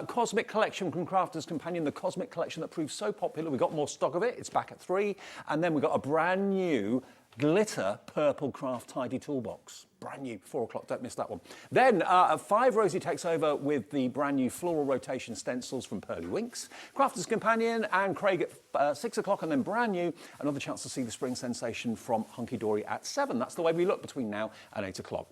Cosmic Collection from Crafter's Companion, the Cosmic Collection that proved so popular. We've got more stock of it. It's back at 3. And then we've got a brand new glitter purple craft tidy toolbox. Brand new, 4 o'clock, don't miss that one. Then 5 Rosie takes over with the brand new floral rotation stencils from Pearlywinks. Crafter's Companion and Craig at 6 o'clock, and then brand new, another chance to see the Spring Sensation from Hunkydory at 7. That's the way we look between now and 8 o'clock.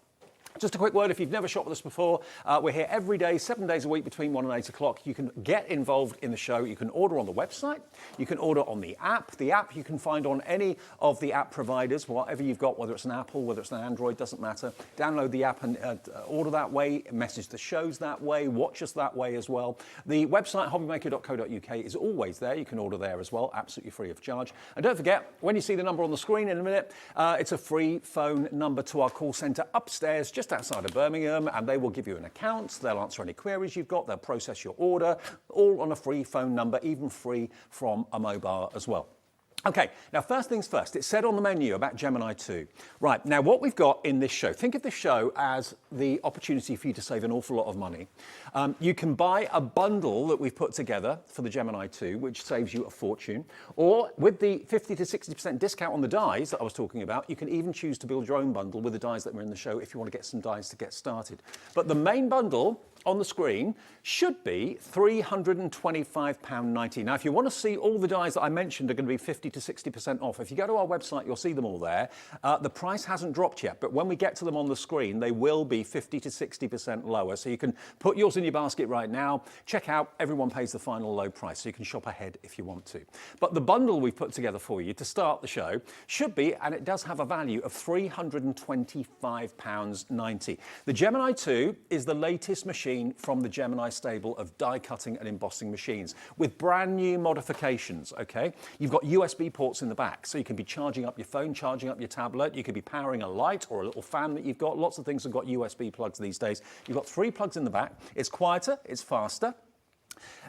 Just a quick word, if you've never shopped with us before, we're here every day, 7 days a week between 1 and 8 o'clock. You can get involved in the show. You can order on the website. You can order on the app. The app you can find on any of the app providers, whatever you've got, whether it's an Apple, whether it's an Android, doesn't matter. Download the app and order that way, message the shows that way, watch us that way as well. The website, hobbymaker.co.uk, is always there. You can order there as well, absolutely free of charge. And don't forget, when you see the number on the screen in a minute, it's a free phone number to our call centre upstairs, just outside of Birmingham, and they will give you an account. They'll answer any queries you've got. They'll process your order, all on a free phone number, even free from a mobile as well. Okay, now first things first, it said on the menu about Gemini 2. Right, now what we've got in this show, think of this show as the opportunity for you to save an awful lot of money. You can buy a bundle that we've put together for the Gemini 2, which saves you a fortune. Or with the 50 to 60% discount on the dies that I was talking about, you can even choose to build your own bundle with the dies that were in the show if you want to get some dies to get started. But the main bundle on the screen should be £325.90. Now, if you want to see all the dies that I mentioned are going to be 50 to 60% off, if you go to our website, you'll see them all there. The price hasn't dropped yet, but when we get to them on the screen, they will be 50 to 60% lower. So you can put yours in your basket right now. Check out, everyone pays the final low price, so you can shop ahead if you want to. But the bundle we've put together for you to start the show should be, and it does have a value of £325.90. The Gemini 2 is the latest machine from the Gemini stable of die cutting and embossing machines with brand new modifications, okay? You've got USB ports in the back, so you can be charging up your phone, charging up your tablet, you could be powering a light or a little fan that you've got. Lots of things have got USB plugs these days. You've got 3 plugs in the back. It's quieter, it's faster.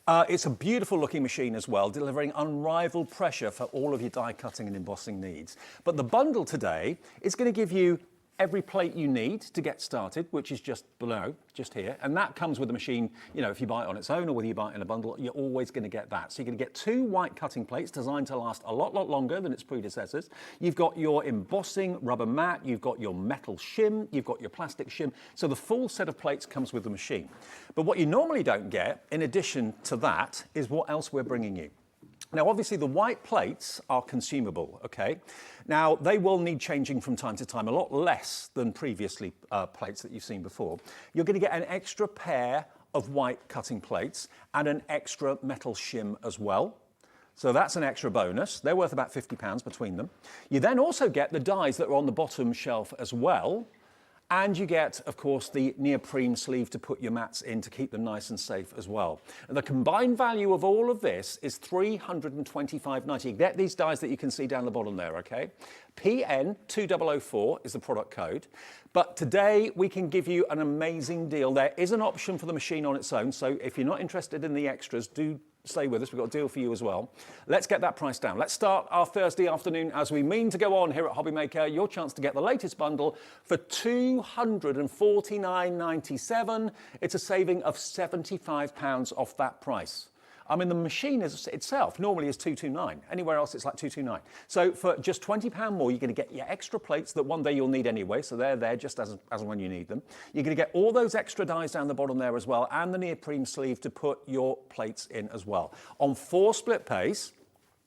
It's a beautiful looking machine as well, delivering unrivaled pressure for all of your die cutting and embossing needs. But the bundle today is going to give you every plate you need to get started, which is just below, just here. And that comes with the machine, you know, if you buy it on its own or whether you buy it in a bundle, you're always going to get that. So you're going to get 2 white cutting plates designed to last a lot longer than its predecessors. You've got your embossing rubber mat, you've got your metal shim, you've got your plastic shim. So the full set of plates comes with the machine. But what you normally don't get, in addition to that, is what else we're bringing you. Now, obviously, the white plates are consumable, okay? Now, they will need changing from time to time, a lot less than previously plates that you've seen before. You're going to get an extra pair of white cutting plates and an extra metal shim as well. So that's an extra bonus. They're worth about £50 between them. You then also get the dies that are on the bottom shelf as well. And you get, of course, the neoprene sleeve to put your mats in to keep them nice and safe as well. And the combined value of all of this is £325.90. You get these dies that you can see down the bottom there, okay? PN2004 is the product code. But today we can give you an amazing deal. There is an option for the machine on its own. So if you're not interested in the extras, do stay with us. We've got a deal for you as well. Let's get that price down. Let's start our Thursday afternoon as we mean to go on here at HobbyMaker. Your chance to get the latest bundle for £249.97. It's a saving of £75 off that price. I mean, the machine itself normally is £229. Anywhere else, it's like £229. So for just £20 more, you're going to get your extra plates that one day you'll need anyway, so they're there just as and when you need them. You're going to get all those extra dies down the bottom there as well, and the neoprene sleeve to put your plates in as well. On 4 split pays,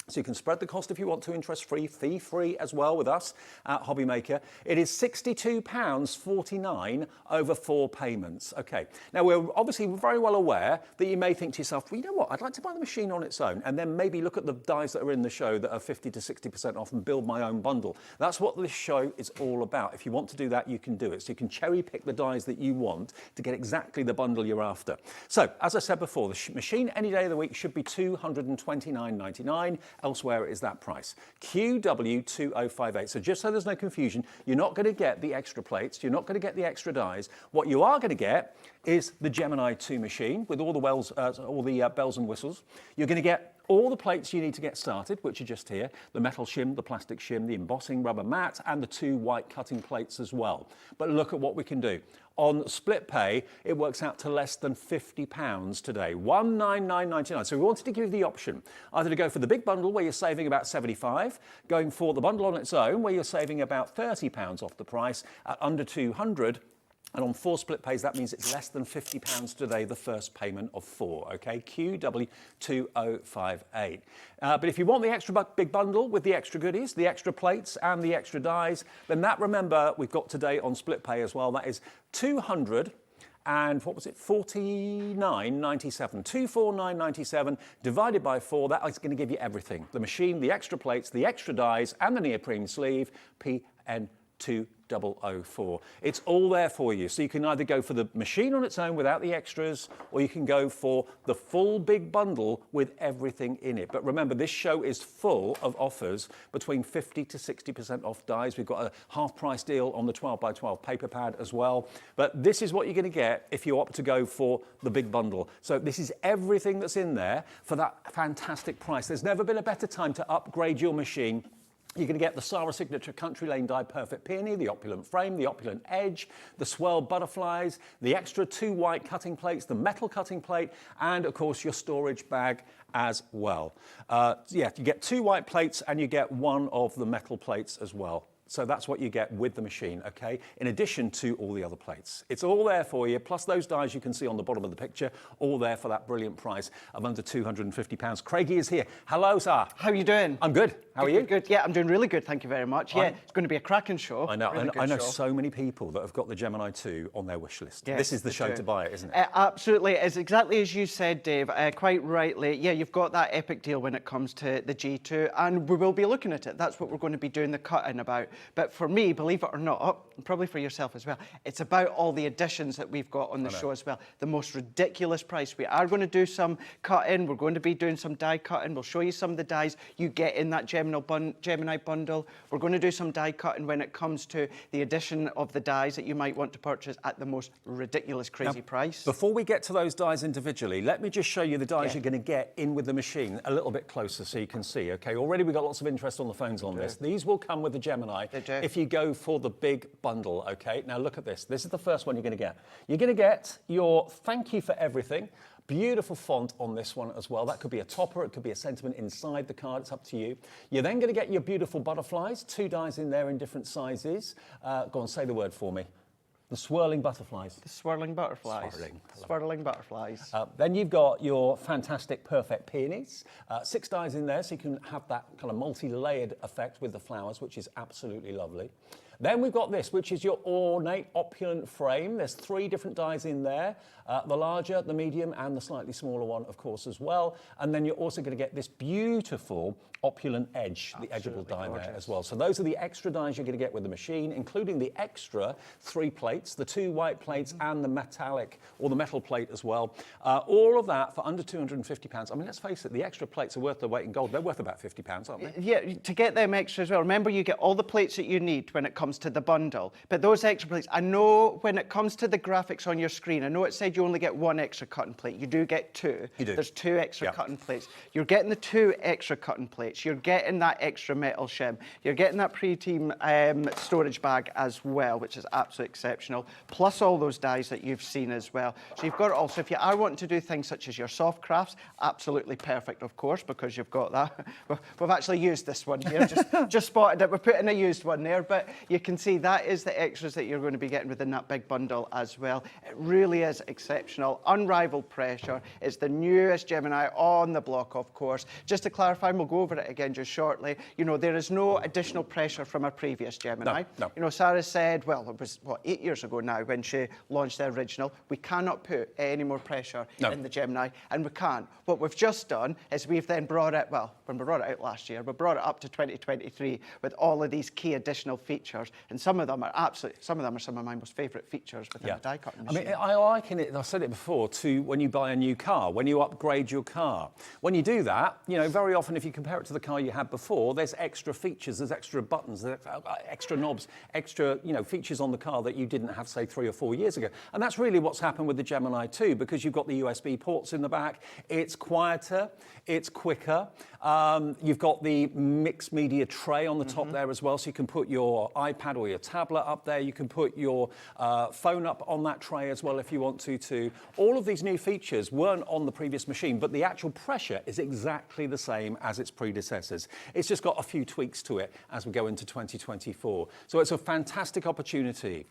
so you can spread the cost if you want to, interest-free, fee-free as well with us at HobbyMaker. It is £62.49 over 4 payments. Okay, now we're obviously very well aware that you may think to yourself, well, you know what, I'd like to buy the machine on its own and then maybe look at the dies that are in the show that are 50 to 60% off and build my own bundle. That's what this show is all about. If you want to do that, you can do it. So you can cherry pick the dies that you want to get exactly the bundle you're after. So, as I said before, the machine any day of the week should be £229.99. Elsewhere, it is that price. QW2058. So just so there's no confusion, you're not going to get the extra plates, you're not going to get the extra dies. What you are going to get is the Gemini 2 machine with all the bells and whistles. You're going to get all the plates you need to get started, which are just here, the metal shim, the plastic shim, the embossing rubber mat, and the 2 white cutting plates as well. But look at what we can do. On split pay, it works out to less than £50 today, £199.99. So we wanted to give you the option either to go for the big bundle where you're saving about £75, going for the bundle on its own where you're saving about £30 off the price at under £200. And on 4 split pays, that means it's less than £50 today, the first payment of 4, okay? QW2058. But if you want the extra big bundle with the extra goodies, the extra plates and the extra dies, then that, remember, we've got today on split pay as well. That is 200 and what was it, 49.97, 249.97 divided by 4. That is going to give you everything: the machine, the extra plates, the extra dies, and the neoprene sleeve. PN2004. It's all there for you. So you can either go for the machine on its own without the extras, or you can go for the full big bundle with everything in it. But remember, this show is full of offers between 50 to 60% off dies. We've got a half price deal on the 12x12 paper pad as well. But this is what you're going to get if you opt to go for the big bundle. So this is everything that's in there for that fantastic price. There's never been a better time to upgrade your machine. You're going to get the Sarah Signature Country Lane Die Perfect Peony, the opulent frame, the opulent edge, the swirl butterflies, the extra 2 white cutting plates, the metal cutting plate, and of course your storage bag as well. Yeah, you get 2 white plates and you get 1 of the metal plates as well. So that's what you get with the machine, okay? In addition to all the other plates. It's all there for you, plus those dies you can see on the bottom of the picture, all there for that brilliant price of under £250. Craigie is here. Hello, sir. How are you doing? I'm good. How are you? Good. Yeah, I'm doing really good. Thank you very much. Yeah, it's going to be a cracking show. I know. Really I know show. so many people that have got the Gemini 2 on their wish list. Yes, this is the show to buy it, isn't it? Absolutely. It's exactly as you said, Dave. Quite rightly. Yeah, you've got that epic deal when it comes to the G2, and we will be looking at it. That's what we're going to be doing the cut-in about. But for me, believe it or not, and probably for yourself as well, it's about all the additions that we've got on the show as well. The most ridiculous price. We are going to do some cut-in. We're going to be doing some die cut-in. We'll show you some of the dies you get in that Gemini bundle. We're going to do some die cut-in when it comes to the addition of the dies that you might want to purchase at the most ridiculous, crazy price. Before we get to those dies individually, let me just show you the dies you're going to get in with the machine a little bit closer so you can see, okay? Already we've got lots of interest on the phones on this. These will come with the Gemini if you go for the big bundle, okay? Now look at this. This is the first one you're going to get. You're going to get your thank you for everything. Beautiful font on this one as well. That could be a topper, it could be a sentiment inside the card, it's up to you. You're then going to get your beautiful butterflies, 2 dies in there in different sizes. Go on, say the word for me. The swirling butterflies. The swirling butterflies. Swirling butterflies. Then you've got your fantastic perfect peonies. 6 dies in there, so you can have that kind of multi-layered effect with the flowers, which is absolutely lovely. Then we've got this, which is your ornate opulent frame. There's 3 different dies in there, the larger, the medium, and the slightly smaller one, of course, as well. And then you're also going to get this beautiful opulent edge, the edgeable die there as well. So those are the extra dies you're going to get with the machine, including the extra 3 plates, the 2 white plates and the metallic or the metal plate as well. All of that for under £250. I mean, let's face it, the extra plates are worth their weight in gold. They're worth about £50, aren't they? Yeah, to get them extra as well. Remember, you get all the plates that you need when it comes to the bundle. But those extra plates, I know when it comes to the graphics on your screen, I know it said you only get 1 extra cutting plate. You do get 2. You do. There's 2 extra cutting plates. You're getting the 2 extra cutting plates. You're getting that extra metal shim. You're getting that pre-team storage bag as well, which is absolutely exceptional. Plus all those dies that you've seen as well. So you've got it all. So if you are wanting to do things such as your soft crafts, absolutely perfect, of course, because you've got that. We've actually used this one here. Just spotted it. We're putting a used one there, but you can see that is the extras that you're going to be getting within that big bundle as well. It really is exceptional. Unrivaled pressure. It's the newest Gemini on the block, of course. Just to clarify, and we'll go over it again just shortly, you know, there is no additional pressure from our previous Gemini. No. You know, Sarah said, well, it was, 8 years ago now when she launched the original, we cannot put any more pressure in the Gemini, and we can't. What we've just done is we've then brought it, well, when we brought it out last year, we brought it up to 2023 with all of these key additional features, and some of them are some of my most favourite features within the die cutting machine. I mean, I liken it, I've said it before, to when you buy a new car, when you upgrade your car. When you do that, you know, very often if you compare it to the car you had before, there's extra features, there's extra buttons, there's extra knobs, extra, you know, features on the car that you didn't have, say, 3 or 4 years ago. And that's really what's happened with the Gemini 2, because you've got the USB ports in the back. It's quieter, it's quicker. You've got the mixed media tray on the top there as well, so you can put your iPad iPad or your tablet up there. You can put your phone up on that tray as well if you want to too. All of these new features weren't on the previous machine, but the actual pressure is exactly the same as its predecessors. It's just got a few tweaks to it as we go into 2024. So it's a fantastic opportunity.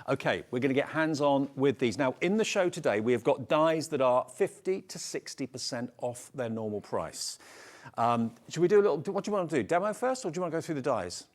Okay, we're going to get hands-on with these. Now, in the show today, we have got dies that are 50 to 60% off their normal price. Should we do a little, what do you want to do? Demo first, or do you want to go through the dies?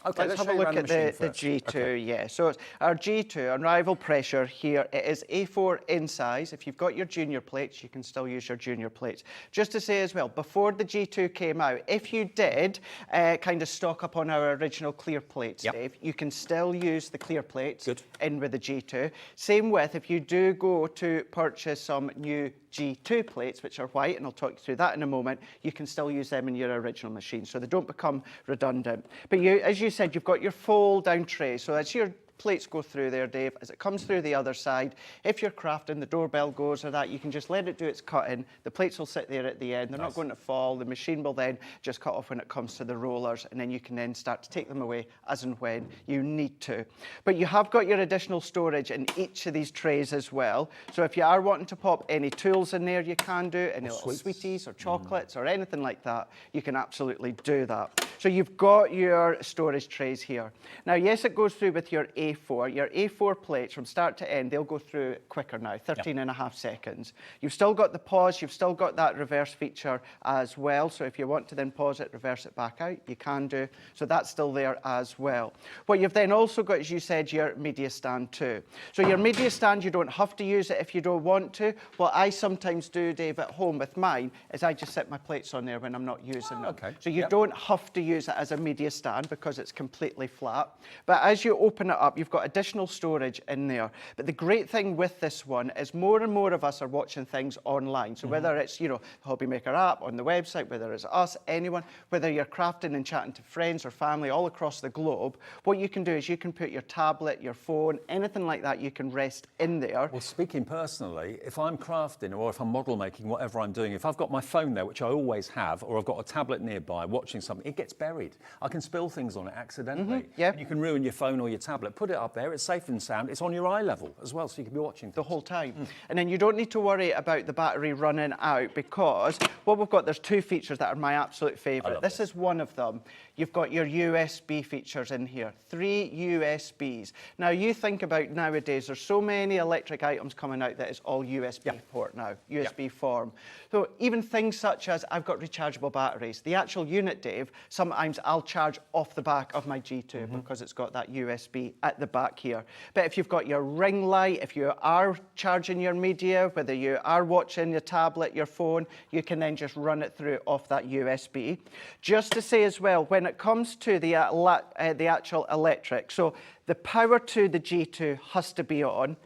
Okay, let's have a look at the G2, okay. Yeah. So it's our G2, Unrival Pressure here, it is A4 in size. If you've got your junior plates, you can still use your junior plates. Just to say as well, before the G2 came out, if you did kind of stock up on our original clear plates, Dave, you can still use the clear plates in with the G2. Same with if you do go to purchase some new G2 plates, which are white, and I'll talk you through that in a moment, you can still use them in your original machine, so they don't become redundant. But you, as you said, you've got your fold-down tray, so as your plates go through there, Dave, as it comes through the other side, if you're crafting, the doorbell goes or that, you can just let it do its cutting. The plates will sit there at the end. They're not going to fall. The machine will then just cut off when it comes to the rollers, and then you can then start to take them away as and when you need to. But you have got your additional storage in each of these trays as well. So if you are wanting to pop any tools in there, you can do, any little sweeties or chocolates or anything like that, you can absolutely do that. So you've got your storage trays here. Now, yes, it goes through with your A4. Your A4 plates from start to end, they'll go through quicker now, 13.5 seconds. You've still got the pause, you've still got that reverse feature as well. So if you want to then pause it, reverse it back out, you can do. So that's still there as well. What you've then also got, as you said, your media stand too. So your media stand, you don't have to use it if you don't want to. What I sometimes do, Dave, at home with mine, is I just set my plates on there when I'm not using them. Okay. So you don't have to use it as a media stand because it's completely flat. But as you open it up, you've got additional storage in there. But the great thing with this one is more and more of us are watching things online. So whether it's, you know, the HobbyMaker app on the website, whether it's us, anyone, whether you're crafting and chatting to friends or family all across the globe, what you can do is you can put your tablet, your phone, anything like that, you can rest in there. Well, speaking personally, if I'm crafting or if I'm model making, whatever I'm doing, if I've got my phone there, which I always have, or I've got a tablet nearby watching something, it gets buried. I can spill things on it accidentally. And you can ruin your phone or your tablet. Put it up there, it's safe and sound, it's on your eye level as well, so you can be watching things the whole time. And then you don't need to worry about the battery running out, because what we've got, there's two features that are my absolute favourite. This is one of them. You've got your USB features in here, 3 USBs. Now you think about nowadays, there's so many electric items coming out that it's all USB port now, USB form. So even things such as, I've got rechargeable batteries. The actual unit, Dave, sometimes I'll charge off the back of my G2 because it's got that USB at the back here. But if you've got your ring light, if you are charging your media, whether you are watching your tablet, your phone, you can then just run it through off that USB. Just to say as well, when it comes to the actual electric, so the power to the G2 has to be on,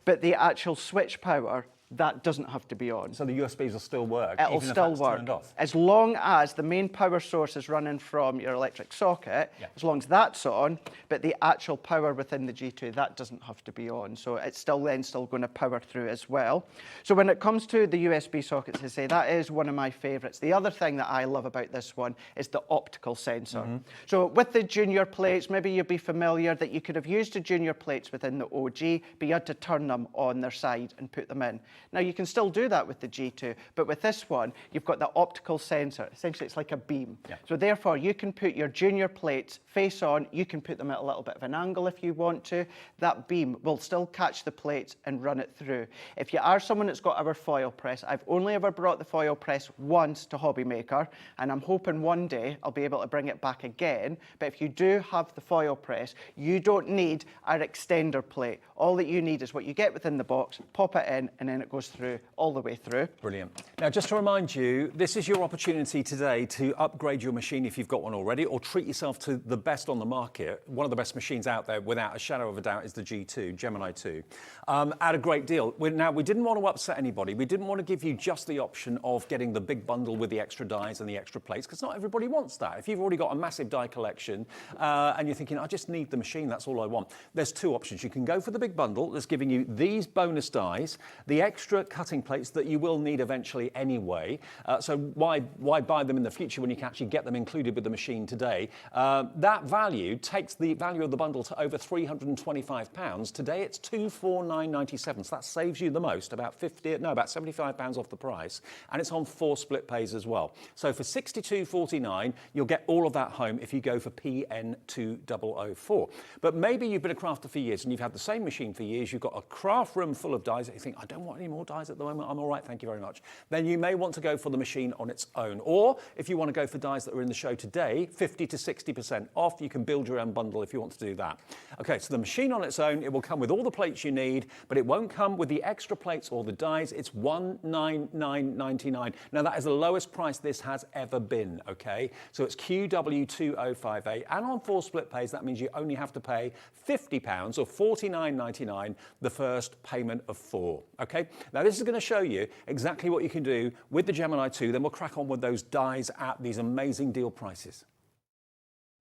but the actual switch power, that doesn't have to be on. So the USBs will still work? It'll still work. As long as the main power source is running from your electric socket, as long as that's on, but the actual power within the G2, that doesn't have to be on. So it's still going to power through as well. So when it comes to the USB sockets, I say that is one of my favorites. The other thing that I love about this one is the optical sensor. So with the junior plates, maybe you'll be familiar that you could have used the junior plates within the OG, but you had to turn them on their side and put them in. Now, you can still do that with the G2, but with this one, you've got the optical sensor. Essentially, it's like a beam. So therefore, you can put your junior plates face on. You can put them at a little bit of an angle if you want to. That beam will still catch the plates and run it through. If you are someone that's got our foil press, I've only ever brought the foil press once to HobbyMaker, and I'm hoping one day I'll be able to bring it back again. But if you do have the foil press, you don't need our extender plate. All that you need is what you get within the box, pop it in, and then it goes through all the way through. Brilliant. Now, just to remind you, this is your opportunity today to upgrade your machine if you've got one already, or treat yourself to the best on the market. One of the best machines out there, without a shadow of a doubt, is the G2, Gemini 2, at a great deal. Now, we didn't want to upset anybody. We didn't want to give you just the option of getting the big bundle with the extra dies and the extra plates, because not everybody wants that. If you've already got a massive die collection and you're thinking, I just need the machine, that's all I want, there's two options. You can go for the big bundle that's giving you these bonus dies, the extra extra cutting plates that you will need eventually anyway. So why buy them in the future when you can actually get them included with the machine today? That value takes the value of the bundle to over £325. Today it's £249.97, so that saves you the most, about £75 off the price, and it's on 4 split pays as well. So for £62.49, you'll get all of that home if you go for PN2004. But maybe you've been a crafter for years and you've had the same machine for years, you've got a craft room full of dies that you think, I don't want any more dies at the moment, I'm all right, thank you very much. Then you may want to go for the machine on its own. Or if you want to go for dies that are in the show today, 50 to 60% off, you can build your own bundle if you want to do that. Okay, so the machine on its own, it will come with all the plates you need, but it won't come with the extra plates or the dies. It's $199.99. Now that is the lowest price this has ever been, okay? So it's QW2058, and on 4 split pays, that means you only have to pay £50 or $49.99 the first payment of 4, okay? Now this is going to show you exactly what you can do with the Gemini 2, then we'll crack on with those dies at these amazing deal prices.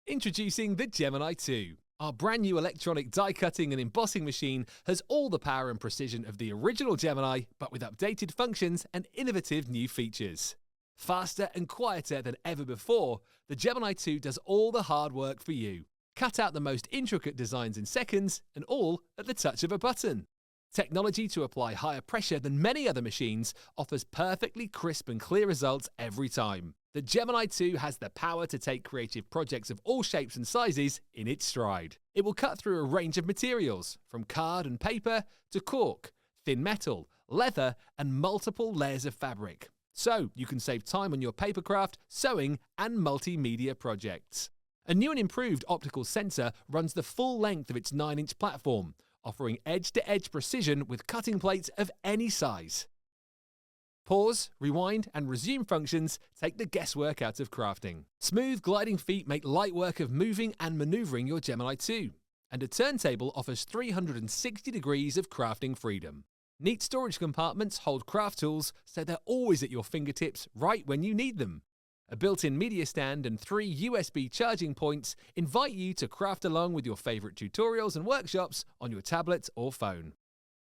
Introducing the Gemini 2. Our brand new electronic die cutting and embossing machine has all the power and precision of the original Gemini, but with updated functions and innovative new features. Faster and quieter than ever before, the Gemini 2 does all the hard work for you. Cut out the most intricate designs in seconds, and all at the touch of a button. Technology to apply higher pressure than many other machines offers perfectly crisp and clear results every time. The Gemini 2 has the power to take creative projects of all shapes and sizes in its stride. It will cut through a range of materials, from card and paper to cork, thin metal, leather, and multiple layers of fabric. So you can save time on your papercraft, sewing, and multimedia projects. A new and improved optical sensor runs the full length of its 9-inch platform, offering edge-to-edge precision with cutting plates of any size. Pause, rewind, and resume functions take the guesswork out of crafting. Smooth gliding feet make light work of moving and maneuvering your Gemini 2. And a turntable offers 360 degrees of crafting freedom. Neat storage compartments hold craft tools so they're always at your fingertips right when you need them. A built-in media stand and 3 USB charging points invite you to craft along with your favourite tutorials and workshops on your tablet or phone.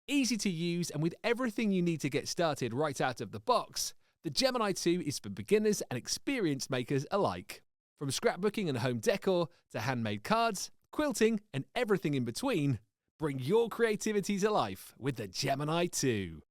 Easy to use and with everything you need to get started right out of the box, the Gemini 2 is for beginners and experienced makers alike. From scrapbooking and home decor to handmade cards, quilting and everything in between, bring your creativity to life with the Gemini 2.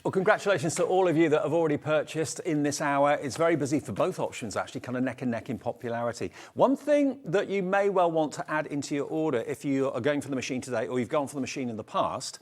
Well, congratulations to all of you that have already purchased in this hour. It's very busy for both options, actually, kind of neck and neck in popularity. One thing that you may well want to add into your order if you are going for the machine today or you've gone for the machine in the past,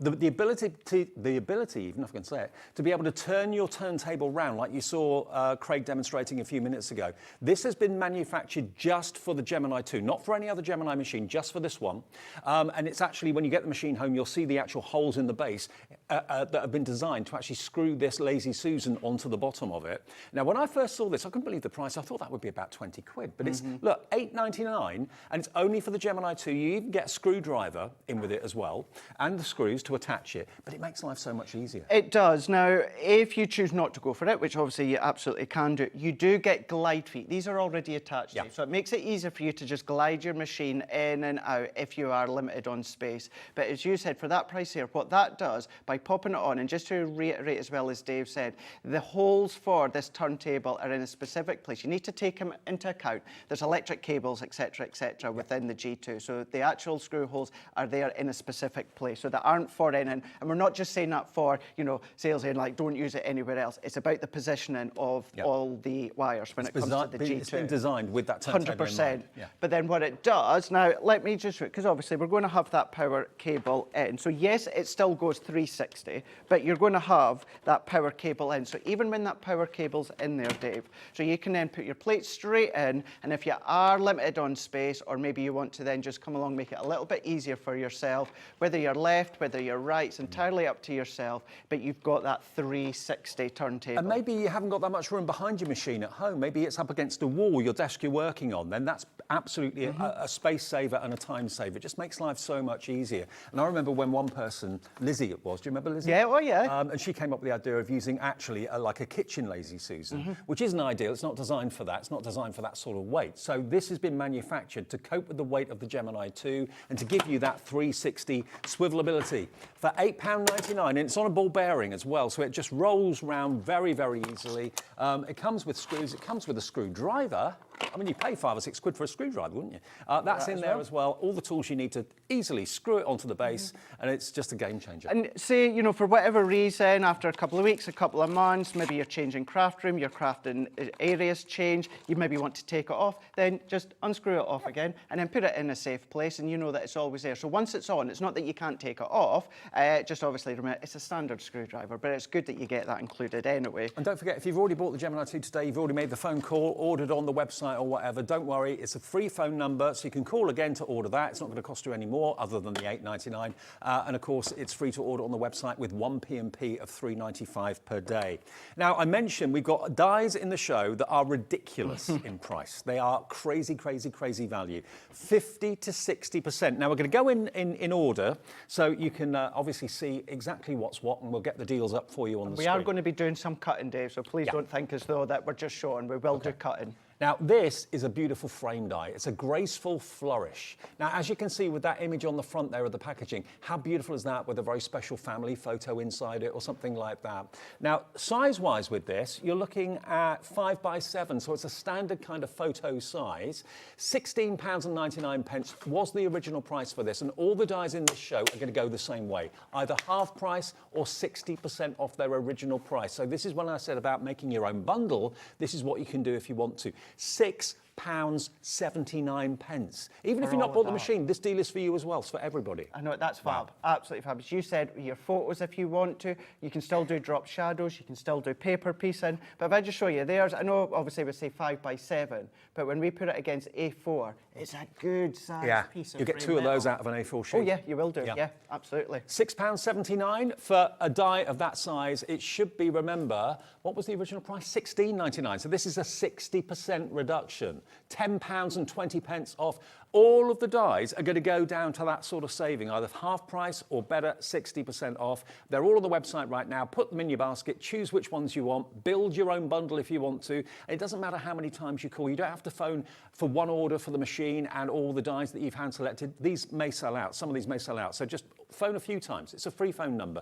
the ability, even if I can say it, to be able to turn your turntable round like you saw Craig demonstrating a few minutes ago. This has been manufactured just for the Gemini 2, not for any other Gemini machine, just for this one. And it's actually, when you get the machine home, you'll see the actual holes in the base that have been designed to actually screw this Lazy Susan onto the bottom of it. Now, when I first saw this, I couldn't believe the price. I thought that would be about 20 quid, but it's, look, $8.99, and it's only for the Gemini 2. You even get a screwdriver in with it as well, and the screws to attach it, but it makes life so much easier. It does. Now, if you choose not to go for it, which obviously you absolutely can do, you do get glide feet. These are already attached to you, so it makes it easier for you to just glide your machine in and out if you are limited on space. But as you said, for that price here, what that does, by popping it on, and just to reiterate as well as Dave said, the holes for this turntable are in a specific place. You need to take them into account. There's electric cables, etc., within the G2, so the actual screw holes are there in a specific place, so they aren't for any. And we're not just saying that for, you know, sales and like don't use it anywhere else. It's about the positioning of all the wires when it comes to the G2. It's been designed with that turntable 100%. in mind. Yeah. But then what it does, now let me just, because obviously we're going to have that power cable in. So yes, it still goes 360, but you're going to have that power cable in. So even when that power cable's in there, Dave, so you can then put your plate straight in, and if you are limited on space, or maybe you want to then just come along, make it a little bit easier for yourself, whether you're left, whether you're right, it's entirely up to yourself, but you've got that 360 turntable. And maybe you haven't got that much room behind your machine at home. Maybe it's up against a wall, your desk you're working on. Then that's absolutely a space saver and a time saver. It just makes life so much easier. And I remember when one person, Lizzie it was, do you remember Lizzie? Yeah, oh yeah. And she came up with the idea of using actually like a kitchen Lazy Susan, which isn't ideal. It's not designed for that. It's not designed for that sort of weight. So this has been manufactured to cope with the weight of the Gemini 2 and to give you that 360 swivelability for £8.99. And it's on a ball bearing as well, so it just rolls round very, very easily. It comes with screws. It comes with a screwdriver. I mean, you pay £5 or £6 for a screwdriver, wouldn't you? That's in there as well. All the tools you need to easily screw it onto the base, and it's just a game changer. And say, you know, for whatever reason, after a couple of weeks, a couple of months, maybe you're changing craft room, your crafting areas change, you maybe want to take it off, then just unscrew it off again, and then put it in a safe place, and you know that it's always there. So once it's on, it's not that you can't take it off, just obviously remember, it's a standard screwdriver, but it's good that you get that included anyway. And don't forget, if you've already bought the Gemini 2 today, you've already made the phone call, ordered on the website or whatever, don't worry, it's a free phone number, so you can call again to order that. It's not going to cost you any more other than the $8.99. And of course, it's free to order on the website with 1 P&P of $3.95 per day. Now, I mentioned we've got dies in the show that are ridiculous in price. They are crazy, crazy, crazy value. 50 to 60%. Now, we're going to go in order, so you can obviously see exactly what's what, and we'll get the deals up for you on the screen. We are going to be doing some cutting, Dave, so please don't think as though that we're just showing. We will do cutting. Now, this is a beautiful frame die. It's a graceful flourish. Now, as you can see with that image on the front there of the packaging, how beautiful is that with a very special family photo inside it or something like that? Now, size-wise with this, you're looking at 5x7, so it's a standard kind of photo size. £16.99 was the original price for this, and all the dies in this show are going to go the same way, either half price or 60% off their original price. So this is when I said about making your own bundle, this is what you can do if you want to. £6.79. Even if you've not bought the machine, this deal is for you as well. It's for everybody. I know, that's fab. Absolutely fabulous. You said your photos if you want to. You can still do drop shadows. You can still do paper piecing. But if I just show you theirs, I know obviously we say 5x7, but when we put it against A4, it's a good size piece of you get two of those out of an A4 sheet. Oh yeah, you will do. Yeah, absolutely. £6.79 for a die of that size. It should be, remember, what was the original price? £16.99. So this is a 60% reduction. £10.20 off. All of the dies are going to go down to that sort of saving, either half price or better, 60% off. They're all on the website right now. Put them in your basket, choose which ones you want, build your own bundle if you want to. It doesn't matter how many times you call. You don't have to phone for one order for the machine and all the dies that you've hand selected. These may sell out. Some of these may sell out. So just phone a few times. It's a free phone number.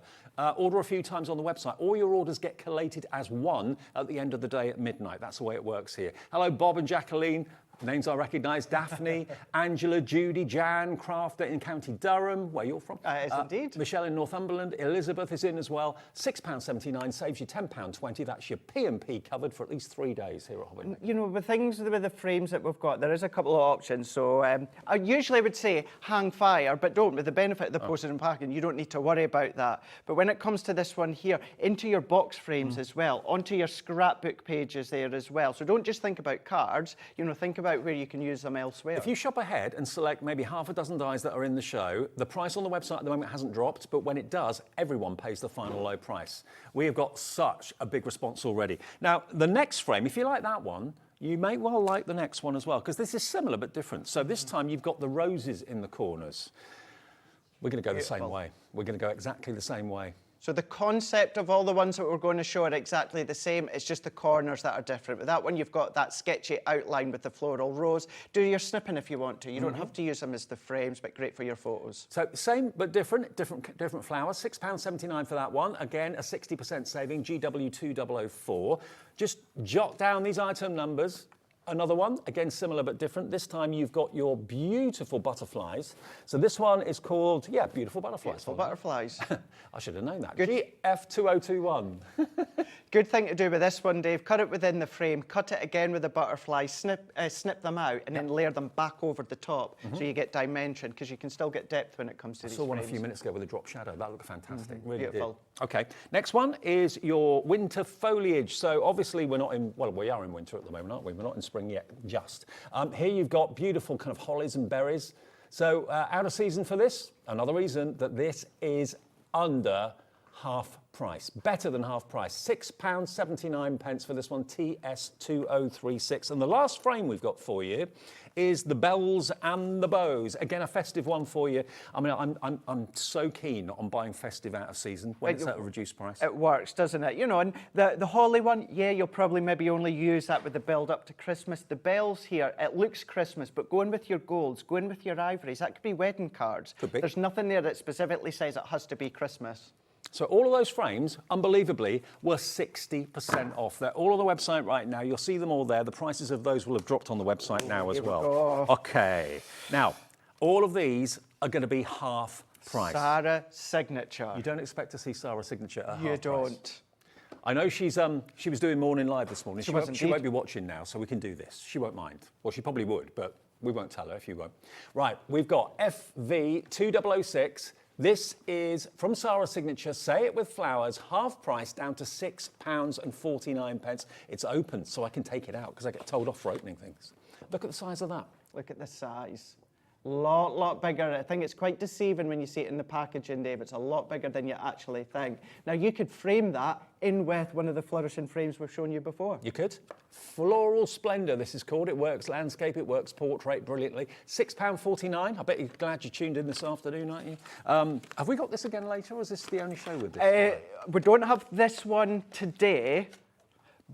Order a few times on the website. All your orders get collated as one at the end of the day at midnight. That's the way it works here. Hello, Bob and Jacqueline. Names I recognise: Daphne, Angela, Judy, Jan, Crafter in County Durham, where you're from. It is indeed. Michelle in Northumberland, Elizabeth is in as well. £6.79 saves you £10.20. That's your P&P covered for at least 3 days here at HobbyMaker. You know, the things with the frames that we've got, there is a couple of options. So I usually would say hang fire, but don't. With the benefit of the postage and packing, you don't need to worry about that. But when it comes to this one here, into your box frames as well, onto your scrapbook pages there as well. So don't just think about cards, you know, think about where you can use them elsewhere. If you shop ahead and select maybe half a dozen dies that are in the show, the price on the website at the moment hasn't dropped, but when it does, everyone pays the final low price. We have got such a big response already. Now, the next frame, if you like that one, you may well like the next one as well, because this is similar but different. So this time you've got the roses in the corners. We're going to go the same way. We're going to go exactly the same way. So the concept of all the ones that we're going to show are exactly the same. It's just the corners that are different. With that one, you've got that sketchy outline with the floral rose. Do your snipping if you want to. You don't have to use them as the frames, but great for your photos. So same but different flowers. £6.79 for that one. Again, a 60% saving, GW2004. Just jot down these item numbers. Another one, again similar but different. This time you've got your beautiful butterflies. So this one is called, beautiful butterflies. Beautiful butterflies. I should have known that. Good. GF2021. Good thing to do with this one, Dave. Cut it within the frame, cut it again with the butterflies, snip them out, and then layer them back over the top so you get dimension, because you can still get depth when it comes to these I saw one frames. a few minutes ago with a drop shadow. That looked fantastic. Really Beautiful. did. Okay, next one is your winter foliage. So obviously we're not in, well, we are in winter at the moment, aren't we? We're not in spring yet, just. Here you've got beautiful kind of hollies and berries. So out of season for this, another reason that this is under half price, better than half price. £6.79 for this one, TS2036. And the last frame we've got for you is the bells and the bows. Again, a festive one for you. I mean, I'm so keen on buying festive out of season when it's at a reduced price. It works, doesn't it? You know, and the holly one, yeah, you'll probably maybe only use that with the build up to Christmas. The bells here, it looks Christmas, but go in with your golds, go in with your ivories. That could be wedding cards. Could be. There's nothing there that specifically says it has to be Christmas. So all of those frames, unbelievably, were 60% off. They're all on the website right now. You'll see them all there. The prices of those will have dropped on the website now as well. Okay. Now, all of these are going to be half price. Sarah signature. You don't expect to see Sarah's signature at half You price. don't. I know she was doing Morning Live this morning. She was won't indeed. be watching now, so we can do this. She won't mind. Well, she probably would, but we won't tell her if you won't. Right, we've got FV2006. This is from Sarah's signature, Say It With Flowers, half price down to £6.49. It's open, so I can take it out because I get told off for opening things. Look at the size of that. Look at the size. Lot bigger. I think it's quite deceiving when you see it in the packaging, Dave. It's a lot bigger than you actually think. Now, you could frame that in with one of the flourishing frames we've shown you before. You could. Floral Splendour, this is called. It works landscape, it works portrait brilliantly. £6.49. I bet you're glad you tuned in this afternoon, aren't you? Have we got this again later, or is this the only show with this? We don't have this one today,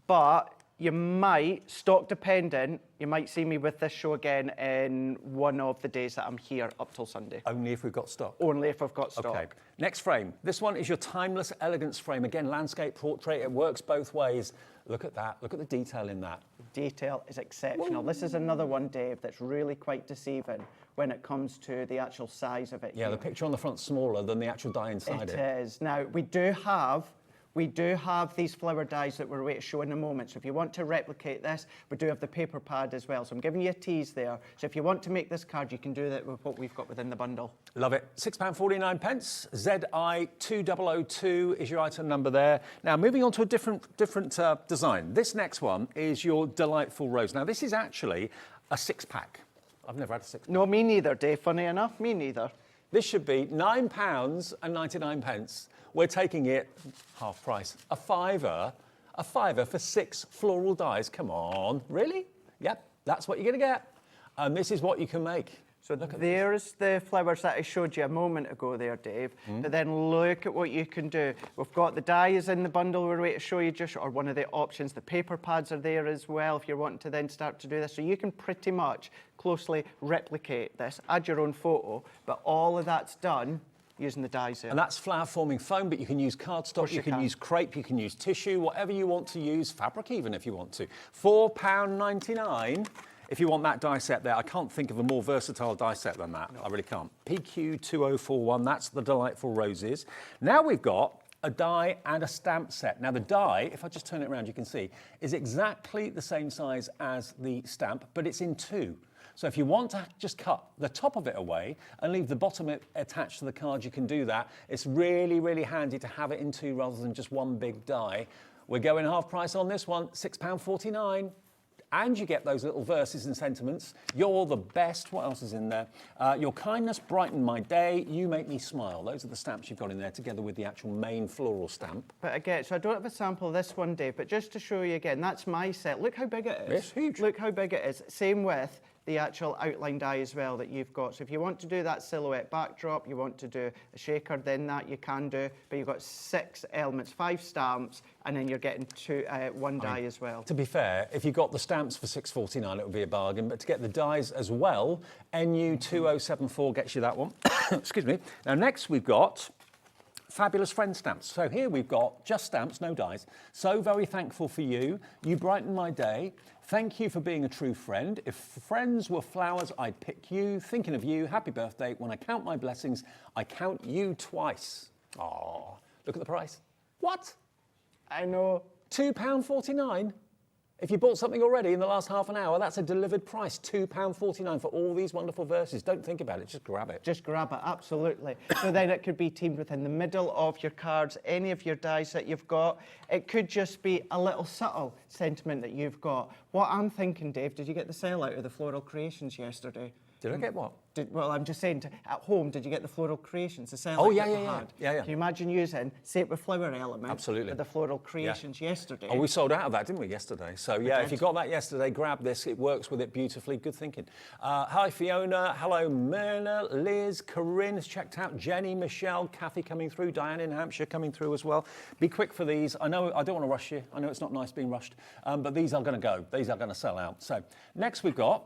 but you might, stock dependent, you might see me with this show again in one of the days that I'm here up till Sunday. Only if we've got stock. Only if I've got stock. Okay. Next frame. This one is your Timeless Elegance frame. Again, landscape, portrait, it works both ways. Look at that. Look at the detail in that. Detail is exceptional. This is another one, Dave, that's really quite deceiving when it comes to the actual size of it. Yeah, the picture on the front's smaller than the actual die inside it. It is. Now, we do have these flower dies that we're going to show in a moment. So if you want to replicate this, we do have the paper pad as well. So I'm giving you a tease there. So if you want to make this card, you can do that with what we've got within the bundle. Love it. £6.49. ZI2002 is your item number there. Now, moving on to a different design. This next one is your Delightful Rose. Now, this is actually a six-pack. I've never had a six-pack. No, me neither, Dave. Funny enough, me neither. This should be £9.99. We're taking it half price. A fiver for 6 floral dies. Come on, really? Yep, that's what you're going to get. And this is what you can make. So there's the flowers that I showed you a moment ago there, Dave. But then look at what you can do. We've got the dies in the bundle we're going to show you just, or one of the options. The paper pads are there as well if you're wanting to then start to do this. So you can pretty much closely replicate this, add your own photo, but all of that's done using the dies there. And that's flower forming foam, but you can use cardstock, you can use crepe, you can use tissue, whatever you want to use, fabric even if you want to. £4.99 if you want that die set there. I can't think of a more versatile die set than that. No. I really can't. PQ2041, that's the Delightful Roses. Now we've got a die and a stamp set. Now the die, if I just turn it around, you can see, is exactly the same size as the stamp, but it's in two. So if you want to just cut the top of it away and leave the bottom attached to the card, you can do that. It's really, really handy to have it in two rather than just one big die. We're going half price on this one, £6.49. And you get those little verses and sentiments. You're the best. What else is in there? Your kindness brightened my day. You make me smile. Those are the stamps you've got in there, together with the actual main floral stamp. But again, so I don't have a sample of this one, Dave, but just to show you again, that's my set. Look how big it is. It's huge. Look how big it is. Same with the actual outline die as well that you've got. So if you want to do that silhouette backdrop, you want to do a shaker, then that you can do. But you've got 6 elements, 5 stamps, and then you're getting one die as well. To be fair, if you got the stamps for £6.49, it would be a bargain. But to get the dies as well, NU2074 gets you that one. Excuse me. Now next we've got Fabulous Friend stamps. So here we've got just stamps, no dies. So very thankful for you. You brighten my day. Thank you for being a true friend. If friends were flowers, I'd pick you. Thinking of you, happy birthday. When I count my blessings, I count you twice. Oh, look at the price. What? I know. £2.49? If you bought something already in the last half an hour, that's a delivered price, £2.49 for all these wonderful verses. Don't think about it, just grab it. Just grab it, absolutely. So then it could be teamed within the middle of your cards, any of your dies that you've got. It could just be a little subtle sentiment that you've got. What I'm thinking, Dave, did you get the sell out of the Floral Creations yesterday? Did I get what? Well, I'm just saying, at home, did you get the floral creations? The Oh, sidekick yeah, that yeah, we yeah. had? Yeah. Can you imagine using, say it with flower element, Absolutely. with the floral creations yesterday? Oh, we sold out of that, didn't we, yesterday? So, yeah, if you got that yesterday, grab this. It works with it beautifully. Good thinking. Hi, Fiona. Hello, Myrna. Liz. Corinne has checked out. Jenny, Michelle, Kathy coming through. Diane in Hampshire coming through as well. Be quick for these. I know I don't want to rush you. I know it's not nice being rushed, but these are going to go. These are going to sell out. So, next we've got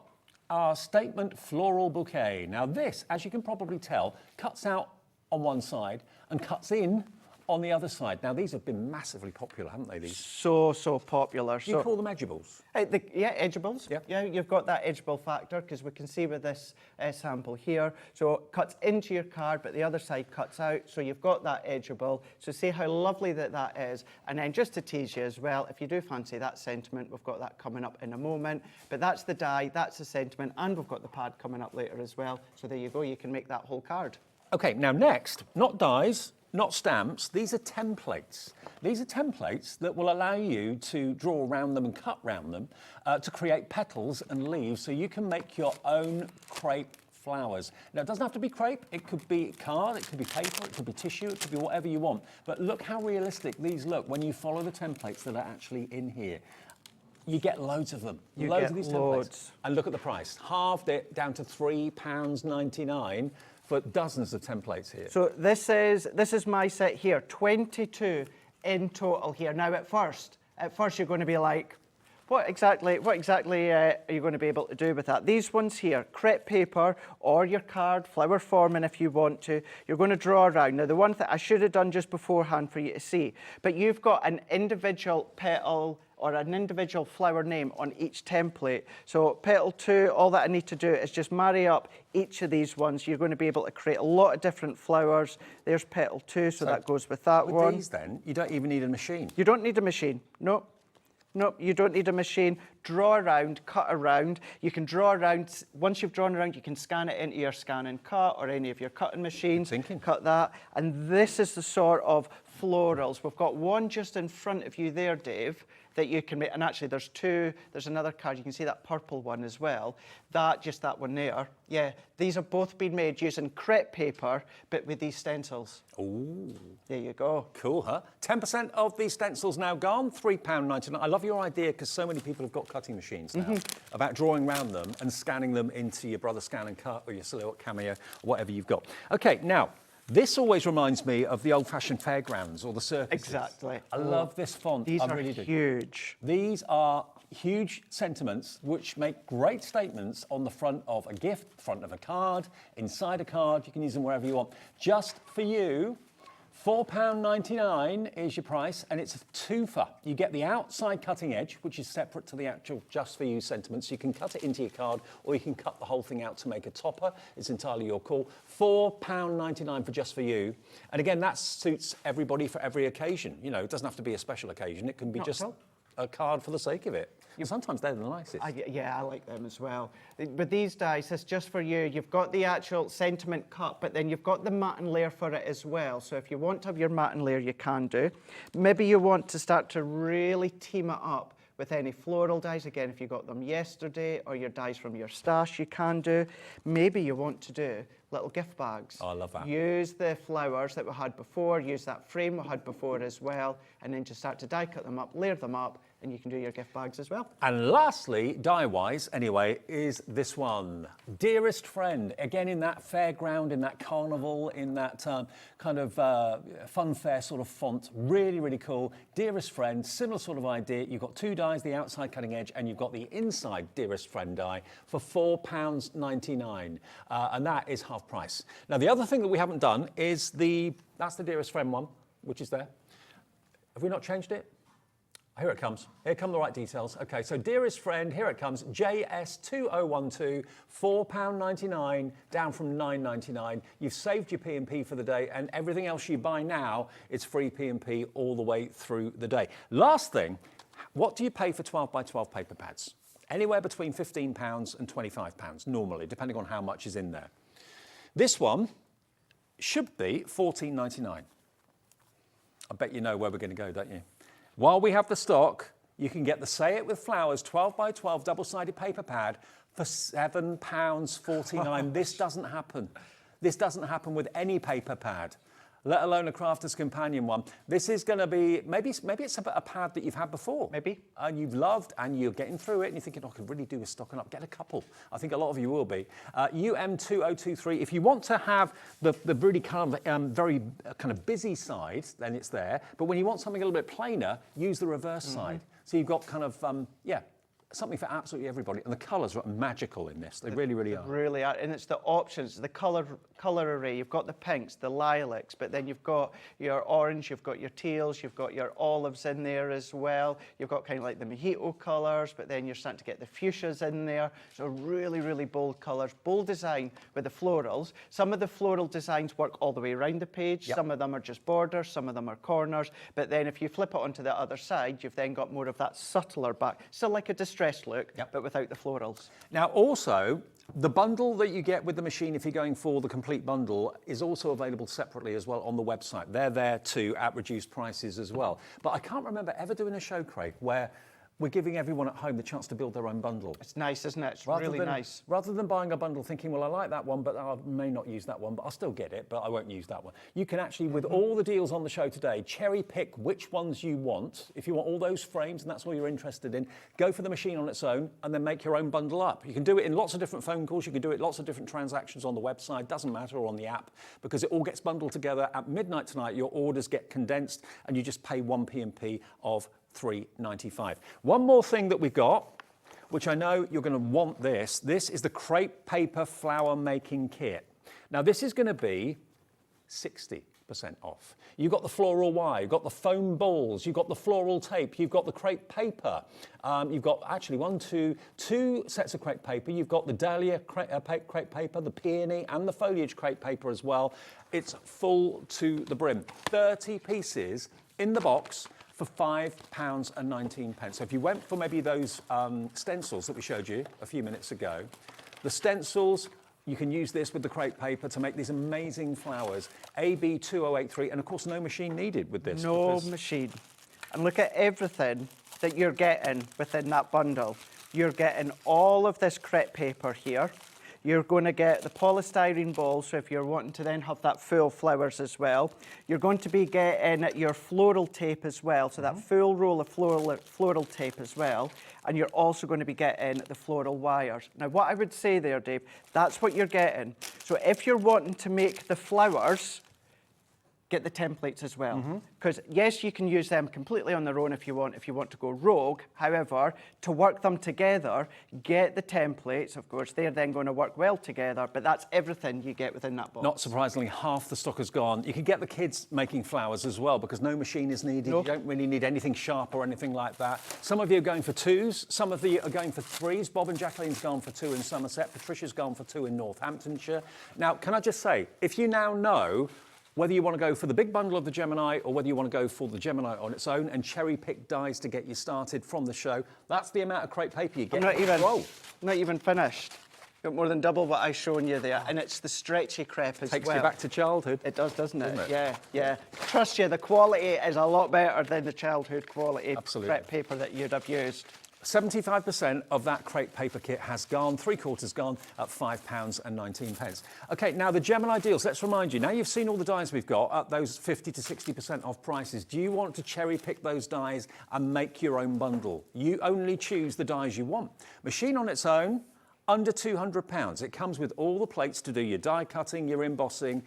our statement floral bouquet. Now this, as you can probably tell, cuts out on one side and cuts in on the other side. Now these have been massively popular, haven't they, these? So popular. Do you call them edgeables? Yeah, edgeables. Yeah, you've got that edgeable factor because we can see with this sample here. So it cuts into your card, but the other side cuts out. So you've got that edgeable. So see how lovely that is. And then just to tease you as well, if you do fancy that sentiment, we've got that coming up in a moment. But that's the die, that's the sentiment, and we've got the pad coming up later as well. So there you go, you can make that whole card. Okay, now next, not dies, not stamps, these are templates. These are templates that will allow you to draw around them and cut around them to create petals and leaves so you can make your own crepe flowers. Now, it doesn't have to be crepe. It could be card, it could be paper, it could be tissue, it could be whatever you want. But look how realistic these look when you follow the templates that are actually in here. You get loads of them. Loads of these templates. And look at the price. Halved it down to £3.99 for dozens of templates here. So this is my set here, 22 in total here. Now at first you're going to be like, what exactly are you going to be able to do with that? These ones here, crepe paper or your card, flower forming if you want to, you're going to draw around. Now the one thing I should have done just beforehand for you to see, but you've got an individual petal or an individual flower name on each template. So petal 2, all that I need to do is just marry up each of these ones. You're going to be able to create a lot of different flowers. There's petal 2, so that goes with that one. With these then, you don't even need a machine. You don't need a machine, nope. Nope, you don't need a machine. Draw around, cut around. You can draw around. Once you've drawn around, you can scan it into your scan and cut or any of your cutting machines. Cut that. And this is the sort of florals. We've got one just in front of you there, Dave, that you can make. And actually, there's two. There's another card. You can see that purple one as well. Just that one there. Yeah, these have both been made using crepe paper, but with these stencils. Ooh. There you go. Cool, huh? 10% of these stencils now gone, £3.99. I love your idea because so many people have got cutting machines now about drawing around them and scanning them into your Brother Scan and Cut or your Silhouette Cameo, whatever you've got. Okay, now, this always reminds me of the old-fashioned fairgrounds or the circuses. Exactly. I love this font. These I are really do. huge. These are huge sentiments which make great statements on the front of a gift, front of a card, inside a card. You can use them wherever you want. Just for you, £4.99 is your price, and it's a twofer. You get the outside cutting edge, which is separate to the actual Just For You sentiments. You can cut it into your card, or you can cut the whole thing out to make a topper. It's entirely your call. £4.99 for Just For You. And again, that suits everybody for every occasion. You know, it doesn't have to be a special occasion. It can be just a card for the sake of it. Sometimes they're the nicest. Yeah, I like them as well. But these dies, it's just for you. You've got the actual sentiment cut, but then you've got the matte layer for it as well. So if you want to have your matte layer, you can do. Maybe you want to start to really team it up with any floral dies. Again, if you got them yesterday or your dies from your stash, you can do. Maybe you want to do little gift bags. Oh, I love that. Use the flowers that we had before, use that frame we had before as well, and then just start to die cut them up, layer them up, and you can do your gift bags as well. And lastly, die-wise anyway, is this one. Dearest Friend, again in that fairground, in that carnival, in that kind of fun fair sort of font. Really, really cool. Dearest Friend, similar sort of idea. You've got two dies, the outside cutting edge, and you've got the inside Dearest Friend die for £4.99. And that is half price. Now, the other thing that we haven't done is that's the Dearest Friend one, which is there. Have we not changed it? Here it comes. Here come the right details. Okay, so Dearest Friend, here it comes. JS2012, £4.99, down from £9.99. You've saved your P&P for the day, and everything else you buy now, it's free P&P all the way through the day. Last thing, what do you pay for 12 by 12 paper pads? Anywhere between £15 and £25 normally, depending on how much is in there. This one should be £14.99. I bet you know where we're going to go, don't you? While we have the stock, you can get the Say It With Flowers 12 by 12 double-sided paper pad for £7.49. This doesn't happen. This doesn't happen with any paper pad, let alone a Crafter's Companion one. This is going to be, maybe it's a pad that you've had before. Maybe. And you've loved, and you're getting through it, and you're thinking, oh, I could really do with stocking up. Get a couple. I think a lot of you will be. UM2023, if you want to have the really kind of very kind of busy side, then it's there. But when you want something a little bit plainer, use the reverse side. So you've got kind of, something for absolutely everybody. And the colours are magical in this. They really, really are. Really are. And it's the options, the colour array. You've got the pinks, the lilacs, but then you've got your orange, you've got your teals, you've got your olives in there as well. You've got kind of like the mojito colours, but then you're starting to get the fuchsias in there. So really, really bold colours. Bold design with the florals. Some of the floral designs work all the way around the page. Some of them are just borders, some of them are corners. But then if you flip it onto the other side, you've then got more of that subtler back. Still like a distressed look, but without the florals. Now also, the bundle that you get with the machine, if you're going for the complete bundle, is also available separately as well on the website. They're there too at reduced prices as well. But I can't remember ever doing a show, Craig, where we're giving everyone at home the chance to build their own bundle. It's nice, isn't it? It's really nice. Rather than buying a bundle thinking, well, I like that one, but I may not use that one, but I'll still get it, but I won't use that one. You can actually, with all the deals on the show today, cherry pick which ones you want. If you want all those frames and that's all you're interested in, go for the machine on its own and then make your own bundle up. You can do it in lots of different phone calls. You can do it lots of different transactions on the website. Doesn't matter, or on the app, because it all gets bundled together. At midnight tonight, your orders get condensed and you just pay 1 P&P of $3.95. One more thing that we've got, which I know you're going to want this. This is the crepe paper flower making kit. Now this is going to be 60% off. You've got the floral wire, you've got the foam balls, you've got the floral tape, you've got the crepe paper. You've got actually two sets of crepe paper. You've got the dahlia crepe paper, the peony and the foliage crepe paper as well. It's full to the brim. 30 pieces in the box for £5.19. So if you went for maybe those stencils that we showed you a few minutes ago, the stencils, you can use this with the crepe paper to make these amazing flowers. AB2083, and of course no machine needed with this. No machine. And look at everything that you're getting within that bundle. You're getting all of this crepe paper here. You're going to get the polystyrene balls, so if you're wanting to then have that full flowers as well. You're going to be getting your floral tape as well, so that full roll of floral tape as well. And you're also going to be getting the floral wires. Now, what I would say there, Dave, that's what you're getting. So if you're wanting to make the flowers, get the templates as well. Because yes, you can use them completely on their own if you want to go rogue. However, to work them together, get the templates. Of course, they're then going to work well together, but that's everything you get within that box. Not surprisingly, half the stock is gone. You can get the kids making flowers as well, because no machine is needed. No. You don't really need anything sharp or anything like that. Some of you are going for 2s, some of you are going for 3s. Bob and Jacqueline's gone for 2 in Somerset. Patricia's gone for 2 in Northamptonshire. Now, can I just say, if you now know whether you want to go for the big bundle of the Gemini or whether you want to go for the Gemini on its own and cherry pick dies to get you started from the show, that's the amount of crepe paper you get. Not even finished. Got more than double what I've shown you there, and it's the stretchy crepe as well. Takes you back to childhood. It does, doesn't it? Yeah. Trust you, the quality is a lot better than the childhood quality crepe paper that you'd have used. 75% of that crepe paper kit has gone, 3/4 gone at £5.19. Okay, now the Gemini deals, let's remind you, now you've seen all the dies we've got at those 50 to 60% off prices. Do you want to cherry pick those dies and make your own bundle? You only choose the dies you want. Machine on its own, under £200. It comes with all the plates to do your die cutting, your embossing.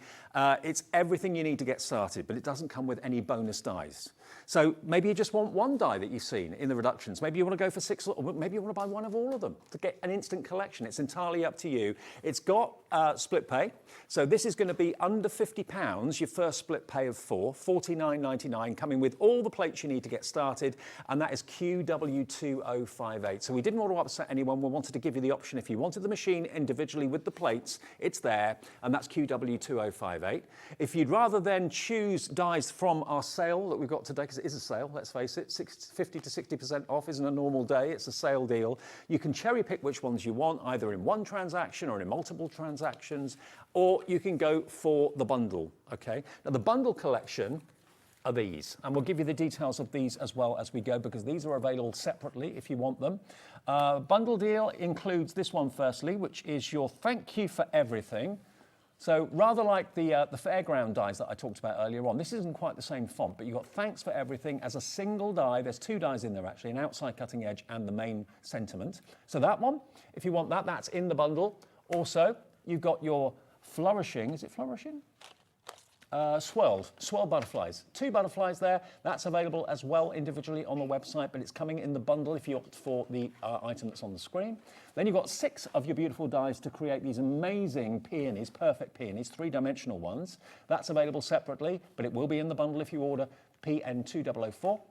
It's everything you need to get started, but it doesn't come with any bonus dies. So maybe you just want one die that you've seen in the reductions. Maybe you want to go for 6, or maybe you want to buy one of all of them to get an instant collection. It's entirely up to you. It's got split pay. So this is going to be under £50, your first split pay of 4, $49.99, coming with all the plates you need to get started, and that is QW2058. So we didn't want to upset anyone. We wanted to give you the option if you wanted the machine individually with the plates, it's there, and that's QW2058. If you'd rather then choose dies from our sale that we've got today, because it is a sale, let's face it, 50 to 60% off isn't a normal day, it's a sale deal. You can cherry pick which ones you want, either in one transaction or in multiple transactions, or you can go for the bundle, okay? Now the bundle collection are these. And we'll give you the details of these as well as we go, because these are available separately if you want them. Bundle deal includes this one firstly, which is your thank you for everything. So rather like the fairground dies that I talked about earlier on, this isn't quite the same font, but you've got thanks for everything as a single die. There's 2 dies in there actually, an outside cutting edge and the main sentiment. So that one, if you want that, that's in the bundle. Also, you've got your flourishing, is it flourishing? Swirl butterflies. 2 butterflies there. That's available as well individually on the website, but it's coming in the bundle if you opt for the item that's on the screen. Then you've got 6 of your beautiful dies to create these amazing peonies, perfect peonies, 3-dimensional ones. That's available separately, but it will be in the bundle if you order PN2004.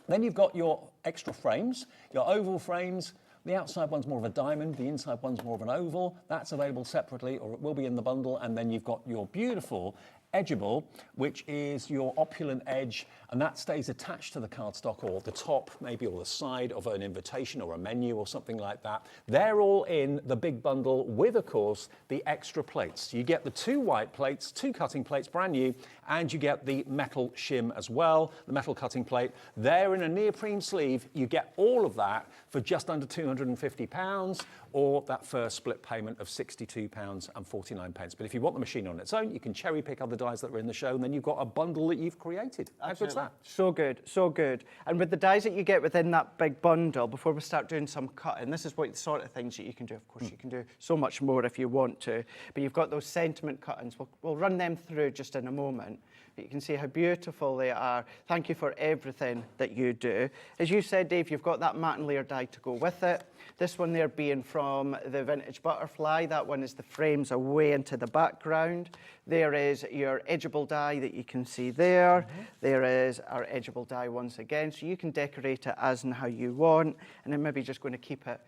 Then you've got your extra frames, your oval frames. The outside one's more of a diamond, the inside one's more of an oval. That's available separately, or it will be in the bundle. And then you've got your beautiful edgeable, which is your opulent edge, and that stays attached to the cardstock or the top, maybe, or the side of an invitation or a menu or something like that. They're all in the big bundle with, of course, the extra plates. You get the 2 white plates, 2 cutting plates, brand new, and you get the metal shim as well, the metal cutting plate. They're in a neoprene sleeve. You get all of that for just under £250, or that first split payment of £62.49. But if you want the machine on its own, you can cherry pick other dies that are in the show, and then you've got a bundle that you've created. How good's that? So good, so good. And with the dies that you get within that big bundle, before we start doing some cutting, this is what the sort of things that you can do. Of course, you can do so much more if you want to, but you've got those sentiment cuttings. We'll run them through just in a moment. But you can see how beautiful they are. Thank you for everything that you do. As you said, Dave, you've got that matte and layer die to go with it. This one there being from the vintage butterfly. That one is the frames away into the background. There is your edgeable die that you can see there. There is our edgeable die once again. So you can decorate it as and how you want. And then maybe just going to keep it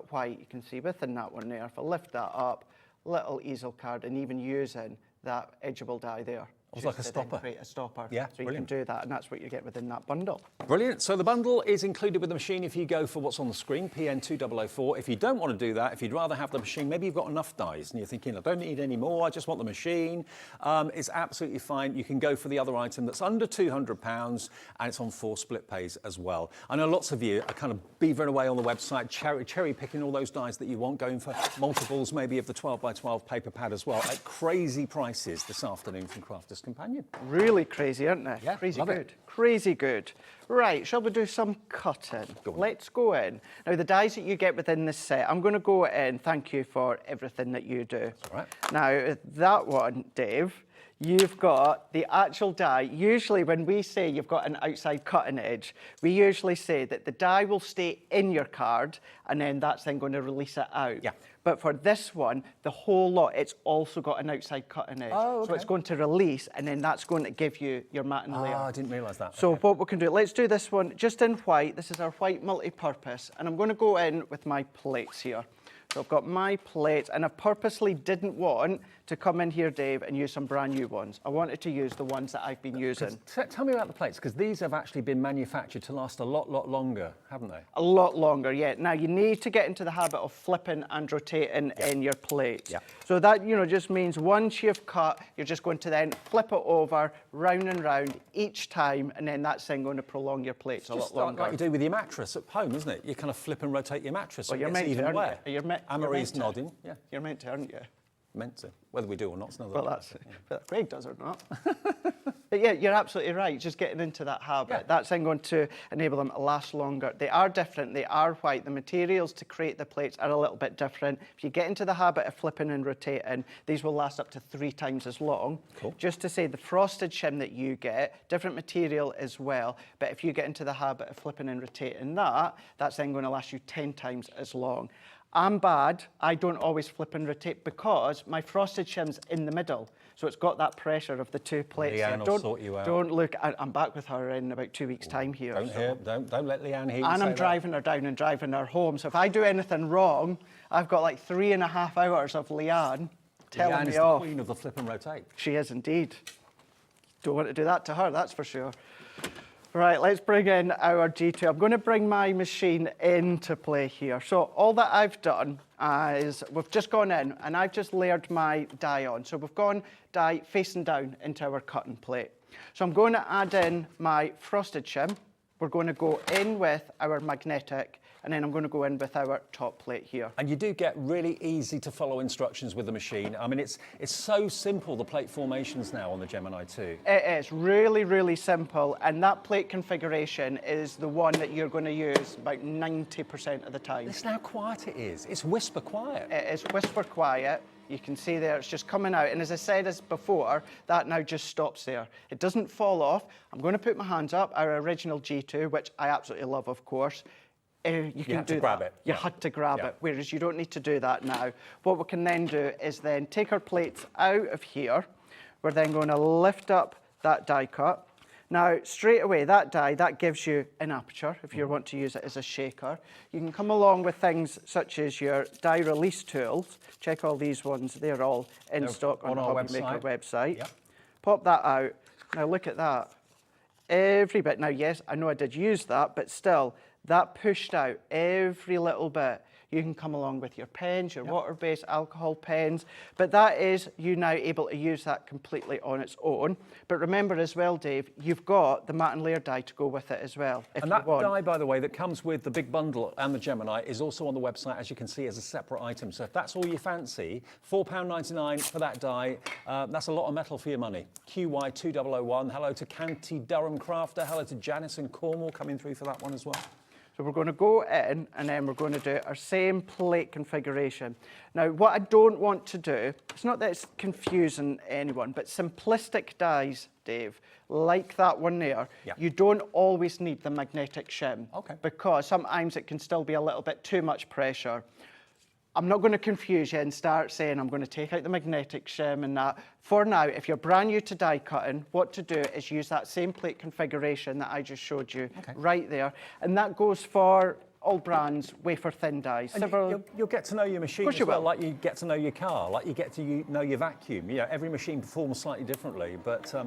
white. You can see within that one there, if I lift that up, little easel card, and even using that edgeable die there. It's like a stopper. Create a stopper. Yeah, so you can do that, and that's what you get within that bundle. Brilliant. So the bundle is included with the machine if you go for what's on the screen, PN2004. If you don't want to do that, if you'd rather have the machine, maybe you've got enough dies and you're thinking, I don't need any more, I just want the machine. It's absolutely fine. You can go for the other item that's under £200, and it's on 4 split pays as well. I know lots of you are kind of beavering away on the website, cherry picking all those dies that you want, going for multiples maybe of the 12x12 paper pad as well, at crazy prices this afternoon from Crafter's Companion. Really crazy, aren't they? Yeah, crazy love good. it. Crazy good. Right, shall we do some cutting? Let's go in. Now, the dies that you get within this set, I'm going to go in. Thank you for everything that you do. That's all right. Now, that one, Dave, you've got the actual die. Usually when we say you've got an outside cutting edge, we usually say that the die will stay in your card, and then that's then going to release it out. Yeah. But for this one, the whole lot, it's also got an outside cutting edge. Oh, okay. So it's going to release, and then that's going to give you your matte and layer. Ah, I didn't realise that. So Okay. what we can do, let's do this one just in white. This is our white multi-purpose, and I'm going to go in with my plates here. So I've got my plates, and I purposely didn't want to come in here, Dave, and use some brand new ones. I wanted to use the ones that I've been using. Tell me about the plates, because these have actually been manufactured to last a lot longer, haven't they? A lot longer, yeah. Now, you need to get into the habit of flipping and rotating in your plates. Yeah. So that, just means once you've cut, you're just going to then flip it over, round and round each time, and then that's then going to prolong your plates a lot longer. Like you do with your mattress at home, isn't it? You kind of flip and rotate your mattress, so Well, you're it meant gets to, even aren't wear. you? You're meant Anne-Marie's to. nodding. Yeah, You're meant to, aren't you? meant to. Whether we do or not, it's another. Well, that's but Craig does or not. But yeah, you're absolutely right. Just getting into that habit. Yeah. That's then going to enable them to last longer. They are different. They are white. The materials to create the plates are a little bit different. If you get into the habit of flipping and rotating, these will last up to 3 times as long. Cool. Just to say, the frosted shim that you get, different material as well. But if you get into the habit of flipping and rotating that's then going to last you 10 times as long. I'm bad. I don't always flip and rotate because my frosted shim's in the middle. So it's got that pressure of the 2 plates. Leanne will sort you out. Don't look. I'm back with her in about 2 weeks' time here. Don't let Leanne hear you And say I'm driving her down and driving her home. So if I do anything wrong, I've got like 3.5 hours of Leanne telling Leanne me is off. the queen of the flip and rotate. She is indeed. Don't want to do that to her, that's for sure. Right, let's bring in our G2. I'm going to bring my machine into play here. So all that I've done is we've just gone in and I've just layered my die on. So we've gone die facing down into our cutting plate. So I'm going to add in my frosted shim. We're going to go in with our magnetic, and then I'm going to go in with our top plate here. And you do get really easy to follow instructions with the machine. I mean, it's so simple, the plate formations now on the Gemini 2. It is really, really simple, and that plate configuration is the one that you're going to use about 90% of the time. Listen how quiet it is. It's whisper quiet. It is whisper quiet. You can see there, it's just coming out. And as I said as before, that now just stops there. It doesn't fall off. I'm going to put my hands up, our original G2, which I absolutely love, of course. You can had do to grab that. it. You Yeah. had to grab Yeah. it, whereas you don't need to do that now. What we can then do is then take our plates out of here. We're then going to lift up that die cut. Now, straight away, that die, that gives you an aperture if you want to use it as a shaker. You can come along with things such as your die release tools. Check all these ones, they're all in stock on the our HobbyMaker website. Yep. Pop that out. Now, look at that. Every bit. Now, yes, I know I did use that, but still, that pushed out every little bit. You can come along with your pens, your water-based alcohol pens, but that is you now able to use that completely on its own. But remember as well, Dave, you've got the matte and layer die to go with it as well, if And you that want. die, by the way, that comes with the big bundle and the Gemini is also on the website, as you can see, as a separate item. So if that's all you fancy, £4.99 for that die, that's a lot of metal for your money. QY2001, hello to Canty Durham Crafter, hello to Janice and Cornwall coming through for that one as well. So we're going to go in and then we're going to do our same plate configuration. Now, what I don't want to do, it's not that it's confusing anyone, but simplistic dies, Dave, like that one there, you don't always need the magnetic shim. Okay. Because sometimes it can still be a little bit too much pressure. I'm not going to confuse you and start saying I'm going to take out the magnetic shim and that. For now, if you're brand new to die cutting, what to do is use that same plate configuration that I just showed you right there. And that goes for all brands, wafer thin dies. And you'll get to know your machine as well, will. like you get to know your car, like you get to know your vacuum. You know, every machine performs slightly differently, but... I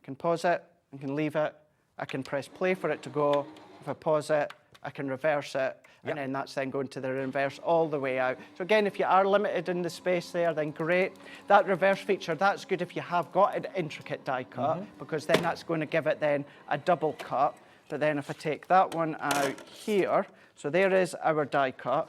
can pause it, I can leave it, I can press play for it to go. If I pause it, I can reverse it, and then that's then going to the reverse all the way out. So again, if you are limited in the space there, then great. That reverse feature, that's good if you have got an intricate die cut, because then that's going to give it then a double cut. But then if I take that one out here, so there is our die cut.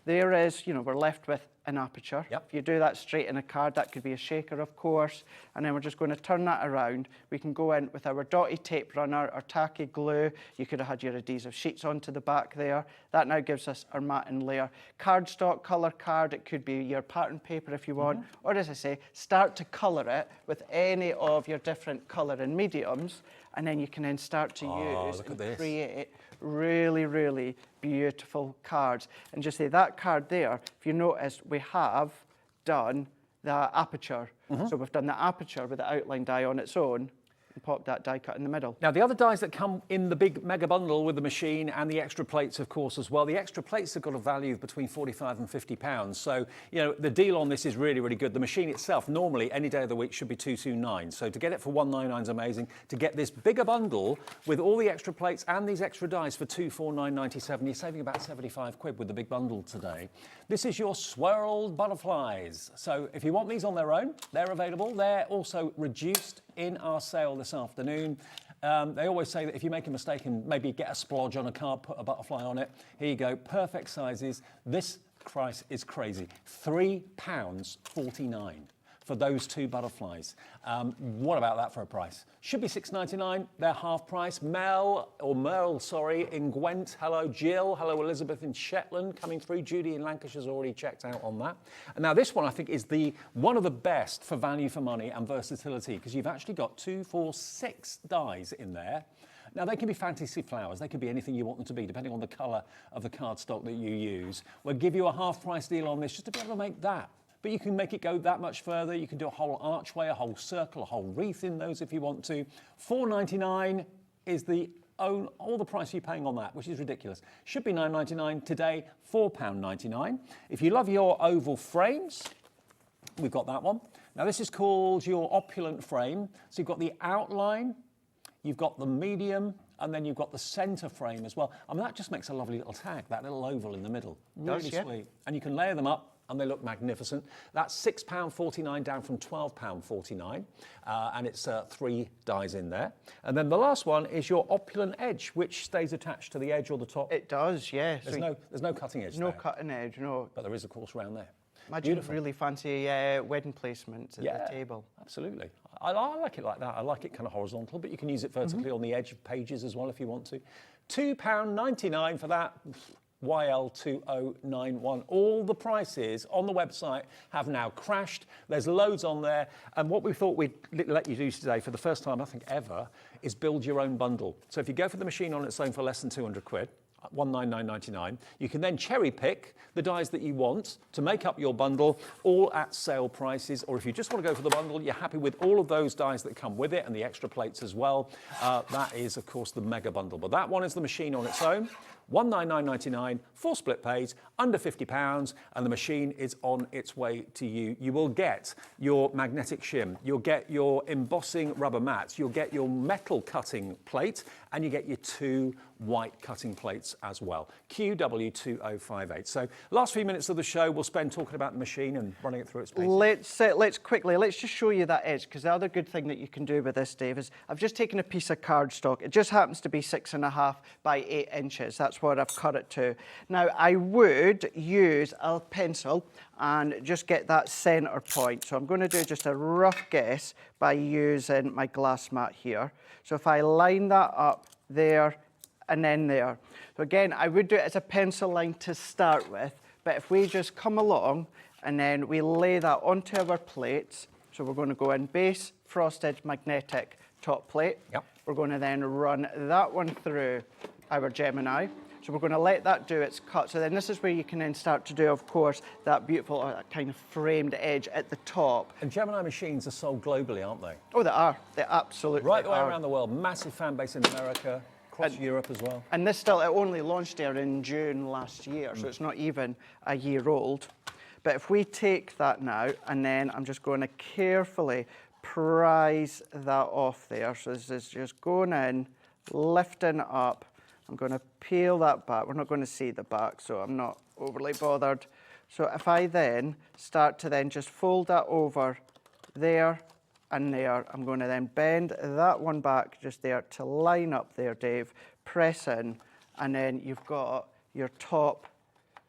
There is, you know, we're left with an aperture. Yep. If you do that straight in a card, that could be a shaker, of course. And then we're just going to turn that around. We can go in with our dotty tape runner, our tacky glue. You could have had your adhesive sheets onto the back there. That now gives us our matte and layer. Cardstock, colour card, it could be your pattern paper if you want. Or as I say, start to colour it with any of your different colour and mediums. And then you can then start to use and create really, really beautiful cards. And just say that card there, if you notice, we have done the aperture. So we've done the aperture with the outline die on its own and popped that die cut in the middle. Now, the other dies that come in the big mega bundle with the machine and the extra plates, of course, as well, the extra plates have got a value of between £45 and £50. So, you know, the deal on this is really, really good. The machine itself, normally, any day of the week, should be £229. So to get it for £199 is amazing. To get this bigger bundle with all the extra plates and these extra dies for £249.97, you're saving about 75 quid with the big bundle today. This is your swirled butterflies. So if you want these on their own, they're available. They're also reduced in our sale this afternoon. They always say that if you make a mistake and maybe get a splodge on a card, put a butterfly on it. Here you go, perfect sizes. This price is crazy. £3.49 for those two butterflies. What about that for a price? Should be $6.99. They're half price. Merle in Gwent. Hello, Jill. Hello, Elizabeth in Shetland coming through. Judy in Lancashire's already checked out on that. And now this one I think is one of the best for value for money and versatility, because you've actually got 2, 4, 6 dies in there. Now, they can be fantasy flowers. They could be anything you want them to be, depending on the colour of the cardstock that you use. We'll give you a half-price deal on this just to be able to make that. But you can make it go that much further. You can do a whole archway, a whole circle, a whole wreath in those if you want to. $4.99 is all the price you're paying on that, which is ridiculous. Should be $9.99 today, £4.99. If you love your oval frames, we've got that one. Now, this is called your opulent frame. So you've got the outline, you've got the medium, and then you've got the centre frame as well. I mean, that just makes a lovely little tag, that little oval in the middle. Really sweet. And you can layer them up, and they look magnificent. That's £6.49 down from £12.49, and it's 3 dies in there. And then the last one is your opulent edge, which stays attached to the edge or the top. It does, yeah. There's no cutting edge there. No cutting edge, no. But there is, of course, around there. Imagine really fancy wedding placements at the table. Absolutely. I like it like that. I like it kind of horizontal, but you can use it vertically on the edge of pages as well if you want to. £2.99 for that. YL2091. All the prices on the website have now crashed. There's loads on there. And what we thought we'd let you do today for the first time, I think ever, is build your own bundle. So if you go for the machine on its own for less than 200 quid, 199.99. You can then cherry pick the dies that you want to make up your bundle, all at sale prices. Or if you just want to go for the bundle, you're happy with all of those dies that come with it and the extra plates as well. That is, of course, the mega bundle. But that one is the machine on its own. 199.99, 4 split pays, under £50, and the machine is on its way to you. You will get your magnetic shim, you'll get your embossing rubber mats, you'll get your metal cutting plate, and you get your 2 white cutting plates as well. QW2058. So last few minutes of the show we'll spend talking about the machine and running it through its paces. Let's just show you that edge, because the other good thing that you can do with this, Dave, is I've just taken a piece of cardstock. It just happens to be 6.5 by 8 inches. That's what I've cut it to. Now I would use a pencil and just get that centre point. So I'm going to do just a rough guess by using my glass mat here. So if I line that up there and then there. So again, I would do it as a pencil line to start with, but if we just come along and then we lay that onto our plates, so we're going to go in base, frosted, magnetic top plate. Yep. We're going to then run that one through our Gemini. So we're going to let that do its cut. So then this is where you can then start to do, of course, that beautiful kind of framed edge at the top. And Gemini machines are sold globally, aren't they? Oh, they are. They absolutely are. Right the way around the world. Massive fan base in America, across Europe as well. And this still, it only launched there in June last year, so it's not even a year old. But if we take that now, and then I'm just going to carefully prise that off there. So this is just going in, lifting up. I'm going to peel that back. We're not going to see the back, so I'm not overly bothered. So if I then start to then just fold that over there and there, I'm going to then bend that one back just there to line up there, Dave, press in, and then you've got your top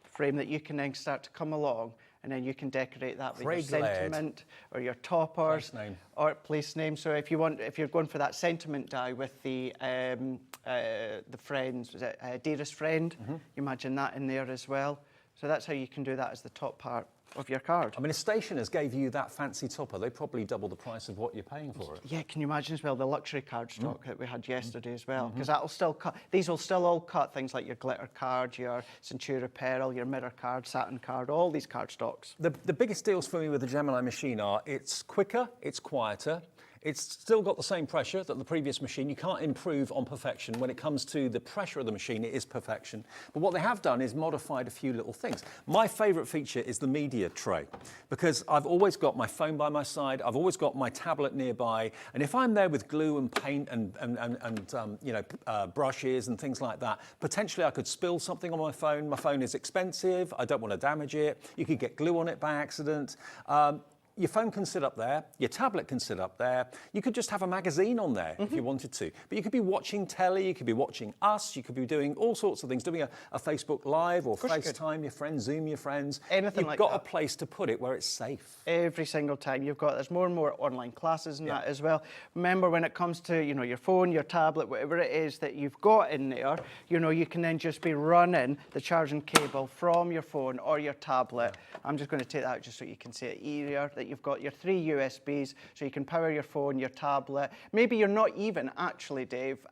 frame that you can then start to come along, and then you can decorate that with your sentiment or your toppers or place name. So if you're going for that sentiment die with the friends, was it dearest friend? You imagine that in there as well. So that's how you can do that as the top part of your card. I mean, if stationers gave you that fancy topper, they probably double the price of what you're paying for it. Yeah, can you imagine as well the luxury card stock that we had yesterday as well? Because that'll still cut. These will still all cut things like your glitter card, your Centura Pearl, your mirror card, satin card, all these card stocks. The biggest deals for me with the Gemini machine are it's quicker, it's quieter. It's still got the same pressure that the previous machine. You can't improve on perfection. When it comes to the pressure of the machine, it is perfection. But what they have done is modified a few little things. My favourite feature is the media tray, because I've always got my phone by my side, I've always got my tablet nearby, and if I'm there with glue and paint and brushes and things like that, potentially I could spill something on my phone. My phone is expensive, I don't want to damage it. You could get glue on it by accident. Your phone can sit up there, your tablet can sit up there. You could just have a magazine on there if you wanted to. But you could be watching telly, you could be watching us, you could be doing all sorts of things, doing a Facebook Live or FaceTime your friends, Zoom your friends. Anything like that. You've got a place to put it where it's safe. Every single time there's more and more online classes and that as well. Remember, when it comes to your phone, your tablet, whatever it is that you've got in there, you can then just be running the charging cable from your phone or your tablet. I'm just going to take that out just so you can see it easier. You've got your 3 USBs, so you can power your phone, your tablet. Maybe you're not even actually, Dave,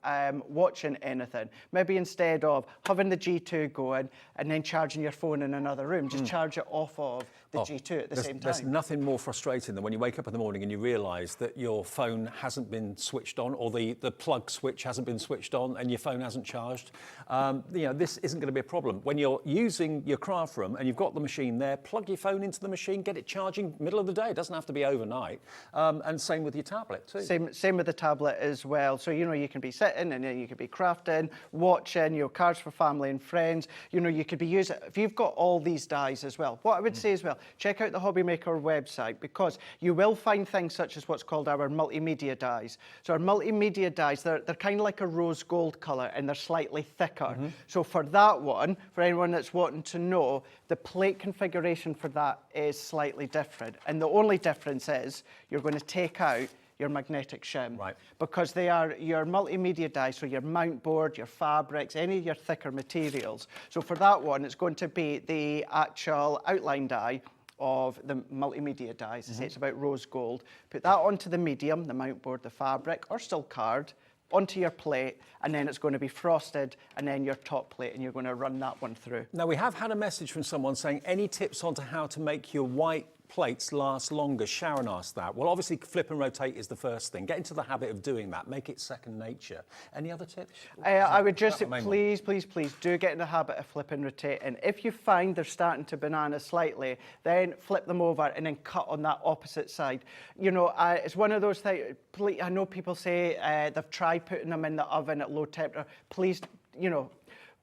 watching anything. Maybe instead of having the G2 going and then charging your phone in another room, just charge it off of the G2 at the same time. There's nothing more frustrating than when you wake up in the morning and you realise that your phone hasn't been switched on, or the plug switch hasn't been switched on and your phone hasn't charged. This isn't going to be a problem. When you're using your craft room and you've got the machine there, plug your phone into the machine, get it charging middle of the day. It doesn't have to be overnight. And same with your tablet too. Same with the tablet as well. So, you know, you can be sitting and then you could be crafting, watching, you know, cards for family and friends. You know, you could be using, if you've got all these dies as well, what I would say as well, check out the HobbyMaker website, because you will find things such as what's called our multimedia dies. So our multimedia dies, they're kind of like a rose gold colour, and they're slightly thicker. So for that one, for anyone that's wanting to know, the plate configuration for that is slightly different. And the only difference is you're going to take out your magnetic shim. Right. Because they are your multimedia dies, so your mount board, your fabrics, any of your thicker materials. So for that one, it's going to be the actual outline die of the multimedia dies. I say it's about rose gold. Put that onto the medium, the mount board, the fabric, or still card, onto your plate, and then it's going to be frosted, and then your top plate, and you're going to run that one through. Now, we have had a message from someone saying, any tips on to how to make your white plates last longer? Sharon asked that. Well, obviously, flip and rotate is the first thing. Get into the habit of doing that. Make it second nature. Any other tips? I would just say, please do get in the habit of flip and rotate. And if you find they're starting to banana slightly, then flip them over and then cut on that opposite side. You know, it's one of those things, I know people say they've tried putting them in the oven at low temperature. Please, you know,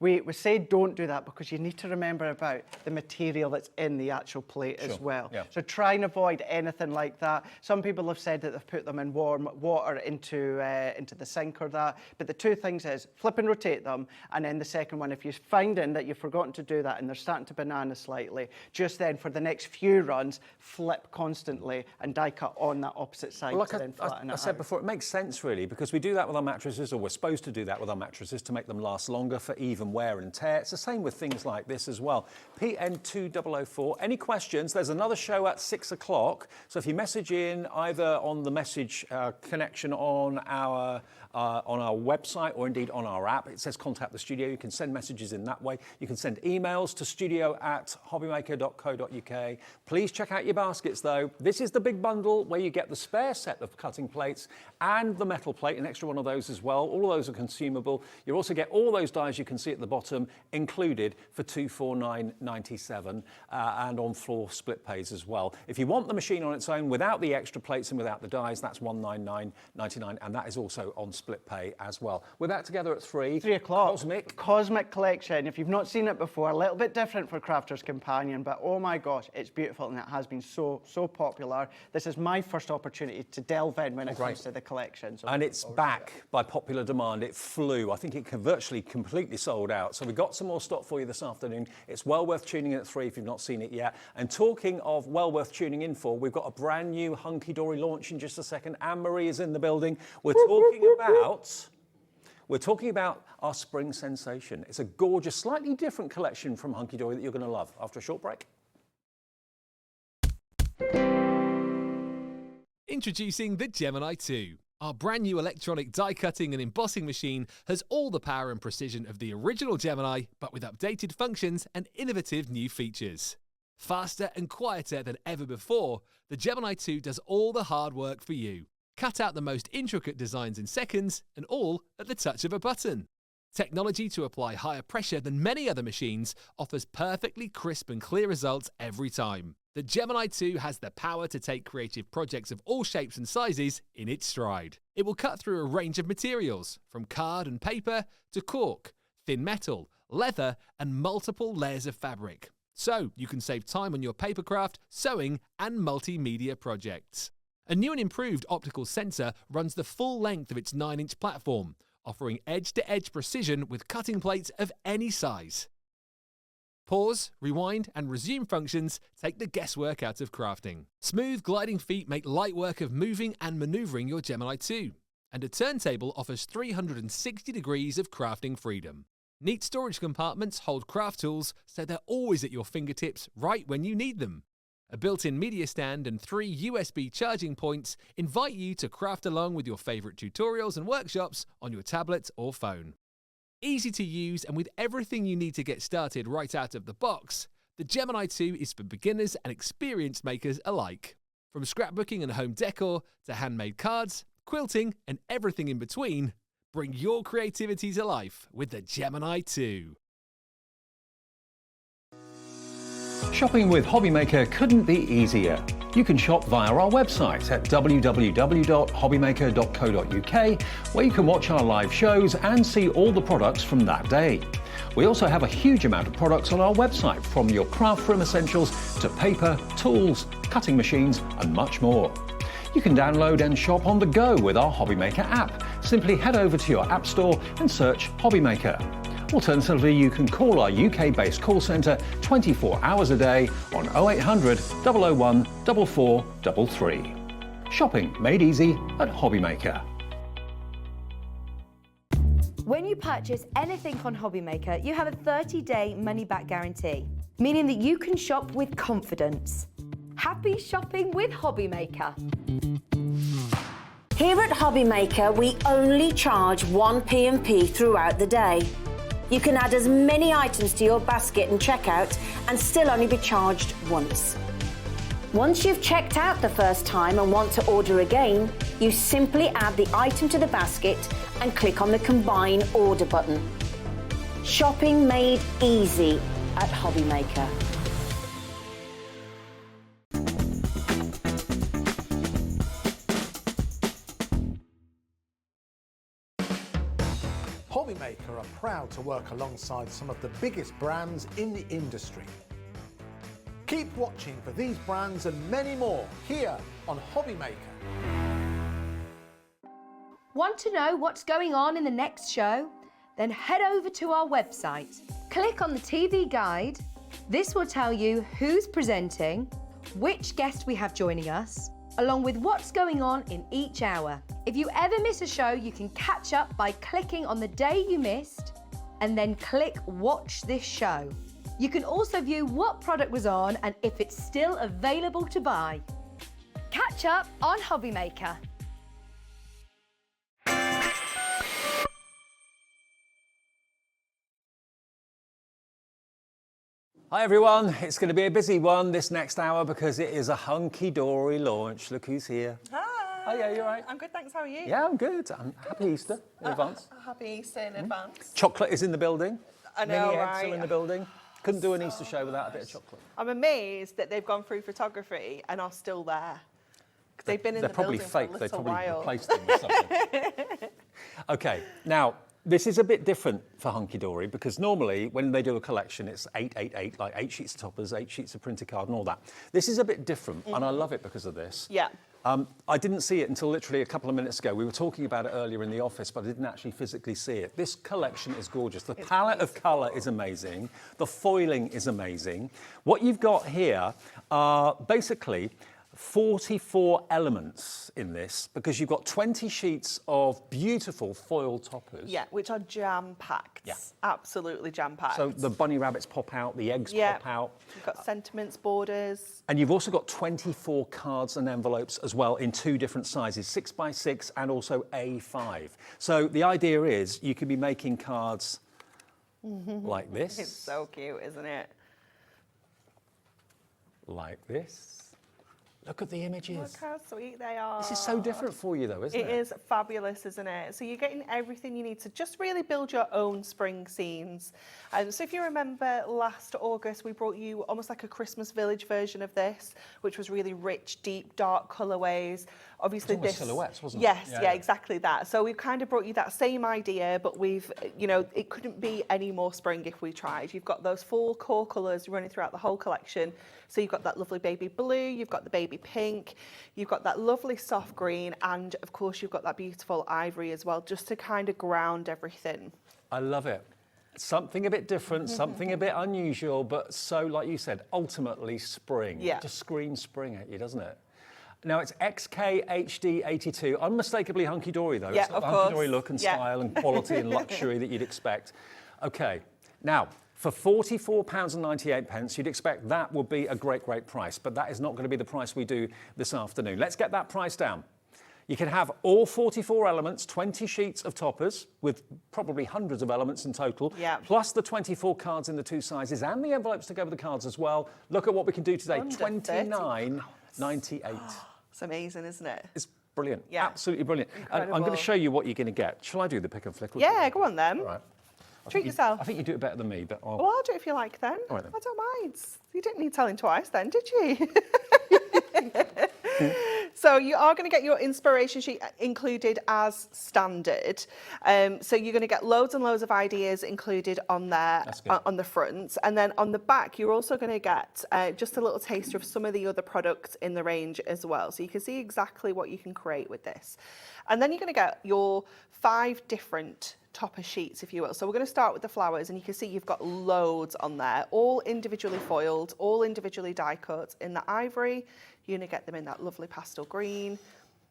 we say don't do that, because you need to remember about the material that's in the actual plate as well. Yeah. So try and avoid anything like that. Some people have said that they've put them in warm water into the sink or that. But the two things is flip and rotate them. And then the second one, if you're finding that you've forgotten to do that and they're starting to banana slightly, just then for the next few runs, flip constantly and die cut on that opposite side. Well, to then flatten I it said out. before, it makes sense really, because we do that with our mattresses, or we're supposed to do that with our mattresses to make them last longer for even wear and tear. It's the same with things like this as well. PN2004, any questions? There's another show at 6 o'clock. So if you message in either on the message connection on our website, or indeed on our app, it says contact the studio. You can send messages in that way. You can send emails to studio@hobbymaker.co.uk. Please check out your baskets though. This is the big bundle where you get the spare set of cutting plates and the metal plate, an extra one of those as well. All of those are consumable. You also get all those dies you can see at the bottom included for $249.97 and on floor split pays as well. If you want the machine on its own without the extra plates and without the dies, that's $199.99, and that is also on split pay as well. We're back together at 3. 3 o'clock. Cosmic Collection. If you've not seen it before, a little bit different for Crafter's Companion, but oh my gosh, it's beautiful, and it has been so popular. This is my first opportunity to delve in when it comes to the collection. So and it's back by popular demand. It flew. I think it virtually completely sold out. So we've got some more stock for you this afternoon. It's well worth tuning in at 3 if you've not seen it yet. And talking of well worth tuning in for, we've got a brand new Hunkydory launch in just a second. Anne-Marie is in the building. We're talking about our Spring Sensation. It's a gorgeous, slightly different collection from Hunkydory that you're going to love. After a short break. Introducing the Gemini 2. Our brand new electronic die cutting and embossing machine has all the power and precision of the original Gemini, but with updated functions and innovative new features. Faster and quieter than ever before, the Gemini 2 does all the hard work for you. Cut out the most intricate designs in seconds, and all at the touch of a button. Technology to apply higher pressure than many other machines offers perfectly crisp and clear results every time. The Gemini 2 has the power to take creative projects of all shapes and sizes in its stride. It will cut through a range of materials, from card and paper to cork, thin metal, leather, and multiple layers of fabric. So you can save time on your papercraft, sewing, and multimedia projects. A new and improved optical sensor runs the full length of its 9-inch platform, offering edge-to-edge precision with cutting plates of any size. Pause, rewind, and resume functions take the guesswork out of crafting. Smooth gliding feet make light work of moving and maneuvering your Gemini 2. And a turntable offers 360 degrees of crafting freedom. Neat storage compartments hold craft tools so they're always at your fingertips right when you need them. A built-in media stand and 3 USB charging points invite you to craft along with your favourite tutorials and workshops on your tablet or phone. Easy to use, and with everything you need to get started right out of the box, the Gemini 2 is for beginners and experienced makers alike. From scrapbooking and home decor to handmade cards, quilting, and everything in between, bring your creativity to life with the Gemini 2. Shopping with HobbyMaker couldn't be easier. You can shop via our website at www.hobbymaker.co.uk, where you can watch our live shows and see all the products from that day. We also have a huge amount of products on our website, from your craft room essentials to paper, tools, cutting machines and much more. You can download and shop on the go with our HobbyMaker app. Simply head over to your app store and search HobbyMaker. Alternatively, you can call our UK-based call centre 24 hours a day on 0800 001 4433. Shopping made easy at HobbyMaker. When you purchase anything on HobbyMaker, you have a 30-day money-back guarantee, meaning that you can shop with confidence. Happy shopping with HobbyMaker. Here at HobbyMaker, we only charge one P&P throughout the day. You can add as many items to your basket and checkout and still only be charged once. Once you've checked out the first time and want to order again, you simply add the item to the basket and click on the Combine Order button. Shopping made easy at HobbyMaker. HobbyMaker are proud to work alongside some of the biggest brands in the industry. Keep watching for these brands and many more here on HobbyMaker. Want to know what's going on in the next show? Then head over to our website. Click on the TV guide. This will tell you who's presenting, which guest we have joining us, along with what's going on in each hour. If you ever miss a show, you can catch up by clicking on the day you missed and then click Watch This Show. You can also view what product was on and if it's still available to buy. Catch up on HobbyMaker. Hi everyone, it's going to be a busy one this next hour because it is a Hunkydory launch. Look who's here. Hi. Oh yeah, you're right. I'm good, thanks. How are you? Yeah, I'm good. Happy Easter in advance. Happy Easter in advance. Chocolate is in the building. I know, Mini eggs right? are in the building. Couldn't do an Easter show without a bit of chocolate. I'm amazed that they've gone through photography and are still there. Because they've been in the building for a little They're probably while. replaced them with something. Okay, now this is a bit different for Hunkydory because normally when they do a collection, it's 888, like 8 sheets of toppers, 8 sheets of printed card and all that. This is a bit different and I love it because of this. Yeah. I didn't see it until literally a couple of minutes ago. We were talking about it earlier in the office, but I didn't actually physically see it. This collection is gorgeous. The palette of colour is amazing. The foiling is amazing. What you've got here are basically 44 elements in this because you've got 20 sheets of beautiful foil toppers. Yeah, which are jam-packed. Yeah. Absolutely jam-packed. So the bunny rabbits pop out, the eggs pop out. You've got sentiments, borders. And you've also got 24 cards and envelopes as well in 2 different sizes, 6x6 and also A5. So the idea is you could be making cards like this. It's so cute, isn't it? Like this. Look at the images. Look how sweet they are. This is so different for you though, isn't it? It is fabulous, isn't it? So you're getting everything you need to just really build your own spring scenes. So if you remember last August, we brought you almost like a Christmas village version of this, which was really rich, deep, dark colourways. Obviously It's almost this silhouettes, wasn't it? Yes, Yeah, yeah, yeah. exactly that. So we've kind of brought you that same idea, but we've, you know, it couldn't be any more spring if we tried. You've got those 4 core colours running throughout the whole collection. So you've got that lovely baby blue, you've got the baby pink, you've got that lovely soft green, and of course you've got that beautiful ivory as well, just to kind of ground everything. I love it. Something a bit different, something a bit unusual, but so, like you said, ultimately spring. Yeah. It just screams spring at you, doesn't it? Now it's XKHD82, unmistakably Hunkydory though. Yeah, It's got of the course. Hunkydory look and Yeah. style and quality and luxury that you'd expect. Okay, now for £44.98, you'd expect that would be a great, great price, but that is not going to be the price we do this afternoon. Let's get that price down. You can have all 44 elements, 20 sheets of toppers, with probably hundreds of elements in total, Yeah. plus the 24 cards in the 2 sizes and the envelopes to go with the cards as well. Look at what we can do today, Under 30 £29.98. It's amazing, isn't it? It's brilliant, Yeah. absolutely brilliant. And I'm going to Incredible. show you what you're going to get. Shall I do the pick and flick? Yeah, go on then. All right. Treat yourself. I think you do it better than me, but Well, I'll do it if you like then. All right then. I don't mind. You didn't need telling twice then, did you? So you are going to get your inspiration sheet included as standard. So you're going to get loads and loads of ideas included on there on the front. And then on the back, you're also going to get just a little taster of some of the other products in the range as well. So you can see exactly what you can create with this. And then you're going to get your 5 different topper sheets, if you will. So we're going to start with the flowers, and you can see you've got loads on there, all individually foiled, all individually die cut in the ivory. You're going to get them in that lovely pastel green.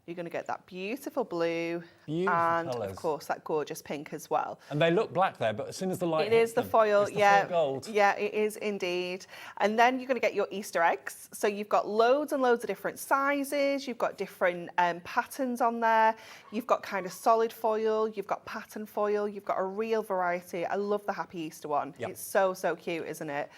You're going to get that beautiful blue and, colours. of course, that gorgeous pink as well. And they look black there, but as soon as the light It is the foil, it's the yeah. foil gold. Yeah, it is indeed. And then you're going to get your Easter eggs. So you've got loads and loads of different sizes. You've got different patterns on there. You've got kind of solid foil. You've got pattern foil. You've got a real variety. I love the Happy Easter one. Yep. It's so, so cute, isn't it?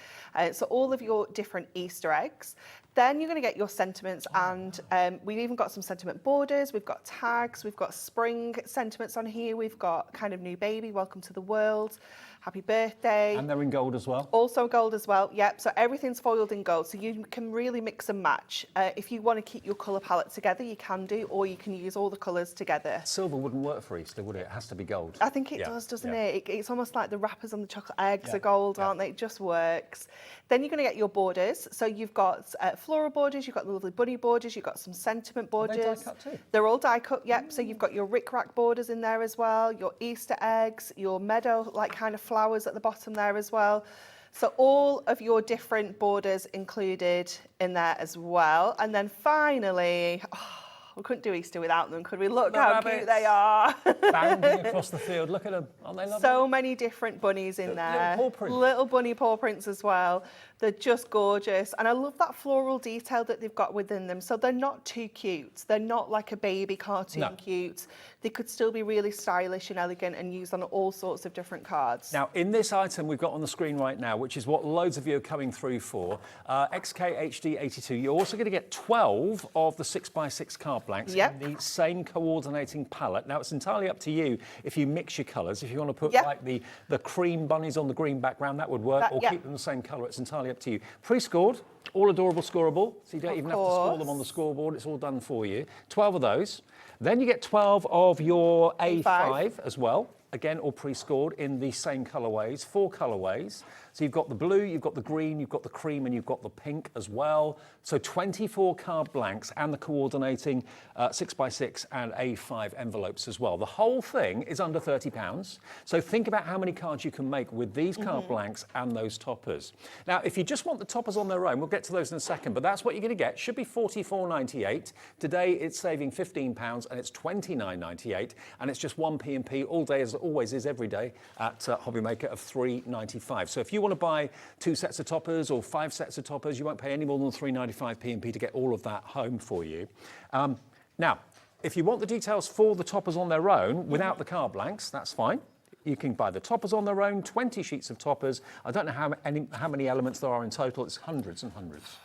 So all of your different Easter eggs. Then you're going to get your sentiments, and we've even got some sentiment borders, we've got tags, we've got spring sentiments on here, we've got kind of new baby, welcome to the world, happy birthday. And they're in gold as well. Also gold as well, yep. So everything's foiled in gold, so you can really mix and match. If you want to keep your colour palette together, you can do, or you can use all the colours together. Silver wouldn't work for Easter, would it? It has to be gold. I think it does, doesn't it? It's almost like the wrappers on the chocolate eggs are gold, aren't they? It just works. Then you're going to get your borders. So you've got floral borders, you've got the lovely bunny borders, you've got some sentiment borders. Are they die cut too? They're all die cut, yep. So you've got your rickrack borders in there as well, your Easter eggs, your meadow like kind of flowers at the bottom there as well. So all of your different borders included in there as well. And then finally, we couldn't do Easter without them, could we? Look how cute they are. Bounding across the field. Look at them. Aren't they lovely? So many different bunnies in there. Little paw prints. Little bunny paw prints as well. They're just gorgeous. And I love that floral detail that they've got within them. So they're not too cute. They're not like a baby cartoon cute. They could still be really stylish and elegant and used on all sorts of different cards. Now, in this item we've got on the screen right now, which is what loads of you are coming through for, XKHD82, you're also going to get 12 of the 6x6 card blanks in the same coordinating palette. Now, it's entirely up to you if you mix your colours. If you want to put like the cream bunnies on the green background, that would work, or keep them the same colour. It's entirely up to you. Pre-scored, all adorable scoreable, so you don't even have to score them on the scoreboard. It's all done for you. 12 of those. Then you get 12 of your A5 as well, again, all pre-scored in the same colourways, 4 colourways. So you've got the blue, you've got the green, you've got the cream, and you've got the pink as well. So 24 card blanks and the coordinating 6x6 and A5 envelopes as well. The whole thing is under £30. So think about how many cards you can make with these card blanks and those toppers. Now, if you just want the toppers on their own, we'll get to those in a second, but that's what you're going to get. Should be £44.98. Today, it's saving £15 and it's £29.98, and it's just 1p&p all day, as it always is every day at HobbyMaker, of £3.95. So if you want to buy 2 sets of toppers or 5 sets of toppers, you won't pay any more than £3.95p&p to get all of that home for you. Now, if you want the details for the toppers on their own without the card blanks, that's fine. You can buy the toppers on their own, 20 sheets of toppers. I don't know how many elements there are in total. It's hundreds and hundreds.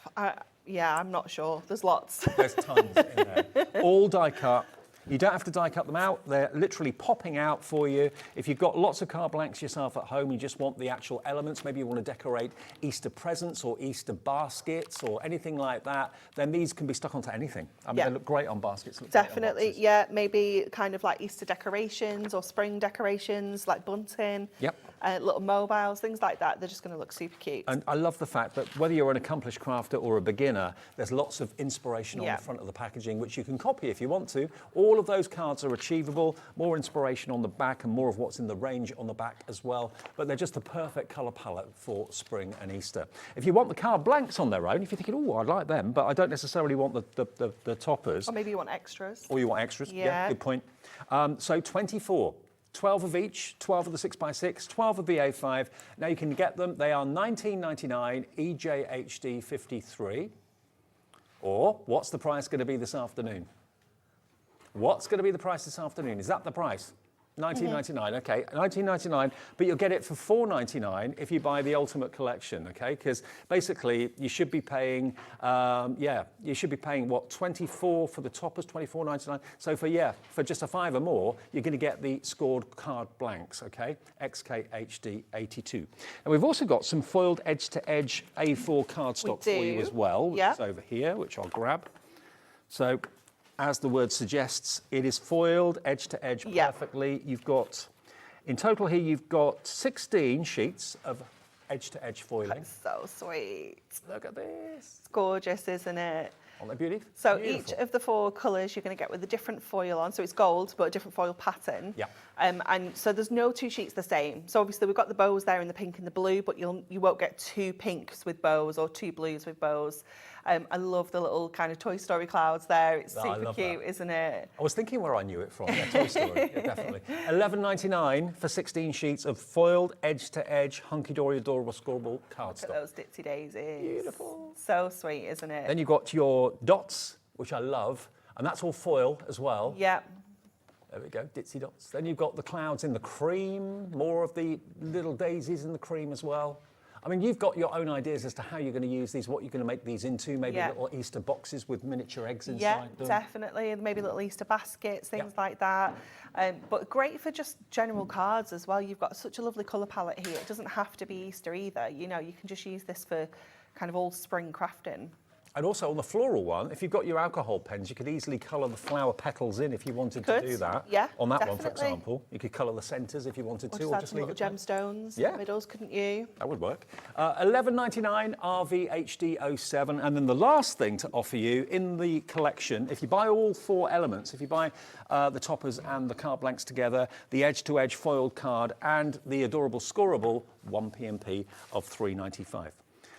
Yeah, I'm not sure. There's lots. There's tons in there. All die cut. You don't have to die cut them out. They're literally popping out for you. If you've got lots of card blanks yourself at home, you just want the actual elements, maybe you want to decorate Easter presents or Easter baskets or anything like that, then these can be stuck onto anything. I mean, they look great on baskets. Definitely, yeah. Maybe kind of like Easter decorations or spring decorations, like bunting. Yep. Little mobiles, things like that. They're just going to look super cute. And I love the fact that whether you're an accomplished crafter or a beginner, there's lots of inspiration on the front of the packaging, which you can copy if you want to. All of those cards are achievable. More inspiration on the back and more of what's in the range on the back as well. But they're just the perfect colour palette for spring and Easter. If you want the card blanks on their own, if you're thinking, oh, I like them, but I don't necessarily want the toppers. Or maybe you want extras. Or you want extras. Yeah, good point. So 24. 12 of each, 12 of the 6x6, 12 of the A5. Now you can get them. They are $19.99 EJHD 53. Or what's the price going to be this afternoon? What's going to be the price this afternoon? Is that the price? 19.99, okay, 19.99, but you'll get it for 4.99 if you buy the Ultimate Collection, okay? Because basically you should be paying, you should be paying what, 24 for the toppers, 24.99. So for just a £5 or more, you're going to get the scored card blanks, okay? XKHD 82. And we've also got some foiled edge-to-edge A4 cardstock for you as well, which is over here, which I'll grab. So, as the word suggests, it is foiled edge to edge perfectly. You've got, in total here, you've got 16 sheets of edge to edge foiling. That's so sweet. Look at this. It's gorgeous, isn't it? Aren't they beautiful? So each of the 4 colours you're going to get with a different foil on. So it's gold, but a different foil pattern. Yeah. And so there's no 2 sheets the same. So obviously we've got the bows there in the pink and the blue, but you won't get 2 pinks with bows or 2 blues with bows. I love the little kind of Toy Story clouds there. It's super cute, isn't it? I was thinking where I knew it from. Yeah, Toy Story, yeah, definitely. $11.99 for 16 sheets of foiled edge-to-edge Hunkydory adorable scoreable cardstock. Look at those ditsy daisies. Beautiful. So sweet, isn't it? Then you've got your dots, which I love, and that's all foil as well. Yeah. There we go, ditzy dots. Then you've got the clouds in the cream, more of the little daisies in the cream as well. I mean, you've got your own ideas as to how you're going to use these, what you're going to make these into, maybe little Easter boxes with miniature eggs inside them. Yeah, definitely. Maybe little Easter baskets, things like that. But great for just general cards as well. You've got such a lovely colour palette here. It doesn't have to be Easter either. You know, you can just use this for kind of all spring crafting. And also on the floral one, if you've got your alcohol pens, you could easily colour the flower petals in if you wanted to do that. Yeah, on that definitely. one, for example. You could colour the centres if you wanted to, or add just some leave little it gemstones, Yeah. middles, couldn't you? That would work. $11.99 RVHD07. And then the last thing to offer you in the collection, if you buy all 4 elements, if you buy the toppers and the card blanks together, the edge-to-edge foiled card and the adorable scoreable 1p&p of $3.95.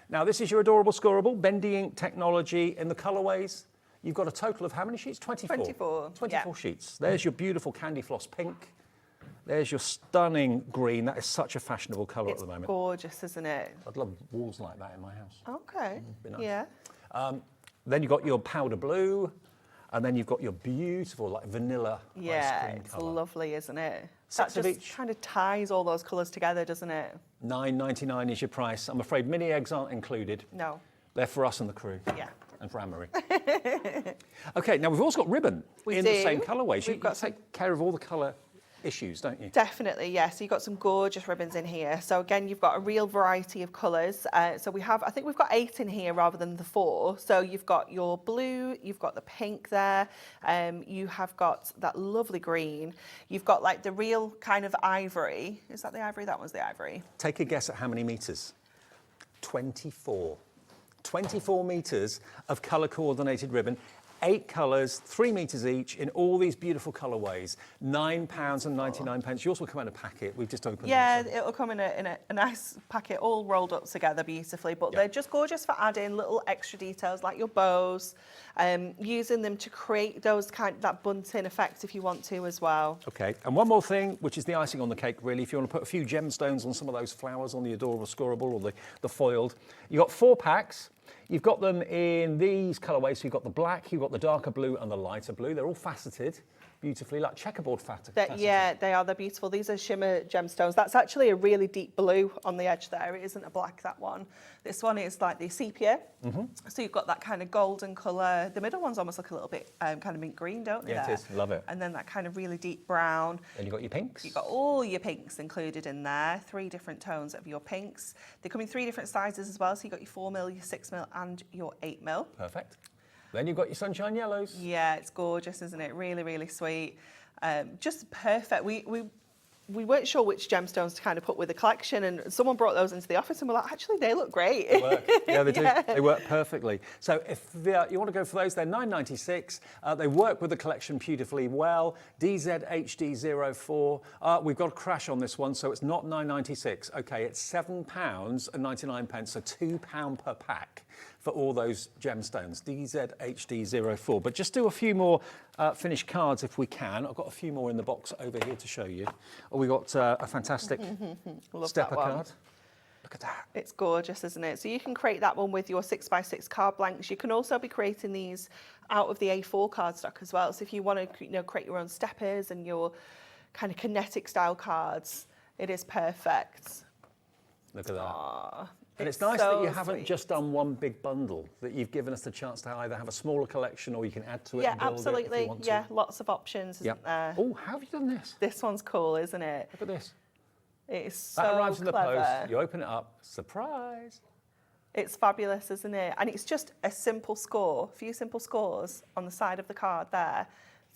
Now, this is your adorable scoreable, bendy ink technology in the colourways. You've got a total of how many sheets? 24. 24. 24 sheets. There's your beautiful candy floss pink. There's your stunning green. That is such a fashionable colour at the moment. It's gorgeous, isn't it? I'd love walls like that in my house. Okay. Be nice. Yeah. Then you've got your powder blue, and then you've got your beautiful, like vanilla ice cream It's colour. lovely, isn't it? 6 That of just each. kind of ties all those colours together, doesn't it? $9.99 is your price. I'm afraid mini eggs aren't included. No. They're for us and the crew. Yeah. And for Anne-Marie. Okay, now we've also got ribbon We in do. the same colourways. We've You got take care of all the colour issues, don't you? Definitely, yes. So you've got some gorgeous ribbons in here. So again, you've got a real variety of colours. So we have, I think we've got 8 in here rather than the 4. So you've got your blue, you've got the pink there, you have got that lovely green. You've got like the real kind of ivory. Is that the ivory? That one's the ivory. Take a guess at how many metres? 24. 24 metres of colour coordinated ribbon. 8 colours, 3 metres each, in all these beautiful colourways. £9.99. You also come in a packet. We've just opened Yeah, them. it'll come in a nice packet, all rolled up together beautifully. But they're just gorgeous for adding little extra details like your bows, using them to create those that bunting effect if you want to as well. Okay, and one more thing, which is the icing on the cake, really. If you want to put a few gemstones on some of those flowers on the adorable scoreable or the foiled, you've got 4 packs. You've got them in these colourways. So you've got the black, you've got the darker blue and the lighter blue. They're all faceted beautifully, like checkerboard faceted. Yeah, they are. They're beautiful. These are shimmer gemstones. That's actually a really deep blue on the edge there. It isn't a black, that one. This one is like the sepia. So you've got that kind of golden colour. The middle ones almost look a little bit kind of mint green, don't they? Yeah, it is. Love it. And then that kind of really deep brown. Then you've got your pinks. You've got all your pinks included in there. 3 different tones of your pinks. They come in 3 different sizes as well. So you've got your 4mm, your 6mm and your 8mm. Perfect. Then you've got your sunshine yellows. Yeah, it's gorgeous, isn't it? Really, really sweet. Just perfect. We weren't sure which gemstones to kind of put with the collection, and someone brought those into the office and we're like, actually, they look great. They work. Yeah, they do. They work perfectly. So if you want to go for those, they're £9.96. They work with the collection beautifully well. DZHD04. We've got a crash on this one, so it's not £9.96. Okay, it's £7.99, so £2 per pack for all those gemstones. DZHD04. But just do a few more finished cards if we can. I've got a few more in the box over here to show you. We got a fantastic stepper card. Look at that. It's gorgeous, isn't it? So you can create that one with your 6x6 card blanks. You can also be creating these out of the A4 cardstock as well. So if you want to, create your own steppers and your kind of kinetic style cards, it is perfect. Look at that. Aww, and it's nice that you haven't sweet. just done one big bundle, that you've given us the chance to either have a smaller collection or you can add to it Yeah, and build absolutely. it if you want to. Yeah, lots of options, isn't there? Oh, how have you done this? This one's cool, isn't it? Look at this. It is so That arrives in the clever. post, you open it up, surprise. It's fabulous, isn't it? And it's just a simple score, a few simple scores on the side of the card there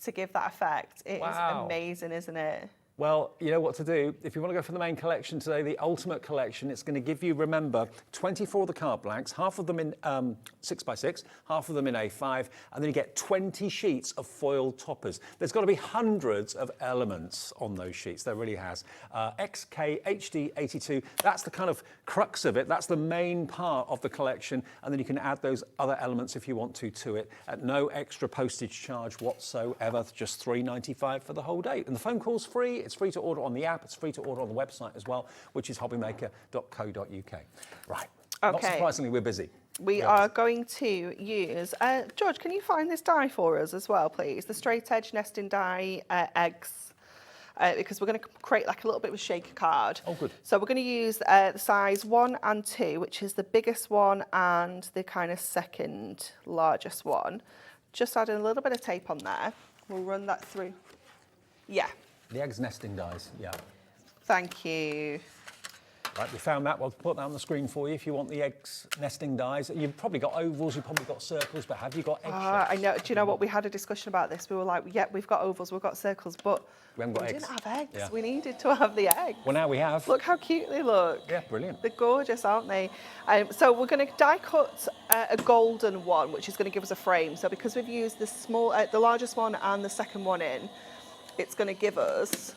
to give that effect. It is Wow. amazing, isn't it? Well, you know what to do. If you want to go for the main collection today, the ultimate collection, it's going to give you, remember, 24 of the card blanks, half of them in 6x6, half of them in A5, and then you get 20 sheets of foil toppers. There's got to be hundreds of elements on those sheets. There really has. XK HD82, that's the kind of crux of it. That's the main part of the collection, and then you can add those other elements if you want to it at no extra postage charge whatsoever, just $3.95 for the whole day. And the phone call's free. It's free to order on the app. It's free to order on the website as well, which is hobbymaker.co.uk. Right. Not Okay. surprisingly, we're busy. We are going to use, George, can you find this die for us as well, please? The straight edge nesting die eggs, because we're going to create like a little bit of a shaker card. Oh, good. So we're going to use the size 1 and 2, which is the biggest one and the kind of second largest one. Just adding a little bit of tape on there. We'll run that through. Yeah, The eggs nesting dies, yeah. thank you. Right, we found that. We'll put that on the screen for you if you want the eggs nesting dies. You've probably got ovals, you've probably got circles, but have you got egg I shapes? know. Do you know what? We had a discussion about this. We were like, yeah, we've got ovals, we've got circles, but We haven't got eggs. didn't have eggs. Yeah. We needed to have the eggs. Well, now we have. Look how cute they look. Yeah, brilliant. They're gorgeous, aren't they? So we're going to die cut a golden one, which is going to give us a frame. So because we've used the the largest one and the second one in, it's going to give us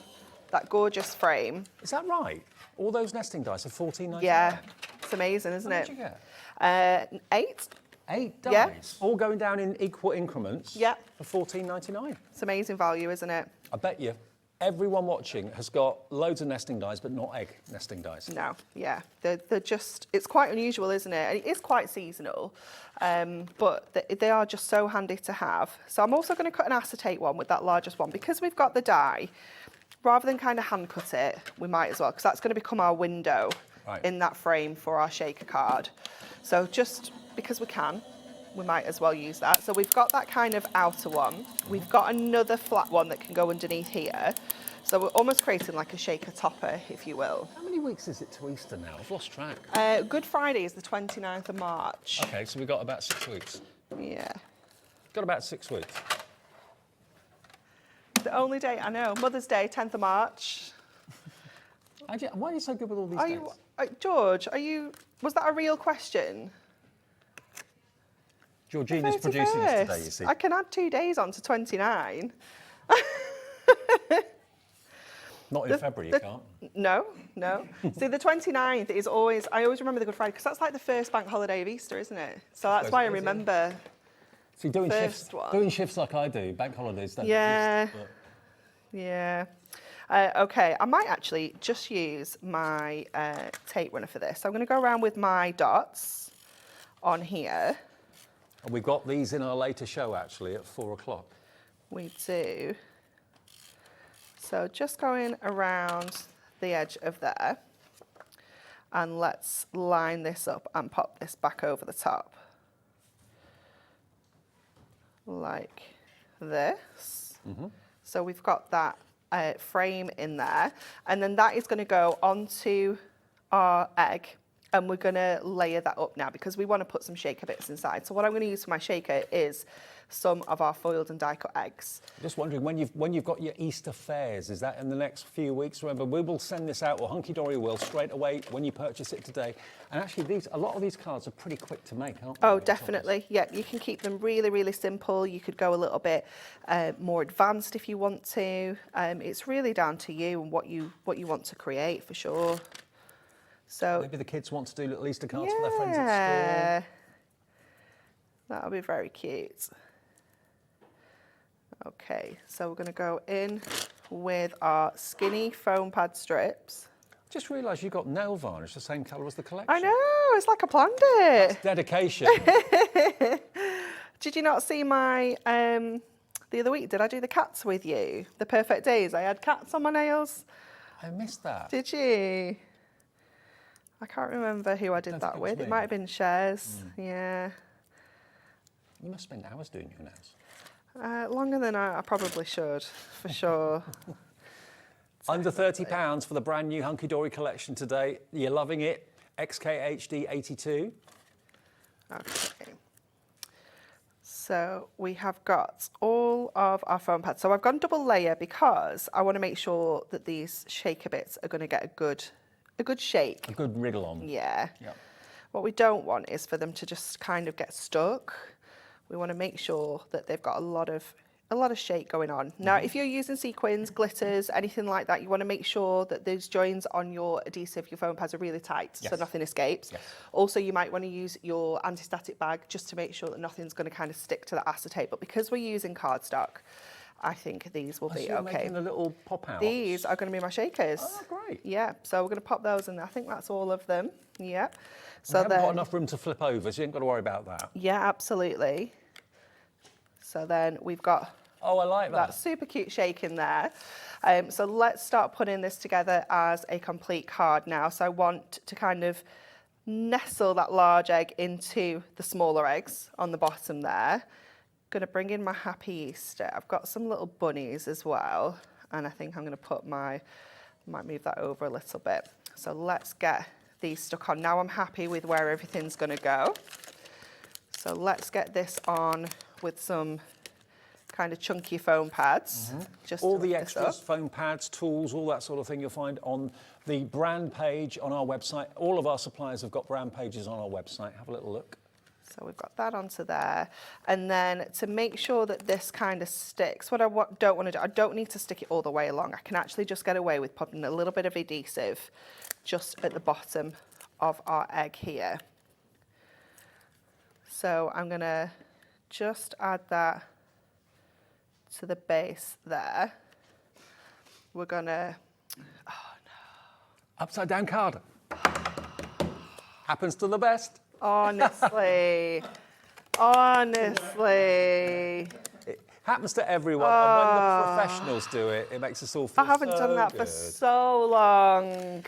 that gorgeous frame. Is that right? All those nesting dice are $14.99? Yeah, it's amazing, isn't How it? much did you get? 8. 8 dice? Yeah. All going down in equal increments? Yeah. For $14.99. It's amazing value, isn't it? I bet you everyone watching has got loads of nesting dies, but not egg nesting dies. No, yeah, they're just, it's quite unusual, isn't it? And it is quite seasonal, but they are just so handy to have. So I'm also going to cut an acetate one with that largest one. Because we've got the die, rather than kind of hand cut it, we might as well, because that's going to become our window in that frame for our shaker card. So just because we can, we might as well use that. So we've got that kind of outer one. We've got another flat one that can go underneath here. So we're almost creating like a shaker topper, if you will. How many weeks is it to Easter now? I've lost track. Good Friday is the 29th of March. Okay, so we've got about 6 weeks. Yeah. Got about 6 weeks. The only day I know, Mother's Day, 10th of March. Why are you so good with all these Are dates? you, George, was that a real question? Georgina's producing this today, you 31st. see. I can add 2 days on to 29. Not in February, you can't. No. See, the 29th is always, I always remember the Good Friday, because that's like the first bank holiday of Easter, isn't it? So that's why I remember. See, doing First one. doing shifts like I do, bank holidays don't Yeah. exist, but Yeah. Okay, I might actually just use my tape runner for this. So I'm going to go around with my dots on here. And we've got these in our later show, actually, at 4 o'clock. We do. So just going around the edge of there. And let's line this up and pop this back over the top. Like this. So we've got that frame in there. And then that is going to go onto our egg. And we're going to layer that up now because we want to put some shaker bits inside. So what I'm going to use for my shaker is some of our foiled and die cut eggs. Just wondering, when you've got your Easter fairs, is that in the next few weeks? Remember, we will send this out, or Hunkydory will, straight away when you purchase it today. And actually, a lot of these cards are pretty quick to make, aren't they? Oh, definitely. Yeah, you can keep them really, really simple. You could go a little bit more advanced if you want to. It's really down to you and what you want to create, for sure. So maybe the kids want to do little Easter cards for their friends at school. That'll be very cute. Okay, so we're going to go in with our skinny foam pad strips. Just realised you got nail varnish the same colour as the collection. I know, it's like I planned it. Dedication. Did you not see my the the other week? Did I do the cats with you? The perfect days. I had cats on my nails. I missed that. Did you? I can't remember who I did that with. It might have been Shares. Yeah. You must spend hours doing your nails. Longer than I probably should, for sure. Under £30 for the brand new Hunkydory collection today. You're loving it. XKHD 82. Okay. So we have got all of our foam pads. So I've gone double layer because I want to make sure that these shaker bits are going to get a good shake. A good wriggle on. Yeah. Yep. What we don't want is for them to just kind of get stuck. We want to make sure that they've got a lot of shake going on. Now, if you're using sequins, glitters, anything like that, you want to make sure that those joins on your adhesive, your foam pads, are really tight, so nothing escapes. Yes. Also, you might want to use your anti-static bag just to make sure that nothing's going to kind of stick to the acetate. But because we're using cardstock, I think these will be you're okay. making the little pop out. These are going to be my shakers. Oh, great. Yeah, so we're going to pop those in there. I think that's all of them. Yeah. So we haven't got enough room to flip over, so you ain't got to worry about that. Yeah, absolutely. So then we've got Oh, I like that. that super cute shake in there. So let's start putting this together as a complete card now. So I want to kind of nestle that large egg into the smaller eggs on the bottom there. Going to bring in my Happy Easter. I've got some little bunnies as well. And I think I'm going to put might move that over a little bit. So let's get these stuck on. Now I'm happy with where everything's going to go. So let's get this on with some kind of chunky foam pads. Just all to the lift this extras, up. foam pads, tools, all that sort of thing you'll find on the brand page on our website. All of our suppliers have got brand pages on our website. Have a little look. So we've got that onto there. And then to make sure that this kind of sticks, what I don't want to do, I don't need to stick it all the way along. I can actually just get away with putting a little bit of adhesive just at the bottom of our egg here. So I'm going to just add that to the base there. We're going to, Upside down card. Happens to the best. honestly, It happens to everyone. And when the professionals do it, it makes us all feel I haven't so done that good. for so long.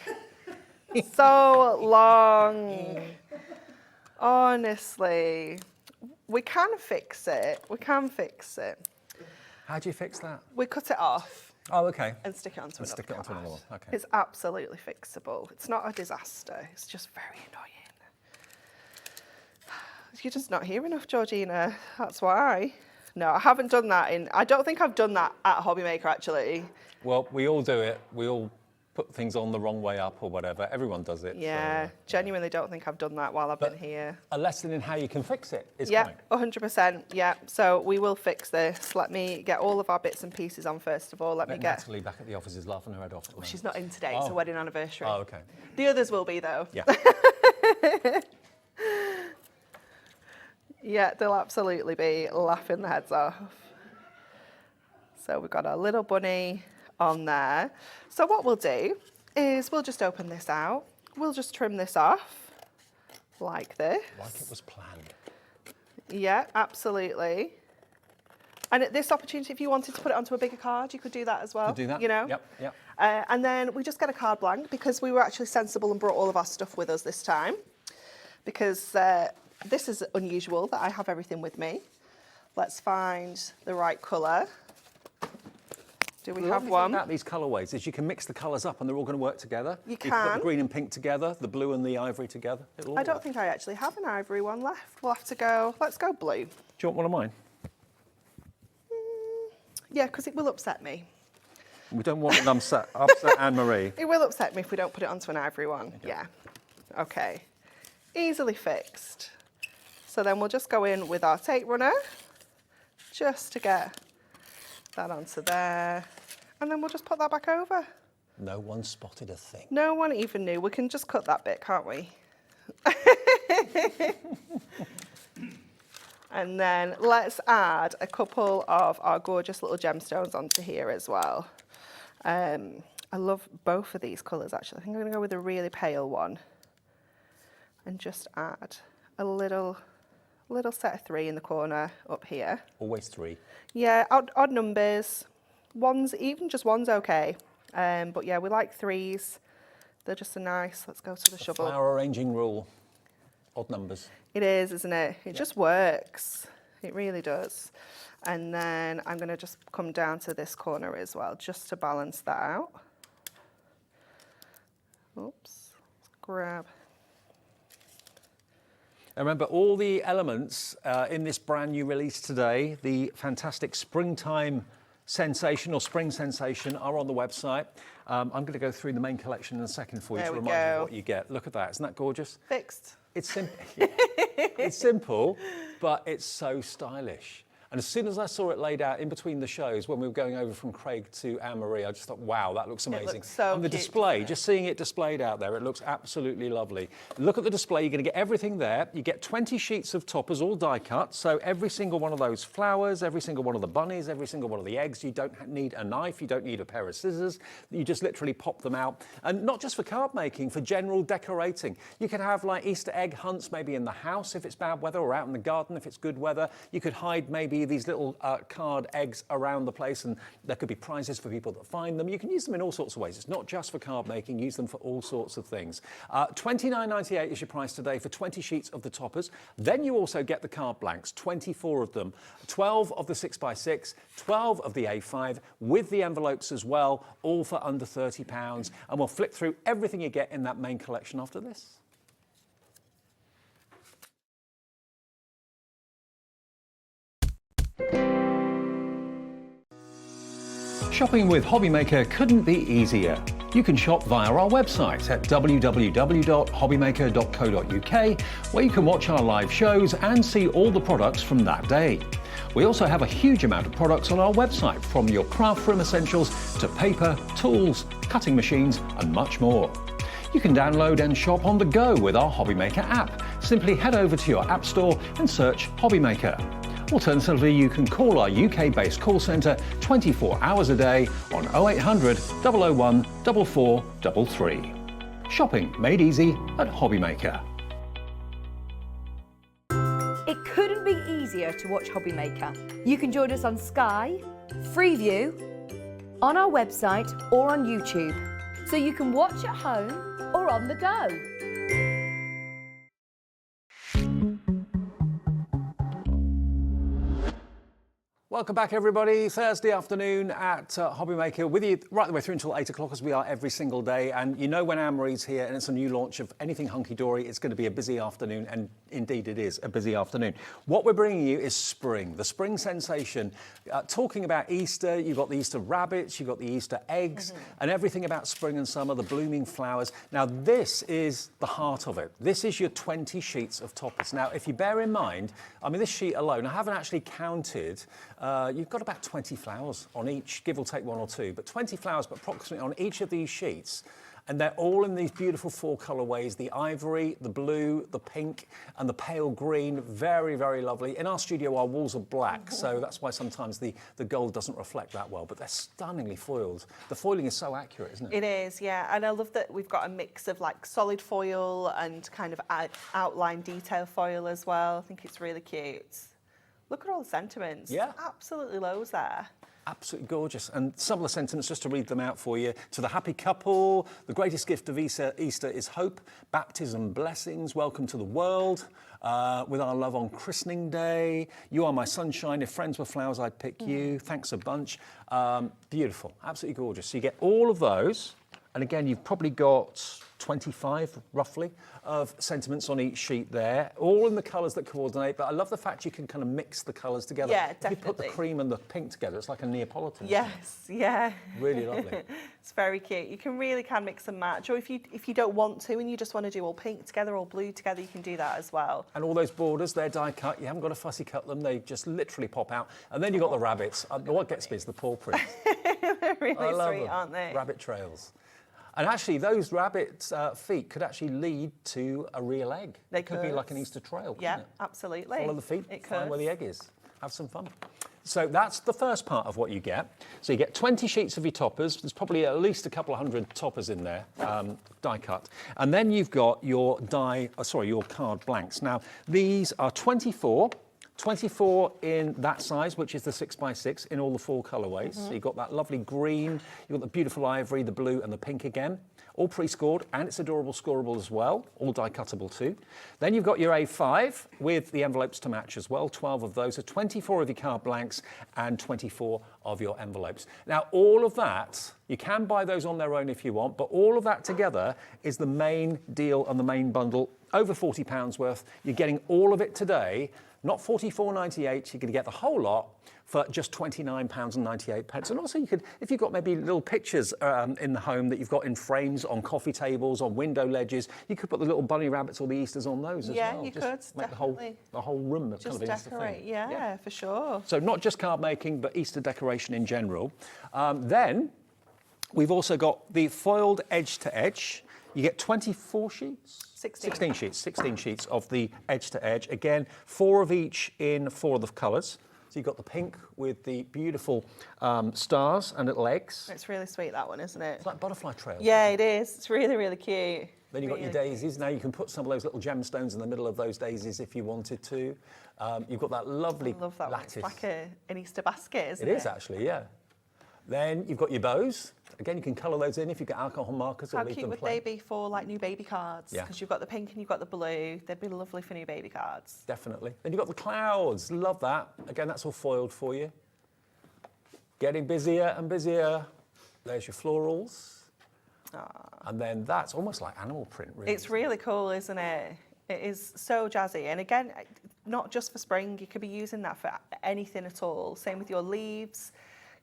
So long. Honestly. We can fix it. We can fix it. How do you fix that? We cut it off Oh, okay. and stick it onto And another stick it onto card. another one. Okay. It's absolutely fixable. It's not a disaster. It's just very annoying. You're just not here enough, Georgina. That's why. No, I haven't done that I don't think I've done that at HobbyMaker, actually. Well, we all do it. We all put things on the wrong way up or whatever. Everyone does it. Yeah, So, genuinely don't think I've done that while I've been here. a lesson in how you can fix it is Yeah, coming. 100%. Yeah, so we will fix this. Let me get all of our bits and pieces on first of all. Let me get. Natalie back at the office is laughing her head off. At the She's moment. not in today. It's a Oh. wedding anniversary. Oh, okay. The others will be though. Yeah. Yeah, they'll absolutely be laughing their heads off. So we've got our little bunny on there. So what we'll do is we'll just open this out. We'll just trim this off like this. Like it was planned. Yeah, absolutely. And at this opportunity, if you wanted to put it onto a bigger card, you could do that as well. Could do that. You know? Yep, yep. And then we just get a card blank because we were actually sensible and brought all of our stuff with us this time. Because this is unusual that I have everything with me. Let's find the right colour. Do we The have lovely thing one? about these colourways is you can mix the colours up and they're all going to work together. You can put can. the green and pink together, the blue and the ivory together. It'll all I don't work. think I actually have an ivory one left. We'll have to go, let's go blue. Do you want one of mine? Yeah, because it will upset me. We don't want an upset Anne-Marie. It will upset me if we don't put it onto an ivory one. Yeah. Okay. Easily fixed. So then we'll just go in with our tape runner just to get that onto there. And then we'll just put that back over. No one spotted a thing. No one even knew. We can just cut that bit, can't we? And then let's add a couple of our gorgeous little gemstones onto here as well. I love both of these colours actually. I think I'm going to go with a really pale one and just add a little little set of 3 in the corner up here. Always 3. Yeah, odd numbers. Ones, even just one's okay. But yeah, we like 3s. They're just a nice, let's go to the shovel. Flower arranging rule, odd numbers. It is, isn't it? It just works. It really does. And then I'm going to just come down to this corner as well, just to balance that out. Oops, let's grab. And remember, all the elements in this brand new release today, the fantastic Springtime Sensation or Spring Sensation, are on the website. I'm going to go through the main collection in a second for you to remind you of what you get. Look at that, isn't that gorgeous? Fixed. It's simple. It's simple, but it's so stylish. And as soon as I saw it laid out in between the shows when we were going over from Craig to Anne-Marie, I just thought, wow, that looks amazing. It looks so and the cute, display, just seeing it displayed out there, it looks absolutely lovely. Look at the display, you're going to get everything there. You get 20 sheets of toppers, all die cut. So every single one of those flowers, every single one of the bunnies, every single one of the eggs, you don't need a knife, you don't need a pair of scissors. You just literally pop them out. And not just for card making, for general decorating. You could have like Easter egg hunts maybe in the house if it's bad weather, or out in the garden if it's good weather. You could hide maybe these little card eggs around the place, and there could be prizes for people that find them. You can use them in all sorts of ways. It's not just for card making, use them for all sorts of things. $29.98 is your price today for 20 sheets of the toppers. Then you also get the card blanks, 24 of them, 12 of the 6x6, 12 of the A5, with the envelopes as well, all for under £30. And we'll flick through everything you get in that main collection after this. Shopping with HobbyMaker couldn't be easier. You can shop via our website at www.hobbymaker.co.uk, where you can watch our live shows and see all the products from that day. We also have a huge amount of products on our website, from your craft room essentials to paper, tools, cutting machines and much more. You can download and shop on the go with our HobbyMaker app. Simply head over to your app store and search HobbyMaker. Alternatively, you can call our UK-based call centre 24 hours a day on 0800 001 4433. Shopping made easy at HobbyMaker. It couldn't be easier to watch HobbyMaker. You can join us on Sky, Freeview, on our website or on YouTube. So you can watch at home or on the go. Welcome back, everybody. Thursday afternoon at HobbyMaker, with you right the way through until 8 o'clock, as we are every single day. And you know, when Anne-Marie's here and it's a new launch of anything Hunkydory, it's going to be a busy afternoon, and indeed it is a busy afternoon. What we're bringing you is spring, the Spring Sensation. Talking about Easter, you've got the Easter rabbits, you've got the Easter eggs, and everything about spring and summer, the blooming flowers. Now, this is the heart of it. This is your 20 sheets of toppers. Now, if you bear in mind, I mean, this sheet alone, I haven't actually counted. You've got about 20 flowers on each, give or take 1 or 2, but 20 flowers, but approximately on each of these sheets. And they're all in these beautiful 4 colourways, the ivory, the blue, the pink, and the pale green. Very, very lovely. In our studio, our walls are black, so that's why sometimes the gold doesn't reflect that well, but they're stunningly foiled. The foiling is so accurate, isn't it? It is, yeah. And I love that we've got a mix of like solid foil and kind of outline detail foil as well. I think it's really cute. Look at all the sentiments. Yeah. Absolutely loads there. Absolutely gorgeous. And some of the sentiments, just to read them out for you. To the happy couple, the greatest gift of Easter is hope, baptism, blessings, welcome to the world, with our love on christening day. You are my sunshine, if friends were flowers, I'd pick you. Thanks a bunch. Beautiful, absolutely gorgeous. So you get all of those. And again, you've probably got 25, roughly, of sentiments on each sheet there, all in the colours that coordinate. But I love the fact you can kind of mix the colours together. Yeah, definitely. If you put the cream and the pink together, it's like a Neapolitan. Yes, yeah. Really lovely. It's very cute. You really can mix and match. Or if you don't want to and you just want to do all pink together, all blue together, you can do that as well. And all those borders, they're die cut. You haven't got to fussy cut them. They just literally pop out. And then you've got the rabbits. What gets me is the paw prints. They're really I love sweet, them. aren't they? Rabbit trails. And actually, those rabbit feet could actually lead to a real egg. They could be like an Easter trail, couldn't yeah, it? absolutely. Follow the feet, It find could. where the egg is. Have some fun. So that's the first part of what you get. So you get 20 sheets of your toppers. There's probably at least a couple of hundred toppers in there, die cut. And then you've got your your card blanks. Now, these are 24 in that size, which is the 6x6 in all the 4 colorways. So you've got that lovely green, you've got the beautiful ivory, the blue and the pink again. All pre-scored, and it's adorable scoreable as well, all die cuttable too. Then you've got your A5 with the envelopes to match as well, 12 of those, so 24 of your card blanks and 24 of your envelopes. Now, all of that, you can buy those on their own if you want, but all of that together is the main deal and the main bundle, over £40 worth. You're getting all of it today, not $44.98, you're going to get the whole lot for just £29.98. And also you could, if you've got maybe little pictures in the home that you've got in frames on coffee tables, on window ledges, you could put the little bunny rabbits or the Easters on those as well. Yeah, you just could, make definitely. the whole room Just kind of an Easter decorate, thing. yeah, for sure. So not just card making, but Easter decoration in general. Then we've also got the foiled edge to edge. You get 24 sheets? 16 sheets, 16 sheets of the edge to edge. Again, 4 of each in 4 of the colours. So you've got the pink with the beautiful stars and little eggs. It's really sweet, that one, isn't it? It's like butterfly trails. Yeah, it is. It's really, really cute. Then you've got your daisies. Now you can put some of those little gemstones in the middle of those daisies if you wanted to. You've got that lovely I love that lattice. one. It's like an Easter basket, isn't it? It is actually, yeah. Then you've got your bows. Again, you can colour those in if you've got alcohol markers or How leave cute them would plain. they be for like new baby cards? Yeah. Because you've got the pink and you've got the blue. They'd be lovely for new baby cards. Definitely. Then you've got the clouds. Love that. Again, that's all foiled for you. Getting busier and busier. There's your florals. And then that's almost like animal print, really. It's really cool, isn't it? It is so jazzy. And again, not just for spring, you could be using that for anything at all. Same with your leaves.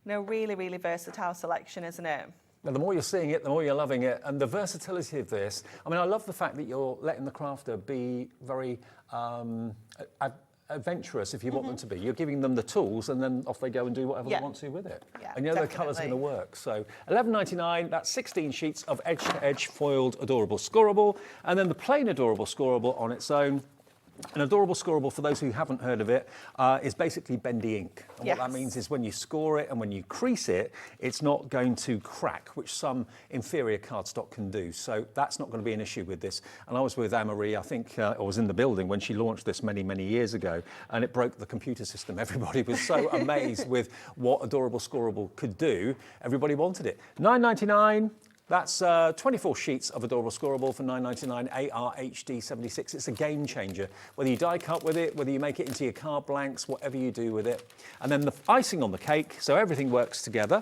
You know, really, really versatile selection, isn't it? Now, the more you're seeing it, the more you're loving it. And the versatility of this, I mean, I love the fact that you're letting the crafter be very adventurous if you want them to be. You're giving them the tools and then off they go and do whatever they want to with it. Yeah, and you know the colours are going to work. So £11.99, that's 16 sheets of edge-to-edge foiled adorable scoreable. And then the plain adorable scoreable on its own. An adorable scoreable, for those who haven't heard of it, is basically bendy ink. And what that means is when you score it and when you crease it, it's not going to crack, which some inferior cardstock can do. So that's not going to be an issue with this. And I was with Anne-Marie, I think I was in the building when she launched this many, many years ago, and it broke the computer system. Everybody was so amazed with what adorable scoreable could do. Everybody wanted it. £9.99. That's 24 sheets of adorable scoreable for $9.99 ARHD 76. It's a game changer. Whether you die cut with it, whether you make it into your card blanks, whatever you do with it. And then the icing on the cake, so everything works together,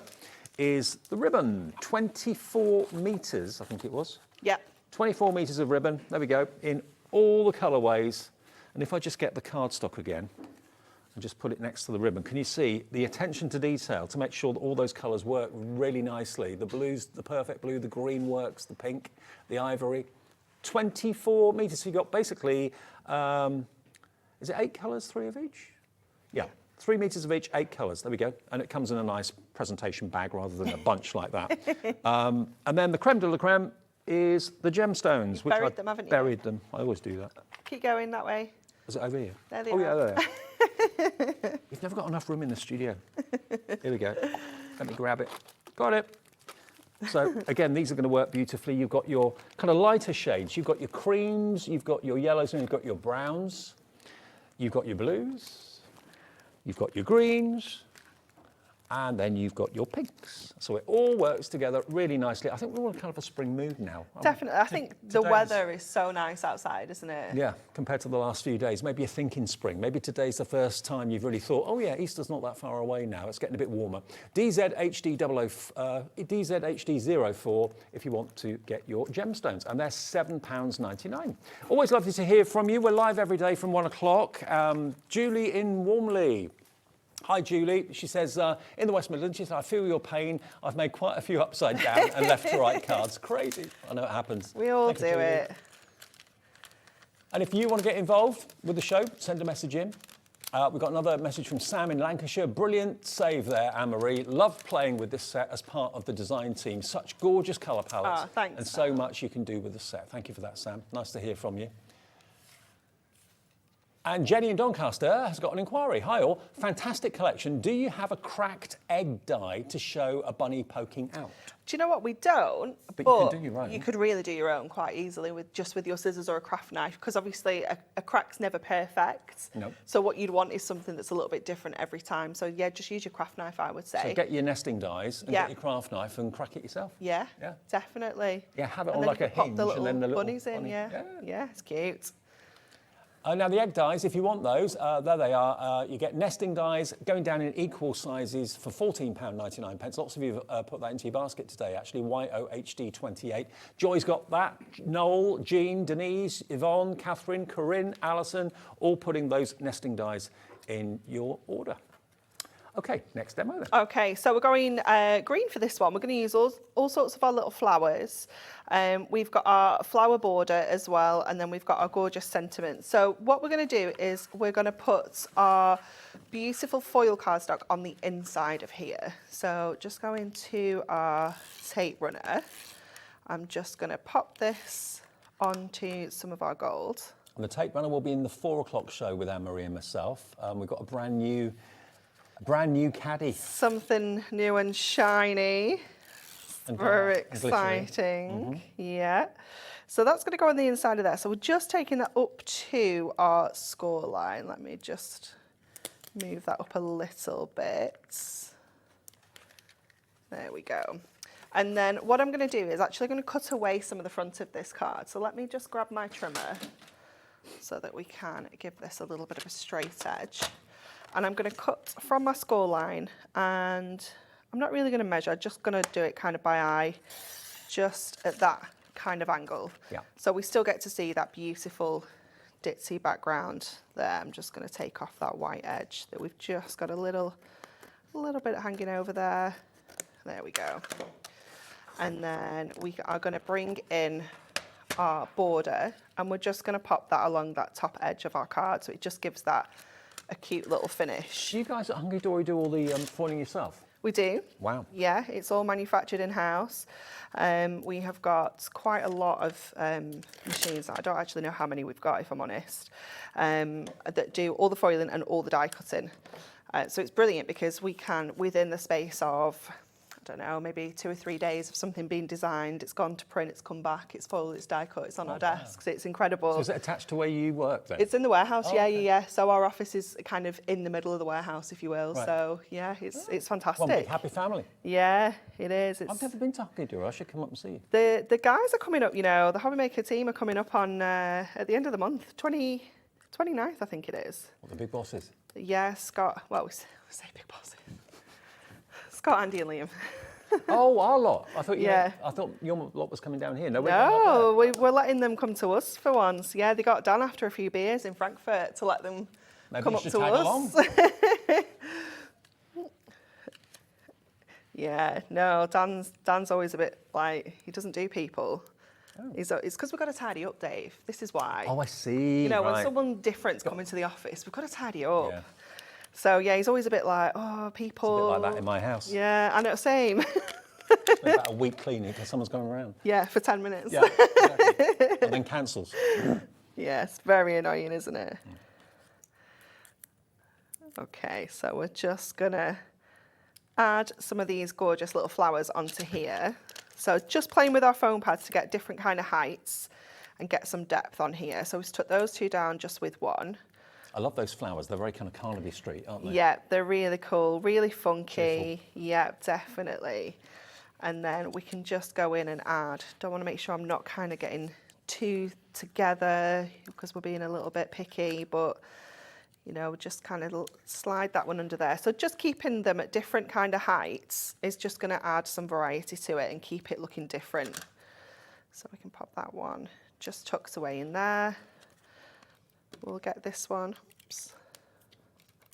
is the ribbon. 24 metres, I think it was. Yeah. 24 metres of ribbon, there we go, in all the colourways. And if I just get the cardstock again, and just put it next to the ribbon. Can you see the attention to detail to make sure that all those colours work really nicely? The blues, the perfect blue, the green works, the pink, the ivory. 24 metres, so you've got basically, is it 8 colours, 3 of each? Yeah, 3 metres of each, 8 colours, there we go. And it comes in a nice presentation bag rather than a bunch like that. And then the creme de la creme is the gemstones. You've buried them, haven't you? Buried them, I always do that. Keep going that way. Is it over here? There they are. are. Yeah, there. We've never got enough room in the studio. Here we go. Let me grab it. Got it. So again, these are going to work beautifully. You've got your kind of lighter shades. You've got your creams, you've got your yellows, and you've got your browns. You've got your blues. You've got your greens. And then you've got your pinks. So it all works together really nicely. I think we're all in kind of a spring mood now. Definitely. I think the weather is so nice outside, isn't it? Yeah, compared to the last few days. Maybe you're thinking spring. Maybe today's the first time you've really thought, oh yeah, Easter's not that far away now. It's getting a bit warmer. DZHD04 if you want to get your gemstones. And they're £7.99. Always lovely to hear from you. We're live every day from 1 o'clock. Julie in Warmley. Hi, Julie. She says, in the West Midlands, she said, I feel your pain. I've made quite a few upside down and left to right cards. Crazy. I know it happens. We all do Julie. it. And if you want to get involved with the show, send a message in. We've got another message from Sam in Lancashire. Brilliant save there, Anne-Marie. Love playing with this set as part of the design team. Such gorgeous colour palettes. Oh, thanks, and Sam. so much you can do with the set. Thank you for that, Sam. Nice to hear from you. And Jenny in Doncaster has got an inquiry. Hi all, fantastic collection. Do you have a cracked egg die to show a bunny poking out? Do you know what? We don't, But you can do your own. You could really do your own quite easily with your scissors or a craft knife, because obviously a crack's never perfect. No. So what you'd want is something that's a little bit different every time. So yeah, just use your craft knife, I would say. So get your nesting dies and Yeah. get your craft knife and crack it yourself. Yeah, Yeah. definitely. Yeah, have it And on then like you a could pop hinge the and little then the little bunnies in. bunny- Yeah. yeah. Yeah, it's cute. Now the egg dies, if you want those, there they are. You get nesting dies going down in equal sizes for £14.99. Lots of you have put that into your basket today, actually. YOHD28. Joy's got that. Noel, Jean, Denise, Yvonne, Catherine, Corinne, Alison, all putting those nesting dies in your order. Okay, next demo then. Okay, so we're going green for this one. We're going to use all sorts of our little flowers. We've got our flower border as well, and then we've got our gorgeous sentiment. So what we're going to do is we're going to put our beautiful foil cardstock on the inside of here. So just go into our tape runner. I'm just going to pop this onto some of our gold. And the tape runner will be in the 4 o'clock show with Anne-Marie and myself. We've got a brand new caddy. Something new and shiny. And Very and glittery. exciting. Yeah. So that's going to go on the inside of there. So we're just taking that up to our score line. Let me just move that up a little bit. There we go. And then what I'm going to do is actually going to cut away some of the front of this card. So let me just grab my trimmer so that we can give this a little bit of a straight edge. And I'm going to cut from my score line, and I'm not really going to measure, I'm just going to do it kind of by eye, just at that kind of angle. Yeah. So we still get to see that beautiful ditzy background there. I'm just going to take off that white edge that we've just got a little bit hanging over there. There we go. And then we are going to bring in our border, and we're just going to pop that along that top edge of our card, so it just gives that a cute little finish. Do you guys at Hunkydory do all the foiling yourself? We do. Wow. Yeah, it's all manufactured in-house. We have got quite a lot of machines. I don't actually know how many we've got, if I'm honest, that do all the foiling and all the die cutting. So it's brilliant because we can, within the space of, I don't know, maybe 2 or 3 days of something being designed, it's gone to print, it's come back, it's foiled, it's die cut, it's on our desks. It's incredible. So is it attached to where you work then? It's in the warehouse, Oh, yeah, okay. yeah. So our office is kind of in the middle of the warehouse, if you will. Right. So yeah, it's fantastic. One big happy family. Yeah, it is. I've never been to Hunkydory. I should come up and see you. The guys are coming up, you know, the HobbyMaker team are coming up on at the end of the month, 29th, I think it is. What the big bosses? Yeah, Scott, well, we say big bosses. Scott, Andy and Liam. Oh, our lot. I thought Yeah. I thought your lot was coming down here. No, we're going up No, we're letting them come to us for once. Yeah, they got done after a few beers in Frankfurt to let them Maybe come you up should to tag us. along. Yeah, no, Dan's always a bit like, he doesn't do people. It's because we've got to tidy up, Dave. This is why. Oh, I see. You know, when right. someone different's coming to the office, we've got to tidy up. Yeah. So yeah, he's always a bit like, oh, people. It's a bit like that in my house. Yeah, I know, same. About a week cleaning because someone's going around. Yeah, for 10 minutes. Yeah, exactly. And then cancels. Yeah, it's very annoying, isn't it? Okay, so we're just gonna add some of these gorgeous little flowers onto here. So just playing with our foam pads to get different kind of heights and get some depth on here. So we've took those two down just with one. I love those flowers. They're very kind of Carnaby Street, aren't they? Yeah, they're really cool, really funky. Yeah, definitely. And then we can just go in and add. Don't want to make sure I'm not kind of getting too together because we're being a little bit picky, but you know, just kind of slide that one under there. So just keeping them at different kind of heights is just going to add some variety to it and keep it looking different. So we can pop that one just tucked away in there. We'll get this one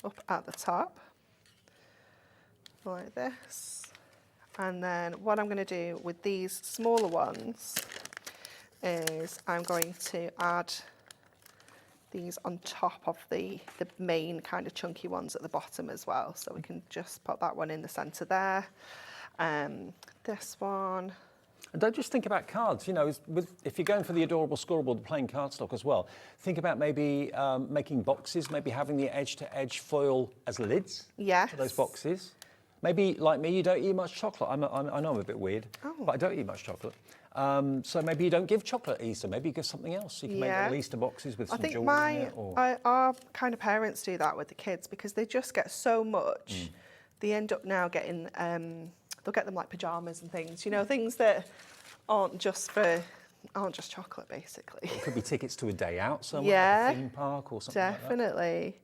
up at the top like this. And then what I'm going to do with these smaller ones is I'm going to add these on top of the main kind of chunky ones at the bottom as well. So we can just put that one in the centre there. This one. And don't just think about cards, you know, if you're going for the adorable scoreable, the plain cardstock as well, think about maybe making boxes, maybe having the edge-to-edge foil as lids Yes. for those boxes. Maybe, like me, you don't eat much chocolate. I know I'm a bit weird, but I don't eat much chocolate. So maybe you don't give chocolate at Easter, maybe you give something else. You can make little Easter boxes with some jewelry in it. Or... our kind of parents do that with the kids because they just get so much. They end up now getting, they'll get them like pyjamas and things, you know, things that aren't just chocolate, basically. It could be tickets to a day out somewhere, like a theme park or something like that. Definitely.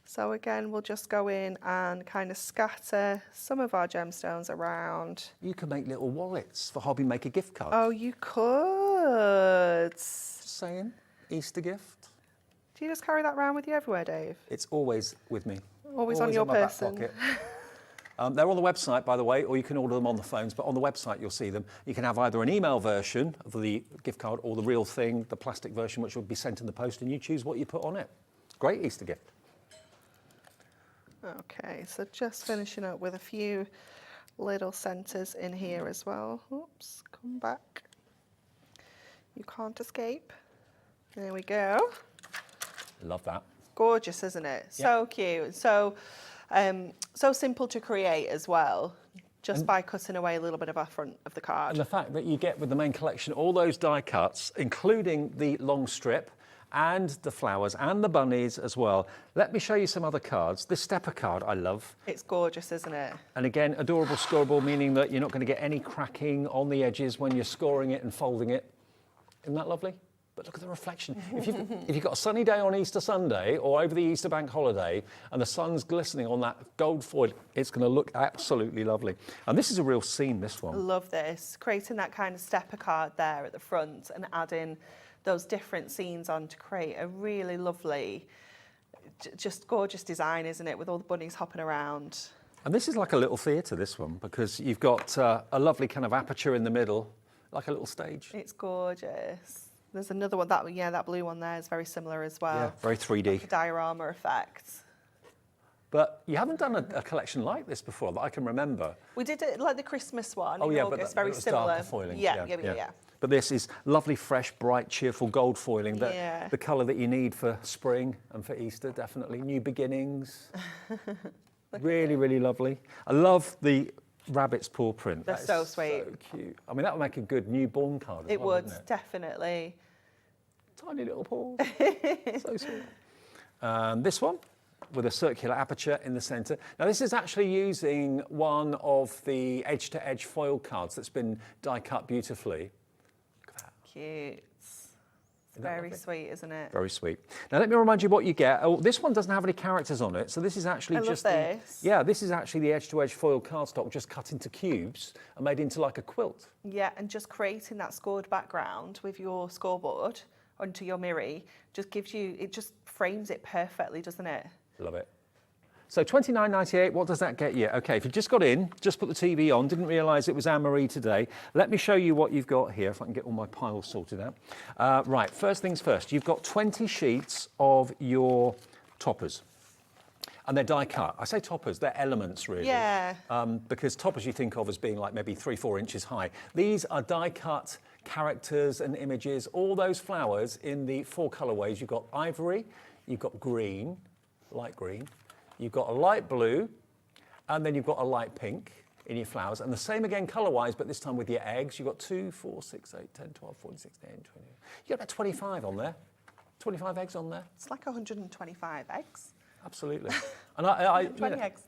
So again, we'll just go in and kind of scatter some of our gemstones around. You could make little wallets for HobbyMaker gift cards. Oh, you could. Just saying, Easter gift. Do you just carry that around with you everywhere, Dave? It's always with me. Always on your in my back person. pocket. They're on the website, by the way, or you can order them on the phones, but on the website you'll see them. You can have either an email version of the gift card or the real thing, the plastic version, which will be sent in the post, and you choose what you put on it. Great Easter gift. Okay, so just finishing up with a few little centres in here as well. Oops, come back. You can't escape. There we go. Love that. Gorgeous, isn't it? So cute. So, so simple to create as well, just by cutting away a little bit of our front of the card. And the fact that you get with the main collection all those die cuts, including the long strip, and the flowers and the bunnies as well. Let me show you some other cards. This stepper card I love. It's gorgeous, isn't it? And again, adorable scoreable, meaning that you're not going to get any cracking on the edges when you're scoring it and folding it. Isn't that lovely? But look at the reflection. If you've got a sunny day on Easter Sunday or over the Easter bank holiday and the sun's glistening on that gold foil, it's going to look absolutely lovely. And this is a real scene, this one. Love this. Creating that kind of stepper card there at the front and adding those different scenes on to create a really lovely, just gorgeous design, isn't it, with all the bunnies hopping around. And this is like a little theatre, this one, because you've got a lovely kind of aperture in the middle, like a little stage. It's gorgeous. There's another one, that blue one there is very similar as well. Yeah, very 3D. Like a diorama effect. But you haven't done a collection like this before that I can remember. We did it like the Christmas one in yeah, August, but very it was similar. darker foiling. Yeah. But this is lovely, fresh, bright, cheerful gold foiling. The colour that you need for spring and for Easter, definitely. New beginnings. Really, really lovely. I love the rabbit's paw print. They're so sweet. So cute. I mean, that would make a good newborn card as It well, would, wouldn't it? definitely. Tiny little paws. So sweet. This one with a circular aperture in the centre. Now this is actually using one of the edge-to-edge foil cards that's been die cut beautifully. Look at that. Cute. Very sweet, isn't it? Very sweet. Now let me remind you what you get. Oh, this one doesn't have any characters on it, so this is actually I love this. this is actually the edge-to-edge foil cardstock just cut into cubes and made into like a quilt. Yeah, and just creating that scored background with your scoreboard onto your mirror just gives you, it just frames it perfectly, doesn't it? Love it. So $29.98, what does that get you? Okay, if you just got in, just put the TV on, didn't realise it was Anne-Marie today, let me show you what you've got here, if I can get all my piles sorted out. Right, first things first, you've got 20 sheets of your toppers. And they're die cut. I say toppers, they're elements really. Yeah. Because toppers you think of as being like maybe 3-4 inches high. These are die cut characters and images, all those flowers in the 4 colourways. You've got ivory, you've got green, light green, you've got a light blue, and then you've got a light pink in your flowers. And the same again colour-wise, but this time with your eggs. You've got 2, 4, 6, 8, 10, 12, 14, 16, 20. You've got about 25 on there. 25 eggs on there. It's like 125 eggs. Absolutely. And I 20 eggs.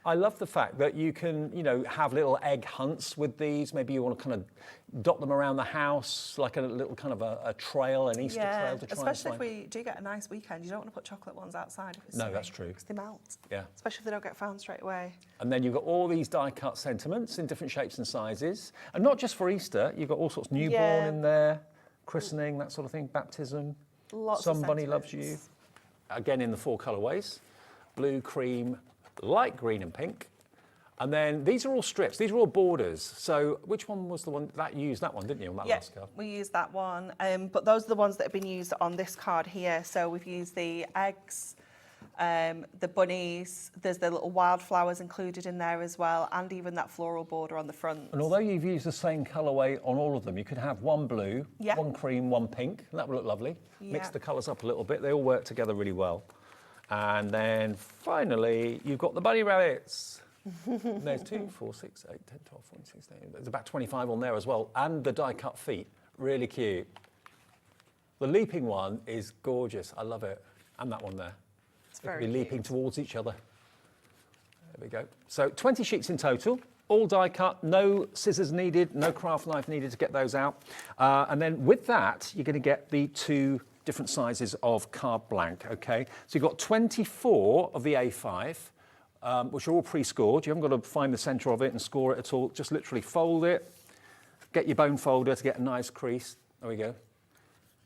I love the fact that you can, have little egg hunts with these. Maybe you want to kind of dot them around the house, like a little kind of a trail, an Easter trail to try especially and if we do get a nice weekend. You don't want to put chocolate ones outside if it's No, sunny, that's true. because they melt. Yeah. Especially if they don't get found straight away. And then you've got all these die-cut sentiments in different shapes and sizes. And not just for Easter, you've got all sorts of newborn in there, christening, that sort of thing, baptism. Lots of Somebody loves you. sentiments. Again, in the 4 colourways, blue, cream, light green and pink. And then these are all strips, these are all borders. So which one was the one that you used that one, didn't you, on that last card? We used that one, but those are the ones that have been used on this card here. So we've used the eggs, the bunnies, there's the little wildflowers included in there as well, and even that floral border on the front. And although you've used the same colourway on all of them, you could have one blue, Yeah. one cream, one pink, and that would look lovely. Yeah. Mix the colours up a little bit, they all work together really well. And then finally, you've got the bunny rabbits. And there's 2, 4, 6, 8, 10, 12, 14, 16. There's about 25 on there as well, and the die-cut feet, really cute. The leaping one is gorgeous, I love it. And that one there. It's They very could be cute. leaping towards each other. There we go. So 20 sheets in total, all die cut, no scissors needed, no craft knife needed to get those out. And then with that, you're going to get the 2 different sizes of card blank, okay? So you've got 24 of the A5, which are all pre-scored. You haven't got to find the centre of it and score it at all. Just literally fold it, get your bone folder to get a nice crease. There we go.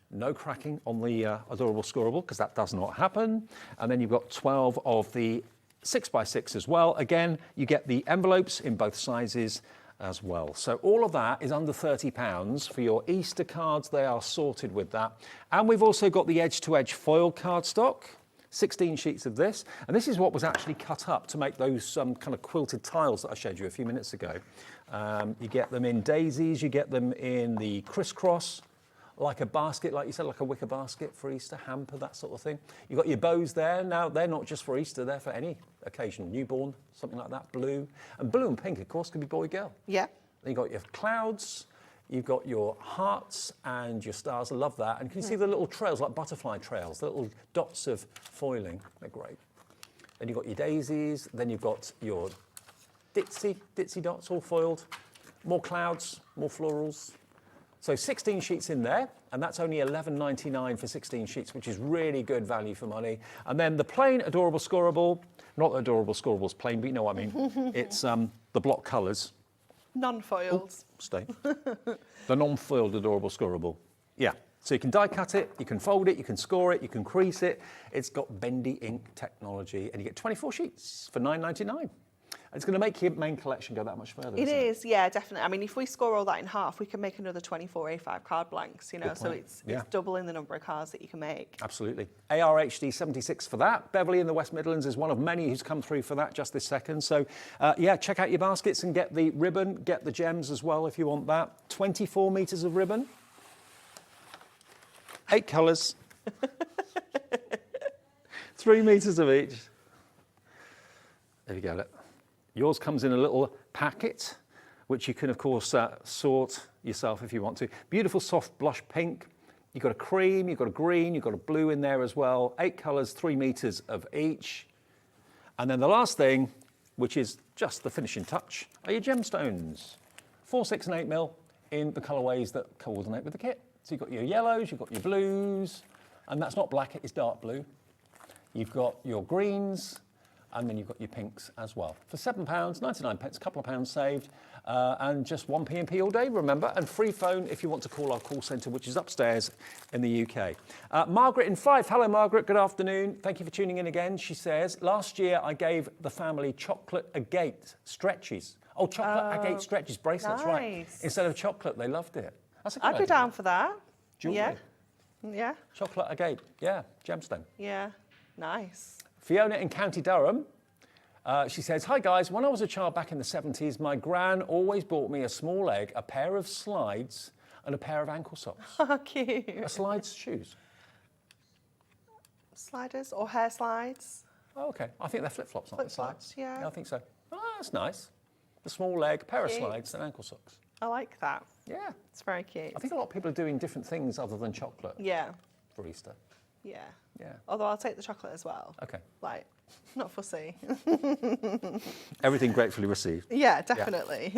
No cracking on the adorable scoreable, because that does not happen. And then you've got 12 of the 6x6 as well. Again, you get the envelopes in both sizes as well. So all of that is under £30 for your Easter cards. They are sorted with that. And we've also got the edge-to-edge foil cardstock, 16 sheets of this. And this is what was actually cut up to make those kind of quilted tiles that I showed you a few minutes ago. You get them in daisies, you get them in the crisscross, like a basket, like you said, like a wicker basket for Easter, hamper, that sort of thing. You've got your bows there. Now, they're not just for Easter, they're for any occasion. Newborn, something like that, blue. And blue and pink, of course, could be boy, girl. Yeah. Then you've got your clouds, you've got your hearts and your stars. I love that. And can you see the little trails, like butterfly trails, the little dots of foiling? They're great. Then you've got your daisies, then you've got your ditzy dots, all foiled. More clouds, more florals. So 16 sheets in there, and that's only $11.99 for 16 sheets, which is really good value for money. And then the plain adorable scoreable, not the adorable scoreable's plain, but you know what I mean. It's the block colours. Non-foiled. Stay. The non-foiled adorable scoreable. Yeah. So you can die cut it, you can fold it, you can score it, you can crease it. It's got bendy ink technology, and you get 24 sheets for $9.99. It's going to make your main collection go that much further. It isn't is, yeah, definitely. I mean, if we score all that in half, we can make another 24 A5 card blanks, you know, Good so point. it's Yeah. doubling the number of cards that you can make. Absolutely. ARHD 76 for that. Beverly in the West Midlands is one of many who's come through for that just this second. So, yeah, check out your baskets and get the ribbon, get the gems as well if you want that. 24 metres of ribbon. 8 colours. 3 metres of each. There you go. Look. Yours comes in a little packet, which you can, of course, sort yourself if you want to. Beautiful soft blush pink. You've got a cream, you've got a green, you've got a blue in there as well. 8 colours, 3 metres of each. And then the last thing, which is just the finishing touch, are your gemstones. 4, 6 and 8 mil in the colourways that coordinate with the kit. So you've got your yellows, you've got your blues, and that's not black, it's dark blue. You've got your greens, and then you've got your pinks as well. For £7, 99 pence, a couple of pounds saved, and just 1 P&P all day, remember, and free phone if you want to call our call centre, which is upstairs in the UK. Margaret in Fife. Hello, Margaret. Good afternoon. Thank you for tuning in again. She says, last year I gave the family chocolate agate stretches. Oh, chocolate agate stretches, bracelets, right. Nice. Instead of chocolate, they loved it. That's a good I'd be idea. down for that. Jewellery. Yeah. Yeah. Chocolate agate, yeah, gemstone. Yeah. Nice. Fiona in County Durham, she says, hi guys, when I was a child back in the 70s, my gran always bought me a small egg, a pair of slides and a pair of ankle socks. Oh, cute. A slides shoes. Sliders or hair slides? Oh, okay. I think they're flip-flops, aren't they? Flip-flops, yeah. I think so. Oh, that's nice. The small leg, pair of Cute. slides and ankle socks. I like that. Yeah. It's very cute. I think a lot of people are doing different things other than chocolate Yeah. for Easter. Yeah. Yeah. Although I'll take the chocolate as well. Okay. Like, not fussy. Everything gratefully received. Yeah, definitely.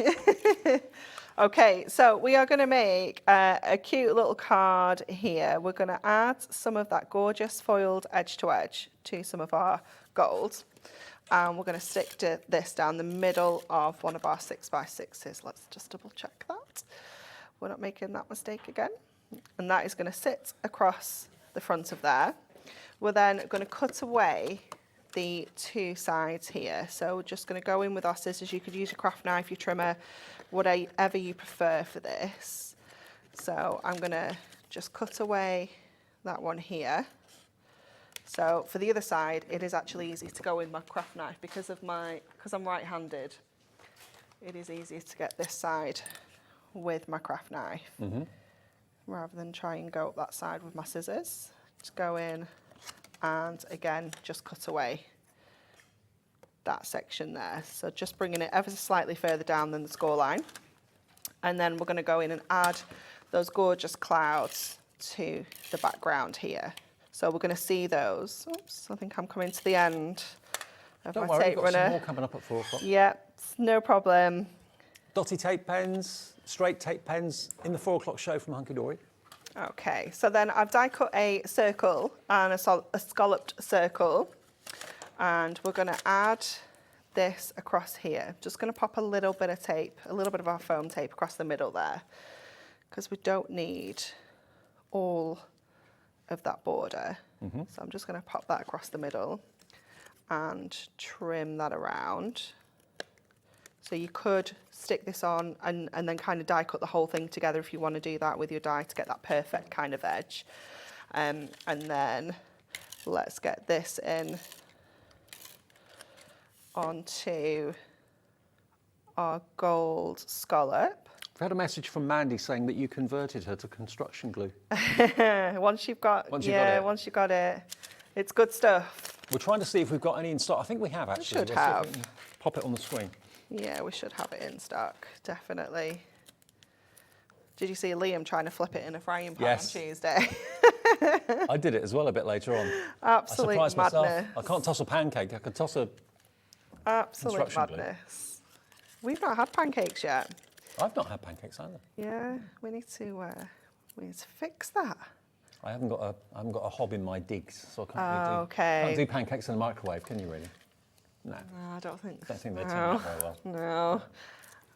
Okay, so we are going to make a cute little card here. We're going to add some of that gorgeous foiled edge to edge to some of our gold. And we're going to stick this down the middle of one of our 6x6s. Let's just double check that. We're not making that mistake again. And that is going to sit across the front of there. We're then going to cut away the 2 sides here. So we're just going to go in with our scissors. You could use a craft knife, your trimmer, whatever you prefer for this. So I'm going to just cut away that one here. So for the other side, it is actually easy to go with my craft knife because I'm right-handed. It is easier to get this side with my craft knife rather than try and go up that side with my scissors. Just go in and again, just cut away that section there. So just bringing it ever so slightly further down than the score line. And then we're going to go in and add those gorgeous clouds to the background here. So we're going to see those. Oops, I think I'm coming to the end of Don't my worry, tape we've got runner. some more coming up at 4 o'clock. Yeah, no problem. Dotty tape pens, straight tape pens in the 4 o'clock show from Hunkydory. Okay, so then I've die cut a circle and a scalloped circle, and we're going to add this across here. Just going to pop a little bit of tape, a little bit of our foam tape across the middle there, because we don't need all of that border. So I'm just going to pop that across the middle and trim that around. So you could stick this on and then kind of die cut the whole thing together if you want to do that with your die to get that perfect kind of edge. And then let's get this in onto our gold scallop. I've had a message from Mandy saying that you converted her to construction glue. Once you've got it, it's good stuff. We're trying to see if we've got any in stock. I think we have actually. should We'll see if have. we can pop it on the screen. Yeah, we should have it in stock, definitely. Did you see Liam trying to flip it in a frying pan Yes. on Tuesday? I did it as well a bit later on. Absolute I surprised myself. madness. I can't toss a pancake. I can toss a... Absolute Construction glue. madness. We've not had pancakes yet. I've not had pancakes either. Yeah, we need to fix that. I haven't got a hob in my digs, so I can't Okay. can't do pancakes in the microwave, can you really? No. No, I don't think. Don't think they turn out very well. No,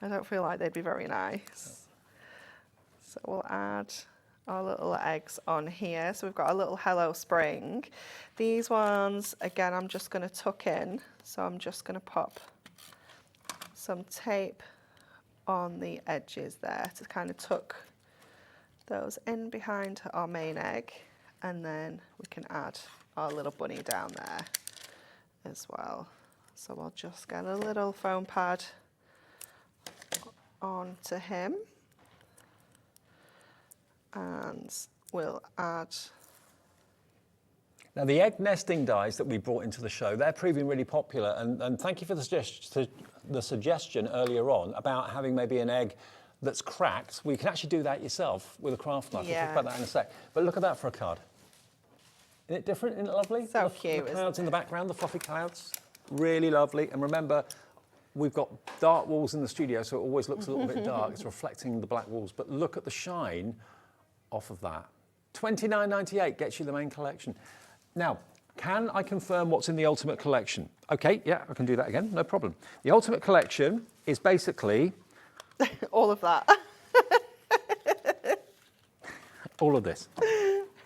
I don't feel like they'd be very nice. So we'll add our little eggs on here. So we've got a little Hello Spring. These ones, again, I'm just going to tuck in. So I'm just going to pop some tape on the edges there to kind of tuck those in behind our main egg, and then we can add our little bunny down there as well. So I'll just get a little foam pad onto him, and we'll add... Now, the egg nesting dies that we brought into the show, they're proving really popular, and thank you for the suggestion earlier on about having maybe an egg that's cracked. We can actually do that yourself with a craft knife. We'll talk about that in a sec. But look at that for a card. Isn't it different? Isn't it lovely? So cute, The clouds in the background, the fluffy clouds. Really lovely. And remember, we've got dark walls in the studio, so it always looks a little bit dark. It's reflecting the black walls. But look at the shine off of that. $29.98 gets you the main collection. Now, can I confirm what's in the Ultimate Collection? Okay, yeah, I can do that again, no problem. The Ultimate Collection is basically... all of that. all of this.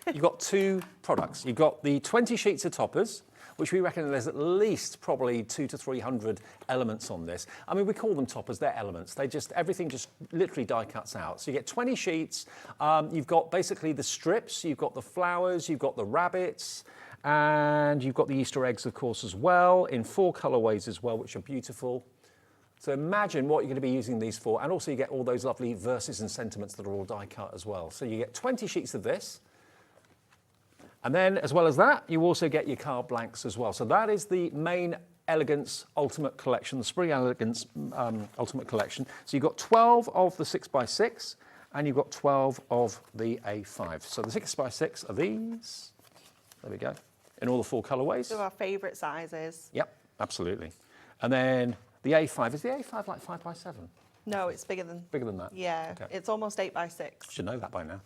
You've got two products. You've got the 20 sheets of toppers, which we reckon there's at least probably 200 to 300 elements on this. I mean, we call them toppers, they're elements. Everything just literally die cuts out. So you get 20 sheets. You've got basically the strips, you've got the flowers, you've got the rabbits, and you've got the Easter eggs, of course, as well, in 4 colorways as well, which are beautiful. So imagine what you're going to be using these for, and also you get all those lovely verses and sentiments that are all die cut as well. So you get 20 sheets of this. And then, as well as that, you also get your card blanks as well. So that is the main Elegance Ultimate Collection, the Spring Elegance Ultimate Collection. So you've got 12 of the 6x6, and you've got 12 of the A5. So the 6x6 are these. There we go. In all the 4 colorways. They're our favourite sizes. Yep, absolutely. And then the A5, is the A5 like 5x7? No, it's bigger than... Bigger than that? Yeah, Okay. it's almost 8x6. Should know that by now,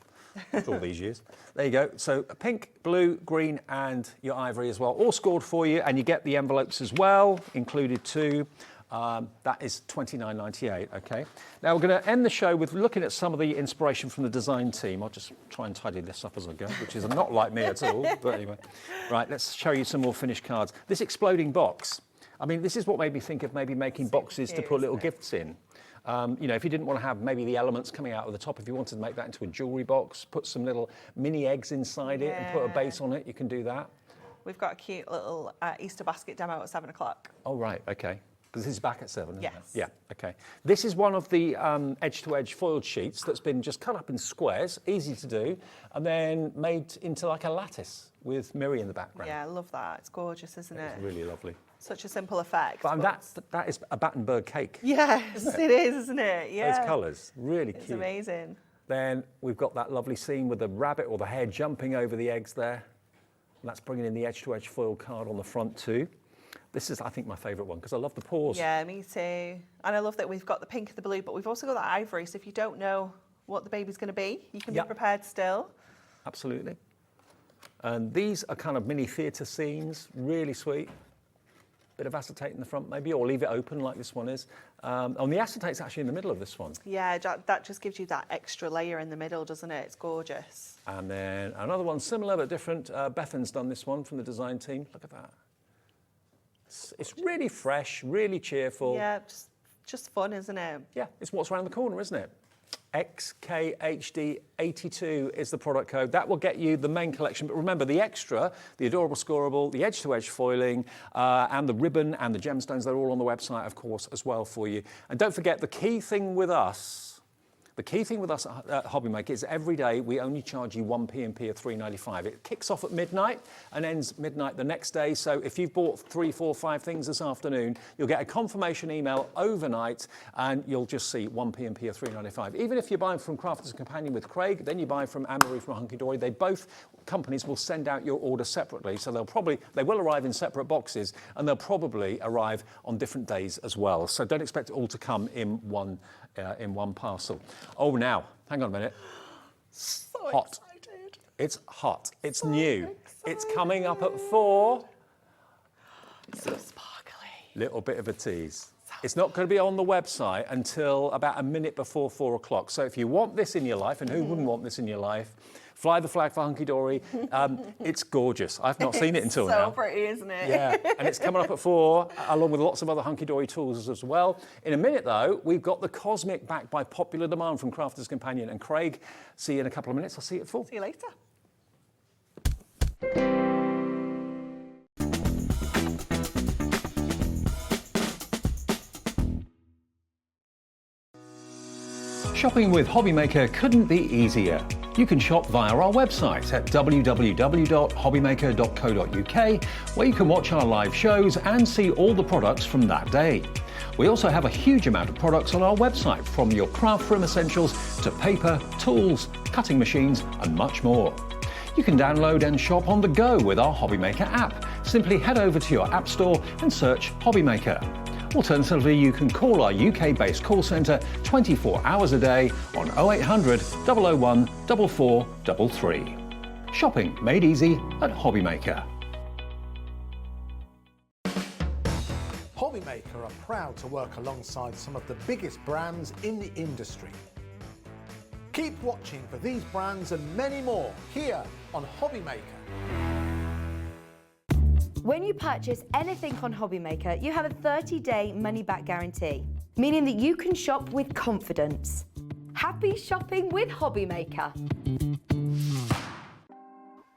after all these years. There you go. So pink, blue, green, and your ivory as well, all scored for you, and you get the envelopes as well, included too. That is $29.98, okay? Now we're going to end the show with looking at some of the inspiration from the design team. I'll just try and tidy this up as I go, which is not like me at all, but anyway. Right, let's show you some more finished cards. This exploding box, I mean, this is what made me think of maybe making boxes to cute, put little isn't it? gifts in. You know, if you didn't want to have maybe the elements coming out of the top, if you wanted to make that into a jewellery box, put some little mini eggs inside it and put a Yeah. base on it, you can do that. We've got a cute little Easter basket demo at 7 o'clock. Oh, right, okay. Because this is back at 7, isn't Yes. it? Yeah, okay. This is one of the edge-to-edge foiled sheets that's been just cut up in squares, easy to do, and then made into like a lattice with Miri in the background. Yeah, I love that. It's gorgeous, isn't it? It's really lovely. Such a simple effect. But that is a Battenberg cake. Yes, it is, isn't it? Yeah. Those colours, really It's cute. amazing. Then we've got that lovely scene with the rabbit or the hare jumping over the eggs there. And that's bringing in the edge-to-edge foil card on the front too. This is, I think, my favourite one because I love the paws. Yeah, me too. And I love that we've got the pink and the blue, but we've also got the ivory. So if you don't know what the baby's going to be, you can be prepared still. Absolutely. And these are kind of mini theatre scenes, really sweet. Bit of acetate in the front maybe, or leave it open like this one is. And the acetate's actually in the middle of this one. Yeah, that just gives you that extra layer in the middle, doesn't it? It's gorgeous. And then another one similar but different. Bethan's done this one from the design team. Look at that. It's really fresh, really cheerful. Yeah, just fun, isn't it? Yeah, it's what's around the corner, isn't it? XKHD82 is the product code. That will get you the main collection. But remember, the extra, the adorable scoreable, the edge-to-edge foiling, and the ribbon and the gemstones, they're all on the website, of course, as well for you. And don't forget, the key thing with us at HobbyMaker is every day we only charge you one P&P of $3.95. It kicks off at midnight and ends midnight the next day. So if you've bought 3, 4, 5 things this afternoon, you'll get a confirmation email overnight and you'll just see one P&P of $3.95. Even if you're buying from Crafters Companion with Craig, then you buy from Anne-Marie from Hunkydory, they both companies will send out your order separately. So they will arrive in separate boxes and they'll probably arrive on different days as well. So don't expect it all to come in one parcel. Oh, now, hang on a minute. So hot. excited. It's hot. It's new. It's coming up at 4. It's so sparkly. Little bit of a tease. It's not going to be on the website until about a minute before 4 o'clock. So if you want this in your life, and who wouldn't want this in your life, fly the flag for Hunkydory. It's gorgeous. I've not seen it until now. So pretty, isn't it? Yeah, and it's coming up at 4, along with lots of other Hunkydory tools as well. In a minute, though, we've got the Cosmic back by popular demand from Crafters Companion and Craig. See you in a couple of minutes. I'll see you at 4. See you later. Shopping with HobbyMaker couldn't be easier. You can shop via our website at www.hobbymaker.co.uk, where you can watch our live shows and see all the products from that day. We also have a huge amount of products on our website, from your craft room essentials to paper, tools, cutting machines and much more. You can download and shop on the go with our HobbyMaker app. Simply head over to your app store and search HobbyMaker. Alternatively, you can call our UK-based call centre 24 hours a day on 0800 001 4433. Shopping made easy at HobbyMaker. HobbyMaker are proud to work alongside some of the biggest brands in the industry. Keep watching for these brands and many more here on HobbyMaker. When you purchase anything on HobbyMaker, you have a 30-day money-back guarantee, meaning that you can shop with confidence. Happy shopping with HobbyMaker.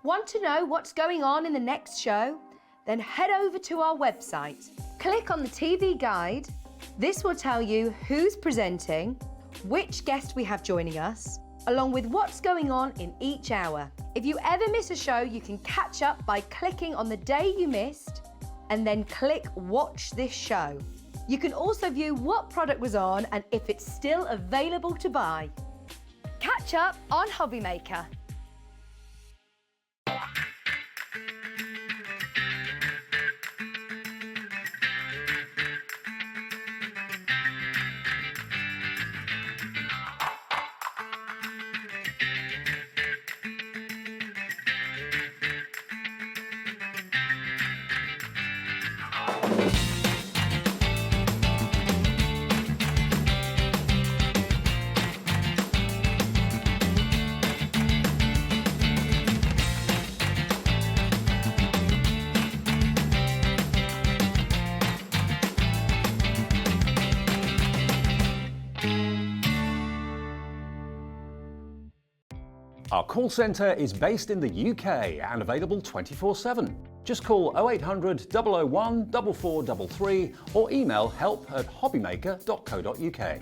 Want to know what's going on in the next show? Then head over to our website. Click on the TV guide. This will tell you who's presenting, which guest we have joining us, along with what's going on in each hour. If you ever miss a show, you can catch up by clicking on the day you missed and then click Watch This Show. You can also view what product was on and if it's still available to buy. Catch up on HobbyMaker. Our call centre is based in the UK and available 24/7. Just call 0800 001 4433 or email help@hobbymaker.co.uk.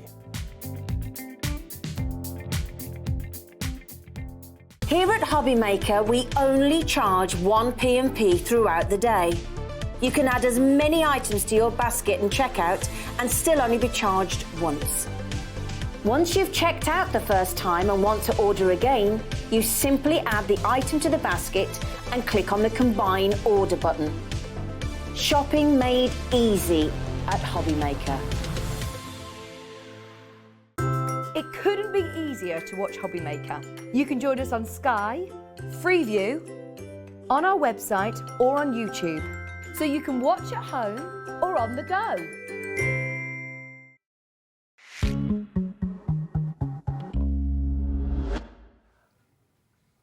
Here at HobbyMaker, we only charge 1 P&P throughout the day. You can add as many items to your basket and checkout and still only be charged once. Once you've checked out the first time and want to order again, you simply add the item to the basket and click on the Combine Order button. Shopping made easy at HobbyMaker. It couldn't be easier to watch HobbyMaker. You can join us on Sky, Freeview, on our website or on YouTube, so you can watch at home or on the go.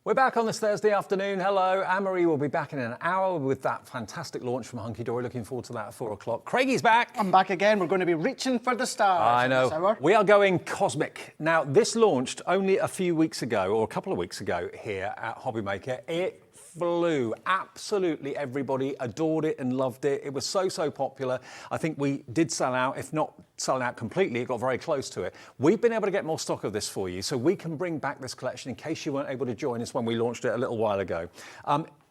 We're back on this Thursday afternoon. Hello, Anne-Marie will be back in an hour with that fantastic launch from Hunkydory. Looking forward to that at 4 o'clock. Craigie's back. I'm back again. We're going to be reaching for the stars. I know. This hour. We are going cosmic. Now, this launched only a few weeks ago, or a couple of weeks ago here at HobbyMaker. It flew. Absolutely everybody adored it and loved it. It was so popular. I think we did sell out, if not selling out completely, it got very close to it. We've been able to get more stock of this for you, so we can bring back this collection in case you weren't able to join us when we launched it a little while ago.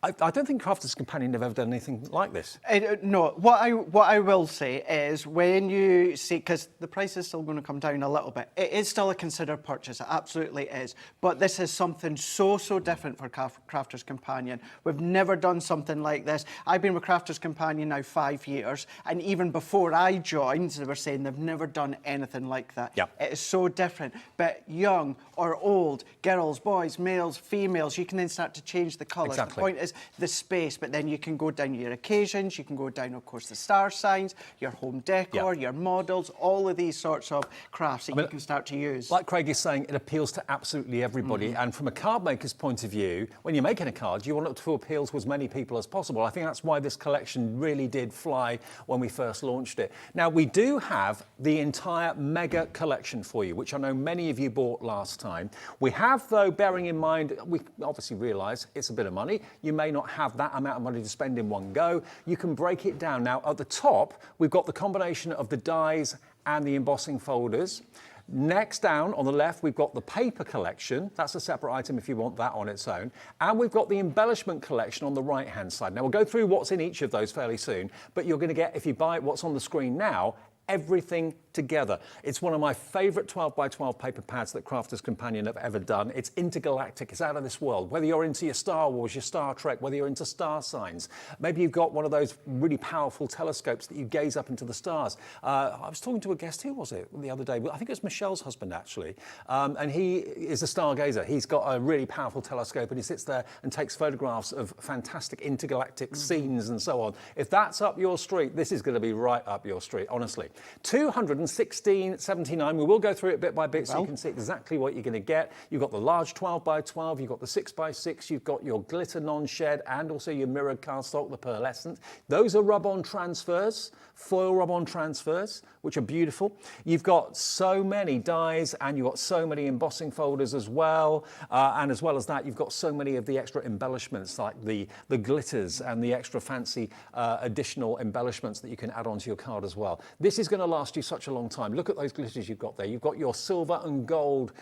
I don't think Crafter's Companion have ever done anything like this. No, what I will say is when you see, because the price is still going to come down a little bit, it is still a considered purchase, it absolutely is. But this is something so different for Crafter's Companion. We've never done something like this. I've been with Crafter's Companion now 5 years, and even before I joined, they were saying they've never done anything like that. Yep. It is so different. But young or old, girls, boys, males, females, you can then start to change the colours. Exactly. The point is the space, but then you can go down your occasions, you can go down, of course, the star signs, your home decor, your models, all of these sorts of crafts that you can start to use. Like Craig is saying, it appeals to absolutely everybody. And from a card maker's point of view, when you're making a card, you want it to appeal to as many people as possible. I think that's why this collection really did fly when we first launched it. Now, we do have the entire mega collection for you, which I know many of you bought last time. We have, though, bearing in mind, we obviously realise it's a bit of money. You may not have that amount of money to spend in one go. You can break it down. Now, at the top, we've got the combination of the dies and the embossing folders. Next down on the left, we've got the paper collection. That's a separate item if you want that on its own. And we've got the embellishment collection on the right-hand side. Now, we'll go through what's in each of those fairly soon, but you're going to get, if you buy what's on the screen now, everything together. It's one of my favourite 12x12 paper pads that Crafter's Companion have ever done. It's intergalactic, it's out of this world. Whether you're into your Star Wars, your Star Trek, whether you're into star signs, maybe you've got one of those really powerful telescopes that you gaze up into the stars. I was talking to a guest, who was it, the other day? I think it was Michelle's husband, actually. And he is a stargazer. He's got a really powerful telescope and he sits there and takes photographs of fantastic intergalactic scenes and so on. If that's up your street, this is going to be right up your street, honestly. 216.79. We will go through it bit by bit so you can see exactly what you're going to get. You've got the large 12x12, you've got the 6x6, you've got your glitter non-shed and also your mirrored cardstock, the pearlescent. Those are rub-on transfers, foil rub-on transfers, which are beautiful. You've got so many dies and you've got so many embossing folders as well. And as well as that, you've got so many of the extra embellishments like the glitters and the extra fancy additional embellishments that you can add onto your card as well. This is going to last you such a long time. Look at those glitters you've got there. You've got your silver and gold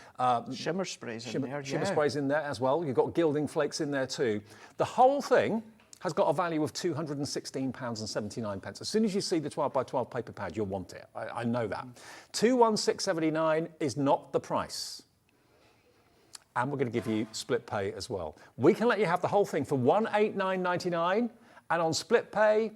shimmer sprays in there. Shimmer sprays in there as well. You've got gilding flakes in there too. The whole thing has got a value of £216.79. As soon as you see the 12x12 paper pad, you'll want it. I know that. £216.79 is not the price. And we're going to give you split pay as well. We can let you have the whole thing for £189.99, and on split pay,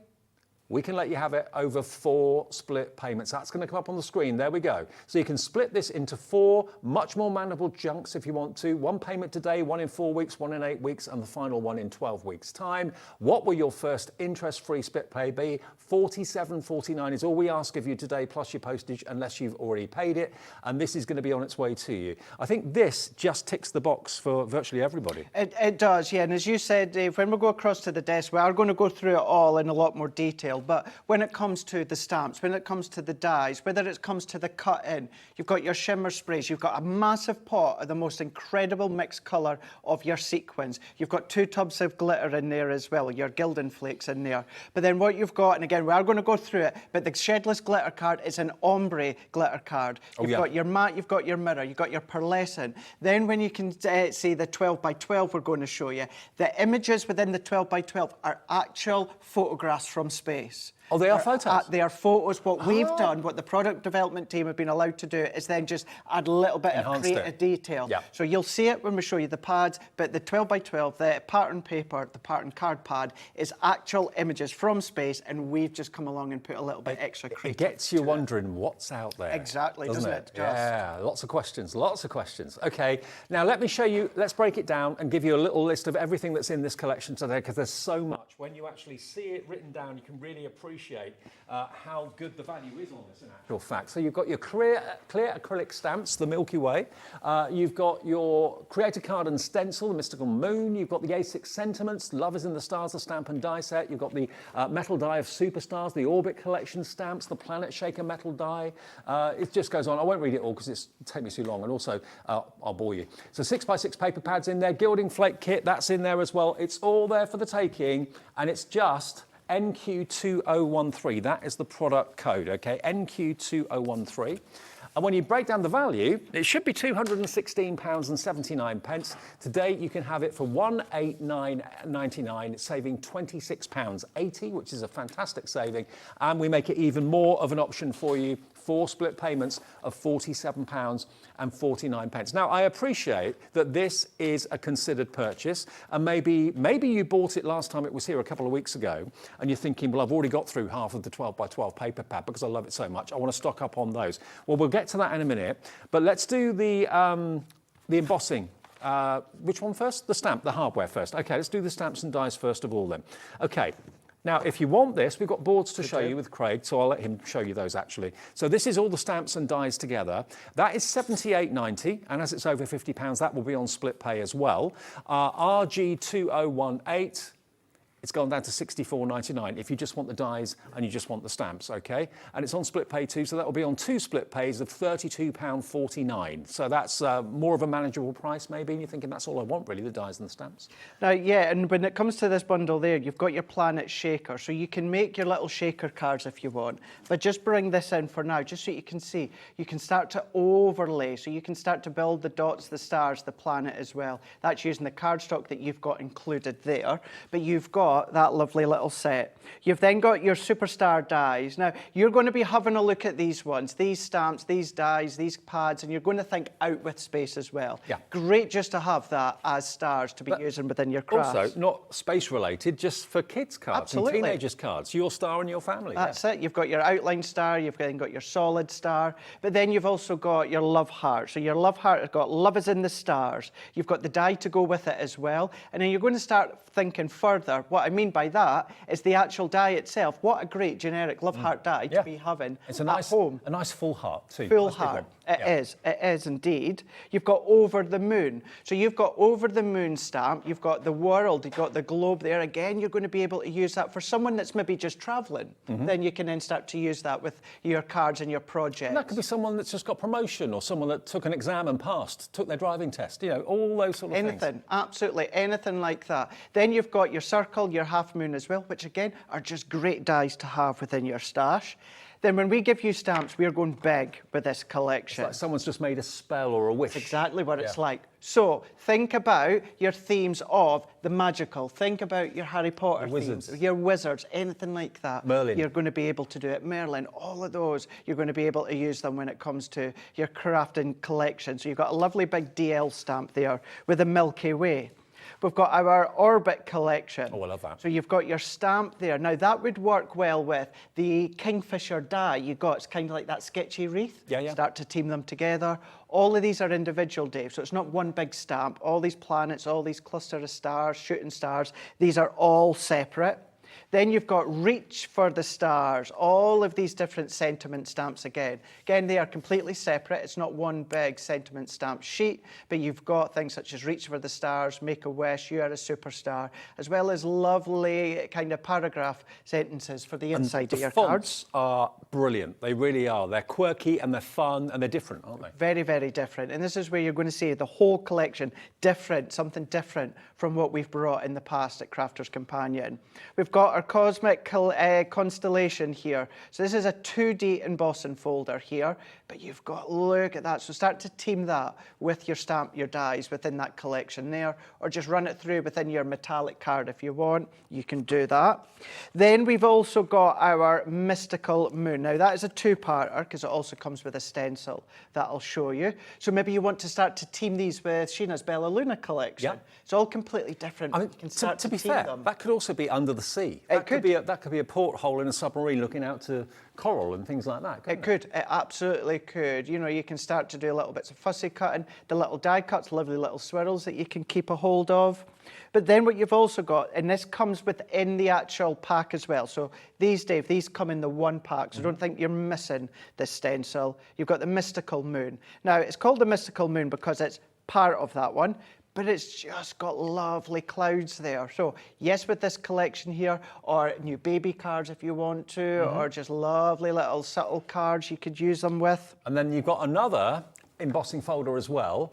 we can let you have it over 4 split payments. That's going to come up on the screen. There we go. So you can split this into 4 much more manageable chunks if you want to. 1 payment today, 1 in 4 weeks, 1 in 8 weeks, and the final 1 in 12 weeks' time. What will your first interest-free split pay be? £47.49 is all we ask of you today, plus your postage, unless you've already paid it. And this is going to be on its way to you. I think this just ticks the box for virtually everybody. It does, yeah. And as you said, Dave, when we go across to the desk, we are going to go through it all in a lot more detail. well. But when it comes to the stamps, when it comes to the dyes, whether it comes to the cut-in, you've got your shimmer sprays, you've got a massive pot of the most incredible mixed colour of your sequins. You've got 2 tubs of glitter in there as well, your gilding flakes in there. But then what you've got, and again, we are going to go through it, but the Shedless glitter card is an ombre glitter card. You've got your matte, you've got your mirror, you've got your pearlescent. Then when you can see the 12 by 12 we're going to show you, the images within the 12 by 12 are actual photographs from space. Oh, they are photos? They are photos. What we've done, what the product development team have been allowed to do is then just add a little bit of creative detail. Yeah. So you'll see it when we show you the pads, but the 12 by 12, the pattern paper, the pattern card pad is actual images from space, and we've just come along and put a little bit extra creative. It gets you wondering what's out there. Exactly, doesn't it? Yeah, lots of questions, lots of questions. Okay, now let me show you, let's break it down and give you a little list of everything that's in this collection today, because there's so much. When you actually see it written down, you can really appreciate how good the value is on this in actual fact. So you've got your clear acrylic stamps, the Milky Way. You've got your Creator Card and Stencil, the Mystical Moon. You've got the A6 Sentiments, Love is in the Stars, the stamp and die set. You've got the metal die of Superstars, the Orbit Collection stamps, the Planet Shaker metal die. It just goes on. I won't read it all because it'll take me too long, and also I'll bore you. So 6x6 paper pads in there, gilding flake kit, that's in there as well. It's all there for the taking, and it's just NQ2013, that is the product code, okay? NQ2013. And when you break down the value, it should be £216.79. Today you can have it for £189.99, saving £26.80, which is a fantastic saving. And we make it even more of an option for you, 4 split payments of £47.49. Now, I appreciate that this is a considered purchase, and maybe you bought it last time it was here a couple of weeks ago, and you're thinking, well, I've already got through half of the 12 by 12 paper pad because I love it so much. I want to stock up on those. Well, we'll get to that in a minute, but let's do the embossing. Which one first? The stamp, the hardware first. Okay, let's do the stamps and dies first of all then. Okay. Now, if you want this, we've got boards to show you with Craig, so I'll let him show you those actually. So this is all the stamps and dies together. That is £78.90, and as it's over £50, that will be on split pay as well. RG2018, it's gone down to £64.99 if you just want the dies and you just want the stamps, okay? And it's on split pay too, so that will be on 2 split pays of £32.49. So that's more of a manageable price maybe, and you're thinking that's all I want really, the dies and the stamps. Now, yeah, and when it comes to this bundle there, you've got your Planet Shaker, so you can make your little shaker cards if you want, but just bring this in for now, just so you can see. You can start to overlay, so you can start to build the dots, the stars, the planet as well. That's using the cardstock that you've got included there, but you've got that lovely little set. You've then got your superstar dies. Now, you're going to be having a look at these ones, these stamps, these dies, these pads, and you're going to think out with space as well. Yeah. Great just to have that as stars to be using within your crafts. Also, not space related, just for kids cards Absolutely. and teenagers cards, your star and your family. That's it. You've got your outline star, you've then got your solid star, but then you've also got your love heart. So your love heart has got love is in the stars. You've got the die to go with it as well. And then you're going to start thinking further. What I mean by that is the actual die itself. What a great generic love heart die to be having it's a at home. A nice full heart too. Full Nice big heart. one. It is indeed. You've got over the moon. So you've got over the moon stamp, you've got the world, you've got the globe there. Again, you're going to be able to use that for someone that's maybe just travelling. Then you can then start to use that with your cards and your projects. And that could be someone that's just got promotion, or someone that took an exam and passed, took their driving test, you know, all those sort of things. Anything, absolutely, anything like that. Then you've got your circle, your half moon as well, which again are just great dies to have within your stash. Then when we give you stamps, we're going big with this collection. It's like someone's just made a spell or a wish. That's exactly what it's like. So think about your themes of the magical. Think about your Harry Potter wizards. themes, your wizards, anything like that. Merlin. You're going to be able to do it. Merlin, all of those, you're going to be able to use them when it comes to your crafting collection. So you've got a lovely big DL stamp there with the Milky Way. We've got our Orbit collection. Oh, I love that. So you've got your stamp there. Now, that would work well with the Kingfisher die you got. It's kind of like that sketchy wreath. Yeah. Start to team them together. All of these are individual, Dave, so it's not one big stamp. All these planets, all these cluster of stars, shooting stars, these are all separate. Then you've got Reach for the Stars, all of these different sentiment stamps again. Again, they are completely separate. It's not one big sentiment stamp sheet, but you've got things such as Reach for the Stars, Make a Wish, You Are a Superstar, as well as lovely kind of paragraph sentences for the inside of your cards. The fonts are brilliant. They really are. They're quirky and they're fun and they're different, aren't they? Very, very different. And this is where you're going to see the whole collection different, something different from what we've brought in the past at Crafter's Companion. We've got our Cosmic Constellation here. So this is a 2D embossing folder here, but you've got, look at that. So start to team that with your stamp, your dies within that collection there, or just run it through within your metallic card if you want. You can do that. Then we've also got our Mystical Moon. Now that is a two-parter because it also comes with a stencil that I'll show you. So maybe you want to start to team these with Sheena's Bella Luna collection. Yeah. It's all completely different. I mean, You can start to be team fair, them. that could also be under the sea. It could. That could be a porthole in a submarine looking out to coral and things like that. It could, it absolutely could. You know, you can start to do little bits of fussy cutting, the little die cuts, lovely little swirls that you can keep a hold of. But then what you've also got, and this comes within the actual pack as well. So these, Dave, these come in the one pack, so don't think you're missing the stencil. You've got the Mystical Moon. Now, it's called the Mystical Moon because it's part of that one, but it's just got lovely clouds there. So yes, with this collection here, or new baby cards if you want to, or just lovely little subtle cards you could use them with. And then you've got another embossing folder as well,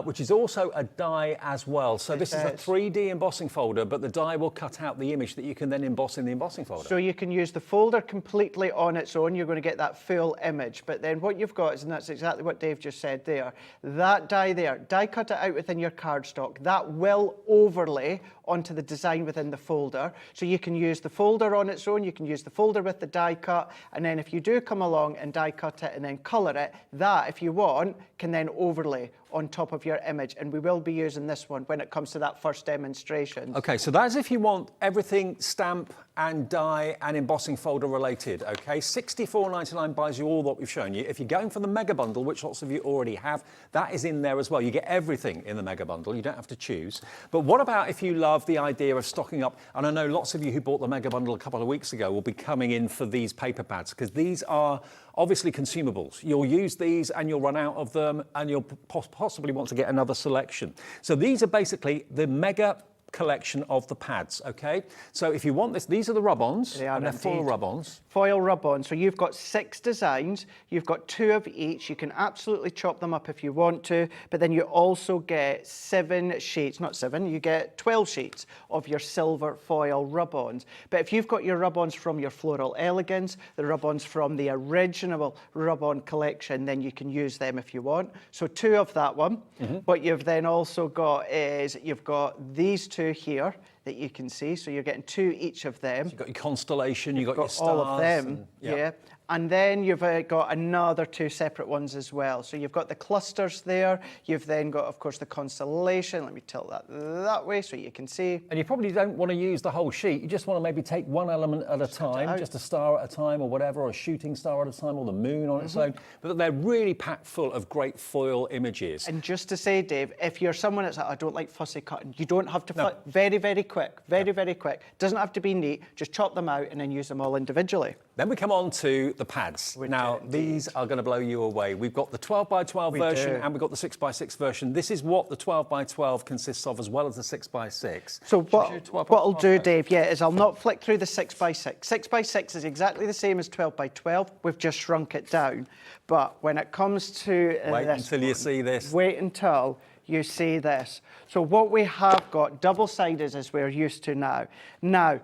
which is also a die as well. So this is a 3D embossing folder, but the die will cut out the image that you can then emboss in the embossing folder. So you can use the folder completely on its own. You're going to get that full image. But then what you've got is, and that's exactly what Dave just said there, that die there, die cut it out within your cardstock. That will overlay onto the design within the folder. So you can use the folder on its own, you can use the folder with the die cut, and then if you do come along and die cut it and then colour it, that, if you want, can then overlay on top of your image. And we will be using this one when it comes to that first demonstration. Okay, so that's if you want everything stamp and die and embossing folder related, okay? $64.99 buys you all that we've shown you. If you're going for the mega bundle, which lots of you already have, that is in there as well. You get everything in the mega bundle. You don't have to choose. But what about if you love the idea of stocking up? And I know lots of you who bought the mega bundle a couple of weeks ago will be coming in for these paper pads, because these are obviously consumables. You'll use these and you'll run out of them, and you'll possibly want to get another selection. So these are basically the mega collection of the pads, okay? So if you want this, these are the rub-ons, and they're foil rub-ons. Foil rub-on. So you've got 6 designs, you've got 2 of each. You can absolutely chop them up if you want to, but then you also get 7 sheets, not 7, you get 12 sheets of your silver foil rub-ons. But if you've got your rub-ons from your Floral Elegance, the rub-ons from the original rub-on collection, then you can use them if you want. So 2 of that one. What you've then also got is, you've got these 2 here that you can see, so you're getting 2 each of them. So you've got your constellation, you've got your stars. All of them, and, yeah. And then you've got another 2 separate ones as well. So you've got the clusters there. You've then got, of course, the constellation. Let me tilt that way so you can see. And you probably don't want to use the whole sheet. You just want to maybe take one element at a time, just a star at a time or whatever, or a shooting star at a time, or the moon on its own. But they're really packed full of great foil images. And just to say, Dave, if you're someone that's like, I don't like fussy cutting, you don't have to, very, very quick, very quick. Doesn't have to be neat. Just chop them out and then use them all individually. Then we come on to the pads. Now, these are going to blow you away. We've got the 12x12 version and we've got the 6x6 version. This is what the 12x12 consists of, as well as the 6x6. So what I'll do, Dave, is I'll not flick through the 6x6. 6x6 is exactly the same as 12x12. We've just shrunk it down. But when it comes to wait until you see this. Wait until you see this. So what we have got, double-sided as we're used to now. Now,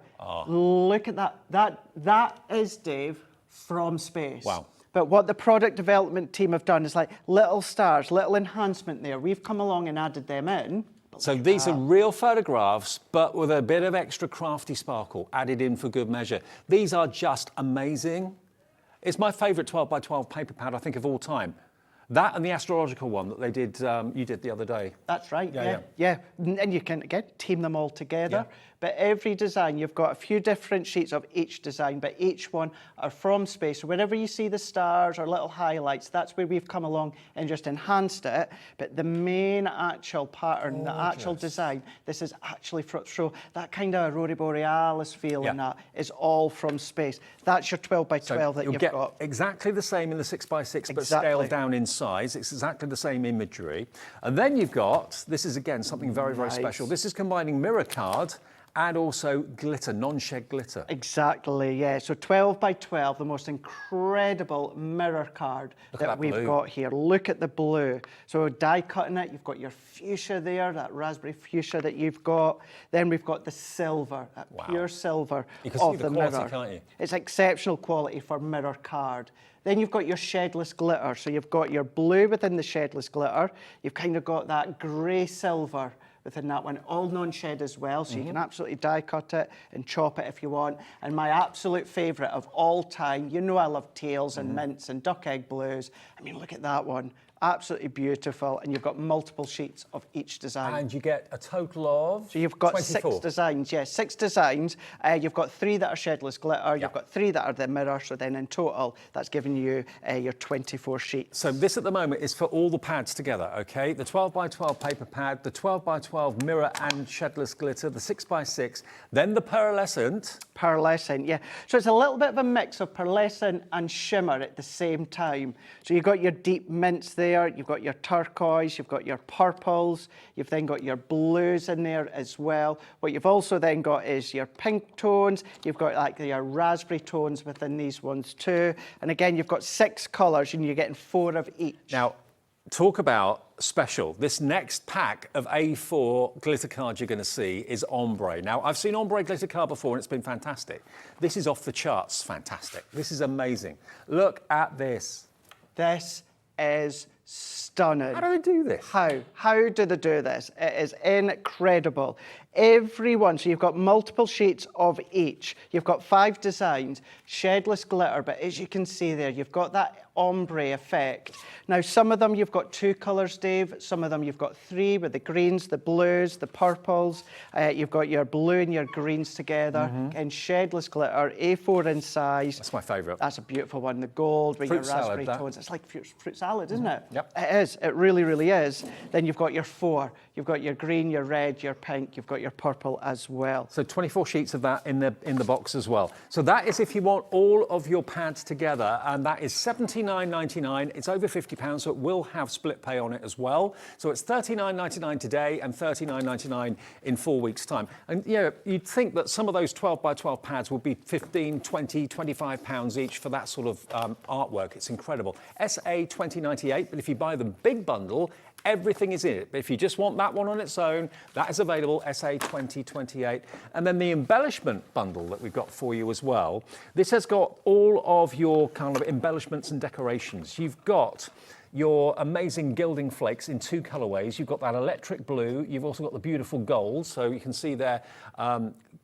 look at that. That is, Dave, from space. Wow. But what the product development team have done is like little stars, little enhancement there. We've come along and added them in. So these are real photographs, but with a bit of extra crafty sparkle added in for good measure. These are just amazing. It's my favourite 12x12 paper pad, I think, of all time. That and the astrological one that they did, you did the other day. That's right, yeah. And you can, again, team them all together. But every design, you've got a few different sheets of each design, but each one are from space. So wherever you see the stars or little highlights, that's where we've come along and just enhanced it. But the main actual pattern, the actual design, this is actually so that kind of Aurora Borealis feel and that is all from space. That's your 12 by 12 that you'll you've get got. Exactly the same in the 6 by 6, but Exactly. scaled down in size. It's exactly the same imagery. And then you've got, this is again something very, very special. This is combining mirror card and also glitter, non-shed glitter. Exactly, yeah. So 12 by 12, the most incredible mirror card that we've got here. Look at the blue. So die cutting it, you've got your fuchsia there, that raspberry fuchsia that you've got. Then we've got the silver, that pure silver You can of see the the quality, mirror. can't you? It's exceptional quality for mirror card. Then you've got your shedless glitter. So you've got your blue within the shedless glitter. You've kind of got that grey silver within that one, all non-shed as well, so you can absolutely die cut it and chop it if you want. And my absolute favourite of all time, you know I love teals and mints and duck egg blues. I mean, look at that one. Absolutely beautiful, and you've got multiple sheets of each design. And you get a total of So you've got 24. 6 designs, yes, 6 designs. You've got 3 that are shedless glitter, you've got 3 that are the mirror, so then in total, that's giving you your 24 sheets. So this at the moment is for all the pads together, okay? The 12 by 12 paper pad, the 12 by 12 mirror and shedless glitter, the 6 by 6, then the pearlescent. Pearlescent, yeah. So it's a little bit of a mix of pearlescent and shimmer at the same time. So you've got your deep mints there, you've got your turquoise, you've got your purples, you've then got your blues in there as well. What you've also then got is your pink tones, you've got like your raspberry tones within these ones too. And again, you've got 6 colours and you're getting 4 of each. Now, talk about special. This next pack of A4 glitter cards you're going to see is ombre. Now, I've seen ombre glitter card before and it's been fantastic. This is off the charts fantastic. This is amazing. Look at this. This is stunning. How do they do this? How do they do this? It is incredible. Every one, so you've got multiple sheets of each. You've got 5 designs, shedless glitter, but as you can see there, you've got that ombre effect. Now, some of them you've got 2 colours, Dave. Some of them you've got 3 with the greens, the blues, the purples. You've got your blue and your greens together. And shedless glitter, A4 in size. That's my favourite. That's a beautiful one. The gold with Fruit your raspberry salad, tones. It's like fruit salad, isn't it? Yep. It is. It really, really is. Then you've got your 4. You've got your green, your red, your pink. You've got your purple as well. So 24 sheets of that in the box as well. So that is if you want all of your pads together, and that is $79.99. It's over £50, so it will have split pay on it as well. So it's $39.99 today and $39.99 in 4 weeks' time. And yeah, you'd think that some of those 12 by 12 pads would be 15, 20, 25 pounds each for that sort of artwork. It's incredible. SA 2098, but if you buy the big bundle, everything is in it. But if you just want that one on its own, that is available, SA 2028. And then the embellishment bundle that we've got for you as well. This has got all of your kind of embellishments and decorations. You've got your amazing gilding flakes in 2 colourways. You've got that electric blue. You've also got the beautiful gold. So you can see there,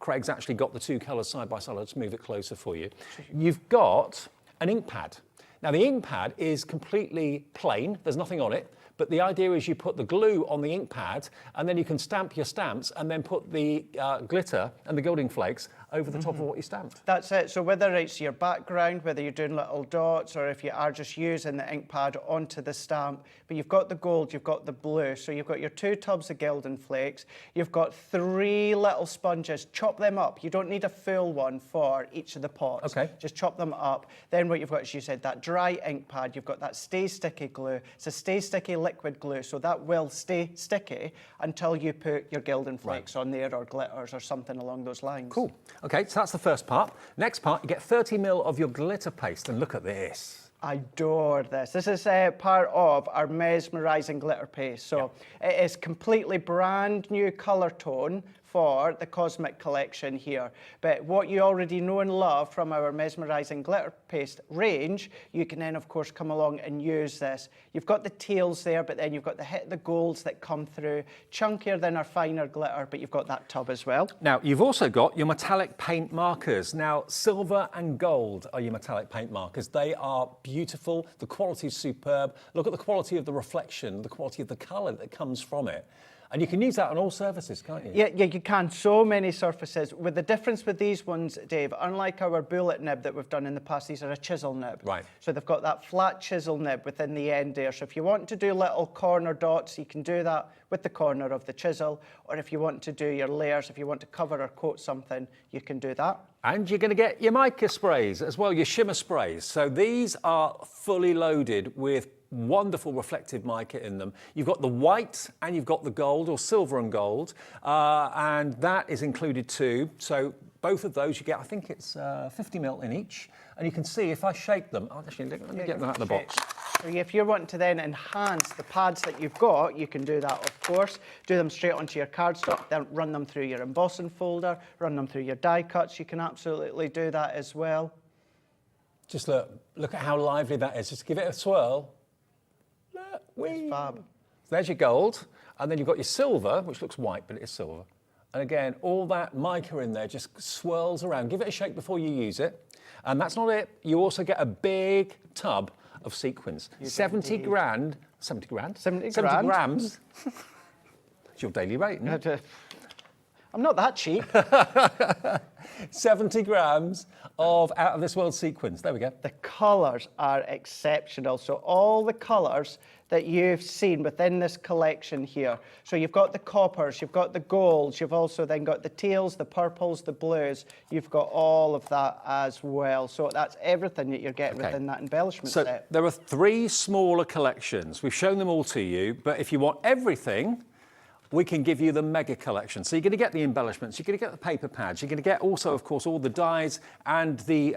Craig's actually got the 2 colours side by side. I'll just move it closer for you. You've got an ink pad. Now, the ink pad is completely plain. There's nothing on it. But the idea is you put the glue on the ink pad and then you can stamp your stamps and then put the glitter and the gilding flakes over the top of what you stamped. That's it. So whether it's your background, whether you're doing little dots, or if you are just using the ink pad onto the stamp, but you've got the gold, you've got the blue. So you've got your 2 tubs of gilding flakes. You've got 3 little sponges. Chop them up. You don't need a full one for each of the pots. Okay. Just chop them up. Then what you've got, as you said, that dry ink pad. You've got that stay sticky glue. It's a stay sticky liquid glue, so that will stay sticky until you put your gilding flakes on there, or glitters or something along those lines. Cool. Okay, so that's the first part. Next part, you get 30 ml of your glitter paste, and look at this. I adore this. This is part of our mesmerising glitter paste. So it is completely brand new colour tone for the Cosmic collection here. But what you already know and love from our mesmerising glitter paste range, you can then of course come along and use this. You've got the teals there, but then you've got the golds that come through, chunkier than our finer glitter, but you've got that tub as well. Now, you've also got your metallic paint markers. Now, silver and gold are your metallic paint markers. They are beautiful. The quality is superb. Look at the quality of the reflection, the quality of the colour that comes from it. And you can use that on all surfaces, can't you? Yeah, you can. So many surfaces. With the difference with these ones, Dave, unlike our bullet nib that we've done in the past, these are a chisel nib. Right. So they've got that flat chisel nib within the end there. So if you want to do little corner dots, you can do that with the corner of the chisel. Or if you want to do your layers, if you want to cover or coat something, you can do that. And you're going to get your mica sprays as well, your shimmer sprays. So these are fully loaded with wonderful reflective mica in them. You've got the white and you've got the gold, or silver and gold, and that is included too. So both of those you get, I think it's 50 ml in each. And you can see if I shake them, actually, let me get them out of the box. So if you're wanting to then enhance the pads that you've got, you can do that, of course. Do them straight onto your cardstock, then run them through your embossing folder, run them through your die cuts. You can absolutely do that as well. Just look at how lively that is. Just give it a swirl. It's fab. So there's your gold, and then you've got your silver, which looks white, but it is silver. And again, all that mica in there just swirls around. Give it a shake before you use it. And that's not it. You also get a big tub of sequins. 70 grams. It's your daily rate, isn't it? I'm not that cheap. 70 grams of out of this world sequins. There we go. The colours are exceptional. So all the colours that you've seen within this collection here. So you've got the coppers, you've got the golds, you've also then got the teals, the purples, the blues. You've got all of that as well. So that's everything that you're getting within that embellishment so set. There are 3 smaller collections. We've shown them all to you, but if you want everything, we can give you the mega collection. So you're going to get the embellishments, you're going to get the paper pads, you're going to get also, of course, all the dies and the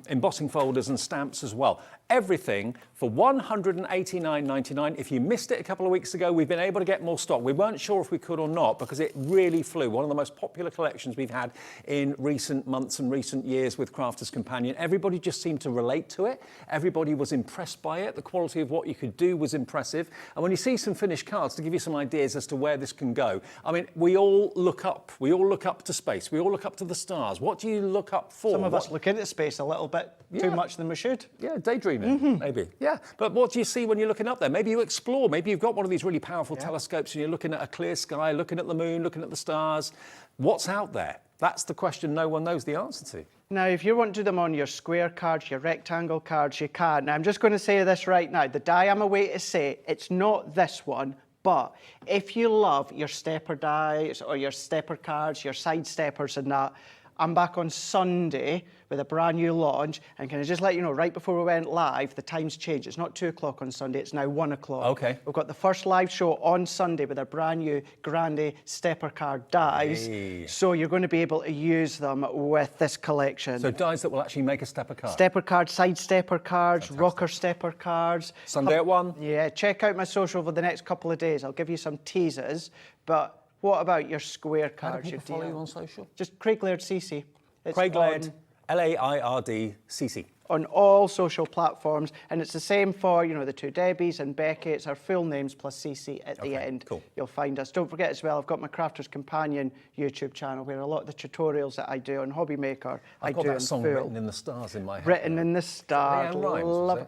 embossing folders and stamps as well. Everything for $189.99. If you missed it a couple of weeks ago, we've been able to get more stock. We weren't sure if we could or not because it really flew. One of the most popular collections we've had in recent months and recent years with Crafter's Companion. Everybody just seemed to relate to it. Everybody was impressed by it. The quality of what you could do was impressive. And when you see some finished cards, to give you some ideas as to where this can go, I mean, we all look up. We all look up to space. We all look up to the stars. What do you look up for? Some of us look into space a little bit too much than we should. Yeah, daydreaming, maybe. Yeah, but what do you see when you're looking up there? Maybe you explore. Maybe you've got one of these really powerful telescopes and you're looking at a clear sky, looking at the moon, looking at the stars. What's out there? That's the question no one knows the answer to. Now, if you want to do them on your square cards, your rectangle cards, you can. Now, I'm just going to say this right now. The die I'm away to say, it's not this one, but if you love your stepper dies or your stepper cards, your side steppers and that, I'm back on Sunday with a brand new launch, and can I just let you know, right before we went live, the time's changed. It's not 2 o'clock on Sunday, it's now 1 o'clock. Okay. We've got the first live show on Sunday with our brand new Grande stepper card dies, so you're going to be able to use them with this collection. So dies that will actually make a stepper card? Stepper cards, side stepper cards, rocker stepper cards. Sunday at 1? Yeah, check out my social over the next couple of days. I'll give you some teasers, but what about your square cards? How do people follow you on social? Just Craig Laird CC. It's Craig Laird, Lairdcc. On all social platforms, and it's the same for, you know, the two Debbies and Becky. It's our full names plus CC at the end. Cool. You'll find us. Don't forget as well, I've got my Crafter's Companion YouTube channel where a lot of the tutorials that I do on HobbyMaker, I've got that song Written in the Stars in my head. Written in the Stars. Leanne Rimes,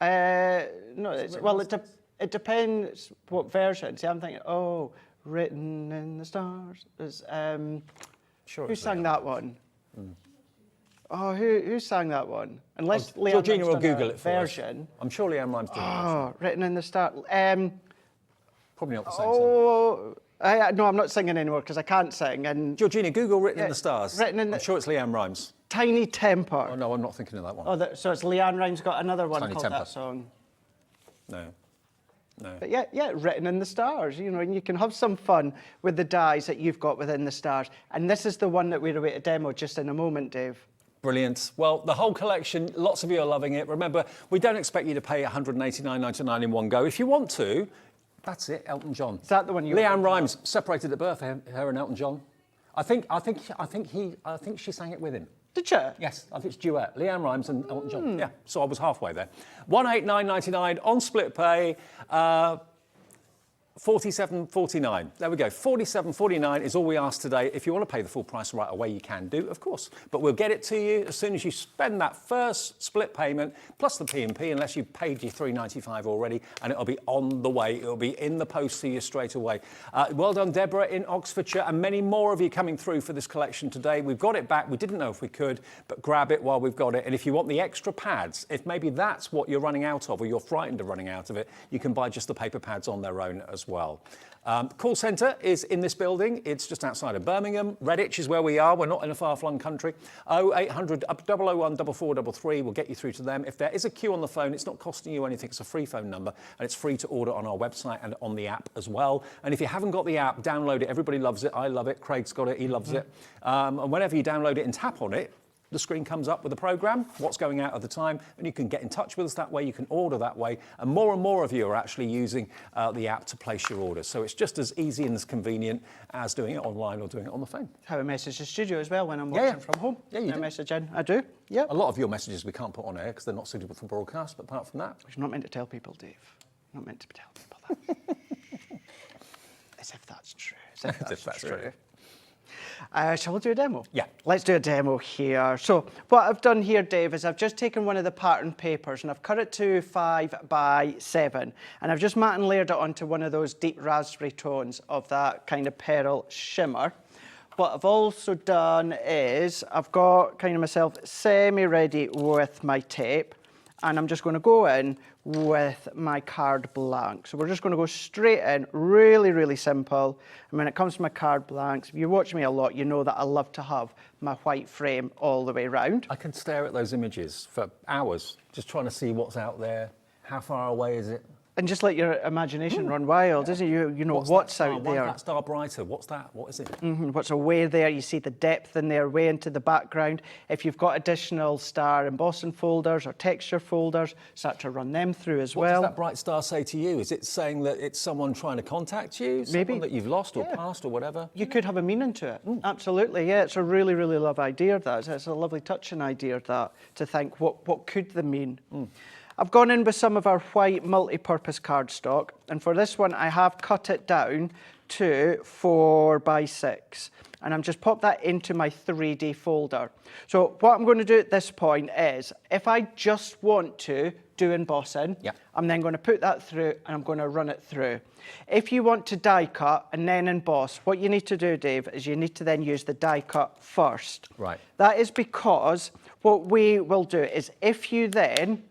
is it? No, it depends what version. See, I'm thinking, oh, Written in the Stars. Sure Who sang that one? Oh, who sang that one? Unless Leanne Georgina Rimes will done Google a it for version. us. I'm sure Leanne Rimes did it. Oh, Written in the Stars. Probably not the same song. No, I'm not singing anymore because I can't sing. And Georgina, Google Written in the Stars. I'm sure it's Leanne Rimes. Tiny Temper. Oh, no, I'm not thinking of that one. Oh, so it's Leanne Rimes got another one Tiny called Temper. that song. No. But yeah, Written in the Stars, you know, and you can have some fun with the dies that you've got within the stars. And this is the one that we're away to demo just in a moment, Dave. Brilliant. Well, the whole collection, lots of you are loving it. Remember, we don't expect you to pay $189.99 in one go. If you want to, that's it, Elton John. Is that the one you? Leanne Rimes, separated at birth, her and Elton John. I think she sang it with him. Did you? Yes, I think it's duet. Leanne Rimes and Elton John. Yeah, so I was halfway there. $189.99 on split pay. 47.49. There we go. 47.49 is all we ask today. If you want to pay the full price right away, you can do, of course. But we'll get it to you as soon as you spend that first split payment plus the P&P, unless you've paid your $3.95 already, and it'll be on the way. It'll be in the post to you straight away. Well done, Deborah in Oxfordshire, and many more of you coming through for this collection today. We've got it back. We didn't know if we could, but grab it while we've got it. And if you want the extra pads, if maybe that's what you're running out of or you're frightened of running out of it, you can buy just the paper pads on their own as well. Call centre is in this building. It's just outside of Birmingham. Redditch is where we are. We're not in a far-flung country. 0800 001 4433 will get you through to them. If there is a queue on the phone, it's not costing you anything. It's a free phone number, and it's free to order on our website and on the app as well. And if you haven't got the app, download it. Everybody loves it. I love it. Craig's got it. He loves it. And whenever you download it and tap on it, the screen comes up with the programme, what's going out at the time, and you can get in touch with us that way, you can order that way, and more of you are actually using the app to place your orders. So it's just as easy and as convenient as doing it online or doing it on the phone. Have a message to studio as well when I'm watching from home. Yeah, you do. A message in. I do, yeah. A lot of your messages we can't put on air because they're not suitable for broadcast, but apart from that... You're not meant to tell people, Dave. You're not meant to tell people that. As if that's true. As if that's true. Shall we do a demo? Yeah. Let's do a demo here. So what I've done here, Dave, is I've just taken one of the pattern papers and I've cut it to 5 by 7. And I've just matte and layered it onto one of those deep raspberry tones of that kind of pearl shimmer. What I've also done is I've got kind of myself semi-ready with my tape. And I'm just going to go in with my card blank. So we're just going to go straight in, really, really simple. And when it comes to my card blanks, if you watch me a lot, you know that I love to have my white frame all the way round. I can stare at those images for hours, just trying to see what's out there. How far away is it? And just let your imagination run wild, isn't it? You know what's out there. Why is that star brighter? What's that? What is it? What's away there? You see the depth in there, way into the background. If you've got additional star embossing folders or texture folders, start to run them through as well. What does that bright star say to you? Is it saying that it's someone trying to contact you? Maybe. Someone that you've lost or passed or whatever? You could have a meaning to it. Absolutely, yeah. It's a really, really lovely idea, that. It's a lovely touching idea, that, to think, what could they mean? I've gone in with some of our white multi-purpose cardstock, and for this one I have cut it down to 4 by 6, and I'm just popped that into my 3D folder. So what I'm going to do at this point is, if I just want to do embossing, I'm then going to put that through and I'm going to run it through. If you want to die cut and then emboss, what you need to do, Dave, is you need to then use the die cut first. Right. That is because what we will do is, if you then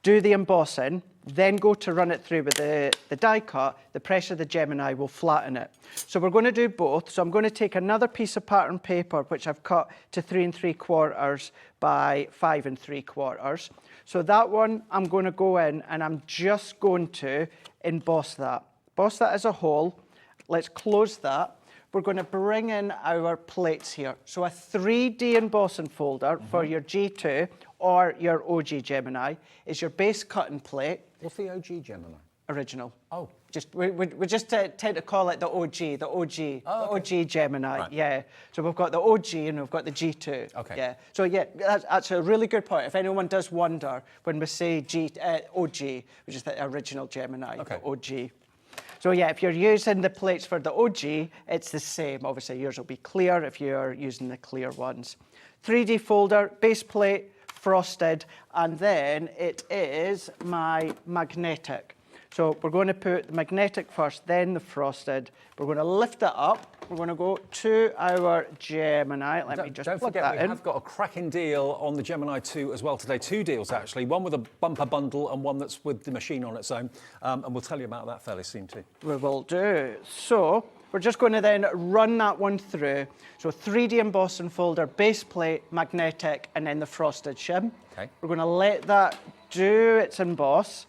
do the embossing, then go to run it through with the die cut, the pressure of the Gemini will flatten it. So we're going to do both. So I'm going to take another piece of pattern paper, which I've cut to 3 3/4 by 5 3/4. So that one, I'm going to go in and I'm just going to emboss that. Emboss that as a whole. Let's close that. We're going to bring in our plates here. So a 3D embossing folder for your G2 or your OG Gemini is your base cutting plate. What's the OG Gemini? Original. Oh. We just tend to call it the OG Gemini, Right. yeah. So we've got the OG and we've got the G2. Okay. Yeah. So yeah, that's a really good point. If anyone does wonder, when we say OG, we just the original Gemini, the OG. So yeah, if you're using the plates for the OG, it's the same. Obviously, yours will be clear if you're using the clear ones. 3D folder, base plate, frosted, and then it is my magnetic. So we're going to put the magnetic first, then the frosted. We're going to lift it up. We're going to go to our Gemini. Let me just don't plug forget, that we in. have got a cracking deal on the Gemini 2 as well today. 2 deals, actually. One with a bumper bundle and one that's with the machine on its own. And we'll tell you about that fairly soon too. We will do. So we're just going to then run that one through. So 3D embossing folder, base plate, magnetic, and then the frosted shim. Okay. We're going to let that do its emboss,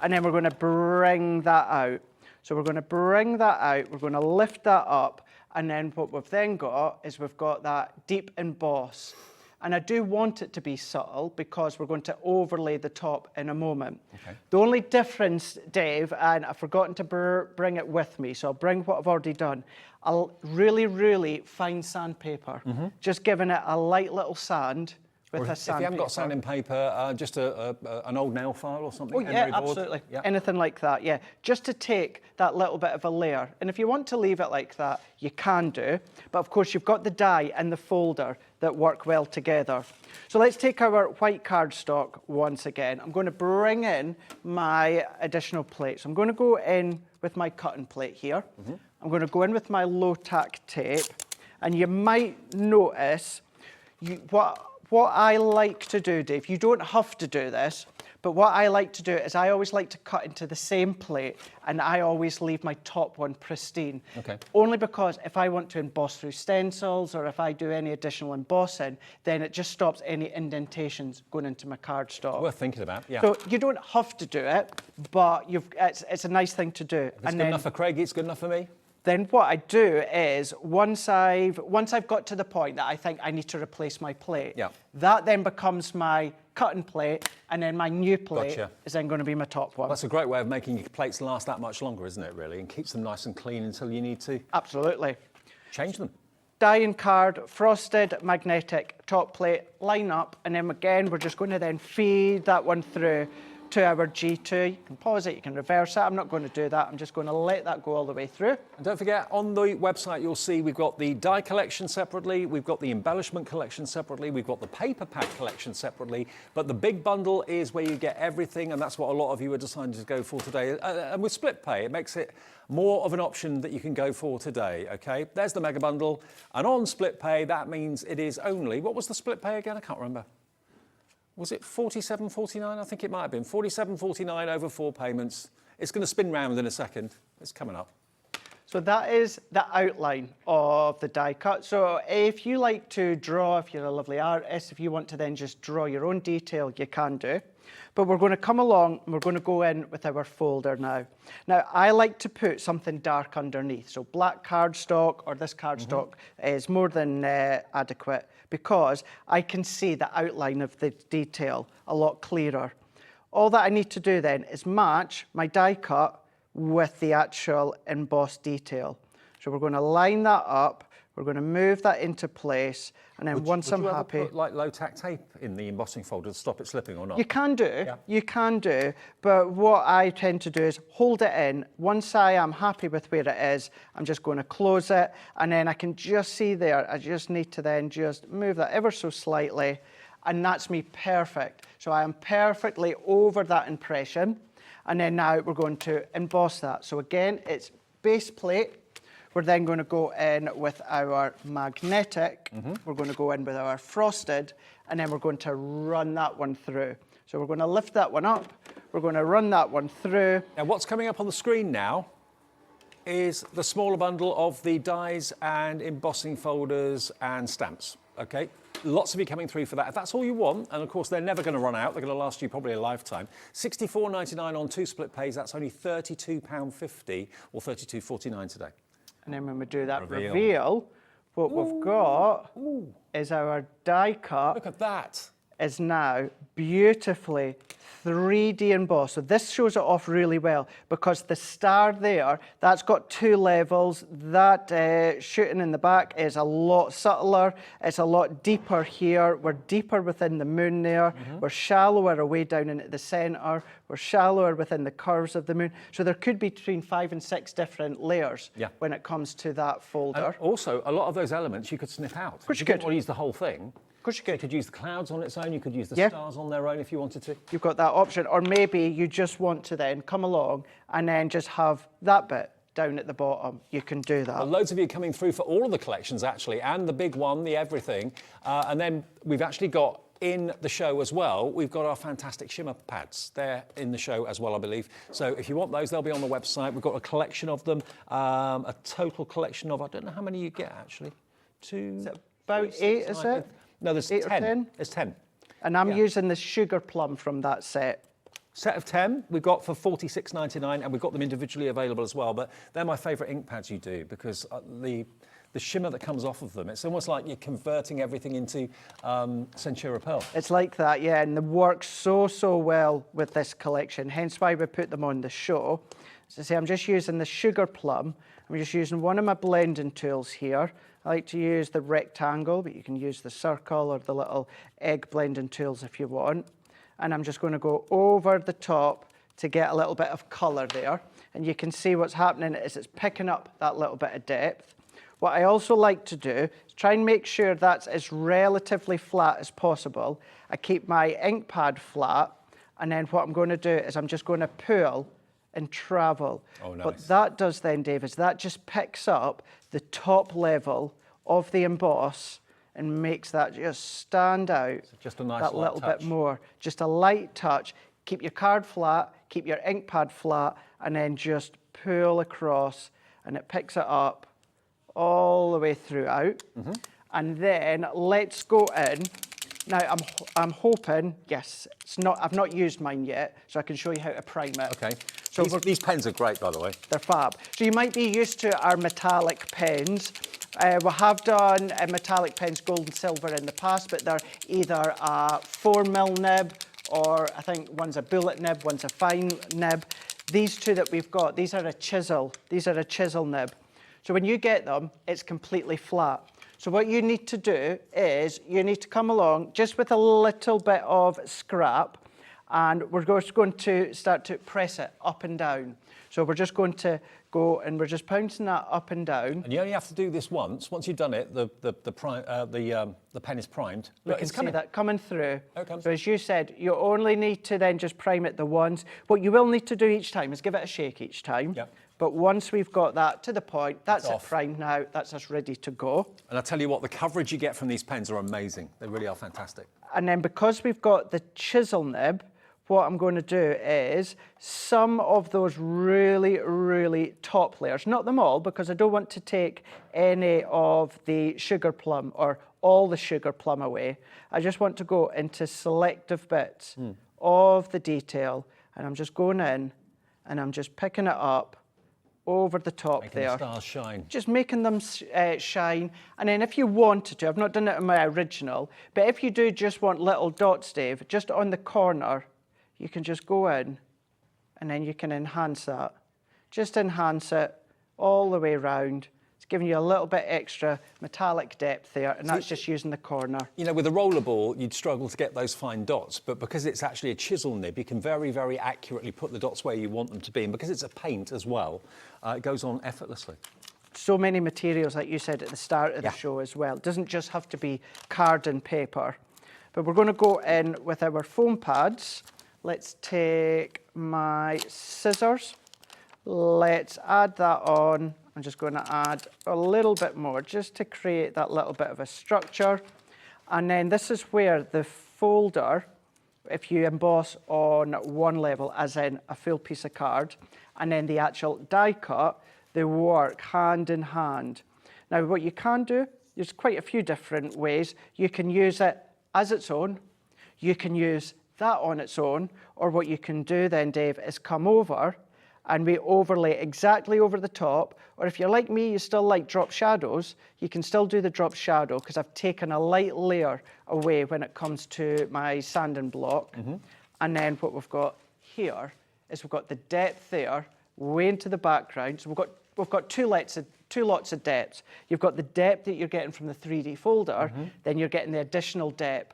and then we're going to bring that out. So we're going to bring that out, we're going to lift that up, and then what we've then got is we've got that deep emboss. And I do want it to be subtle because we're going to overlay the top in a moment. Okay. The only difference, Dave, and I've forgotten to bring it with me, so I'll bring what I've already done. I'll really, really fine sandpaper, just giving it a light little sand with a If sandpaper. you haven't got sanding paper, just an old nail file or something. Oh yeah, emery board. absolutely. Yeah. Anything like that, yeah. Just to take that little bit of a layer. And if you want to leave it like that, you can do. But of course, you've got the die and the folder that work well together. So let's take our white cardstock once again. I'm going to bring in my additional plates. I'm going to go in with my cutting plate here. I'm going to go in with my low tack tape. And you might notice what I like to do, Dave, you don't have to do this, but what I like to do is I always like to cut into the same plate and I always leave my top one pristine. Okay. Only because if I want to emboss through stencils or if I do any additional embossing, then it just stops any indentations going into my cardstock. Worth thinking about, yeah. So you don't have to do it, but it's a nice thing to do. If it's good enough for Craig, it's good enough for me. Then what I do is once I've got to the point that I think I need to replace my plate, Yeah. that then becomes my cutting plate, and then my new plate Gotcha. is then going to be my top one. That's a great way of making your plates last that much longer, isn't it, really? And keeps them nice and clean until you need to Absolutely. change them. Die and card, frosted, magnetic, top plate, line up, and then again, we're just going to then feed that one through to our G2. You can pause it, you can reverse it. I'm not going to do that. I'm just going to let that go all the way through. And don't forget, on the website, you'll see we've got the die collection separately, we've got the embellishment collection separately, we've got the paper pack collection separately, but the big bundle is where you get everything, and that's what a lot of you are deciding to go for today. And with split pay, it makes it more of an option that you can go for today, okay? There's the mega bundle, and on split pay, that means it is only, what was the split pay again? I can't remember. Was it 47.49? I think it might have been 47.49 over 4 payments. It's going to spin round in a second. It's coming up. So that is the outline of the die cut. So if you like to draw, if you're a lovely artist, if you want to then just draw your own detail, you can do. But we're going to come along and we're going to go in with our folder now. Now, I like to put something dark underneath. So black cardstock or this cardstock is more than adequate because I can see the outline of the detail a lot clearer. All that I need to do then is match my die cut with the actual embossed detail. So we're going to line that up, we're going to move that into place, and then once I'm happy... Would you ever put like low tack tape in the embossing folder to stop it slipping or not? You can do, you can do, but what I tend to do is hold it in. Once I am happy with where it is, I'm just going to close it, and then I can just see there, I just need to then just move that ever so slightly, and that's me perfect. So I am perfectly over that impression, and then now we're going to emboss that. So again, it's base plate. We're then going to go in with our magnetic, we're going to go in with our frosted, and then we're going to run that one through. So we're going to lift that one up, we're going to run that one through. Now what's coming up on the screen now is the smaller bundle of the dies and embossing folders and stamps, okay? Lots of you coming through for that. If that's all you want, and of course they're never going to run out, they're going to last you probably a lifetime. £64.99 on 2 split pays, that's only £32.50 or £32.49 today. And then when we do that reveal what we've got is our die cut. Look at that. Is now beautifully 3D embossed. So this shows it off really well because the star there, that's got 2 levels. That shooting in the back is a lot subtler. It's a lot deeper here. We're deeper within the moon there. We're shallower away down into the center. We're shallower within the curves of the moon. So there could be between 5 and 6 different layers when it comes to that folder. And also, a lot of those elements you could snip out. Of course you could. could. You want to use the whole thing. Of course you could. You could use the clouds on its own, you could use the stars on their own if you wanted to. You've got that option. Or maybe you just want to then come along and then just have that bit down at the bottom. You can do that. Well, loads of you coming through for all of the collections, actually, and the big one, the everything. And then we've actually got in the show as well, we've got our fantastic shimmer pads. They're in the show as well, I believe. So if you want those, they'll be on the website. We've got a collection of them, a total collection of, I don't know how many you get, actually. 2, Is it about 8, is it? No, there's 8 or 10. 10? There's 10. And I'm using the sugar plum from that set. Set of 10 we've got for £46.99, and we've got them individually available as well. But they're my favourite ink pads you do because the shimmer that comes off of them, it's almost like you're converting everything into Centura Pearl. It's like that, yeah, and they work so well with this collection, hence why we put them on the show. As I say, I'm just using the sugar plum, I'm just using one of my blending tools here. I like to use the rectangle, but you can use the circle or the little egg blending tools if you want. And I'm just going to go over the top to get a little bit of colour there. And you can see what's happening is it's picking up that little bit of depth. What I also like to do is try and make sure that's as relatively flat as possible. I keep my ink pad flat, and then what I'm going to do is I'm just going to pull and travel. Oh, nice. What that does then, Dave, is that just picks up the top level of the emboss and makes that just stand out Just a nice that light little touch. bit more. Just a light touch. Keep your card flat, keep your ink pad flat, and then just pull across, and it picks it up all the way throughout. And then let's go in. Now I'm hoping, yes, I've not used mine yet, so I can show you how to prime it. Okay. So These pens are great, by the way. they're fab. So you might be used to our metallic pens. We have done metallic pens, gold and silver in the past, but they're either a 4mm nib, or I think one's a bullet nib, one's a fine nib. These two that we've got, these are a chisel. These are a chisel nib. So when you get them, it's completely flat. So what you need to do is you need to come along just with a little bit of scrap, and we're just going to start to press it up and down. So we're just going to go and we're just pouncing that up and down. And you only have to do this once. Once you've done it, the pen is primed. We Look, can it's see coming. that coming through. There it comes. So as you said, you only need to then just prime it the once. What you will need to do each time is give it a shake each time. Yep. But once we've got that to the point, that's it off. primed now, that's us ready to go. And I tell you what, the coverage you get from these pens are amazing. They really are fantastic. And then because we've got the chisel nib, what I'm going to do is some of those really, really top layers, not them all, because I don't want to take any of the sugar plum or all the sugar plum away. I just want to go into selective bits of the detail, and I'm just going in and I'm just picking it up over the top Making there. the stars shine. Just making them shine. And then if you wanted to, I've not done it in my original, but if you do just want little dots, Dave, just on the corner, you can just go in and then you can enhance that. Just enhance it all the way around. It's giving you a little bit extra metallic depth there, and that's just using the corner. You know, with a rollerball, you'd struggle to get those fine dots, but because it's actually a chisel nib, you can very, very accurately put the dots where you want them to be. And because it's a paint as well, it goes on effortlessly. So many materials, like you said at the start of the show as well. It doesn't just have to be card and paper. But we're going to go in with our foam pads. Let's take my scissors. Let's add that on. I'm just going to add a little bit more just to create that little bit of a structure. And then this is where the folder, if you emboss on one level, as in a full piece of card, and then the actual die cut, they work hand in hand. Now, what you can do, there's quite a few different ways. You can use it as its own. You can use that on its own, or what you can do then, Dave, is come over and we overlay exactly over the top, or if you're like me, you still like drop shadows, you can still do the drop shadow because I've taken a light layer away when it comes to my sanding block. And then what we've got here is we've got the depth there, way into the background. So we've got two lots of depths. You've got the depth that you're getting from the 3D folder, then you're getting the additional depth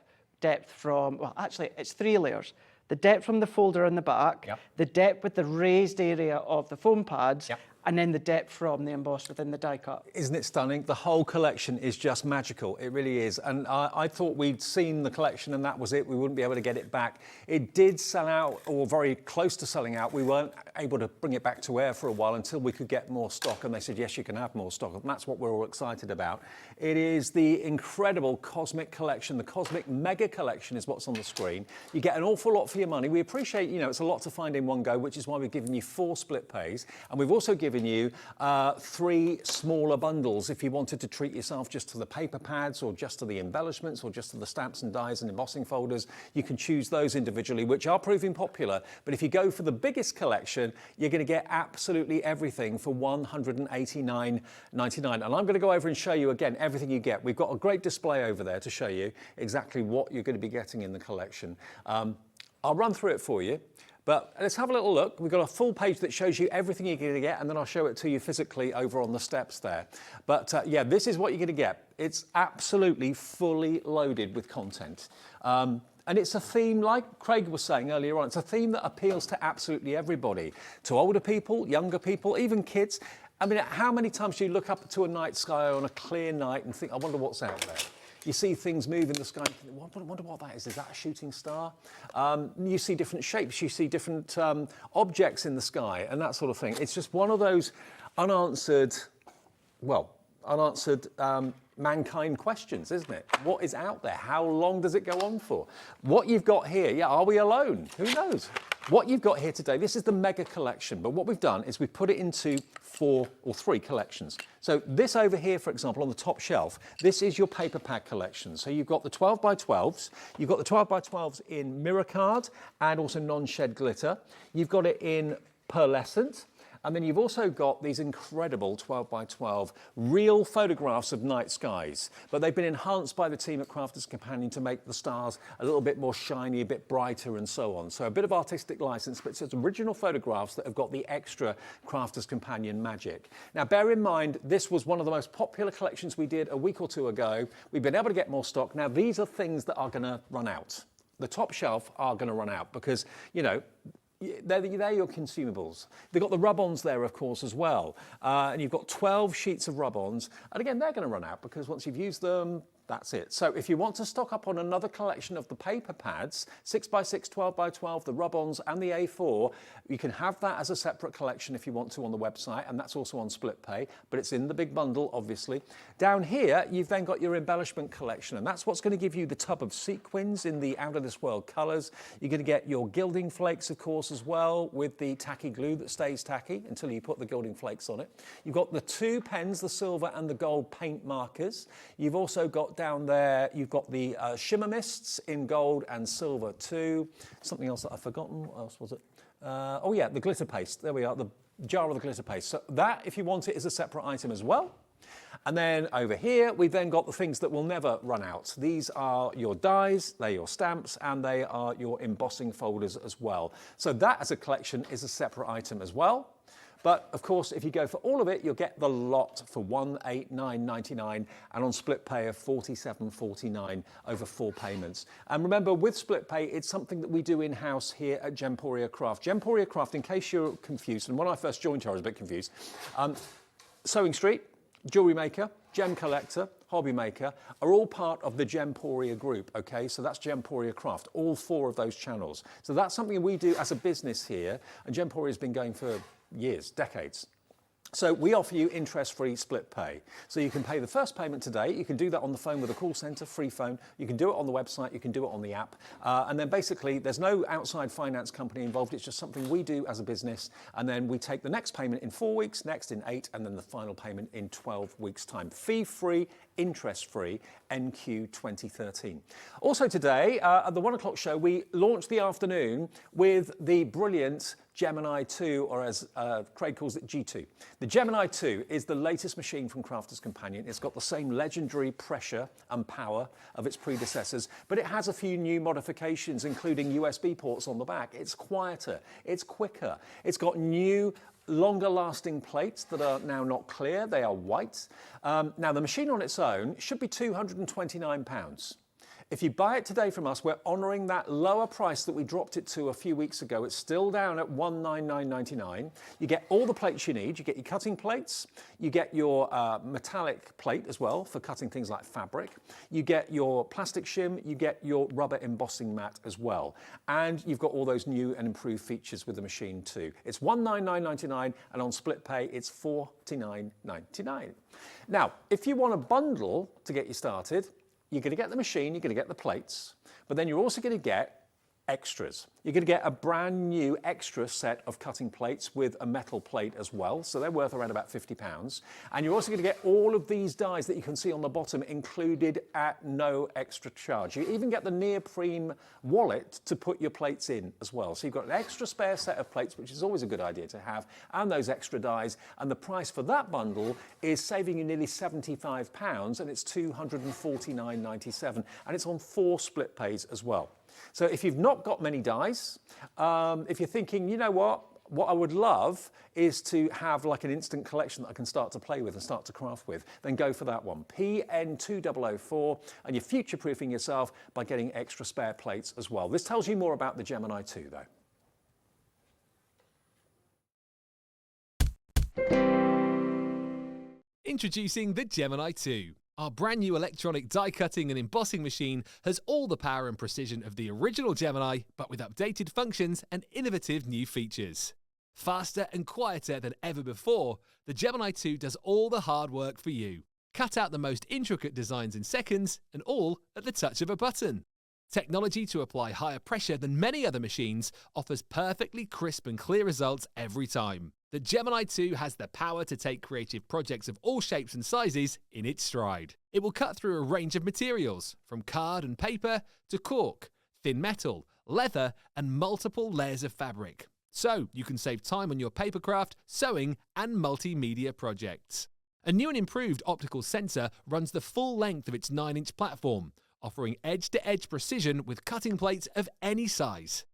from, well, actually, it's 3 layers. The depth from the folder in the back, the depth with the raised area of the foam pads, and then the depth from the emboss within the die cut. Isn't it stunning? The whole collection is just magical. It really is. And I thought we'd seen the collection and that was it. We wouldn't be able to get it back. It did sell out, or very close to selling out. We weren't able to bring it back to air for a while until we could get more stock. And they said, yes, you can have more stock. And that's what we're all excited about. It is the incredible Cosmic collection. The Cosmic Mega Collection is what's on the screen. You get an awful lot for your money. We appreciate, you know, it's a lot to find in one go, which is why we've given you 4 split pays. And we've also given you 3 smaller bundles if you wanted to treat yourself just to the paper pads or just to the embellishments or just to the stamps and dies and embossing folders. You can choose those individually, which are proving popular. But if you go for the biggest collection, you're going to get absolutely everything for $189.99. And I'm going to go over and show you again everything you get. We've got a great display over there to show you exactly what you're going to be getting in the collection. I'll run through it for you. But let's have a little look. We've got a full page that shows you everything you're going to get, and then I'll show it to you physically over on the steps there. But yeah, this is what you're going to get. It's absolutely fully loaded with content. And it's a theme, like Craig was saying earlier on, it's a theme that appeals to absolutely everybody, to older people, younger people, even kids. I mean, how many times do you look up to a night sky on a clear night and think, I wonder what's out there? You see things move in the sky, and you think, wonder what that is. Is that a shooting star? You see different shapes, you see different objects in the sky and that sort of thing. It's just one of those unanswered mankind questions, isn't it? What is out there? How long does it go on for? What you've got here, yeah, are we alone? Who knows? What you've got here today, this is the mega collection, but what we've done is we've put it into 4 or 3 collections. So this over here, for example, on the top shelf, this is your paper pad collection. So you've got the 12 by 12s, you've got the 12 by 12s in mirror card and also non-shed glitter. You've got it in pearlescent. And then you've also got these incredible 12 by 12 real photographs of night skies, but they've been enhanced by the team at Crafter's Companion to make the stars a little bit more shiny, a bit brighter and so on. So a bit of artistic license, but it's original photographs that have got the extra Crafter's Companion magic. Now bear in mind, this was one of the most popular collections we did a week or 2 ago. We've been able to get more stock. Now these are things that are gonna run out. The top shelf are gonna run out because, you know, they're your consumables. They've got the rub-ons there, of course, as well. And you've got 12 sheets of rub-ons. And again, they're going to run out because once you've used them, that's it. So if you want to stock up on another collection of the paper pads, 6 by 6, 12 by 12, the rub-ons and the A4, you can have that as a separate collection if you want to on the website, and that's also on split pay, but it's in the big bundle, obviously. Down here, you've then got your embellishment collection, and that's what's going to give you the tub of sequins in the out-of-this-world colours. You're going to get your gilding flakes, of course, as well, with the tacky glue that stays tacky until you put the gilding flakes on it. You've got the 2 pens, the silver and the gold paint markers. You've also got down there, you've got the shimmer mists in gold and silver too. Something else that I've forgotten, what else was it? Oh yeah, the glitter paste, there we are, the jar of the glitter paste. So that, if you want it, is a separate item as well. And then over here, we've then got the things that will never run out. These are your dies, they're your stamps, and they are your embossing folders as well. So that as a collection is a separate item as well. But of course, if you go for all of it, you'll get the lot for $189.99 and on split pay of $47.49 over 4 payments. And remember, with split pay, it's something that we do in-house here at Gemporia Craft. Gemporia Craft, in case you're confused, and when I first joined here, I was a bit confused. Sewing Street, Jewelry Maker, Gem Collector, HobbyMaker are all part of the Gemporia group, okay? So that's Gemporia Craft, all 4 of those channels. So that's something we do as a business here, and Gemporia has been going for years, decades. So we offer you interest-free split pay. So you can pay the first payment today. You can do that on the phone with a call centre, free phone. You can do it on the website. You can do it on the app. And then basically, there's no outside finance company involved. It's just something we do as a business. And then we take the next payment in 4 weeks, next in 8, and then the final payment in 12 weeks' time. Fee-free, interest-free, NQ 2013. Also today, at the 1 o'clock show, we launched the afternoon with the brilliant Gemini 2, or as Craig calls it, G2. The Gemini 2 is the latest machine from Crafter's Companion. It's got the same legendary pressure and power of its predecessors, but it has a few new modifications, including USB ports on the back. It's quieter, it's quicker, it's got new longer lasting plates that are now not clear, they are white. Now the machine on its own should be £229. If you buy it today from us, we're honouring that lower price that we dropped it to a few weeks ago. It's still down at $199.99. You get all the plates you need. You get your cutting plates. You get your metallic plate as well for cutting things like fabric. You get your plastic shim. You get your rubber embossing mat as well. And you've got all those new and improved features with the machine too. It's $199.99 and on split pay, it's $49.99. Now, if you want a bundle to get you started, you're going to get the machine, you're going to get the plates, but then you're also going to get extras. You're going to get a brand new extra set of cutting plates with a metal plate as well, so they're worth around about £50. And you're also going to get all of these dies that you can see on the bottom included at no extra charge. You even get the neoprene wallet to put your plates in as well. So you've got an extra spare set of plates, which is always a good idea to have, and those extra dies. And the price for that bundle is saving you nearly £75, and it's $249.97. And it's on 4 split pays as well. So if you've not got many dies, if you're thinking, you know what I would love is to have like an instant collection that I can start to play with and start to craft with, then go for that one. PN2004, and you're future-proofing yourself by getting extra spare plates as well. This tells you more about the Gemini 2 though. Introducing the Gemini 2. Our brand new electronic die cutting and embossing machine has all the power and precision of the original Gemini, but with updated functions and innovative new features. Faster and quieter than ever before, the Gemini 2 does all the hard work for you. Cut out the most intricate designs in seconds, and all at the touch of a button. Technology to apply higher pressure than many other machines offers perfectly crisp and clear results every time. The Gemini 2 has the power to take creative projects of all shapes and sizes in its stride. It will cut through a range of materials, from card and paper to cork, thin metal, leather, and multiple layers of fabric. So you can save time on your papercraft, sewing, and multimedia projects. A new and improved optical sensor runs the full length of its 9-inch platform, offering edge-to-edge precision with cutting plates of any size.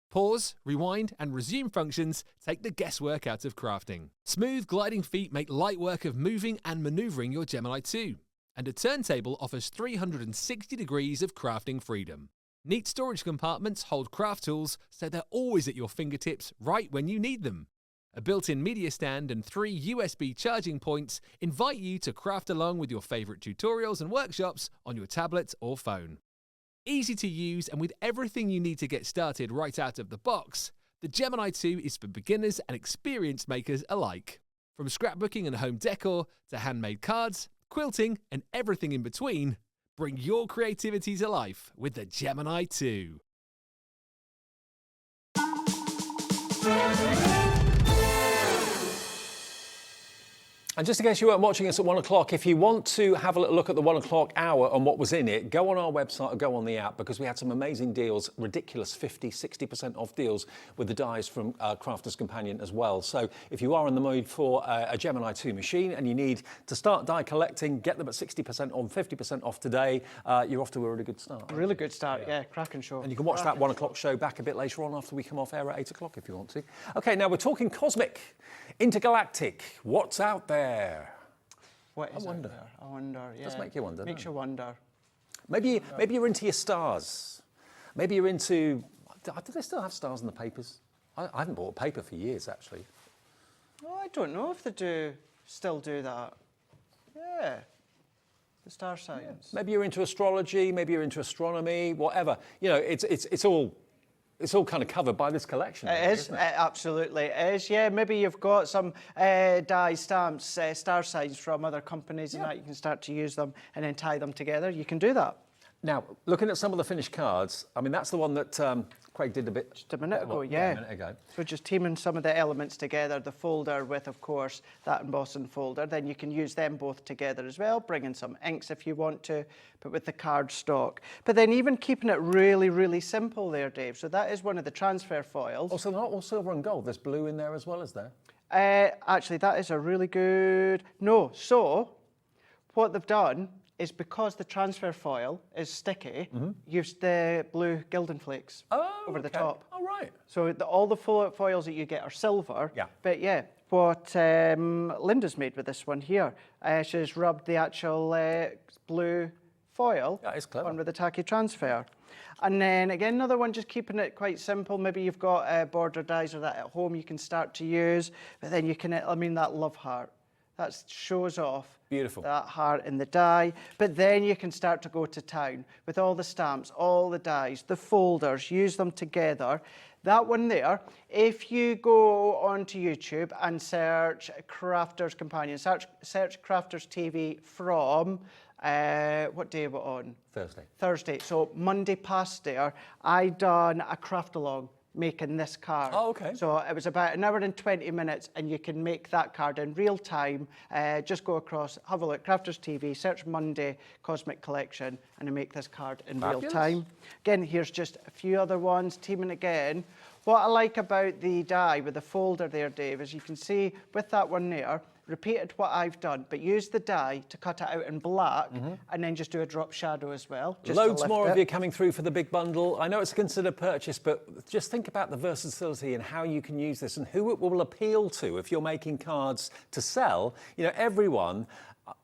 Pause, rewind, and resume functions take the guesswork out of crafting. Smooth gliding feet make light work of moving and maneuvering your Gemini 2. And a turntable offers 360 degrees of crafting freedom. Neat storage compartments hold craft tools so they're always at your fingertips right when you need them. A built-in media stand and 3 USB charging points invite you to craft along with your favourite tutorials and workshops on your tablet or phone. Easy to use and with everything you need to get started right out of the box, the Gemini 2 is for beginners and experienced makers alike. From scrapbooking and home decor to handmade cards, quilting and everything in between, bring your creativity to life with the Gemini 2. And just in case you weren't watching us at 1 o'clock, if you want to have a little look at the 1 o'clock hour and what was in it, go on our website or go on the app, because we had some amazing deals, ridiculous 50-60% off deals with the dies from Crafter's Companion as well. So if you are in the mood for a Gemini 2 machine and you need to start die collecting, get them at 60% on, 50% off today, you're off to a really good start. Really good start, yeah, cracking show. And you can watch that 1 o'clock show back a bit later on after we come off air at 8 o'clock if you want to. Okay, now we're talking cosmic, intergalactic. What's out there? What is I wonder. there? I wonder, yeah. Does make you wonder. Makes you wonder. Maybe you're into your stars. Maybe you're into. Do they still have stars in the papers? I haven't bought a paper for years, actually. Oh, I don't know if they still do that. Yeah, the star signs. Yeah. Maybe you're into astrology. Maybe you're into astronomy. Whatever. You know, it's all kind of covered by this collection. It is, isn't it? absolutely it is. Yeah, maybe you've got some die stamps, star signs from other companies, and that you can start to use them and then tie them together. You can do that. Now, looking at some of the finished cards, I mean, that's the one that Craig did just a minute ago, yeah. A minute ago. So just teaming some of the elements together, the folder with, of course, that embossing folder. Then you can use them both together as well, bring in some inks if you want to, but with the card stock. But then even keeping it really, really simple there, Dave. So that is one of the transfer foils. Also, not all silver and gold. There's blue in there as well, is there? Actually, that is a really good... No, so what they've done is because the transfer foil is sticky, used the blue Gildan flakes over the top. Oh, right. So all the foils that you get are silver. Yeah. But yeah, what Linda's made with this one here, she's rubbed the actual blue foil on with the tacky transfer. And then again, another one, just keeping it quite simple. Maybe you've got border dies or that at home you can start to use, but then you can, I mean, that love heart. That shows off that heart in the die. But then you can start to go to town with all the stamps, all the dies, the folders, use them together. That one there, if you go onto YouTube and search Crafter's Companion, search Crafter's TV from, what day were we on? Thursday. Thursday. So Monday past there, I done a craft along making this card. Oh, okay. So it was about 1 hour and 20 minutes, and you can make that card in real time. Just go across, have a look, Crafter's TV, search Monday Cosmic Collection, and I make this card in real time. Again, here's just a few other ones, teaming again. What I like about the die with the folder there, Dave, is you can see with that one there, repeated what I've done, but use the die to cut it out in black, and then just do a drop shadow as well. Just to Loads lift more it. of you coming through for the big bundle. I know it's a considered purchase, but just think about the versatility and how you can use this and who it will appeal to if you're making cards to sell. You know, everyone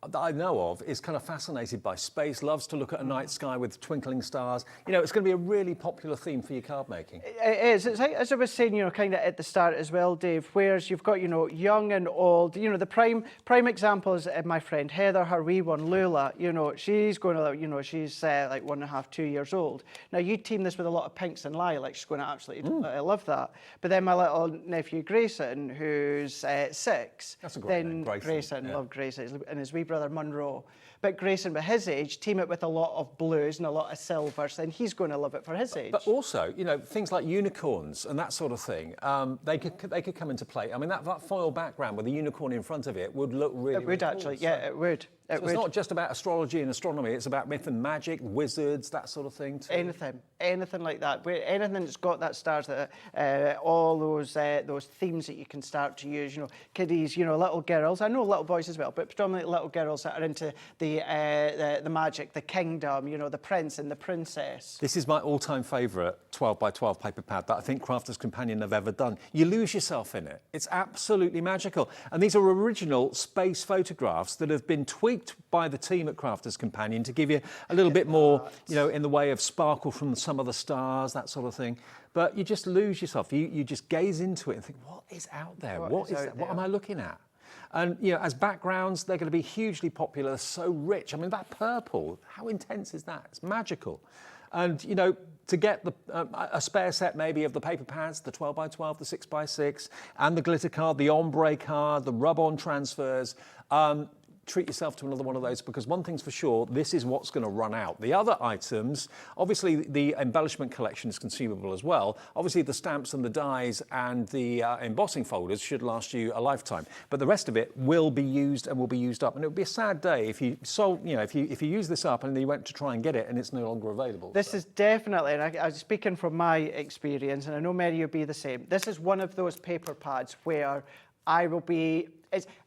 that I know of is kind of fascinated by space, loves to look at a night sky with twinkling stars. You know, it's going to be a really popular theme for your card making. It is. It's like, as I was saying, you know, kind of at the start as well, Dave, whereas you've got, you know, young and old, you know, the prime example is my friend Heather, her wee one, Lula, you know, she's going to, you know, she's like 1.5, 2 years old. Now, you team this with a lot of pinks and lilacs, she's going to absolutely love that. But then my little nephew Grayson, who's 6, That's a great then name, Grayson, love Grayson, and his wee brother Monroe. But Grayson, with his age, team it with a lot of blues and a lot of silvers, then he's going to love it for his age. But also, you know, things like unicorns and that sort of thing, they could come into play. I mean, that foil background with a unicorn in front of it would look really, It would really actually, cool. yeah, it would. So it's not just about astrology and astronomy, it's about myth and magic, wizards, that sort of thing too. Anything like that. Anything that's got that stars, that all those themes that you can start to use. You know, kiddies, you know, little girls. I know little boys as well, but predominantly little girls that are into the magic, the kingdom. You know, the prince and the princess. This is my all-time favourite 12 by 12 paper pad that I think Crafter's Companion have ever done. You lose yourself in it. It's absolutely magical. And these are original space photographs that have been tweaked by the team at Crafter's Companion to give you a little bit more, you know, in the way of sparkle from some of the stars, that sort of thing. But you just lose yourself. You just gaze into it and think, what is out there? What is that? What am I looking at? And, you know, as backgrounds, they're going to be hugely popular. They're so rich. I mean, that purple, how intense is that? It's magical. And, you know, to get a spare set maybe of the paper pads, the 12 by 12, the 6 by 6, and the glitter card, the ombre card, the rub-on transfers, treat yourself to another one of those, because one thing's for sure, this is what's going to run out. The other items, obviously the embellishment collection is consumable as well. Obviously the stamps and the dies and the embossing folders should last you a lifetime. But the rest of it will be used and will be used up. And it would be a sad day if you sold, you know, if you use this up and then you went to try and get it and it's no longer available. This is definitely, and I was speaking from my experience, and I know Mary will be the same. This is one of those paper pads where I will be.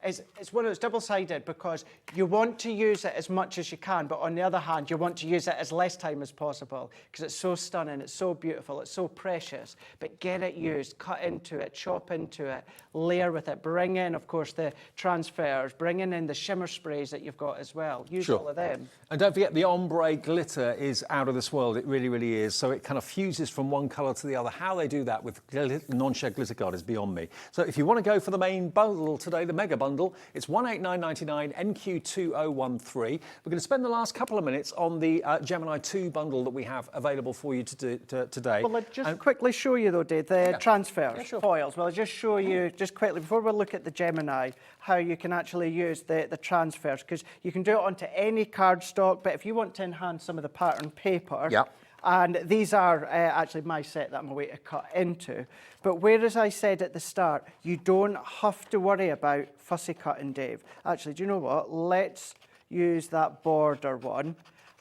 It's one of those double-sided, because you want to use it as much as you can, but on the other hand, you want to use it as less time as possible, because it's so stunning, it's so beautiful, it's so precious. But get it used, cut into it, chop into it, layer with it, bring in, of course, the transfers, bring in the shimmer sprays that you've got as well. Use all of them. And don't forget, the ombre glitter is out of this world. It really, really is. So it kind of fuses from one colour to the other. How they do that with non-shed glitter card is beyond me. So if you want to go for the main bundle today, the mega bundle, it's $189.99, NQ2013. We're going to spend the last couple of minutes on the Gemini 2 bundle that we have available for you today. Well, I'll just quickly show you though, Dave, the transfers, foils. Well, I'll just show you, just quickly, before we look at the Gemini, how you can actually use the transfers, because you can do it onto any cardstock, but if you want to enhance some of the pattern paper, and these are actually my set that I'm away to cut into. But whereas I said at the start, you don't have to worry about fussy cutting, Dave. Actually, do you know what? Let's use that border one,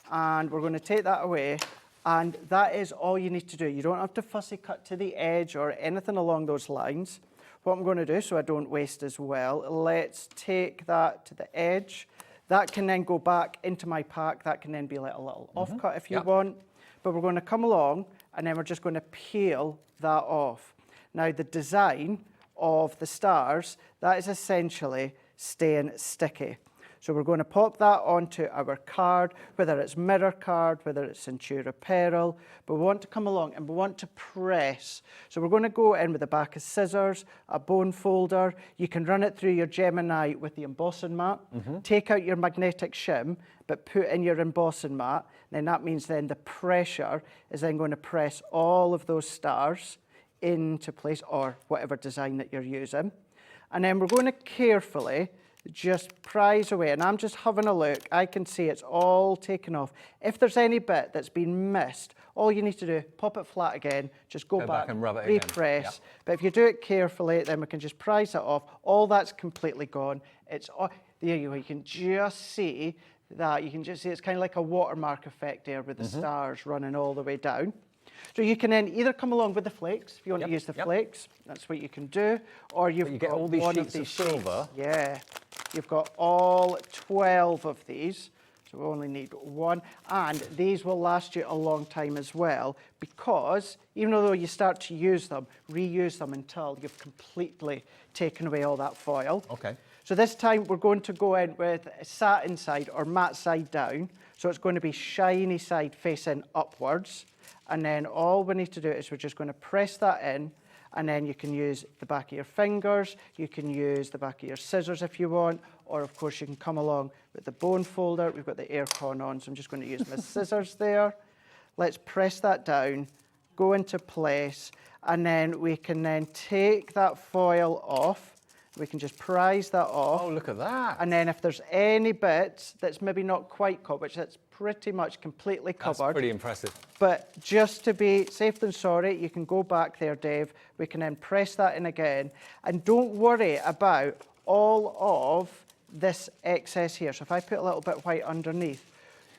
and we're going to take that away. And that is all you need to do. You don't have to fussy cut to the edge or anything along those lines. What I'm going to do, so I don't waste as well, let's take that to the edge. That can then go back into my pack. That can then be like a little off-cut if you want. But we're going to come along, and then we're just going to peel that off. Now, the design of the stars, that is essentially staying sticky. So we're going to pop that onto our card, whether it's mirror card, whether it's Centura Pearl, but we want to come along and we want to press. So we're going to go in with a back of scissors, a bone folder. You can run it through your Gemini with the embossing mat. Take out your magnetic shim, but put in your embossing mat. Then that means then the pressure is then going to press all of those stars into place, or whatever design that you're using. And then we're going to carefully just prise away, and I'm just having a look. I can see it's all taken off. If there's any bit that's been missed, all you need to do, pop it flat again, just go back and rub it repress. again. But if you do it carefully, then we can just prise it off. All that's completely gone. It's all, there you go. You can just see that. You can just see it's kind of like a watermark effect there with the stars running all the way down. So you can then either come along with the flakes, if you want to use the flakes, that's what you can do, or you get all these sheets of silver. You've got all 12 of these. So we only need one, and these will last you a long time as well, because even though you start to use them, reuse them until you've completely taken away all that foil. Okay. So this time we're going to go in with satin side or matte side down. So it's going to be shiny side facing upwards. And then all we need to do is we're just going to press that in, and then you can use the back of your fingers, you can use the back of your scissors if you want, or of course you can come along with the bone folder. We've got the aircon on, so I'm just going to use my scissors there. Let's press that down, go into place, and then we can then take that foil off. We can just prise that off. Oh, look at that. And then if there's any bits that's maybe not quite covered, which that's pretty much completely covered. That's pretty impressive. But just to be safe than sorry, you can go back there, Dave. We can then press that in again. And don't worry about all of this excess here. So if I put a little bit white underneath,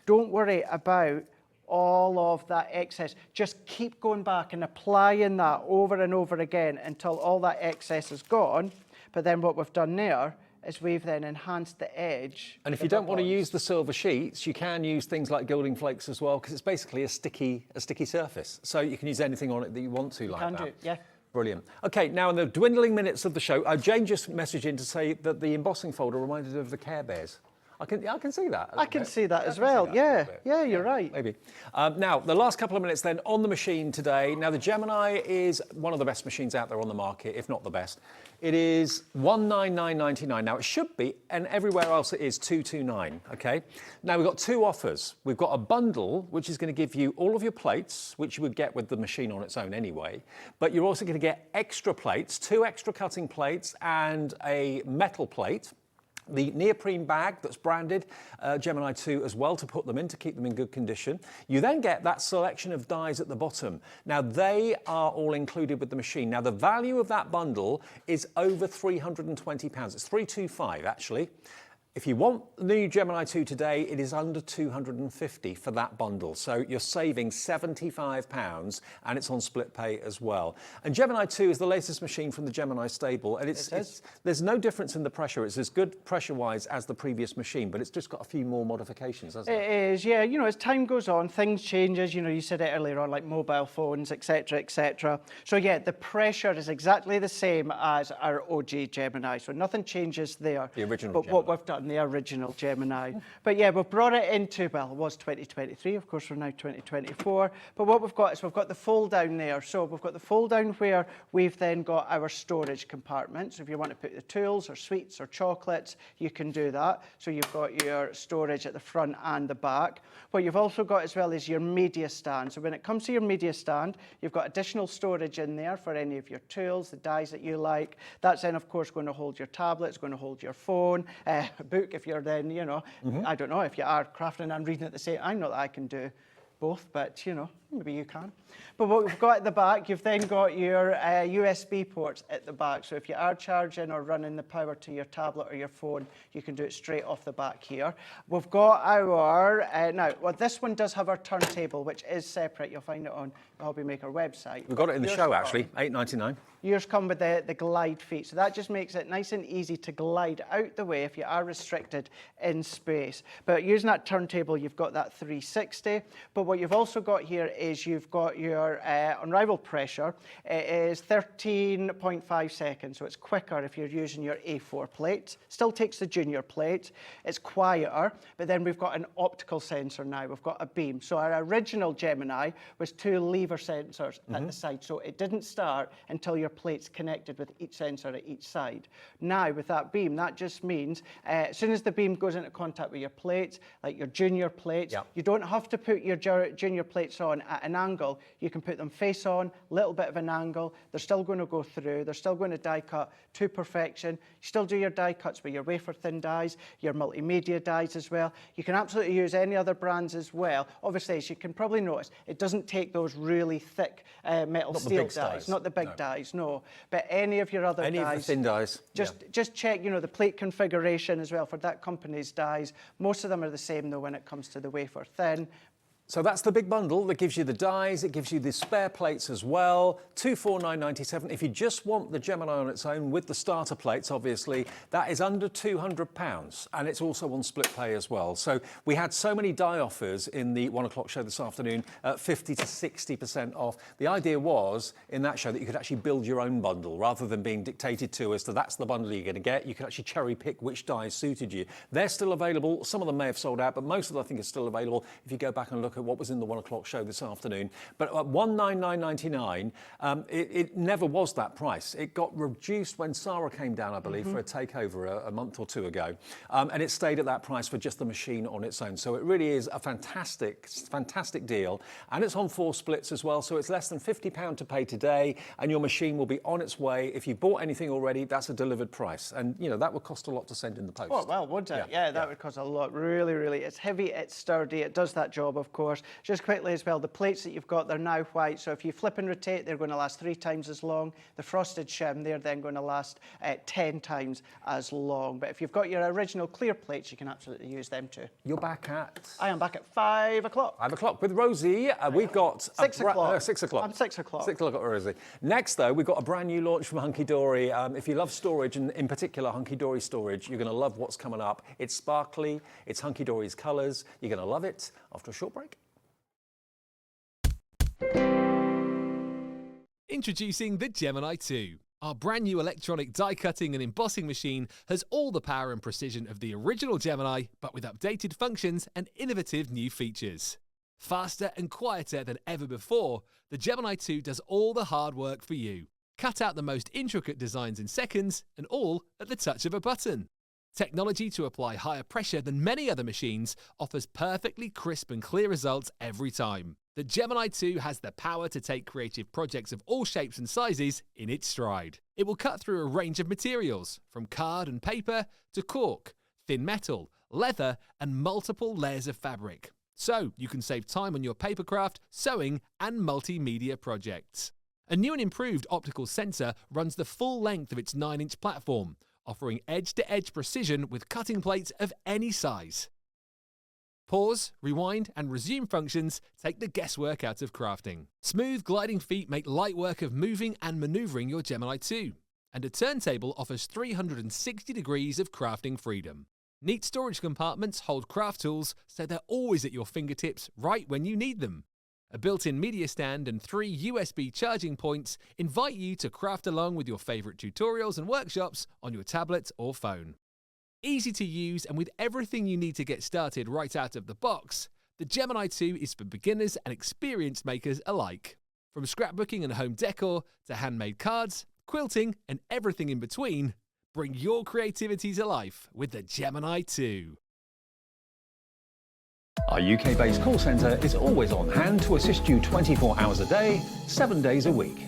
don't worry about all of that excess. Just keep going back and applying that over and over again until all that excess is gone. But then what we've done there is we've then enhanced the edge. And if you don't want to use the silver sheets, you can use things like gilding flakes as well, because it's basically a sticky surface. So you can use anything on it that you want to like that. Can do, yeah. Brilliant. Okay, now in the dwindling minutes of the show, Jane just messaged in to say that the embossing folder reminded her of the Care Bears. I can see that. I can see that as well. Yeah, you're right. Maybe. Now, the last couple of minutes then on the machine today. Now, the Gemini is one of the best machines out there on the market, if not the best. It is $199.99. Now, it should be, and everywhere else it is $229, okay? Now, we've got two offers. We've got a bundle, which is going to give you all of your plates, which you would get with the machine on its own anyway, but you're also going to get extra plates, 2 extra cutting plates and a metal plate. The neoprene bag that's branded Gemini 2 as well to put them in, to keep them in good condition. You then get that selection of dies at the bottom. Now, they are all included with the machine. Now, the value of that bundle is over £320. It's $325, actually. If you want the new Gemini 2 today, it is under $250 for that bundle. So you're saving £75, and it's on split pay as well. And Gemini 2 is the latest machine from the Gemini stable, and there's no difference in the pressure. It's as good pressure-wise as the previous machine, but it's just got a few more modifications, hasn't it? It is, yeah. You know, as time goes on, things changes. You know, you said it earlier on, like mobile phones, etc., etc. So yeah, the pressure is exactly the same as our OG Gemini, so nothing changes there. The original but Gemini. What we've done, the original Gemini. But yeah, we've brought it into, well, it was 2023, of course we're now 2024, but what we've got is we've got the fold down there. So we've got the fold down where we've then got our storage compartment. So if you want to put the tools or sweets or chocolates, you can do that. So you've got your storage at the front and the back. What you've also got as well is your media stand. So when it comes to your media stand, you've got additional storage in there for any of your tools, the dies that you like. That's then, of course, going to hold your tablet, it's going to hold your phone, a book if you're then, you know, I don't know, if you are crafting and reading at the same time. Not that I can do both, but, you know, maybe you can. But what we've got at the back, you've then got your USB ports at the back. So if you are charging or running the power to your tablet or your phone, you can do it straight off the back here. We've got our, now, well, this one does have our turntable, which is separate. You'll find it on the HobbyMaker website. We've got it in the show, actually, $8.99. Yours come with the glide feet, so that just makes it nice and easy to glide out the way if you are restricted in space. But using that turntable, you've got that 360. But what you've also got here is you've got your unrivaled pressure. It is 13.5 seconds, so it's quicker if you're using your A4 plate. Still takes the junior plate. It's quieter, but then we've got an optical sensor now. We've got a beam. So our original Gemini was 2 lever sensors at the side, so it didn't start until your plates connected with each sensor at each side. Now, with that beam, that just means as soon as the beam goes into contact with your plates, like your junior plates, you don't have to put your junior plates on at an angle. You can put them face on, little bit of an angle. They're still going to go through. They're still going to die cut to perfection. You still do your die cuts with your wafer thin dies, your multimedia dies as well. You can absolutely use any other brands as well. Obviously, as you can probably notice, it doesn't take those really thick metal steel dies, not the big dies, no. But any of your other dies. Any of the thin dies. Just check, you know, the plate configuration as well for that company's dies. Most of them are the same though when it comes to the wafer thin. So that's the big bundle that gives you the dies, it gives you the spare plates as well, £249.97. If you just want the Gemini on its own with the starter plates, obviously, that is under £200, and it's also on split pay as well. So we had so many die offers in the 1 o'clock show this afternoon, 50 to 60% off. The idea was in that show that you could actually build your own bundle rather than being dictated to as to that's the bundle you're going to get. You could actually cherry pick which dies suited you. They're still available. Some of them may have sold out, but most of them I think are still available if you go back and look at what was in the 1 o'clock show this afternoon. But at £199.99, it never was that price. It got reduced when Sarah came down, I believe, for a takeover a month or two ago. And it stayed at that price for just the machine on its own. So it really is a fantastic deal. And it's on 4 splits as well. So it's less than £50 to pay today. And your machine will be on its way. If you bought anything already, that's a delivered price. And, you know, that would cost a lot to send in the post. Oh, well, would it? Yeah, that would cost a lot. Really, really. It's heavy, it's sturdy, it does that job, of course. Just quickly as well, the plates that you've got, they're now white. So if you flip and rotate, they're going to last 3 times as long. The frosted shim, they're then going to last 10 times as long. But if you've got your original clear plates, you can absolutely use them too. You're back at? I am back at 5 o'clock. 5 o'clock with Rosie. We've got 6 o'clock. 6 o'clock. I'm 6 o'clock. 6 o'clock, Rosie. Next, though, we've got a brand new launch from Hunkydory. If you love storage, and in particular Hunkydory storage, you're going to love what's coming up. It's sparkly. It's Hunkydory's colours. You're going to love it. After a short break. Introducing the Gemini 2. Our brand new electronic die cutting and embossing machine has all the power and precision of the original Gemini, but with updated functions and innovative new features. Faster and quieter than ever before, the Gemini 2 does all the hard work for you. Cut out the most intricate designs in seconds, and all at the touch of a button. Technology to apply higher pressure than many other machines offers perfectly crisp and clear results every time. The Gemini 2 has the power to take creative projects of all shapes and sizes in its stride. It will cut through a range of materials, from card and paper to cork, thin metal, leather, and multiple layers of fabric. So you can save time on your papercraft, sewing, and multimedia projects. A new and improved optical sensor runs the full length of its 9-inch platform, offering edge-to-edge precision with cutting plates of any size. Pause, rewind, and resume functions take the guesswork out of crafting. Smooth gliding feet make light work of moving and maneuvering your Gemini 2. And a turntable offers 360 degrees of crafting freedom. Neat storage compartments hold craft tools so they're always at your fingertips right when you need them. A built-in media stand and 3 USB charging points invite you to craft along with your favourite tutorials and workshops on your tablet or phone. Easy to use and with everything you need to get started right out of the box, the Gemini 2 is for beginners and experienced makers alike. From scrapbooking and home decor to handmade cards, quilting and everything in between, bring your creativity to life with the Gemini 2. Our UK-based call centre is always on hand to assist you 24 hours a day, 7 days a week.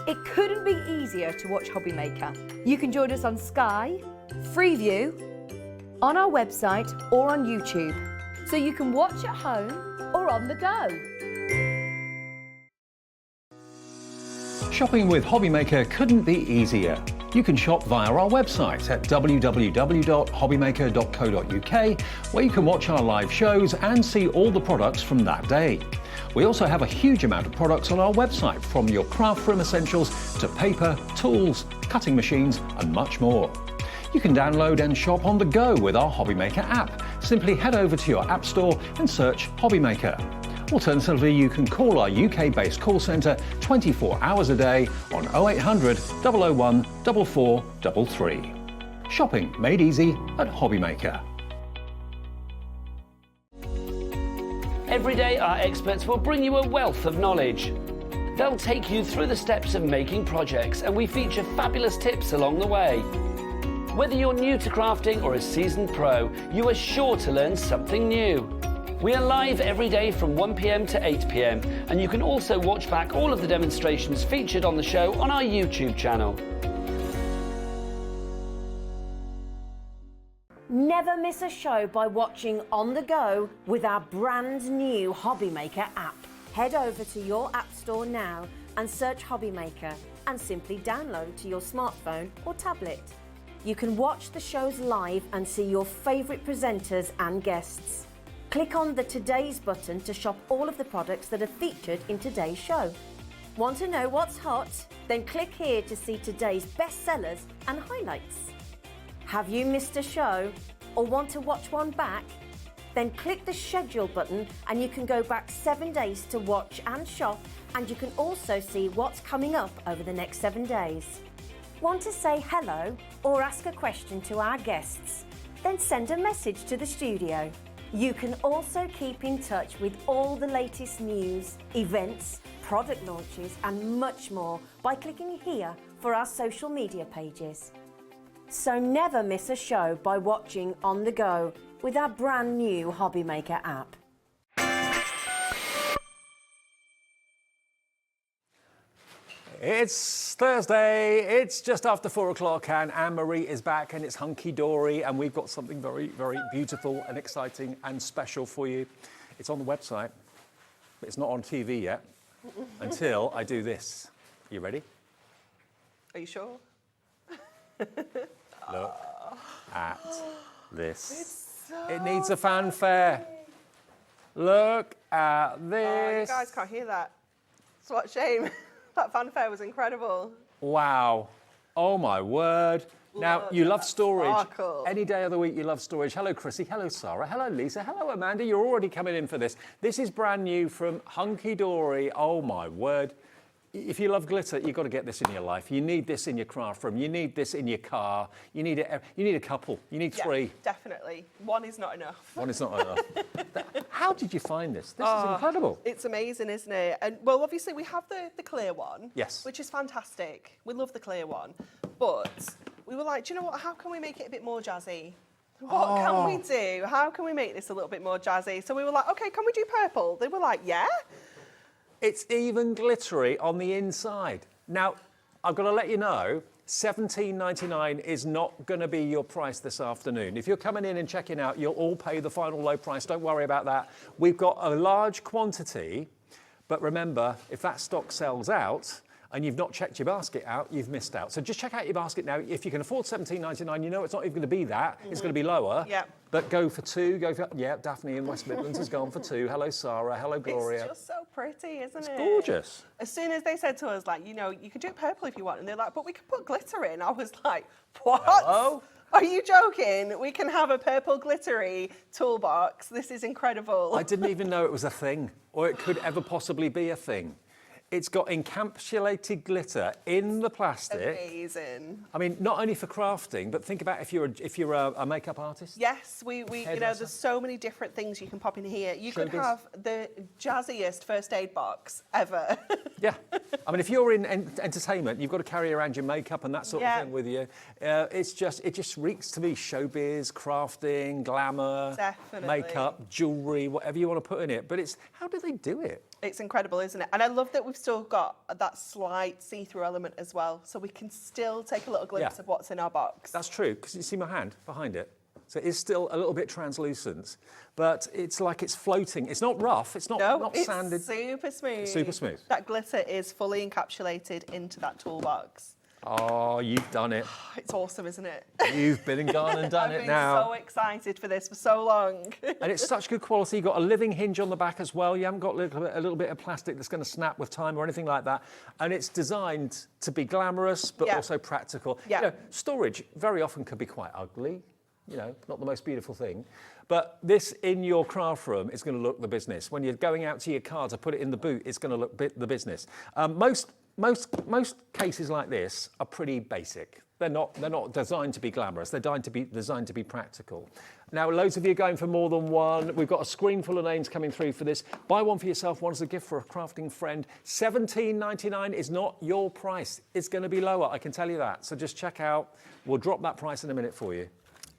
It couldn't be easier to watch HobbyMaker. You can join us on Sky, Freeview, on our website or on YouTube. So you can watch at home or on the go. Shopping with HobbyMaker couldn't be easier. You can shop via our website at www.hobbymaker.co.uk, where you can watch our live shows and see all the products from that day. We also have a huge amount of products on our website, from your craft room essentials to paper, tools, cutting machines and much more. You can download and shop on the go with our HobbyMaker app. Simply head over to your app store and search HobbyMaker. Alternatively, you can call our UK-based call centre 24 hours a day on 0800 001 4433. Shopping made easy at HobbyMaker. Every day, our experts will bring you a wealth of knowledge. They'll take you through the steps of making projects, and we feature fabulous tips along the way. Whether you're new to crafting or a seasoned pro, you are sure to learn something new. We are live every day from 1 p.m. to 8 p.m, and you can also watch back all of the demonstrations featured on the show on our YouTube channel. Never miss a show by watching on the go with our brand new HobbyMaker app. Head over to your app store now and search HobbyMaker and simply download to your smartphone or tablet. You can watch the shows live and see your favourite presenters and guests. Click on the Today's button to shop all of the products that are featured in today's show. Want to know what's hot? Then click here to see today's bestsellers and highlights. Have you missed a show or want to watch one back? Then click the schedule button and you can go back 7 days to watch and shop, and you can also see what's coming up over the next 7 days. Want to say hello or ask a question to our guests? Then send a message to the studio. You can also keep in touch with all the latest news, events, product launches and much more by clicking here for our social media pages. So never miss a show by watching on the go with our brand new HobbyMaker app. It's Thursday, it's just after 4 o'clock and Anne-Marie is back and it's Hunkydory and we've got something very, very beautiful and exciting and special for you. It's on the website, but it's not on TV yet until I do this. You ready? Are you sure? Look at this. It needs a fanfare. Look at this. Oh, you guys can't hear that. It's what a shame. That fanfare was incredible. Wow. Oh my word. Now, Look you at love that storage. sparkle. Any day of the week you love storage. Hello, Chrissy. Hello, Sarah. Hello, Lisa. Hello, Amanda. You're already coming in for this. This is brand new from Hunkydory. Oh my word. If you love glitter, you've got to get this in your life. You need this in your craft room. You need this in your car. You need a couple. You need three. Yeah, definitely. One is not enough. One is not enough. How did you find this? This is incredible. It's amazing, isn't it? And well, obviously we have the clear one. Yes. Which is fantastic. We love the clear one. But we were like, do you know what? How can we make it a bit more jazzy? What can we do? How can we make this a little bit more jazzy? So we were like, okay, can we do purple? They were like, yeah. It's even glittery on the inside. Now, I've got to let you know, $17.99 is not going to be your price this afternoon. If you're coming in and checking out, you'll all pay the final low price. Don't worry about that. We've got a large quantity, but remember, if that stock sells out and you've not checked your basket out, you've missed out. So just check out your basket now. If you can afford $17.99, you know it's not even going to be that. It's going to be lower. Yeah. But go for two. Go for, yeah, Daphne in West Midlands has gone for two. Hello, Sarah. Hello, Gloria. It's just so pretty, isn't it? Gorgeous. As soon as they said to us, like, you know, you can do it purple if you want, and they're like, but we can put glitter in. I was like, what? Hello? Are you joking? We can have a purple glittery toolbox. This is incredible. I didn't even know it was a thing, or it could ever possibly be a thing. It's got encapsulated glitter in the plastic. Amazing. I mean, not only for crafting, but think about if you're a makeup artist. Yes, we you know, Hairdresser. there's so many different things you can pop in here. You could Showbiz. have the jazziest first aid box ever. Yeah. I mean, if you're in entertainment, you've got to carry around your makeup and that sort of thing with you. It just reeks to me showbiz, crafting, glamour, Definitely. makeup, jewellery, whatever you want to put in it. But it's, how do they do it? It's incredible, isn't it? And I love that we've still got that slight see-through element as well, so we can still take a little glimpse of what's in our box. That's true, because you see my hand behind it. So it's still a little bit translucent, but it's like it's floating. It's not rough, it's not, not it's sanded. super smooth. Super smooth. That glitter is fully encapsulated into that toolbox. Oh, you've done it. It's awesome, isn't it? You've been and gone and done I've it been now. so excited for this for so long. And it's such good quality. You've got a living hinge on the back as well. You haven't got a little bit of plastic that's going to snap with time or anything like that. And it's designed to be glamorous, but also practical. Yeah. You know, storage very often can be quite ugly. You know, not the most beautiful thing. But this in your craft room is going to look the business. When you're going out to your car to put it in the boot, it's going to look the business. Most cases like this are pretty basic. They're not designed to be glamorous. They're designed to be practical. Now, loads of you are going for more than one. We've got a screen full of names coming through for this. Buy one for yourself, one as a gift for a crafting friend. $17.99 is not your price. It's going to be lower, I can tell you that. So just check out. We'll drop that price in a minute for you.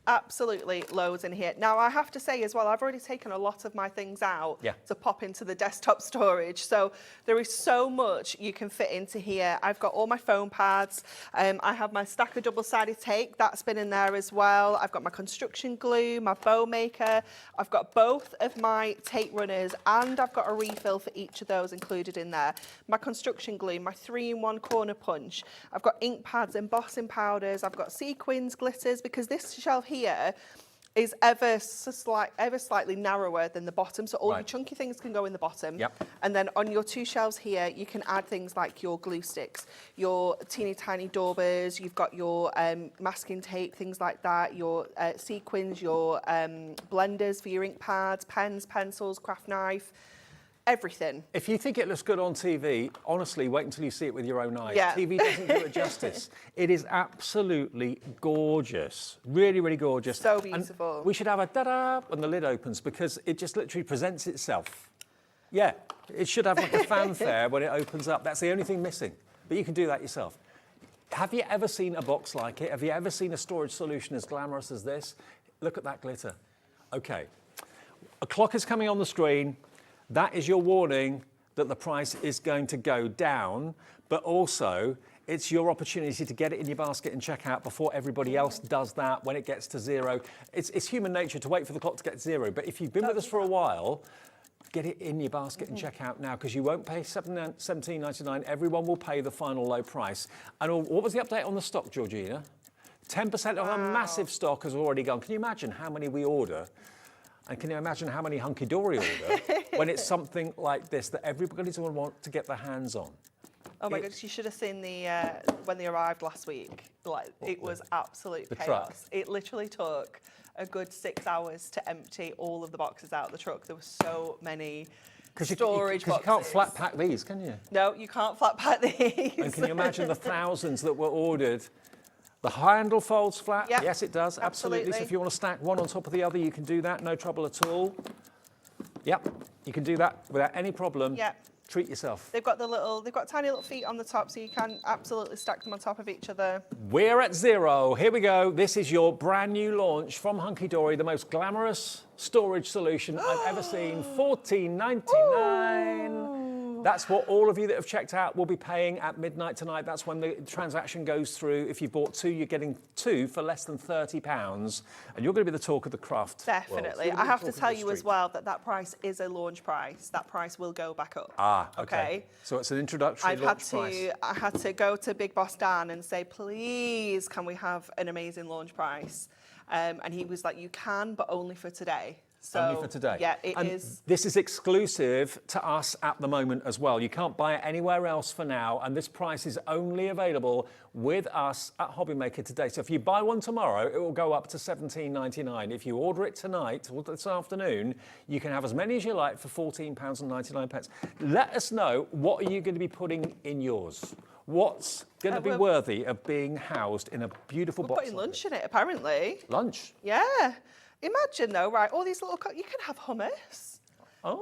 Absolutely loads in here. Now, I have to say as well, I've already taken a lot of my things out to pop into the desktop storage. So there is so much you can fit into here. I've got all my foam pads. I have my stack of double-sided tape. That's been in there as well. I've got my construction glue, my bow maker. I've got both of my tape runners, and I've got a refill for each of those included in there. My construction glue, my 3-in-1 corner punch. I've got ink pads, embossing powders. I've got sequins, glitters, because this shelf here is ever slightly narrower than the bottom, so all your chunky things can go in the bottom. Yep. And then on your 2 shelves here, you can add things like your glue sticks, your teeny tiny daubers, you've got your masking tape, things like that, your sequins, your blenders for your ink pads, pens, pencils, craft knife, everything. If you think it looks good on TV, honestly, wait until you see it with your own eyes. Yeah. TV doesn't do it justice. It is absolutely gorgeous. Really, really gorgeous. So beautiful. And we should have a da-da when the lid opens because it just literally presents itself. Yeah, it should have like a fanfare when it opens up. That's the only thing missing. But you can do that yourself. Have you ever seen a box like it? Have you ever seen a storage solution as glamorous as this? Look at that glitter. Okay, a clock is coming on the screen. That is your warning that the price is going to go down, but also it's your opportunity to get it in your basket and check out before everybody else does that when it gets to 0. It's human nature to wait for the clock to get to 0, but if you've been with us for a while, get it in your basket and check out now because you won't pay $17.99. Everyone will pay the final low price. And what was the update on the stock, Georgina? 10% of a massive stock has already gone. Can you imagine how many we order? And can you imagine how many Hunkydory order when it's something like this that everybody's going to want to get their hands on? Oh my goodness, you should have seen the when they arrived last week. Like, it was absolute chaos. truck. It literally took a good 6 hours to empty all of the boxes out of the truck. There were so many storage boxes. Because you can't flat pack these, can you? No, you can't flat pack these. And can you imagine the thousands that were ordered? The handle folds flat. Yep. Yes, it does. Absolutely. So if you want to stack one on top of the other, you can do that. No trouble at all. Yep. You can do that without any problem. Yep. Treat yourself. They've got tiny little feet on the top, so you can absolutely stack them on top of each other. We're at 0. Here we go. This is your brand new launch from Hunkydory, the most glamorous storage solution I've ever seen. $14.99. That's what all of you that have checked out will be paying at midnight tonight. That's when the transaction goes through. If you've bought 2, you're getting 2 for less than £30. And you're going to be the talk of the craft Definitely. world. I have to tell you as well that price is a launch price. That price will go back up. Okay. So it's an introductory launch price. I had to go to Big Boss Dan and say, please, can we have an amazing launch price? And he was like, you can, but only for today. So, only for today. Yeah, it is. This is exclusive to us at the moment as well. You can't buy it anywhere else for now, and this price is only available with us at HobbyMaker today. So if you buy one tomorrow, it will go up to $17.99. If you order it tonight or this afternoon, you can have as many as you like for £14.99. Let us know, what are you going to be putting in yours? What's going to be worthy of being housed in a beautiful box? We're putting lunch in it, apparently. Lunch? Yeah. Imagine though, right, all these little, you can have hummus,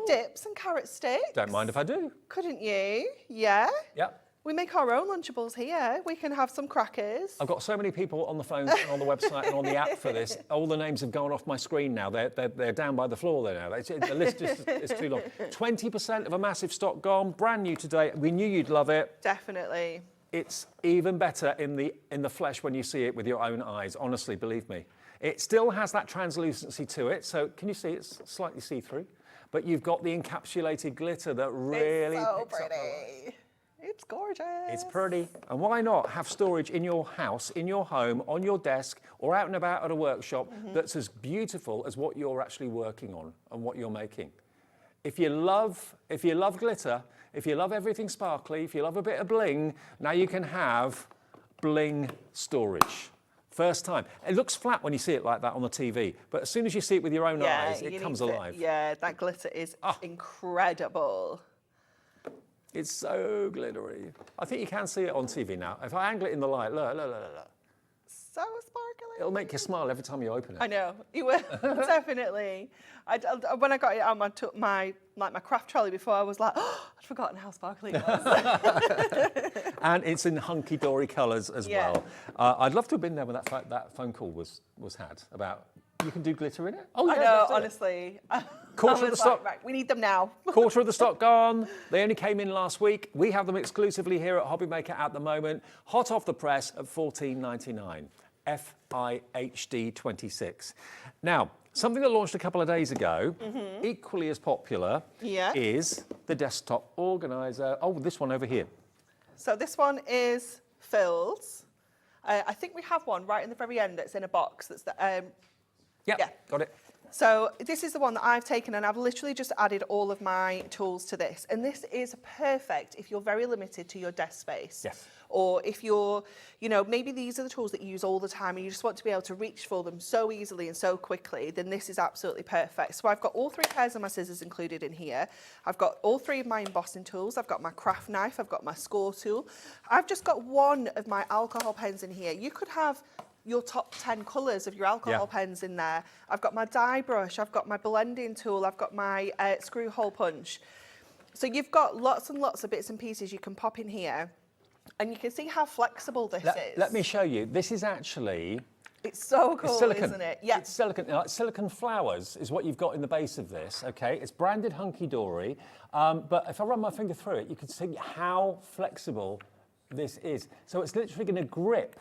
dips and carrot sticks. Don't mind if I do. Couldn't you? Yeah. Yep. We make our own Lunchables here. We can have some crackers. I've got so many people on the phone and on the website and on the app for this. All the names have gone off my screen now. They're down by the floor there now. The list is too long. 20% of a massive stock gone, brand new today. We knew you'd love it. Definitely. It's even better in the flesh when you see it with your own eyes. Honestly, believe me. It still has that translucency to it. So can you see it's slightly see-through? But you've got the encapsulated glitter that really it's so picks up pretty. It's gorgeous. It's pretty. And why not have storage in your house, in your home, on your desk, or out and about at a workshop that's as beautiful as what you're actually working on and what you're making? If you love glitter, if you love everything sparkly, if you love a bit of bling, now you can have bling storage. First time. It looks flat when you see it like that on the TV, but as soon as you see it with your own eyes, it comes alive. Yeah, that glitter is incredible. It's so glittery. I think you can see it on TV now. If I angle it in the light, look. So sparkly. It'll make you smile every time you open it. I know, it will, definitely. When I got it out of my craft trolley before, I was like, oh, I'd forgotten how sparkly it was. And it's in Hunkydory colours as well. I'd love to have been there when that phone call was had about, you can do glitter in it? Oh, I know, honestly. Quarter of the stock. Right, we need them now. Quarter of the stock gone. They only came in last week. We have them exclusively here at HobbyMaker at the moment. Hot off the press at $14.99. FIHD 26. Now, something that launched a couple of days ago, equally as popular, is the desktop organizer. Oh, this one over here. So this one is Phil's. I think we have one right in the very end that's in a box. That's the Yep, Yeah. got it. So this is the one that I've taken, and I've literally just added all of my tools to this. And this is perfect if you're very limited to your desk space. Yes. Or if you're, you know, maybe these are the tools that you use all the time and you just want to be able to reach for them so easily and so quickly, then this is absolutely perfect. So I've got all 3 pairs of my scissors included in here. I've got all 3 of my embossing tools. I've got my craft knife. I've got my score tool. I've just got 1 of my alcohol pens in here. You could have your top 10 colours of your alcohol pens in there. I've got my die brush, I've got my blending tool, I've got my screw hole punch. So you've got lots and lots of bits and pieces you can pop in here, and you can see how flexible this is. Let me show you. This is actually... It's so cool, It's silicon. isn't it? Yeah. It's silicon. Like silicon flowers is what you've got in the base of this, okay? It's branded Hunkydory, but if I run my finger through it, you can see how flexible this is. So it's literally going to grip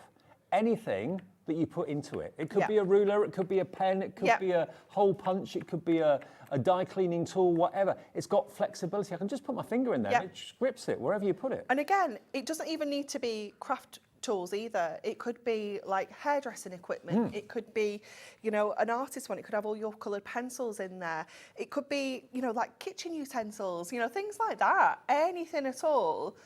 anything that you put into it. It could be a ruler, it could be a pen, it could be a hole punch, it could be a die cleaning tool, whatever. It's got flexibility. I can just put my finger in there and it just grips it wherever you put it. And again, it doesn't even need to be craft tools either. It could be like hairdressing equipment. It could be, you know, an artist one. It could have all your coloured pencils in there. It could be, you know, like kitchen utensils, you know, things like that. Anything at all.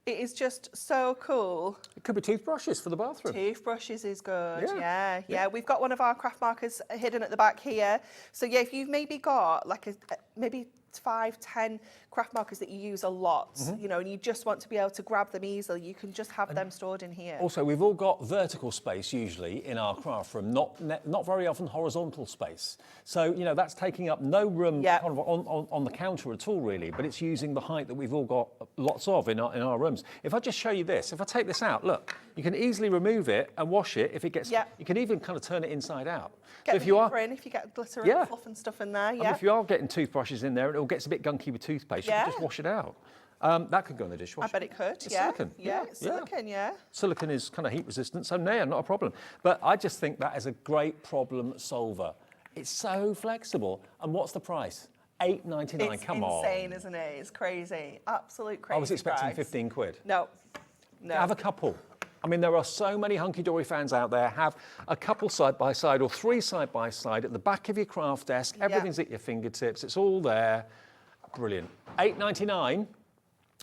It is just so cool. It could be toothbrushes for the bathroom. Toothbrushes is good, Yeah. yeah. We've got one of our craft markers hidden at the back here. So yeah, if you've maybe got like maybe 5, 10 craft markers that you use a lot, you know, and you just want to be able to grab them easily, you can just have them stored in here. Also, we've all got vertical space usually in our craft room, not very often horizontal space. So, you know, that's taking up no room kind of on the counter at all, really, but it's using the height that we've all got lots of in our rooms. If I just show you this, if I take this out, look, you can easily remove it and wash it if it gets, you can even kind of turn it inside out. Get so if you are, if you get glitter and fluff and stuff in there, I mean, if you are getting toothbrushes in there and it all gets a bit gunky with toothpaste, you can just wash it out. That could go in the dishwasher. I bet it could, It's silicon. It's silicon, Silicon is kind of heat resistant, so no, not a problem. But I just think that is a great problem solver. It's so flexible. And what's the price? £8.99, come on. It's insane, isn't it? It's crazy, absolute crazy I was expecting price. 15 quid. No. Have a couple. I mean, there are so many Hunkydory fans out there. Have a couple side by side or 3 side by side at the back of your craft desk. Everything's at your fingertips. It's all there. Brilliant. £8.99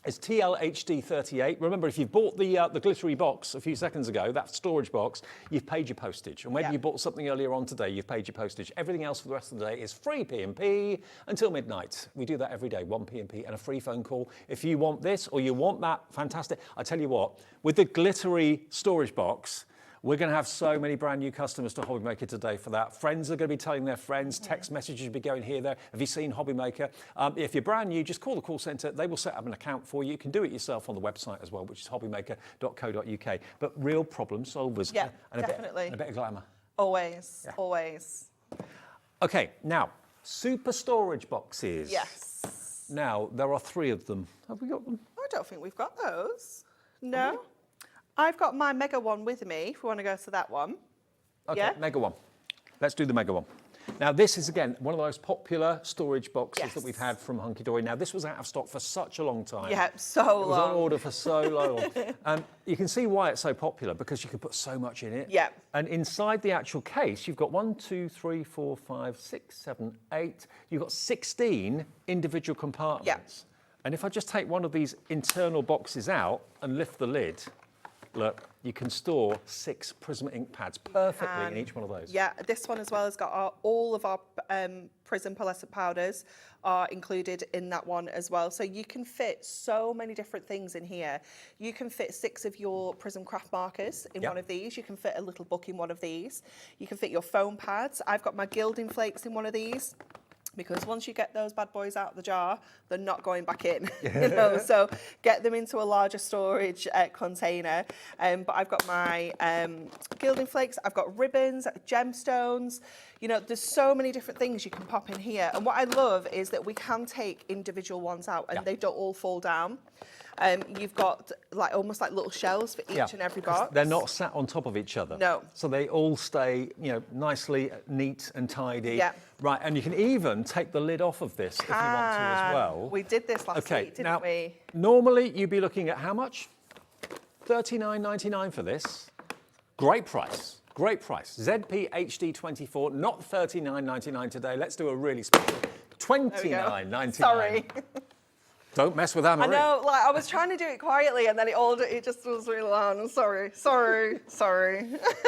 is TLHD38. Remember, if you've bought the glittery box a few seconds ago, that storage box, you've paid your postage. And whether you bought something earlier on today, you've paid your postage. Everything else for the rest of the day is free P&P until midnight. We do that every day, 1 P&P and a free phone call. If you want this or you want that, fantastic. I tell you what, with the glittery storage box, we're going to have so many brand new customers to HobbyMaker today for that. Friends are going to be telling their friends, text messages will be going here, there. Have you seen HobbyMaker? If you're brand new, just call the call centre. They will set up an account for you. You can do it yourself on the website as well, which is hobbymaker.co.uk. But real problem solvers. Yeah, and definitely. A bit of glamour. Always, always. OK, now, super storage boxes. Yes. Now, there are 3 of them. Have we got them? I don't think we've got those. No. I've got my mega one with me, if we want to go to that one. OK, mega one. Let's do the mega one. Now, this is, again, one of the most popular storage boxes that we've had from Hunkydory. Now, this was out of stock for such a long time. Yeah, so long. It was on order for so long. You can see why it's so popular, because you can put so much in it. Yeah. And inside the actual case, you've got 1, 2, 3, 4, 5, 6, 7, 8. You've got 16 individual compartments. And if I just take one of these internal boxes out and lift the lid, look, you can store 6 Prism ink pads perfectly in each one of those. Yeah, this one as well has got all of our Prism pearlescent powders are included in that one as well. So you can fit so many different things in here. You can fit 6 of your Prism craft markers in one of these. You can fit a little book in one of these. You can fit your foam pads. I've got my gilding flakes in one of these, because once you get those bad boys out of the jar, they're not going back in, you know, so get them into a larger storage container. But I've got my gilding flakes, I've got ribbons, gemstones, you know, there's so many different things you can pop in here. And what I love is that we can take individual ones out and they don't all fall down. You've got like almost like little shelves for each and every box. They're not sat on top of each other. No. So they all stay, you know, nicely neat and tidy. Yeah. Right, and you can even take the lid off of this if you want to as well. We did this last week, didn't we? Normally you'd be looking at how much? $39.99 for this. Great price. Great price. ZP HD24, not $39.99 today. Let's do a really special $29.99. Sorry. Don't mess with Anne-Marie. I know, like, I was trying to do it quietly and then it just was really loud. I'm sorry.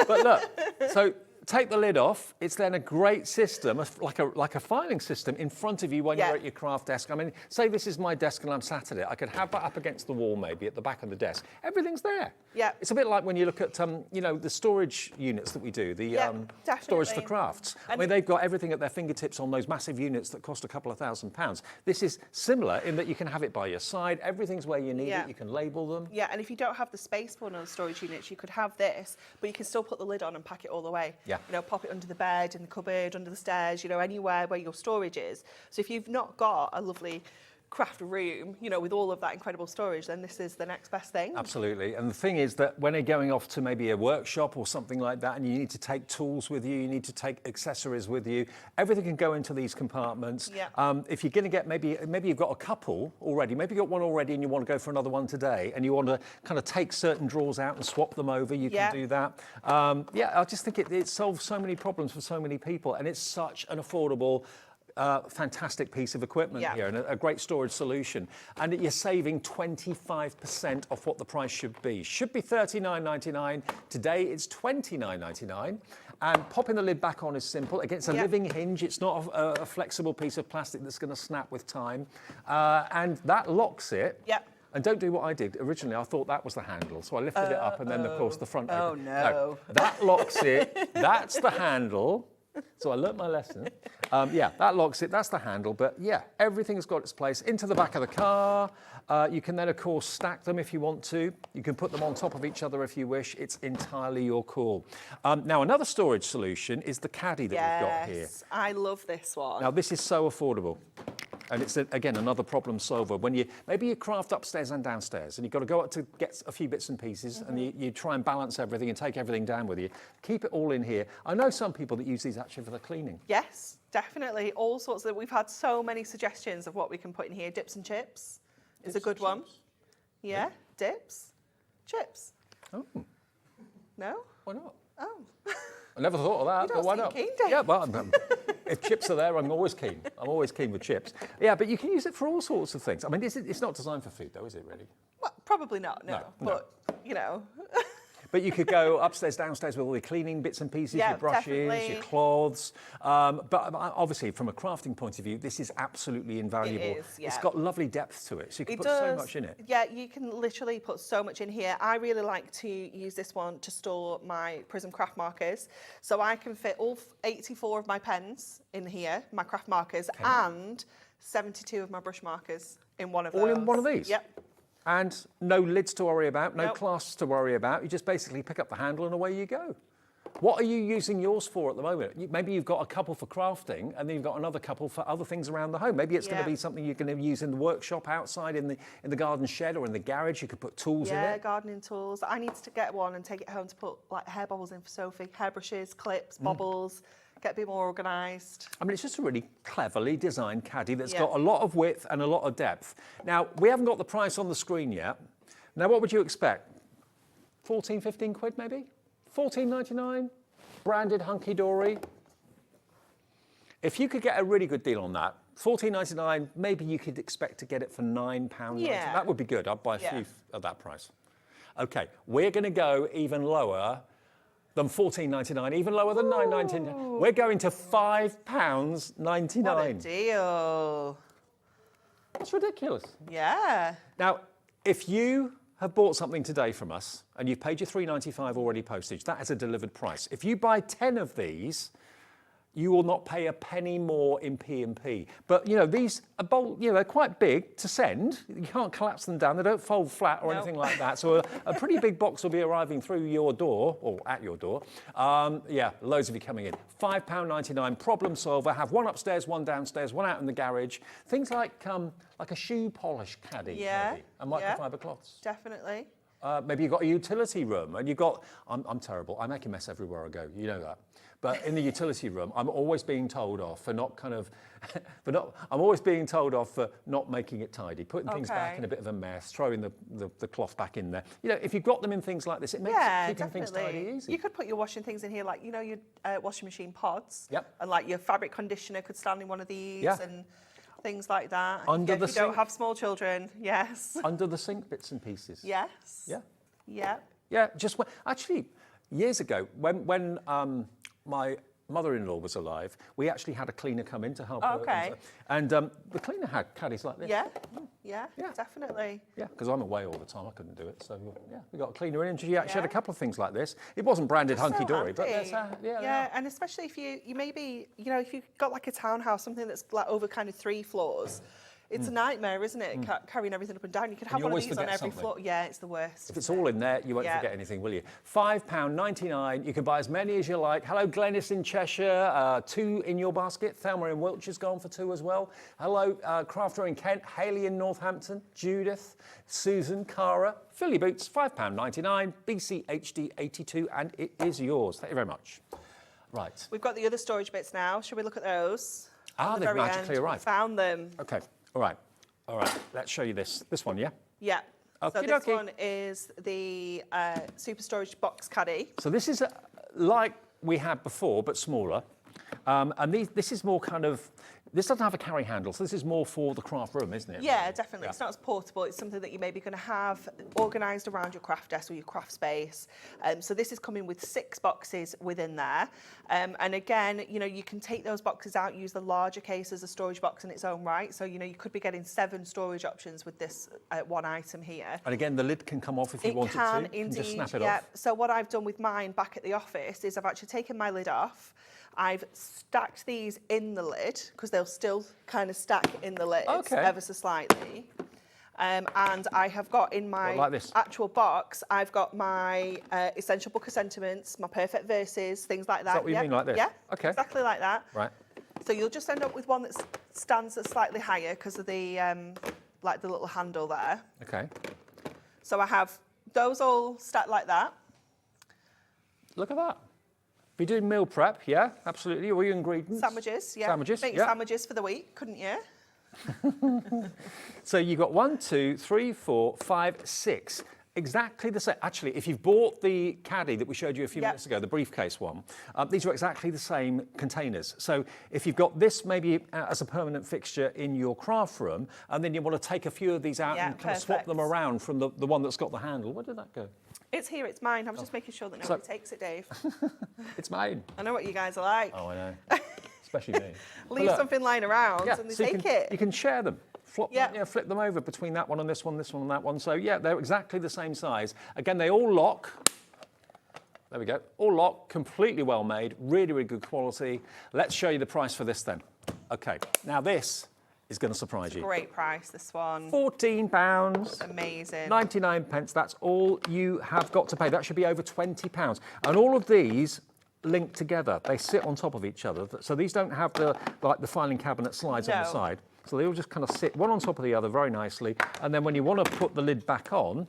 But look, so take the lid off. It's then a great system, like a filing system in front of you when you're at your craft desk. I mean, say this is my desk and I'm sat at it. I could have that up against the wall, maybe at the back of the desk. Everything's there. Yeah. It's a bit like when you look at, you know, the storage units that we do, the storage for crafts. I mean, they've got everything at their fingertips on those massive units that cost a couple of £1,000. This is similar in that you can have it by your side. Everything's where you need it. You can label them. Yeah, and if you don't have the space for one of those storage units, you could have this, but you can still put the lid on and pack it all the way. Yeah. You know, pop it under the bed, in the cupboard, under the stairs, you know, anywhere where your storage is. So if you've not got a lovely craft room, you know, with all of that incredible storage, then this is the next best thing. Absolutely. And the thing is that when you're going off to maybe a workshop or something like that, and you need to take tools with you, you need to take accessories with you, everything can go into these compartments. Yeah. If you're going to get, maybe you've got a couple already, maybe you've got one already and you want to go for another one today, and you want to kind of take certain drawers out and swap them over, you can do that. I just think it solves so many problems for so many people, and it's such an affordable, fantastic piece of equipment here, and a great storage solution. And you're saving 25% off what the price should be. Should be $39.99. Today it's $29.99. And popping the lid back on is simple. Again, it's a living hinge. It's not a flexible piece of plastic that's going to snap with time. And that locks it. Yep. And don't do what I did. Originally, I thought that was the handle. So I lifted it up and then, of course, the front opened. No. That locks it. That's the handle. So I learnt my lesson. That locks it. That's the handle. But yeah, everything's got its place. Into the back of the car. You can then, of course, stack them if you want to. You can put them on top of each other if you wish. It's entirely your call. Now, another storage solution is the caddy that we've got here. Yes, I love this one. Now, this is so affordable. And it's, again, another problem solver. When maybe you craft upstairs and downstairs, and you've got to go up to get a few bits and pieces, and you try and balance everything and take everything down with you. Keep it all in here. I know some people that use these actually for the cleaning. Yes, definitely. All sorts of. We've had so many suggestions of what we can put in here. Dips and chips is a good one. Yeah, dips, chips. Oh. No? Why not? Oh. I never thought of that, but why not? Keen, do you? Yeah, well, if chips are there, I'm always keen. I'm always keen with chips. Yeah, but you can use it for all sorts of things. I mean, it's not designed for food, though, is it, really? Well, probably not, no. But, you know. But you could go upstairs, downstairs with all your cleaning bits and pieces, your brushes, definitely. your cloths. But obviously, from a crafting point of view, this is absolutely invaluable. It is, yeah. It's got lovely depth to it, so you can put so much in it. Yeah, you can literally put so much in here. I really like to use this one to store my Prism craft markers. So I can fit all 84 of my pens in here, my craft markers, and 72 of my brush markers in one of those. All in one of these? Yep. And no lids to worry about, no clasps to worry about. You just basically pick up the handle and away you go. What are you using yours for at the moment? Maybe you've got a couple for crafting and then you've got another couple for other things around the home. Maybe it's going to be something you're going to use in the workshop, outside in the garden shed or in the garage. You could put tools in it. Yeah, gardening tools. I need to get one and take it home to put like hair bobbles in for Sophie, hairbrushes, clips, bobbles. Get a bit more organised. I mean, it's just a really cleverly designed caddy that's got a lot of width and a lot of depth. Now, we haven't got the price on the screen yet. Now, what would you expect? 14, 15 quid maybe? 14.99? Branded Hunkydory? If you could get a really good deal on that, 14.99, maybe you could expect to get it for £9.90. Yeah. That would be good. I'd buy a few at that price. Okay, we're going to go even lower than $14.99, even lower than $9.99. We're going to £5.99. What a deal. It's ridiculous. Yeah. Now, if you have bought something today from us and you've paid your $3.95 already postage, that is a delivered price. If you buy 10 of these, you will not pay a penny more in P&P. But, you know, these are they're quite big to send. You can't collapse them down. They don't fold flat or anything like that. So a pretty big box will be arriving through your door, or at your door. Loads of you coming in. £5.99, problem solver. Have one upstairs, one downstairs, one out in the garage. Things like a shoe polish caddy, maybe, and microfiber cloths. Definitely. Maybe you've got a utility room and you've got, I'm terrible, I make a mess everywhere I go, you know that. But in the utility room, I'm always being told off for not kind of, I'm always being told off for not making it tidy, putting things back in a bit of a mess, throwing the cloth back in there. You know, if you've got them in things like this, it makes keeping things tidy easy. You could put your washing things in here, like, you know, your washing machine pods. Yep. And like your fabric conditioner could stand in one of these and things like that. Under the if you don't have small children, yes. Under the sink bits and pieces. Yes. Yeah. Yeah. Yeah, just actually, years ago, when my mother-in-law was alive, we actually had a cleaner come in to help her. Okay. And the cleaner had caddies like this. Yeah, definitely. Yeah, because I'm away all the time, I couldn't do it. So yeah, we got a cleaner in and she actually had a couple of things like this. It wasn't branded Hunkydory, but that's, yeah, and especially if you maybe, you know, if you've got like a townhouse, something that's like over kind of 3 floors, it's a nightmare, isn't it? Carrying everything up and down. You could have one of these on every floor. Yeah, it's the worst. If it's all in there, you won't forget anything, will you? £5.99. You can buy as many as you like. Hello, Glenys in Cheshire. 2 in your basket. Thelma in Wiltshire's gone for 2 as well. Hello, Crafter in Kent. Hayley in Northampton. Judith, Susan, Cara. Philly Boots, £5.99. BCHD 82, and it is yours. Thank you very much. Right. We've got the other storage bits now. Shall we look at those? Ah, they've magically arrived. Found them. Okay. All right. Let's show you this. This one, yeah? Yeah. Okay, so this one is the Super Storage Box Caddy. So this is like we had before, but smaller. And this is more kind of, this doesn't have a carry handle, so this is more for the craft room, isn't it? Yeah, definitely. Yeah. It's not as portable. It's something that you're maybe going to have organised around your craft desk or your craft space. So this is coming with 6 boxes within there. And again, you know, you can take those boxes out, use the larger case as a storage box in its own right. So, you know, you could be getting 7 storage options with this one item here. And again, the lid can come off if you wanted to. It can, indeed. Just snap it off. So what I've done with mine back at the office is I've actually taken my lid off. I've stacked these in the lid because they'll still kind of stack in the lid ever so slightly. And I have got in my actual box, I've got my Essential Book of Sentiments, my Perfect Verses, things like that. Is that what you mean, like this? Yeah, okay. Exactly like that. Right. So you'll just end up with one that stands slightly higher because of the like the little handle there. Okay. So I have those all stacked like that. Look at that. Be doing meal prep, yeah, absolutely. All your ingredients. Sandwiches, yeah. Sandwiches, Make sandwiches for the week, couldn't you? So you've got 1, 2, 3, 4, 5, 6. Exactly the same. Actually, if you've bought the caddy that we showed you a few minutes ago, the briefcase one, these are exactly the same containers. So if you've got this maybe as a permanent fixture in your craft room, and then you want to take a few of these out and kind of swap them around from the one that's got the handle, where did that go? It's here, it's mine. I was just making sure that nobody takes it, Dave. It's mine. I know what you guys are like. Oh, I know. Especially me. Leave something lying around and they take it. You can share them. Flip them over between that one and this one and that one. So yeah, they're exactly the same size. Again, they all lock. There we go. All lock, completely well made, really, really good quality. Let's show you the price for this then. Okay, now this is going to surprise you. Great price, this one. £14. Amazing. 99 pence. That's all you have got to pay. That should be over £20. And all of these link together. They sit on top of each other. So these don't have the filing cabinet slides on the side. So they all just kind of sit one on top of the other very nicely. And then when you want to put the lid back on,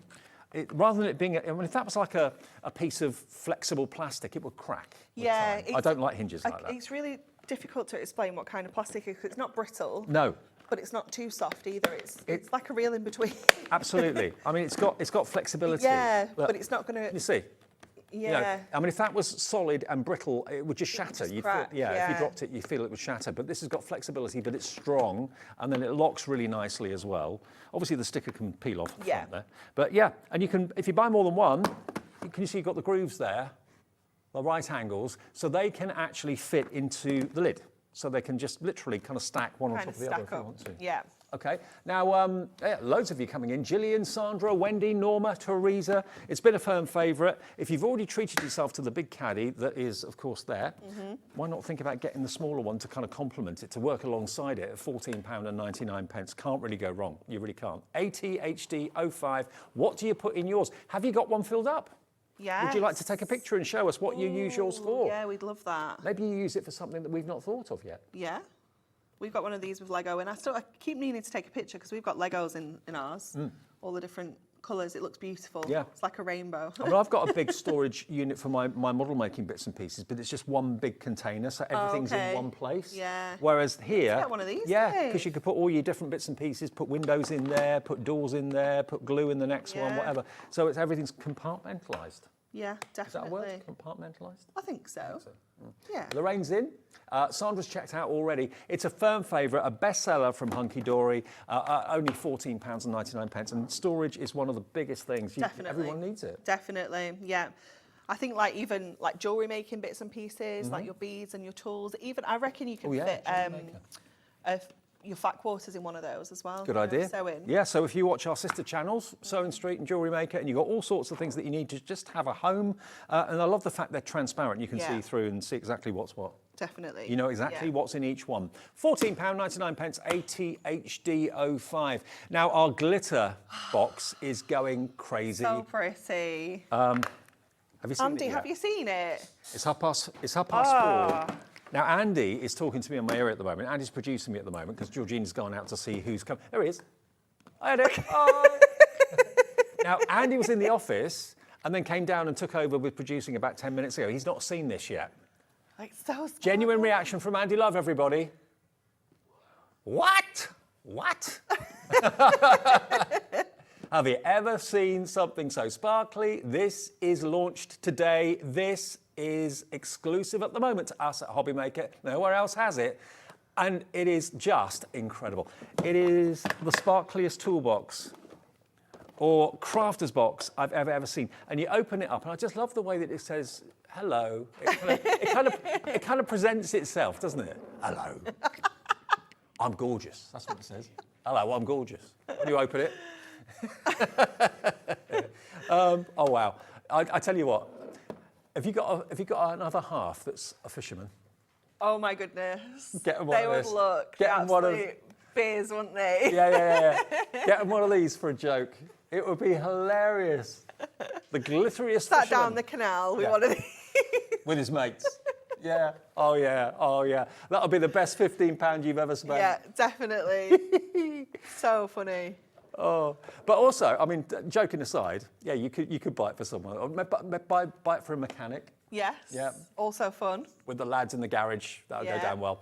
rather than it being, if that was like a piece of flexible plastic, it would crack. Yeah. I don't like hinges like that. It's really difficult to explain what kind of plastic it is. It's not brittle. No. But it's not too soft either. It's like a real in between. Absolutely. I mean, it's got flexibility. Yeah, but it's not going to. You see. Yeah. You know, I mean, if that was solid and brittle, it would just shatter. You'd crack, if you dropped it, you feel it would shatter. But this has got flexibility, but it's strong, and then it locks really nicely as well. Obviously, the sticker can peel off the front there. But yeah, and you can, if you buy more than one, can you see you've got the grooves there, the right angles, so they can actually fit into the lid. So they can just literally kind of stack one on top of the other if you want to. Yeah. Okay, now loads of you coming in. Gillian, Sandra, Wendy, Norma, Teresa. It's been a firm favourite. If you've already treated yourself to the big caddy that is, of course, there, why not think about getting the smaller one to kind of complement it, to work alongside it at £14.99. Can't really go wrong. You really can't. ATHD 05. What do you put in yours? Have you got one filled up? Yeah. Would you like to take a picture and show us what you use yours for? Yeah, we'd love that. Maybe you use it for something that we've not thought of yet. Yeah. We've got one of these with Lego, and I keep needing to take a picture because we've got Legos in ours, all the different colours. It looks beautiful. Yeah. It's like a rainbow. I mean, I've got a big storage unit for my model making bits and pieces, but it's just one big container, so everything's in one place. Yeah. Whereas here, get one of these, yeah, Dave. because you could put all your different bits and pieces, put windows in there, put doors in there, put glue in the next one, Yeah. whatever. So everything's compartmentalised. Yeah, Is that a definitely. word? Compartmentalised? I think so. Yeah. Lorraine's in. Sandra's checked out already. It's a firm favourite, a bestseller from Hunkydory, only £14.99, and storage is one of the biggest things. Definitely. Everyone needs it. Definitely, yeah. I think like even like jewellery making bits and pieces, like your beads and your tools. Even I reckon you can fit jewellery maker. Your fat quarters in one of those as well. Good you know, idea. Sewing. Yeah, so if you watch our sister channels, Sewing Street and Jewellery Maker, and you've got all sorts of things that you need to just have a home, and I love the fact they're transparent. You can see through and see exactly what's what. Definitely. You know exactly what's in each one. £14.99, ATHD05. Now, our glitter box is going crazy. So pretty. Have you seen Andy, it yet? have you seen it? It's 4:30. Now, Andy is talking to me on my ear at the moment. Andy's producing me at the moment because Georgina's gone out to see who's come. There he is. Hi, Andy. Hi. Now, Andy was in the office and then came down and took over with producing about 10 minutes ago. He's not seen this yet. Like so Genuine reaction from Andy Love, everybody. What? What? Have you ever seen something so sparkly? This is launched today. This is exclusive at the moment to us at HobbyMaker. Nowhere else has it. And it is just incredible. It is the sparkliest toolbox or crafter's box I've ever seen. And you open it up, and I just love the way that it says, hello. It kind of presents itself, doesn't it? Hello. I'm gorgeous. That's what it says. Hello, I'm gorgeous. When you open it. Oh, wow. I tell you what. Have you got another half that's a fisherman? Oh my goodness. Get them one they of would this. look Get them one of beers, wouldn't they? Yeah. Get them one of these for a joke. It would be hilarious. The glitteriest Sat fisherman. down the canal with Yeah. one of these. With his mates. Yeah. Oh yeah. That'll be the best £15 you've ever spent. Yeah, definitely. So funny. Oh, but also, I mean, joking aside, yeah, you could buy it for someone, or buy it for a mechanic. Yes. Yeah. Also fun. With the lads in the garage, that'll go Yeah. down well.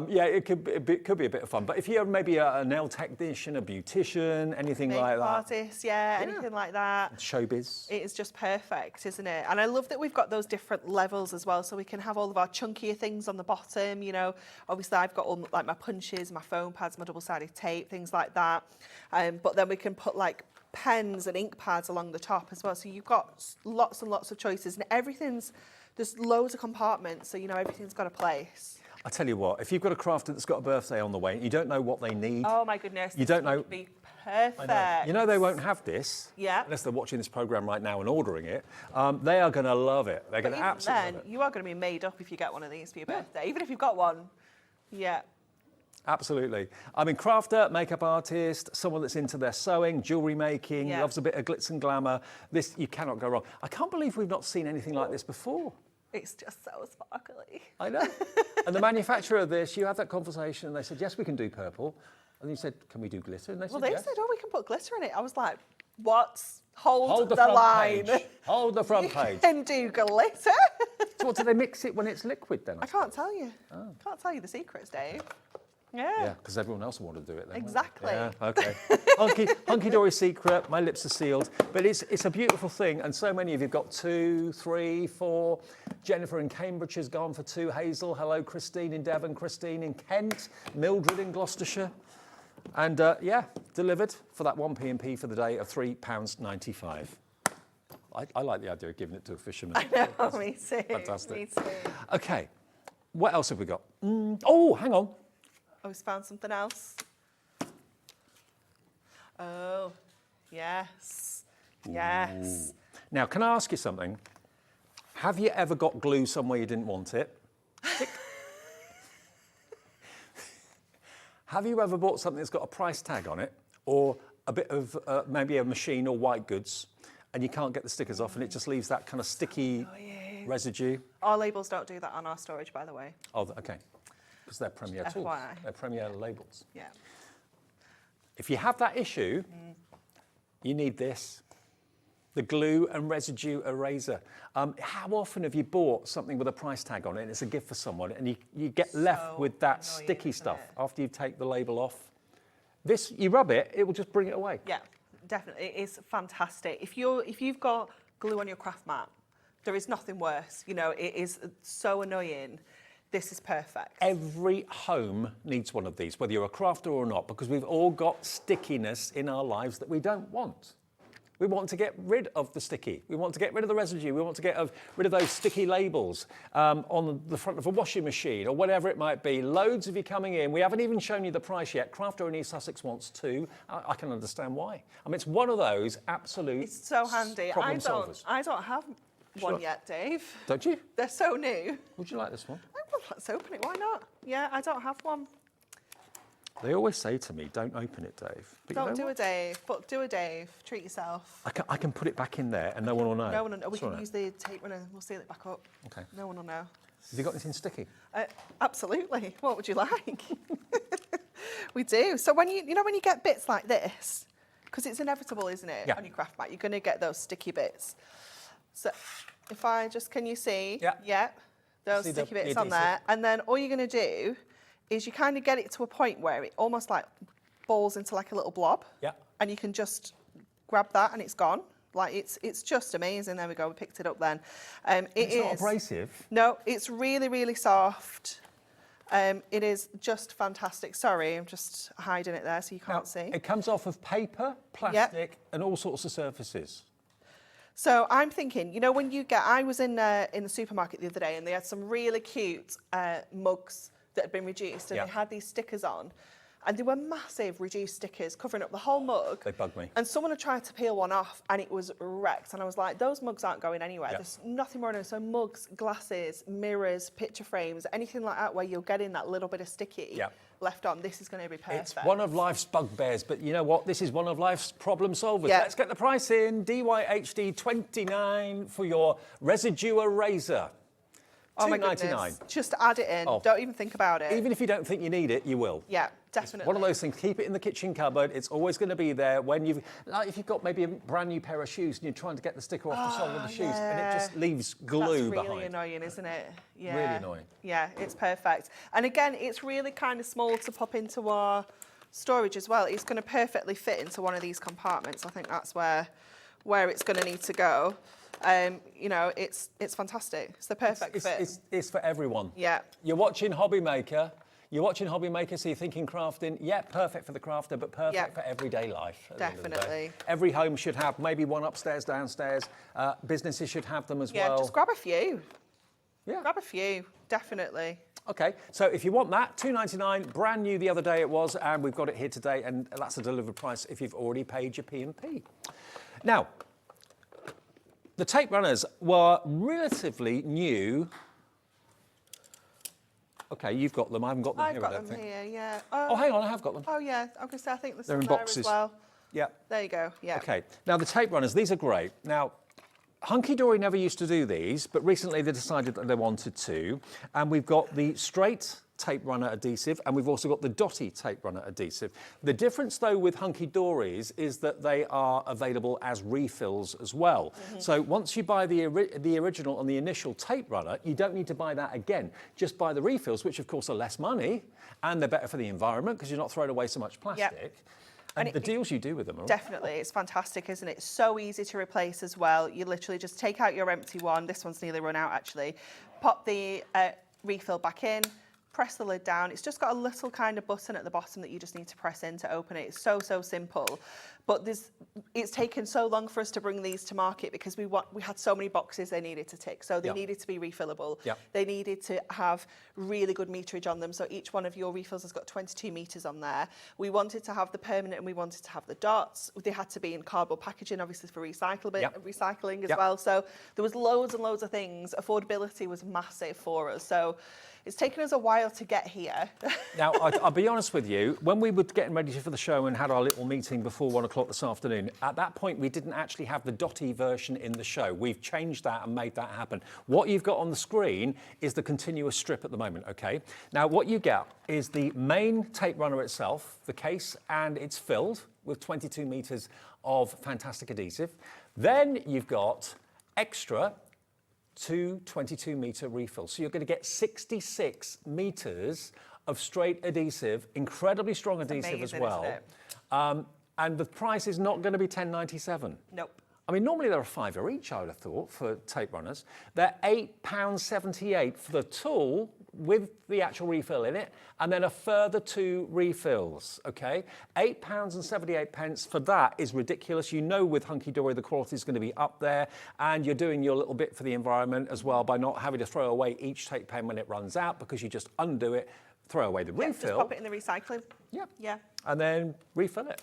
Yeah, it could be a bit of fun. But if you're maybe a nail technician, a beautician, anything like Makeup that, artist, yeah, anything like that. showbiz. It is just perfect, isn't it? And I love that we've got those different levels as well, so we can have all of our chunkier things on the bottom, you know. Obviously, I've got all like my punches, my foam pads, my double-sided tape, things like that. But then we can put like pens and ink pads along the top as well. So you've got lots and lots of choices, and there's loads of compartments, so you know everything's got a place. I tell you what, if you've got a crafter that's got a birthday on the way and you don't know what they need, Oh my goodness. You don't this know- would be perfect. you know they won't have this, Yeah. unless they're watching this programme right now and ordering it. They are going to love it. They're going But to even absolutely then, love it. you are going to be made up if you get one of these for your birthday, even if you've got one. Yeah. Absolutely. I mean, crafter, makeup artist, someone that's into their sewing, jewellery making, Yeah. loves a bit of glitz and glamour. This, you cannot go wrong. I can't believe we've not seen anything like this before. It's just so sparkly. I know. And the manufacturer of this, you had that conversation and they said, yes, we can do purple. And you said, can we do glitter? And they Well, said, they yes. said, oh, we can put glitter in it. I was like, what? Hold the the front line. page. Hold the front You page. can do glitter. So what, do they mix it when it's liquid then? I can't tell you. Can't tell you the secrets, Dave. Yeah. Yeah, because everyone else will want to do it then. won't they? Exactly. Yeah, okay. Hunky-dory secret, my lips are sealed. But it's a beautiful thing, and so many of you have got 2, 3, 4. Jennifer in Cambridge has gone for 2. Hazel, hello, Christine in Devon, Christine in Kent, Mildred in Gloucestershire. And yeah, delivered for that 1p&p for the day of £3.95. I like the idea of giving it to a fisherman. I know, me too. Fantastic. Me too. Okay, what else have we got? Oh, hang on. Oh, he's found something else. Oh, yes. Yes. Now, can I ask you something? Have you ever got glue somewhere you didn't want it? Have you ever bought something that's got a price tag on it, or a bit of maybe a machine or white goods, and you can't get the stickers off, and it just leaves that kind of sticky residue? Our labels don't do that on our storage, by the way. Oh, okay. Because they're Premier tools. FYI. They're Premier labels. Yeah. If you have that issue, you need this. The glue and residue eraser. How often have you bought something with a price tag on it and it's a gift for someone and you get left with that annoying, sticky isn't stuff it? after you take the label off? This, you rub it, it will just bring it away. Yeah, definitely. It is fantastic. If you've got glue on your craft mat, there is nothing worse. You know, it is so annoying. This is perfect. Every home needs one of these, whether you're a crafter or not, because we've all got stickiness in our lives that we don't want. We want to get rid of the sticky. We want to get rid of the residue. We want to get rid of those sticky labels on the front of a washing machine or whatever it might be. Loads of you coming in. We haven't even shown you the price yet. Crafter in East Sussex wants 2. I can understand why. I mean, it's one of those absolute It's so handy. problem solvers. I don't have one yet, Dave. Don't you? They're so new. Would you like this one? Oh, well, let's open it. Why not? Yeah, I don't have one. They always say to me, don't open it, Dave. But Don't you know do what? a Dave, but do a Dave. Treat yourself. I can put it back in there and no one will know. No one will know. We It's all can right. use the tape runner. We'll seal it back up. Okay. No one will know. Have you got anything sticky? Absolutely. What would you like? We do. So when you know when you get bits like this, because it's inevitable, isn't it? Yeah. On your craft mat, you're going to get those sticky bits. So if I just, can you see? Yeah. Yeah. Those See the sticky bits on adhesive? there, and then all you're going to do is you kind of get it to a point where it almost like balls into like a little blob. Yeah. And you can just grab that and it's gone. Like it's just amazing. There we go. We picked it up then. It's not abrasive. No, it's really, really soft. It is just fantastic. Sorry, I'm just hiding it there so you can't see. It comes off of paper, plastic, and all sorts of surfaces. So I'm thinking, you know, when you get, I was in the supermarket the other day and they had some really cute mugs that had been reduced and Yeah. they had these stickers on. And they were massive reduced stickers covering up the whole mug. They bug me. And someone had tried to peel one off and it was wrecked. And I was like, those mugs aren't going anywhere. Yeah. There's nothing more than it. So mugs, glasses, mirrors, picture frames, anything like that where you're getting that little bit of sticky Yeah. left on, this is going to be perfect. It's one of life's bugbears, but you know what? This is one of life's problem solvers. Yeah. Let's get the price in. DYHD 29 for your residue eraser. Oh my $2.99. goodness. Just add it in. Oh. Don't even think about it. Even if you don't think you need it, you will. Yeah, definitely. One of those things, keep it in the kitchen cupboard. It's always going to be there when you've, like if you've got maybe a brand new pair of shoes and you're trying to get the sticker off the sole of the shoes and it just leaves glue That's really behind. annoying, isn't it? Yeah. Really annoying. Yeah, it's perfect. And again, it's really kind of small to pop into our storage as well. It's going to perfectly fit into one of these compartments. I think that's where it's going to need to go. You know, it's fantastic. It's the perfect fit. It's for everyone. Yeah. You're watching HobbyMaker. You're watching HobbyMaker, so you're thinking crafting. Yeah, perfect for the crafter, but perfect Yeah. for everyday life. at the end of the day. Definitely. Every home should have maybe one upstairs, downstairs. Businesses should have them as Yeah, well. just grab a few. Yeah. Grab a few, definitely. Okay, so if you want that, $2.99, brand new the other day it was, and we've got it here today, and that's a delivered price if you've already paid your P&P. Now, the tape runners were relatively new. Okay, you've got them. I haven't got them I've here, I got don't them think. here, yeah. Oh, hang on, I have got them. Oh, yeah. I was going to say, I think there's They're some in there boxes. as well. Yeah. There you go, yeah. Okay, now the tape runners, these are great. Now, Hunkydory never used to do these, but recently they decided that they wanted to. And we've got the straight tape runner adhesive, and we've also got the dotty tape runner adhesive. The difference, though, with Hunkydory's is that they are available as refills as well. So once you buy the original and the initial tape runner, you don't need to buy that again. Just buy the refills, which of course are less money, and they're better for the environment because you're not throwing away so much plastic. And the deals you do with them are Definitely, it's fantastic, isn't it? It's so easy to replace as well. You literally just take out your empty one. This one's nearly run out, actually. Pop the refill back in, press the lid down. It's just got a little kind of button at the bottom that you just need to press in to open it. It's so, so simple. But it's taken so long for us to bring these to market because we had so many boxes they needed to tick. So they needed to be refillable. Yep. They needed to have really good meterage on them. So each one of your refills has got 22 meters on there. We wanted to have the permanent and we wanted to have the dots. They had to be in cardboard packaging, obviously for recycling as well. So there was loads and loads of things. Affordability was massive for us. So it's taken us a while to get here. Now, I'll be honest with you, when we were getting ready for the show and had our little meeting before 1 o'clock this afternoon, at that point we didn't actually have the dotty version in the show. We've changed that and made that happen. What you've got on the screen is the continuous strip at the moment, okay? Now, what you get is the main tape runner itself, the case, and it's filled with 22 meters of fantastic adhesive. Then you've got extra 2 22-metre refills. So you're going to get 66 metres of straight adhesive, incredibly strong adhesive as well. Isn't it? And the price is not going to be £10.97. Nope. I mean, normally they're a £5 each, I would have thought, for tape runners. They're £8.78 for the tool with the actual refill in it, and then a further 2 refills, okay? £8.78 for that is ridiculous. You know with Hunkydory the quality is going to be up there, and you're doing your little bit for the environment as well by not having to throw away each tape pen when it runs out, because you just undo it, throw away the refill. Just pop it in the recycling. Yeah. Yeah. And then refill it.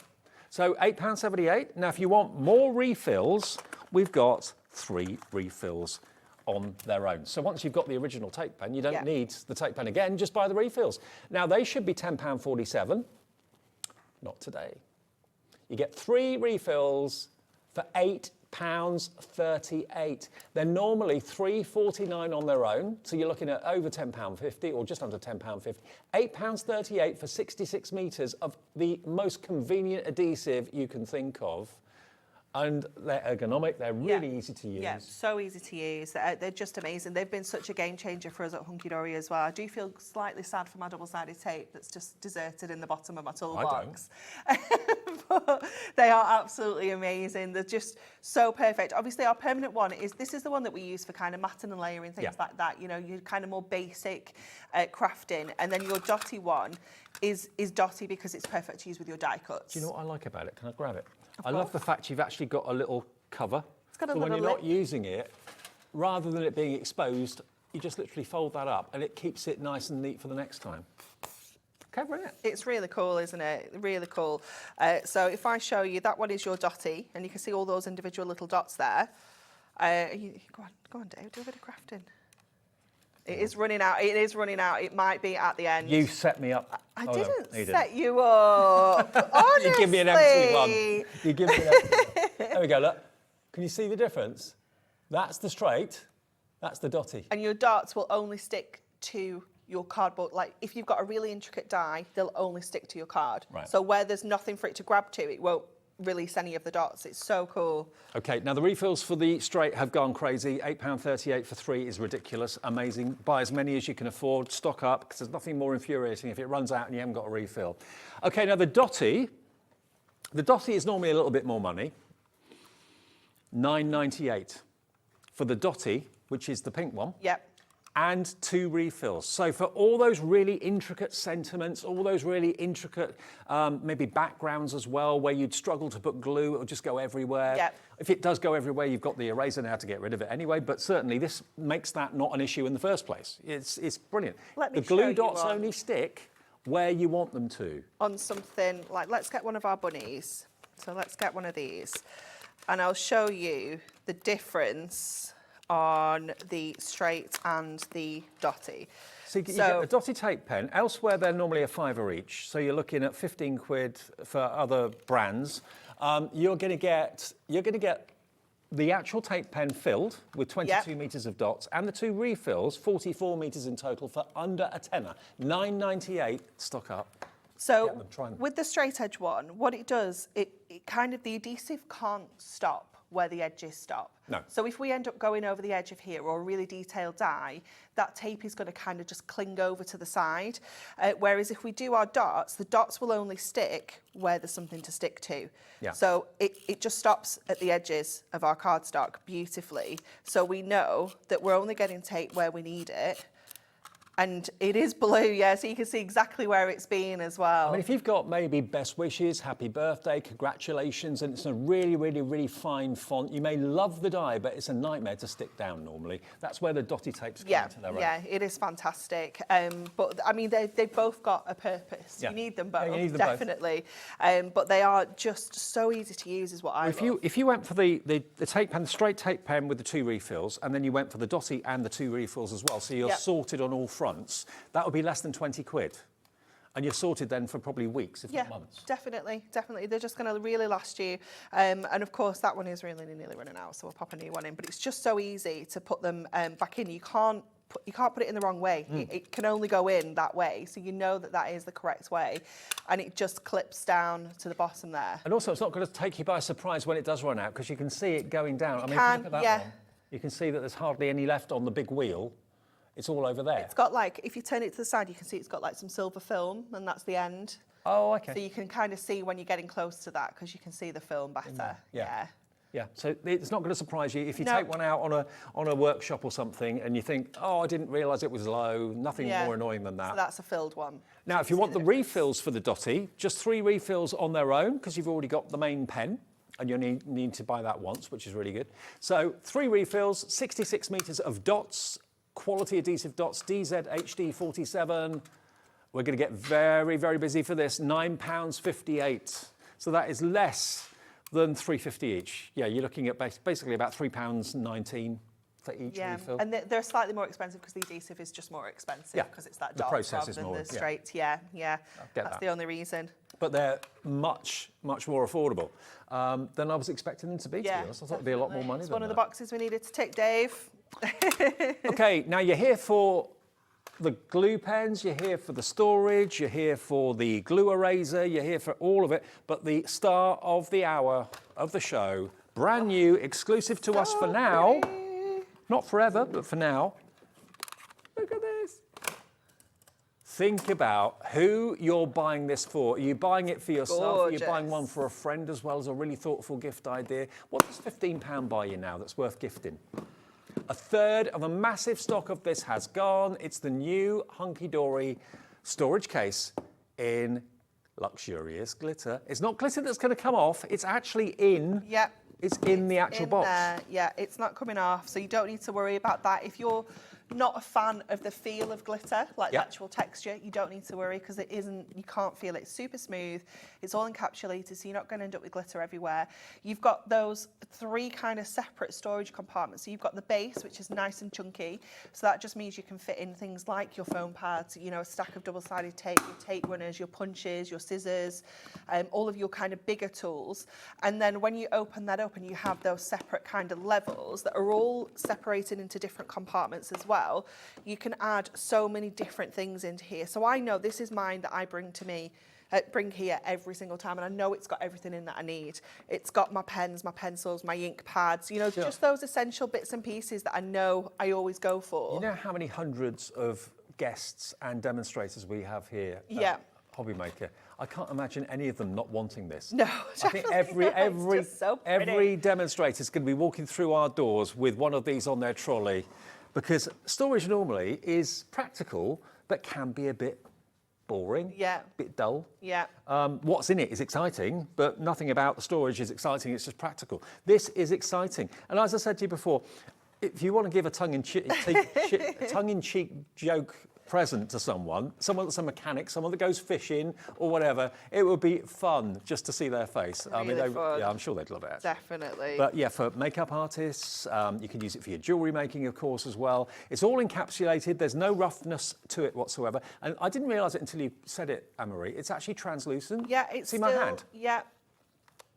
So £8.78. Now, if you want more refills, we've got 3 refills on their own. So once you've got the original tape pen, you don't need the tape pen again, just buy the refills. Now, they should be £10.47. Not today. You get 3 refills for £8.38. They're normally £3.49 on their own, so you're looking at over £10.50 or just under £10.50. £8.38 for 66 metres of the most convenient adhesive you can think of. And they're ergonomic, they're really easy to use. Yeah, so easy to use. They're just amazing. They've been such a game changer for us at Hunkydory as well. I do feel slightly sad for my double-sided tape that's just deserted in the bottom of my toolbox. But they are absolutely amazing. They're just so perfect. Obviously, our permanent one this is the one that we use for kind of matting and layering, things like that. You know, your kind of more basic crafting. And then your dotty one is dotty because it's perfect to use with your die cuts. Do you know what I like about it? Can I grab it? I love the fact you've actually got a little cover. It's got a so when little you're not using it, rather than it being exposed, you just literally fold that up and it keeps it nice and neat for the next time. Okay, brilliant. It's really cool, isn't it? Really cool. So if I show you, that one is your dotty, and you can see all those individual little dots there. Go on, Dave, do a bit of crafting. It is running out. It is running out. It might be at the end. You set me up. I Oh, didn't no, set you up. Honestly. You give me an empty one. You give me an empty one. There we go, look. Can you see the difference? That's the straight, that's the dotty. And your dots will only stick to your cardboard. Like, if you've got a really intricate die, they'll only stick to your card. Right. So where there's nothing for it to grab to, it won't release any of the dots. It's so cool. Okay, now the refills for the straight have gone crazy. £8.38 for 3 is ridiculous, amazing. Buy as many as you can afford, stock up, because there's nothing more infuriating if it runs out and you haven't got a refill. Okay, now the dotty is normally a little bit more money. £9.98 for the dotty, which is the pink one. Yep. And 2 refills. So for all those really intricate sentiments, all those really intricate maybe backgrounds as well, where you'd struggle to put glue, it would just go everywhere. Yep. If it does go everywhere, you've got the eraser now to get rid of it anyway, but certainly this makes that not an issue in the first place. It's brilliant. Let me the glue show you dots one. only stick where you want them to. On something, like, let's get one of our bunnies. So let's get one of these. And I'll show you the difference on the straight and the dotty. So you get a dotty tape pen. Elsewhere, they're normally a £5 each. So you're looking at 15 quid for other brands. You're going to get the actual tape pen filled with 22 metres of dots, and the 2 refills, 44 metres in total, for under a tenner. £9.98. Stock up. So with the straight edge one, what it does, it kind of, the adhesive can't stop where the edges stop. No. So if we end up going over the edge of here, or a really detailed die, that tape is going to kind of just cling over to the side. Whereas if we do our dots, the dots will only stick where there's something to stick to. Yeah. So it just stops at the edges of our cardstock beautifully. So we know that we're only getting tape where we need it. And it is blue, yeah, so you can see exactly where it's been as well. I mean, if you've got maybe best wishes, happy birthday, congratulations, and it's a really, really, really fine font, you may love the die, but it's a nightmare to stick down normally. That's where the dotty tapes come into their own. Yeah, it is fantastic. But I mean, they've both got a purpose. Yeah. You need them both, you need them definitely. But they are just so easy to use, is what I love. If you went for the tape pen, the straight tape pen with the 2 refills, and then you went for the dotty and the 2 refills as well, so you're sorted on all fronts, that would be less than 20 quid. And you're sorted then for probably weeks, if not months. Definitely. They're just going to really last you. And of course, that one is really nearly running out, so we'll pop a new one in. But it's just so easy to put them back in. You can't you can't put it in the wrong way. It can only go in that way, so you know that that is the correct way, and it just clips down to the bottom there. And also, it's not going to take you by surprise when it does run out, because you can see it going down. If you can, look at that yeah. one, you can see that there's hardly any left on the big wheel. It's all over there. It's got like, if you turn it to the side, you can see it's got like some silver film, and that's the end. Oh, okay. So you can kind of see when you're getting close to that, because you can see the film better. Yeah. Yeah, so it's not going to surprise you if you No. take one out on a workshop or something and you think, oh, I didn't realise it was low. Nothing more annoying than that. So that's a filled one. Now, if you want the refills for the Dotty, just 3 refills on their own, because you've already got the main pen, and you need to buy that once, which is really good. So 3 refills, 66 metres of dots, quality adhesive dots, DZ HD 47. We're going to get very, very busy for this. £9.58. So that is less than £3.50 each. Yeah, you're looking at basically about £3.19 for each refill. And they're slightly more expensive because the adhesive is just more expensive because it's that the dot process rather is than more, the straight. Yeah. Get That's that. the only reason. But they're much, much more affordable than I was expecting them to be, to be honest. I thought it'd be a lot more money It's than one of the that. boxes we needed to tick, Dave. Okay, now you're here for the glue pens, you're here for the storage, you're here for the glue eraser, you're here for all of it, but the star of the hour of the show, brand new, exclusive to us for now, not forever, but for now. Look at this. Think about who you're buying this for. Are you buying it for yourself? Are you buying one for a friend as well as a really thoughtful gift idea? What does £15 buy you now that's worth gifting? A third of a massive stock of this has gone. It's the new Hunkydory storage case in luxurious glitter. It's not glitter that's going to come off. It's actually in. Yep. It's in the actual box. There. Yeah, it's not coming off, so you don't need to worry about that. If you're not a fan of the feel of glitter, like the actual texture, you don't need to worry because it isn't, you can't feel it. It's super smooth. It's all encapsulated, so you're not going to end up with glitter everywhere. You've got those 3 kind of separate storage compartments. So you've got the base, which is nice and chunky. So that just means you can fit in things like your foam pads, you know, a stack of double-sided tape, your tape runners, your punches, your scissors, all of your kind of bigger tools. And then when you open that up and you have those separate kind of levels that are all separated into different compartments as well, you can add so many different things into here. So I know this is mine that I bring here every single time, and I know it's got everything in that I need. It's got my pens, my pencils, my ink pads, you know, just those essential bits and pieces that I know I always go for. You know how many hundreds of guests and demonstrators we have here at HobbyMaker? I can't imagine any of them not wanting this. No, I think every so demonstrator is going to be walking through our doors with one of these on their trolley, because storage normally is practical, but can be a bit boring, a bit dull. Yeah. What's in it is exciting, but nothing about the storage is exciting, it's just practical. This is exciting. And as I said to you before, if you want to give a tongue-in-cheek joke present to someone that's a mechanic, someone that goes fishing or whatever, it would be fun just to see their face. Really fun. Yeah, I'm sure they'd love it. Actually. Definitely. But yeah, for makeup artists, you can use it for your jewellery making, of course, as well. It's all encapsulated. There's no roughness to it whatsoever. And I didn't realise it until you said it, Anne-Marie. It's actually translucent. Yeah, it's See still, my hand? Yeah.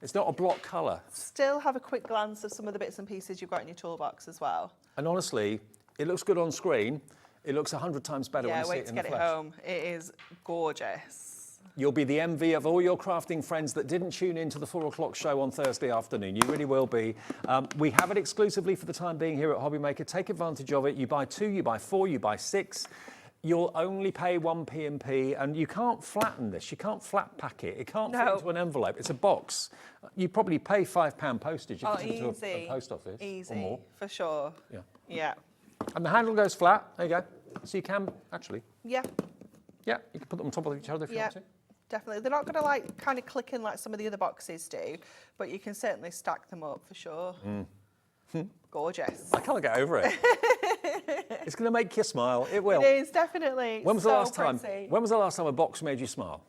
It's not a block colour. Still have a quick glance of some of the bits and pieces you've got in your toolbox as well. And honestly, it looks good on screen. It looks 100 times better when you see it in the flesh. Yeah, wait to get it home. It is gorgeous. You'll be the envy of all your crafting friends that didn't tune in to the 4 o'clock show on Thursday afternoon. You really will be. We have it exclusively for the time being here at HobbyMaker. Take advantage of it. You buy 2, you buy 4, you buy 6. You'll only pay 1 P&P, and you can't flatten this. You can't flat pack it. It can't fit into an envelope. It's a box. You probably pay £5 postage if you take it to a post office or more. For sure. Yeah. Yeah. And the handle goes flat. There you go. So you can actually. Yeah. Yeah, you can put them on top of each other if you want to. Definitely. They're not going to like kind of click in like some of the other boxes do, but you can certainly stack them up for sure. Gorgeous. I can't get over it. It's going to make you smile. It will. It is, definitely. When was the last time? Pretty. When was the last time a box made you smile?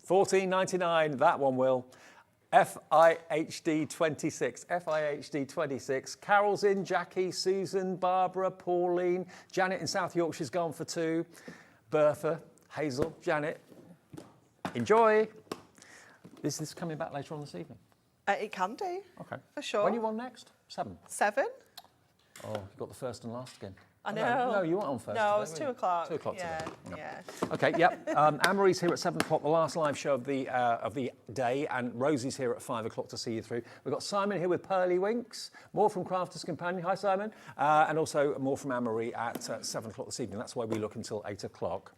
$14.99. That one will. FIHD 26. FIHD 26. Carol's in. Jackie, Susan, Barbara, Pauline, Janet in South Yorkshire's gone for 2. Bertha, Hazel, Janet. Enjoy. Is this coming back later on this evening? It can do. Okay. For sure. When are you on next? 7. 7. Oh, you've got the first and last again. I know. No, you weren't on first. No, today, it was were 2 you? o'clock. 2 o'clock Yeah, today. yeah. Okay, yep. Anne-Marie's here at 7 o'clock, the last live show of the day, and Rosie's here at 5 o'clock to see you through. We've got Simon here with Pearlywinks, more from Crafter's Companion. Hi, Simon. And also more from Anne-Marie at 7 o'clock this evening. That's why we look until 8 o'clock.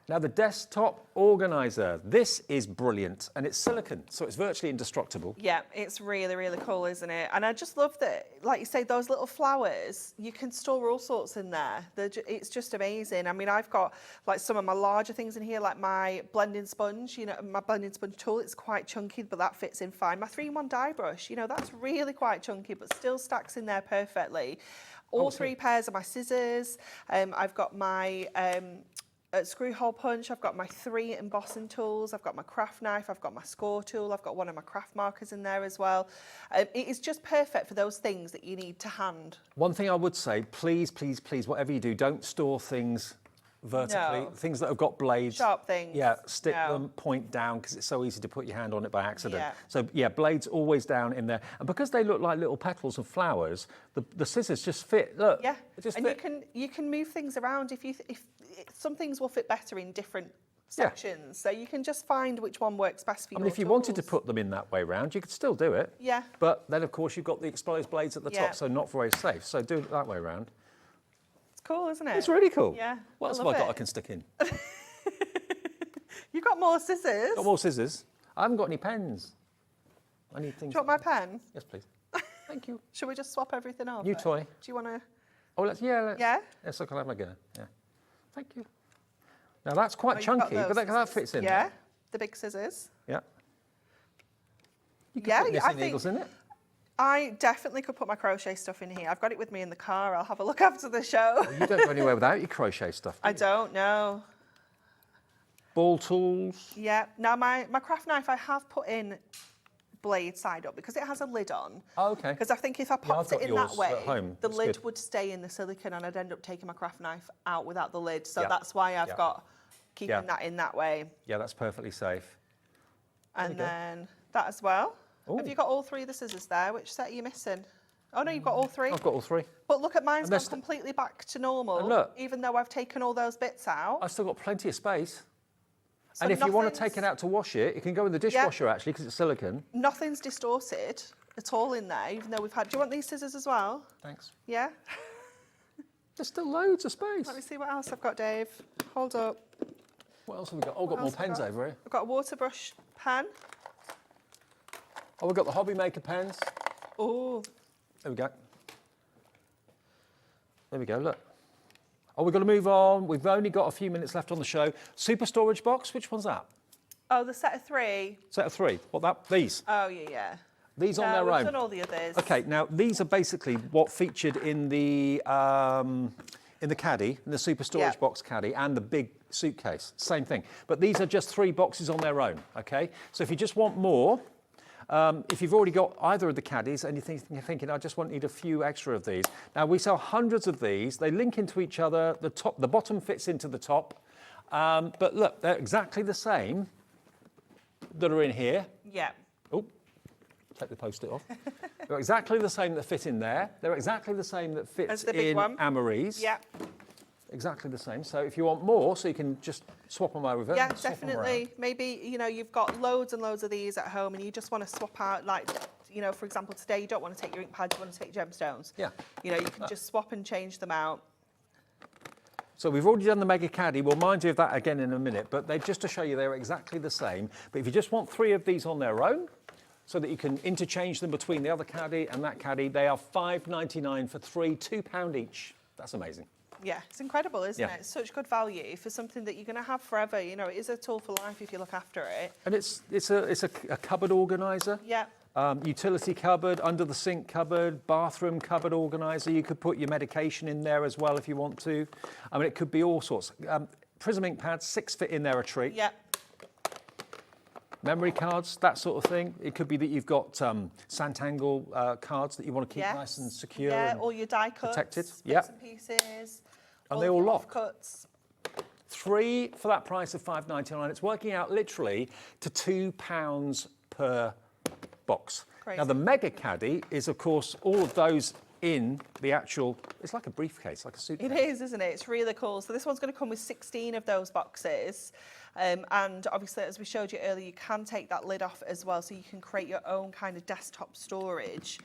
Now, the desktop organizer. This is brilliant, and it's silicone, so it's virtually indestructible. Yeah, it's really, really cool, isn't it? And I just love that, like you say, those little flowers, you can store all sorts in there. It's just amazing. I mean, I've got like some of my larger things in here, like my blending sponge, you know, my blending sponge tool. It's quite chunky, but that fits in fine. My 3-in-1 dye brush, you know, that's really quite chunky, but still stacks in there perfectly. All 3 pairs of my scissors. I've got my screw hole punch, I've got my 3 embossing tools, I've got my craft knife, I've got my score tool, I've got one of my craft markers in there as well. It is just perfect for those things that you need to hand. One thing I would say, please, please, please, whatever you do, don't store things vertically. No. Things that have got blades. Sharp things. Yeah, stick No. them point down because it's so easy to put your hand on it by accident. Yeah. So yeah, blades always down in there. And because they look like little petals of flowers, the scissors just fit. Look, Yeah, it just and fit. you can move things around if some things will fit better in different sections. So you can just find which one works best for you. I mean, if you wanted to put them in that way round, you could still do it. Yeah. But then, of course, you've got the exposed blades at the Yeah. top, so not very safe. So do it that way round. It's cool, isn't it? It's really cool. Yeah. What else have love I got it. I can stick in? You've got more scissors. Got more scissors. I haven't got any pens. I need things. Do you want my pen? Yes, please. Thank you. Should we just swap everything over? New toy. Do you want to? Oh, let's. Yeah? Yes, I can have my go. Yeah. Thank you. Now that's quite you've got chunky, but those that fits in. Yeah, there. the big scissors. Yeah. You could Yeah, put I knitting think needles in it. I definitely could put my crochet stuff in here. I've got it with me in the car. I'll have a look after the show. You don't go anywhere without your crochet stuff. I don't know. Ball tools. Yeah. Now my craft knife I have put in blade side up because it has a lid on. Oh, okay. Because I think if I Yeah, I've popped got it in that yours way, at home. the It's lid good. would stay in the silicone and I'd end up taking my craft knife out without the lid. So Yeah. that's why I've Yeah. got keeping Yeah. that in that way. Yeah, that's perfectly safe. And go. then that as well. Ooh. Have you got all 3 of the scissors there? Which set are you missing? Oh no, you've got all 3. I've got all 3. But look at mine's Unless gone completely back to normal. And look. Even though I've taken all those bits out. I've still got plenty of space. So And if you want to nothing's- take it out to wash it, you can go in the dishwasher actually because it's silicone. Nothing's distorted at all in there, even though we've had. Do you want these scissors as well? Thanks. Yeah? There's still loads of space. Let me see what else I've got, Dave. Hold up. What else have we got? Oh, I've got more else have I pens got? over here. I've got a water brush pen. Oh, we've got the HobbyMaker pens. Oh, There we go. There we go, look. Oh, we've got to move on. We've only got a few minutes left on the show. Super storage box, which one's that? oh, the set of 3. Set of 3. What, that? These? Oh, yeah. These on No, their we've own? done all the others. Okay, now these are basically what featured in the caddy, in the super storage Yeah. box caddy, and the big suitcase. Same thing. But these are just 3 boxes on their own. Okay, so if you just want more, if you've already got either of the caddies and you're thinking, I just need a few extra of these. Now we sell hundreds of these. They link into each other. The bottom fits into the top. But look, they're exactly the same that are in here. Yeah. Oh, take the post-it off. They're exactly the same that fit in there. They're exactly the same that As fits the big in one. Anne-Marie's. Yeah. Exactly the same. So if you want more, so you can just swap them over. Yeah, swap them definitely. around. Maybe, you know, you've got loads and loads of these at home and you just want to swap out, like, you know, for example, today you don't want to take your ink pads, you want to take gemstones. Yeah. You know, you can just swap and change them out. So we've already done the Mega Caddy. We'll mind you of that again in a minute, but just to show you they're exactly the same. But if you just want 3 of these on their own, so that you can interchange them between the other caddy and that caddy, they are £5.99 for 3, £2 each. That's amazing. Yeah, it's incredible, isn't Yeah. it? It's such good value for something that you're going to have forever. You know, it is a tool for life if you look after it. And it's a cupboard organiser. Yeah. Utility cupboard, under the sink cupboard, bathroom cupboard organiser. You could put your medication in there as well if you want to. I mean, it could be all sorts. Prism ink pads, 6 fit in there a treat. Yeah. Memory cards, that sort of thing. It could be that you've got Santangle cards that you want to keep Yes. nice and secure. Yeah, and all your die cuts, protected. bits Yeah. and pieces. And they all your lock. cuts. 3 for that price of £5.99. It's working out literally to £2 per box. Crazy. Now the Mega Caddy is, of course, all of those in the actual, it's like a briefcase, like a suitcase. It is, isn't it? It's really cool. So this one's going to come with 16 of those boxes. And obviously, as we showed you earlier, you can take that lid off as well, so you can create your own kind of desktop storage.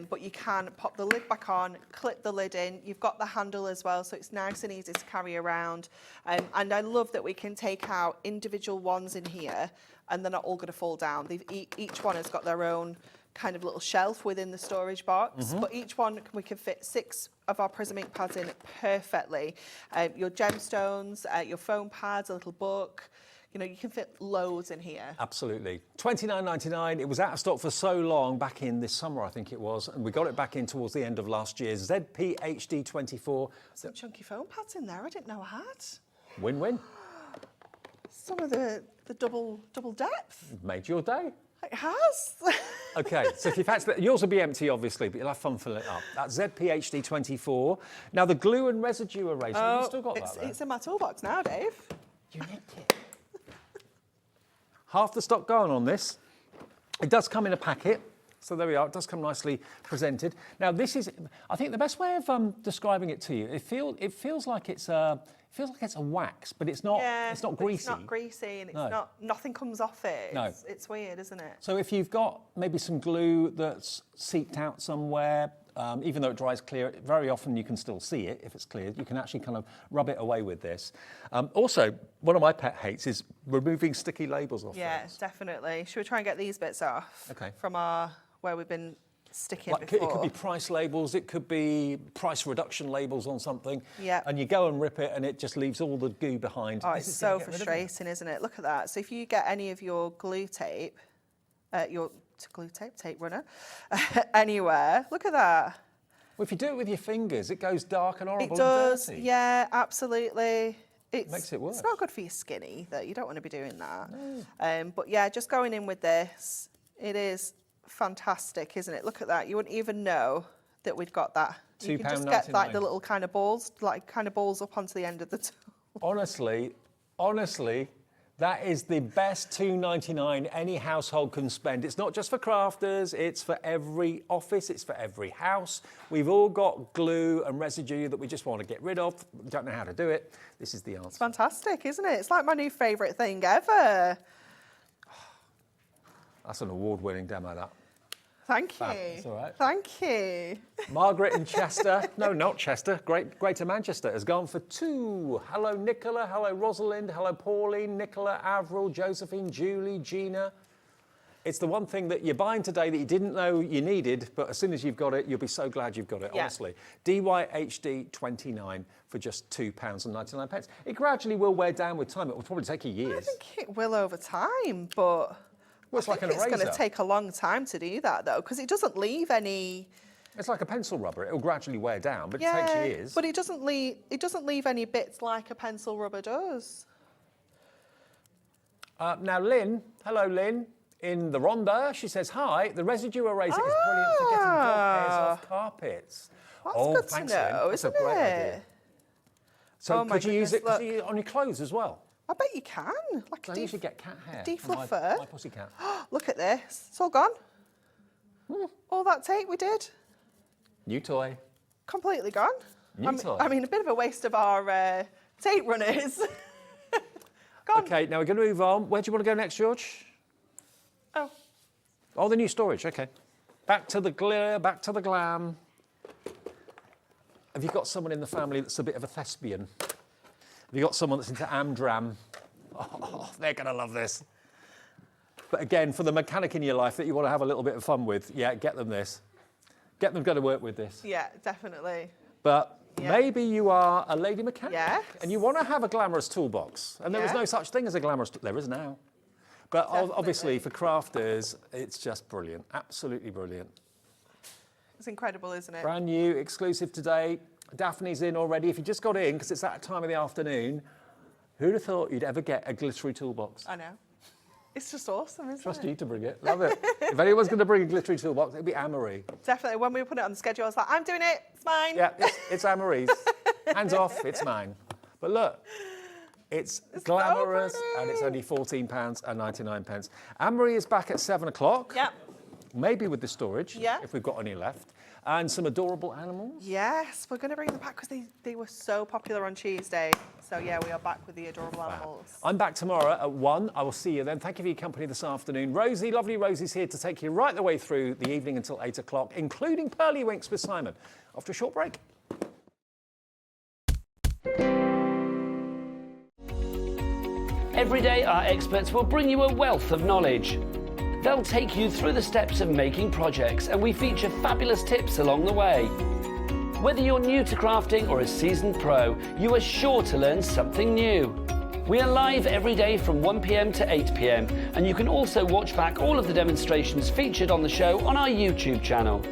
But you can pop the lid back on, clip the lid in. You've got the handle as well, so it's nice and easy to carry around. And I love that we can take out individual ones in here, and they're not all going to fall down. Each one has got their own kind of little shelf within the storage box, but each one we can fit 6 of our Prism ink pads in perfectly. Your gemstones, your foam pads, a little book. You know, you can fit loads in here. Absolutely. $29.99. It was out of stock for so long back in this summer, I think it was, and we got it back in towards the end of last year. ZP HD24. Some chunky foam pads in there I didn't know I had. Win-win. Some of the double depth. Made your day. It has. Okay, so if you've had to, yours will be empty, obviously, but you'll have fun filling it up. That's ZP HD24. Now, the glue and residue eraser, have you still got that there? It's in my toolbox now, Dave. You nicked it. Half the stock going on this. It does come in a packet, so there we are. It does come nicely presented. Now, this is, I think, the best way of describing it to you. It feels like it's a wax, but it's not. Yeah, it's not but greasy. It's not greasy, and it's No. not. Nothing comes off it. No. It's weird, isn't it? So if you've got maybe some glue that's seeped out somewhere, even though it dries clear, very often you can still see it if it's clear. You can actually kind of rub it away with this. Also, one of my pet hates is removing sticky labels off Yeah, things. definitely. Should we try and get these bits off? Okay. From where we've been sticking Like, before. it could be price labels, it could be price reduction labels on something. Yeah. And you go and rip it and it just leaves all the goo behind. Oh, This it's is gonna so get rid of it. frustrating, isn't it? Look at that. So if you get any of your glue tape, tape runner, anywhere, look at that. Well, if you do it with your fingers, it goes dark and horrible It does, and dirty. yeah, absolutely. Makes it worse. It's not good for your skin either. You don't want to be doing that. No. But yeah, just going in with this, it is fantastic, isn't it? Look at that. You wouldn't even know that we'd got that. You can just get like the little kind of balls, up onto the end of the tool. Honestly, that is the best $2.99 any household can spend. It's not just for crafters, it's for every office, it's for every house. We've all got glue and residue that we just want to get rid of. We don't know how to do it. This is the answer. It's fantastic, isn't it? It's like my new favourite thing ever. That's an award-winning demo, that. Thank you. That's all right. Thank you. Margaret in Chester, no, not Chester, Greater Manchester, has gone for 2. Hello, Nicola. Hello, Rosalind. Hello, Pauline, Nicola, Avril, Josephine, Julie, Gina. It's the one thing that you're buying today that you didn't know you needed, but as soon as you've got it, you'll be so glad you've got it, Yeah. honestly. DYHD 29 for just £2.99. It gradually will wear down with time. It will probably take you years. I think it will over time, but Well, it's like an it's going eraser. to take a long time to do that, though, because it doesn't leave any. It's like a pencil rubber. It'll gradually wear down, but it takes years. But it doesn't leave any bits like a pencil rubber does. Now, Lynn, hello, Lynn, in the Rhondda, she says, hi, the residue eraser is brilliant for getting dog hairs off carpets. That's good thanks, to know, Lynn. That's isn't a great it? idea. So Oh my could you use it goodness, could you use it on your clothes as well? I bet you can. Like I a usually get cat hair. defluffer. My pussycat. Look at this. It's all gone. All that tape we did, New toy. completely gone. New toy. I mean, a bit of a waste of our tape runners. Gone. Okay, now we're going to move on. Where do you want to go next, George? Oh, the new storage. Okay. Back to the glitter, back to the glam. Have you got someone in the family that's a bit of a thespian? Have you got someone that's into Amdram? Oh, they're going to love this. But again, for the mechanic in your life that you want to have a little bit of fun with, yeah, get them this. Get them to work with this. Yeah, definitely. But Yeah. maybe you are a lady mechanic Yes. and you want to have a glamorous toolbox. And there is Yeah. no such thing as a glamorous there is now. But obviously Definitely. for crafters, it's just brilliant. Absolutely brilliant. It's incredible, isn't it? Brand new, exclusive today. Daphne's in already. If you just got in, because it's that time of the afternoon, who'd have thought you'd ever get a glittery toolbox? I know. It's just awesome, isn't Trust it? you to bring it. Love it. If anyone's going to bring a glittery toolbox, it'd be Anne-Marie. Definitely. When we put it on the schedule, I was like, I'm doing it. It's mine. Yeah, it's Anne-Marie's. Hands off, it's mine. But look, it's glamorous and it's only £14.99. Anne-Marie is back at 7 o'clock. Yep. Maybe with the storage, Yeah. if we've got any left. and some adorable animals. Yes, we're going to bring them back because they were so popular on Tuesday. So yeah, we are back with the adorable animals. I'm back tomorrow at 1. I will see you then. Thank you for your company this afternoon. Rosie, lovely Rosie's here to take you right the way through the evening until 8 o'clock, including Pearlywinks with Simon. After a short break. Every day, our experts will bring you a wealth of knowledge. They'll take you through the steps of making projects, and we feature fabulous tips along the way. Whether you're new to crafting or a seasoned pro, you are sure to learn something new. We are live every day from 1 p.m. to 8 p.m, and you can also watch back all of the demonstrations featured on the show on our YouTube channel.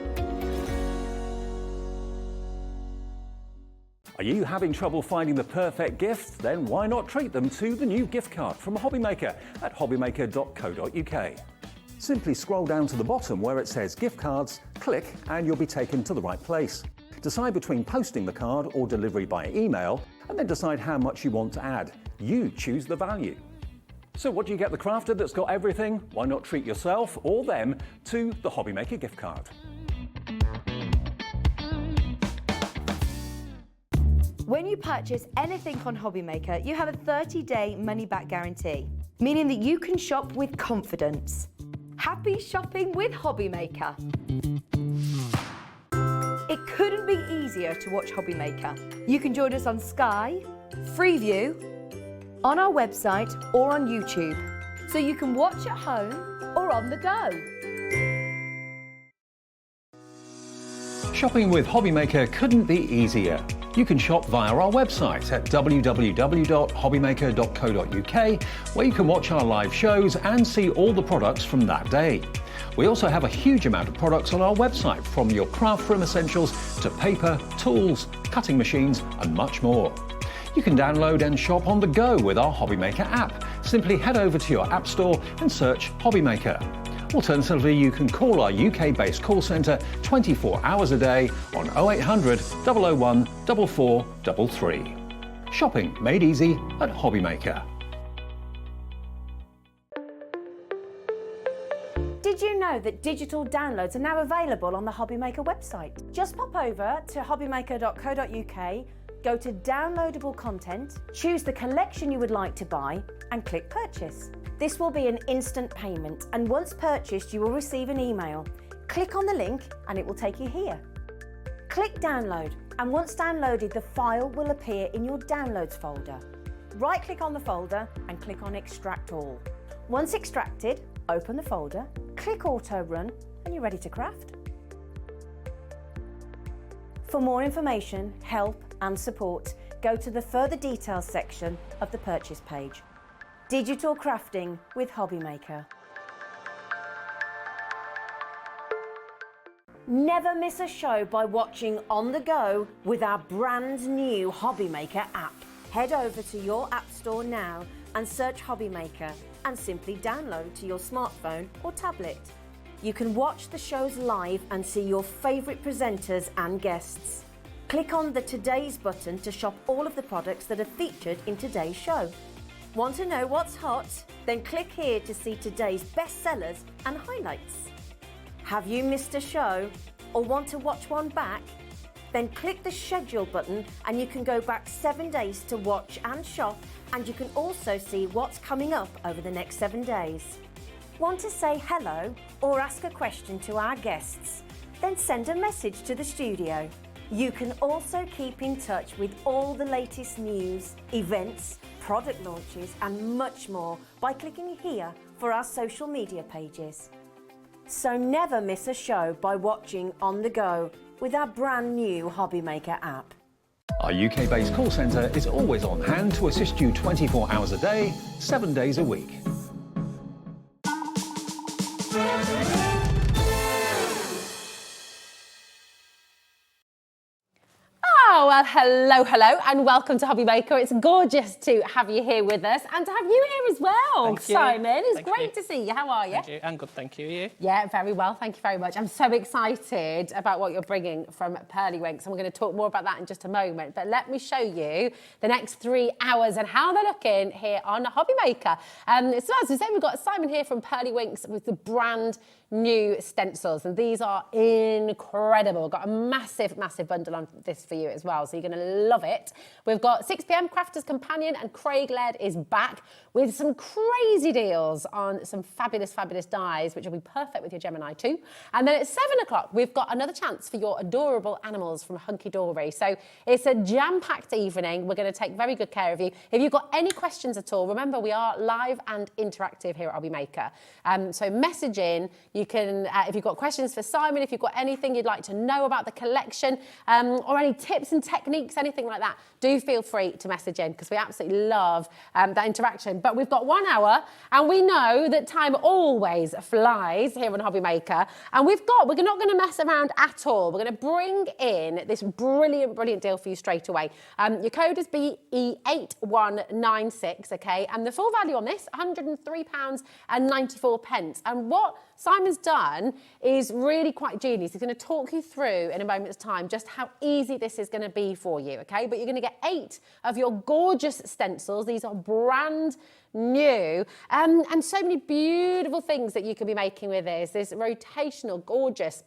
Are you having trouble finding the perfect gift? Then why not treat them to the new gift card from HobbyMaker at hobbymaker.co.uk. Simply scroll down to the bottom where it says gift cards, click and you'll be taken to the right place. Decide between posting the card or delivery by email and then decide how much you want to add. You choose the value. So what do you get the crafter that's got everything? Why not treat yourself or them to the HobbyMaker gift card? When you purchase anything on HobbyMaker, you have a 30-day money-back guarantee, meaning that you can shop with confidence. Happy shopping with HobbyMaker. It couldn't be easier to watch HobbyMaker. You can join us on Sky, Freeview, on our website or on YouTube, so you can watch at home or on the go. Shopping with HobbyMaker couldn't be easier. You can shop via our website at www.hobbymaker.co.uk, where you can watch our live shows and see all the products from that day. We also have a huge amount of products on our website, from your craft room essentials to paper, tools, cutting machines and much more. You can download and shop on the go with our HobbyMaker app. Simply head over to your app store and search HobbyMaker. Alternatively, you can call our UK-based call centre 24 hours a day on 0800 001 4433. Shopping made easy at HobbyMaker. Did you know that digital downloads are now available on the HobbyMaker website? Just pop over to hobbymaker.co.uk, go to downloadable content, choose the collection you would like to buy and click purchase. This will be an instant payment, and once purchased you will receive an email. Click on the link and it will take you here. Click download, and once downloaded the file will appear in your downloads folder. Right click on the folder and click on extract all. Once extracted, open the folder, click auto run and you're ready to craft. For more information, help and support, go to the further details section of the purchase page. Digital crafting with HobbyMaker. Never miss a show by watching on the go with our brand new HobbyMaker app. Head over to your app store now and search HobbyMaker and simply download to your smartphone or tablet. You can watch the shows live and see your favourite presenters and guests. Click on the Today's button to shop all of the products that are featured in today's show. Want to know what's hot? Then click here to see today's bestsellers and highlights. Have you missed a show or want to watch one back? Then click the schedule button and you can go back 7 days to watch and shop, and you can also see what's coming up over the next 7 days. Want to say hello or ask a question to our guests? Then send a message to the studio. You can also keep in touch with all the latest news, events, product launches and much more by clicking here for our social media pages. So never miss a show by watching on the go with our brand new HobbyMaker app. Our UK-based call centre is always on hand to assist you 24 hours a day, 7 days a week. Oh, well, hello, and welcome to HobbyMaker. It's gorgeous to have you here with us and to have you here as well, Thank you. Simon. It's Thank great you. to see you. How are you? Thank you. I'm good, thank you. You? Yeah, very well. Thank you very much. I'm so excited about what you're bringing from Pearlywinks, and we're going to talk more about that in just a moment. But let me show you the next 3 hours and how they're looking here on HobbyMaker. So as we say, we've got Simon here from Pearlywinks with the brand new stencils, and these are incredible. We've got a massive bundle on this for you as well, so you're going to love it. We've got 6 p.m. Crafter's Companion, and Craig Laird is back with some crazy deals on some fabulous dies, which will be perfect with your Gemini 2. And then at 7 o'clock, we've got another chance for your adorable animals from Hunkydory. So it's a jam-packed evening. We're going to take very good care of you. If you've got any questions at all, remember we are live and interactive here at HobbyMaker. So message in. You can, if you've got questions for Simon, if you've got anything you'd like to know about the collection, or any tips and techniques, anything like that, do feel free to message in, because we absolutely love that interaction. But we've got 1 hour, and we know that time always flies here on HobbyMaker, and we're not going to mess around at all. We're going to bring in this brilliant deal for you straight away. Your code is BE8196, okay, and the full value on this, £103.94. And what Simon's done is really quite genius. He's going to talk you through in a moment's time just how easy this is going to be for you, okay? But you're going to get 8 of your gorgeous stencils. These are brand new, and so many beautiful things that you can be making with this. This rotational, gorgeous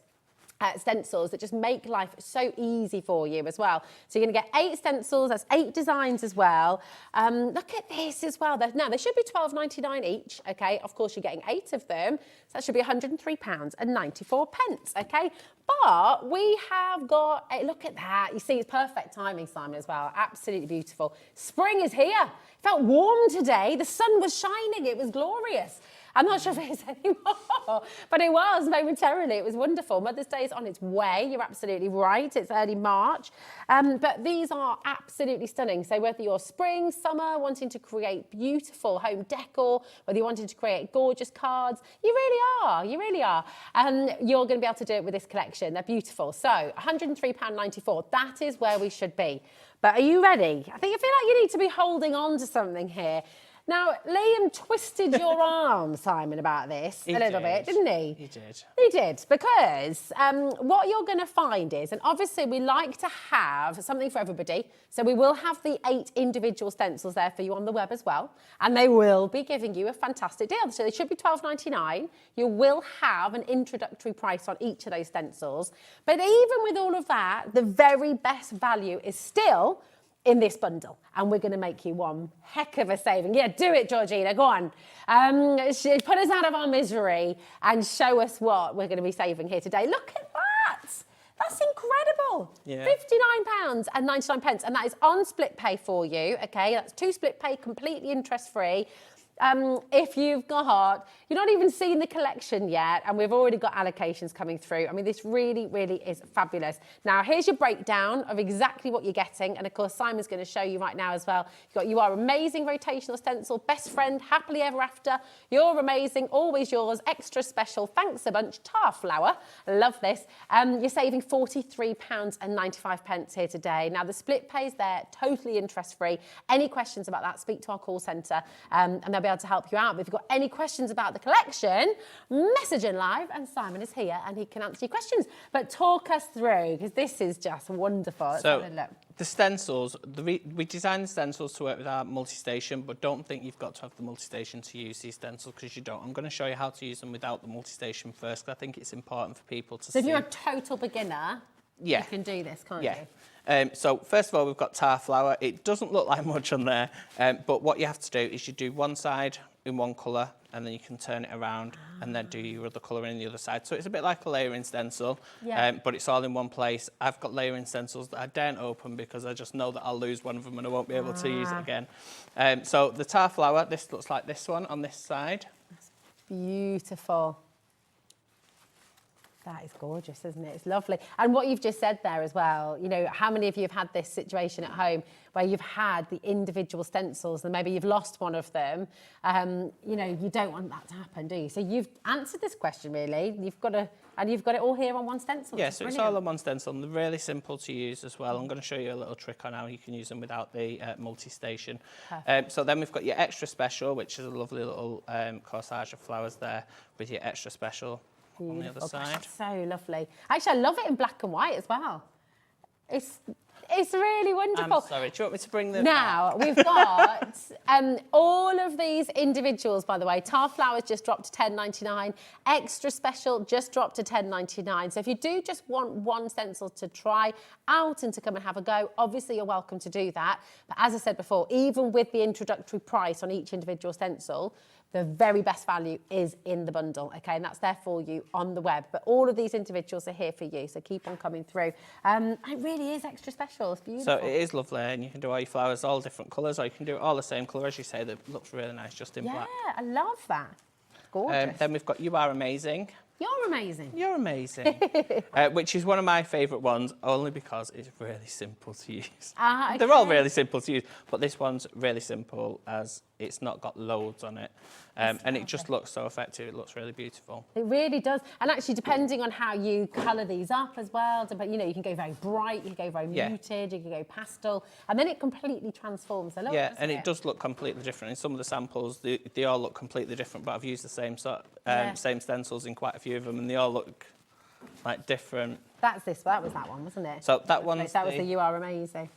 stencils that just make life so easy for you as well. So you're going to get 8 stencils, that's 8 designs as well. Look at this as well. Now, they should be £12.99 each, okay? Of course, you're getting 8 of them, so that should be £103.94, okay? But we have got, look at that. You see, it's perfect timing, Simon, as well. Absolutely beautiful. Spring is here. It felt warm today. The sun was shining. It was glorious. I'm not sure if it is anymore, but it was momentarily. It was wonderful. Mother's Day is on its way. You're absolutely right. It's early March. But these are absolutely stunning. So whether you're spring, summer, wanting to create beautiful home decor, whether you're wanting to create gorgeous cards, you really are. You really are. You're going to be able to do it with this collection. They're beautiful. So £103.94. That is where we should be. But are you ready? I feel like you need to be holding on to something here. Now, Liam twisted your arm, Simon, about this a little bit, didn't he? He did. He did, because what you're going to find is, and obviously we like to have something for everybody, so we will have the 8 individual stencils there for you on the web as well, and they will be giving you a fantastic deal. So they should be £12.99. You will have an introductory price on each of those stencils. But even with all of that, the very best value is still in this bundle, and we're going to make you one heck of a saving. Yeah, do it, Georgina, go on. Put us out of our misery and show us what we're going to be saving here today. Look at that. That's incredible. Yeah. £59.99, and that is on split pay for you, okay? That's 2 split pay, completely interest-free. If you're not even seen the collection yet, and we've already got allocations coming through. I mean, this really is fabulous. Now, here's your breakdown of exactly what you're getting, and of course, Simon's going to show you right now as well. You've got You Are Amazing rotational stencil, Best Friend, Happily Ever After, You're Amazing, Always Yours, Extra Special, Thanks a Bunch, Tar Flower. Love this. You're saving £43.95 here today. Now, the split pays there, totally interest-free. Any questions about that, speak to our call centre, and they'll be able to help you out. But if you've got any questions about the collection, message in live, and Simon is here and he can answer your questions. But talk us through, because this is just wonderful. Let's have a look. The stencils, we designed the stencils to work with our multi-station, but don't think you've got to have the multi-station to use these stencils, because you don't. I'm going to show you how to use them without the multi-station first, because I think it's important for people to see. So if you're a total beginner, you can do this, can't you? So first of all, we've got tar flower. It doesn't look like much on there, but what you have to do is you do one side in one colour, and then you can turn it around and then do your other colour in the other side. So it's a bit like a layering stencil, but it's all in one place. I've got layering stencils that I daren't open because I just know that I'll lose one of them and I won't be able to use it again. So the tar flower, this looks like this one on this side. That's beautiful. That is gorgeous, isn't it? It's lovely. And what you've just said there as well, you know, how many of you have had this situation at home where you've had the individual stencils and maybe you've lost one of them? You know, you don't want that to happen, do you? So you've answered this question, really. You've got it all here on one stencil. Yeah, so it's all on one stencil, and they're really simple to use as well. I'm going to show you a little trick on how you can use them without the multi-station. So then we've got your extra special, which is a lovely little corsage of flowers there with your extra special on the other side. Gosh, so lovely. Actually, I love it in black and white as well. It's really wonderful. I'm sorry, do you want me to bring them Now, we've got all of these individuals, by the way. Tar Flowers just dropped to £10.99. Extra Special just dropped to £10.99. So if you do just want one stencil to try out and to come and have a go, obviously you're welcome to do that. But as I said before, even with the introductory price on each individual stencil, the very best value is in the bundle, okay? And that's there for you on the web. But all of these individuals are here for you, so keep on coming through. It really is extra special. It's beautiful. So it is lovely, and you can do all your flowers all different colours, or you can do it all the same colour, as you say, that looks really nice just in black. Yeah, I love that. Gorgeous. Then we've got You Are Amazing. You're amazing. You're amazing. Which is one of my favourite ones, only because it's really simple to use. Okay. They're all really simple to use, but this one's really simple as it's not got loads on it. And it just looks so effective. It looks really beautiful. It really does. And actually, depending on how you colour these up as well, you know, you can go very bright, you can go very muted, you can go pastel, and then it completely transforms the look. Yeah, and it does look completely different. In some of the samples, they all look completely different, but I've used the same same stencils in quite a few of them, and they all look like different. That was that one, wasn't it? So that one's that was the You Are Amazing.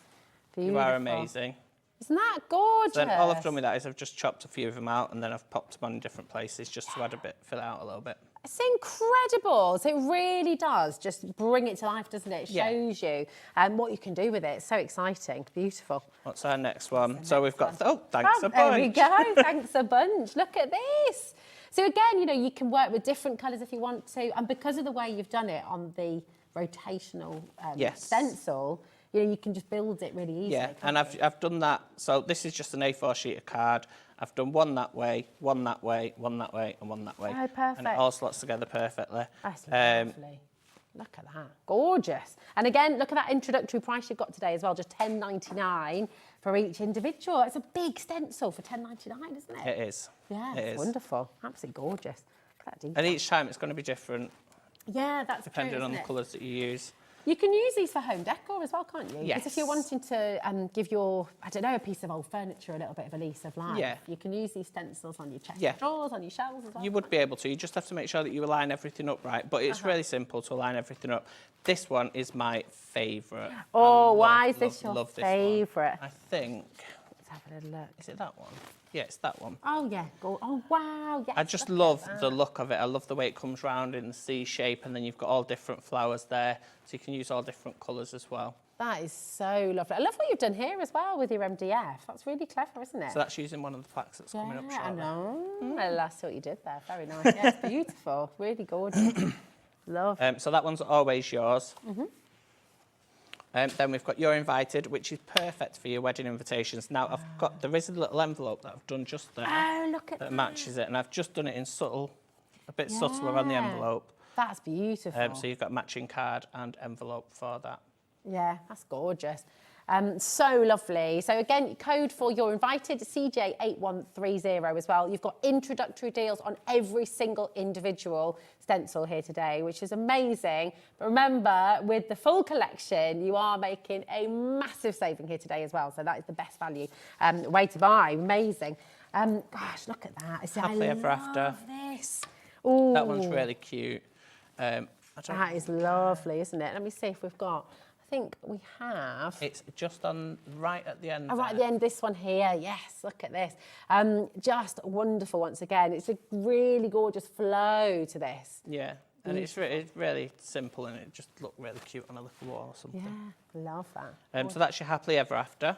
Beautiful. You Are Amazing. Isn't that gorgeous? So then all I've done with that is I've just chopped a few of them out, and then I've popped them on in different places just to add a bit, fill it out a little bit. It's incredible. So it really does just bring it to life, doesn't it? It shows you what you can do with it. It's so exciting. Beautiful. What's our next one? So we've got, thanks a bunch. There we go. Thanks a bunch. Look at this. So again, you know, you can work with different colours if you want to. And because of the way you've done it on the rotational stencil, you know, you can just build it really easily. Yeah, and I've done that. So this is just an A4 sheet of card. I've done one that way, one that way, one that way, and one that way. Oh, perfect. And it all slots together perfectly. That's lovely. Look at that. Gorgeous. And again, look at that introductory price you've got today as well, just £10.99 for each individual. It's a big stencil for £10.99, isn't it? It is. Yeah, it's wonderful. Absolutely gorgeous. Look at that detail. And each time it's going to be different. Yeah, that's depending true, on the isn't it? colours that you use. You can use these for home decor as well, can't you? Yes. Because if you're wanting to give your, I don't know, a piece of old furniture a little bit of a lease of life, you can use these stencils on your chest of drawers, on your shelves as well. You would be able to. You just have to make sure that you align everything up right. But it's really simple to align everything up. This one is my favourite. Oh, why is this your favourite? I think. Let's have a little look. Is it that one? Yeah, it's that one. Oh, yeah. Oh, wow. Yes, I just love the look of it. I love the way it comes round in the C shape, and then you've got all different flowers there, so you can use all different colours as well. That is so lovely. I love what you've done here as well with your MDF. That's really clever, isn't it? So that's using one of the packs that's coming up shortly. I know. Well, I see what you did there. Very nice. Yeah, it's beautiful. Really gorgeous. Love. So that one's always yours. Then we've got You're Invited, which is perfect for your wedding invitations. Now, there is a little envelope that I've done just there. Oh, look at that. Matches it, and I've just done it in subtle, a bit subtler on the envelope. That's beautiful. So you've got matching card and envelope for that. Yeah, that's gorgeous. So lovely. So again, code for You're Invited, CJ8130 as well. You've got introductory deals on every single individual stencil here today, which is amazing. But remember, with the full collection, you are making a massive saving here today as well. So that is the best value way to buy. Amazing. Gosh, look at that. Happily Ever After. This. Ooh. That one's really cute. That is lovely, isn't it? Let me see if we've got... I think we have... It's just on right at the end. Oh, right at the end, this one here. Yes, look at this. Just wonderful once again. It's a really gorgeous flow to this. Yeah, and it's really simple, and it just looked really cute on a little wall or something. Yeah, love that. So that's your Happily Ever After.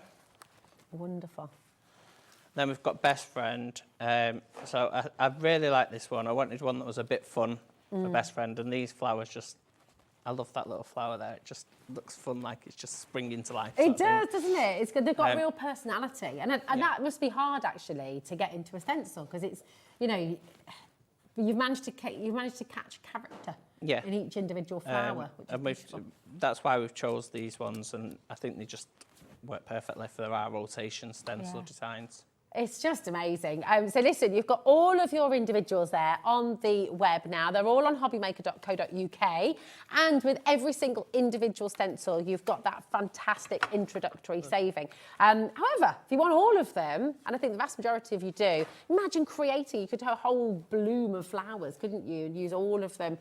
Wonderful. Then we've got Best Friend. So I really like this one. I wanted one that was a bit fun for Best Friend, and these flowers just... I love that little flower there. It just looks fun, like it's just springing to life. It does, doesn't it? It's good. They've got real personality, and that must be hard actually to get into a stencil because it's, you know, you've managed to catch character in each individual flower, which is beautiful. That's why we've chose these ones, and I think they just work perfectly for our rotation stencil designs. It's just amazing. So listen, you've got all of your individuals there on the web now. They're all on hobbymaker.co.uk. And with every single individual stencil, you've got that fantastic introductory saving. However, if you want all of them, and I think the vast majority of you do, imagine creating, you could have a whole bloom of flowers, couldn't you? And use all of them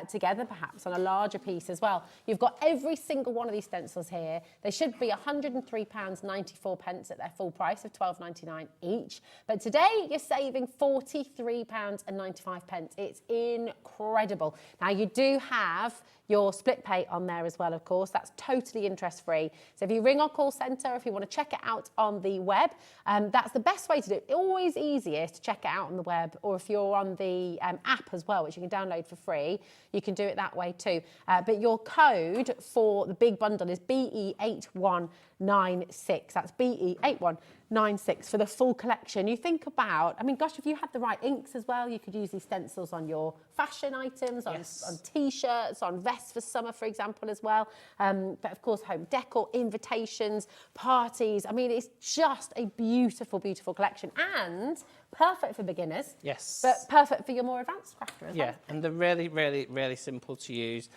together, perhaps, on a larger piece as well. You've got every single one of these stencils here. They should be £103.94 at their full price of £12.99 each, but today you're saving £43.95. It's incredible. Now you do have your split pay on there as well, of course. That's totally interest free. So if you ring our call centre, if you want to check it out on the web, that's the best way to do it. Always easiest to check it out on the web, or if you're on the app as well, which you can download for free, you can do it that way too. But your code for the big bundle is BE8196. That's BE8196 for the full collection. You think about, I mean, gosh, if you had the right inks as well, you could use these stencils on your fashion items, on T-shirts, on vests for summer, for example, as well. But of course, home decor, invitations, parties. I mean, it's just a beautiful, beautiful collection, and perfect for beginners. Yes. But perfect for your more advanced crafter as well. Yeah, and they're really, really, really simple to use.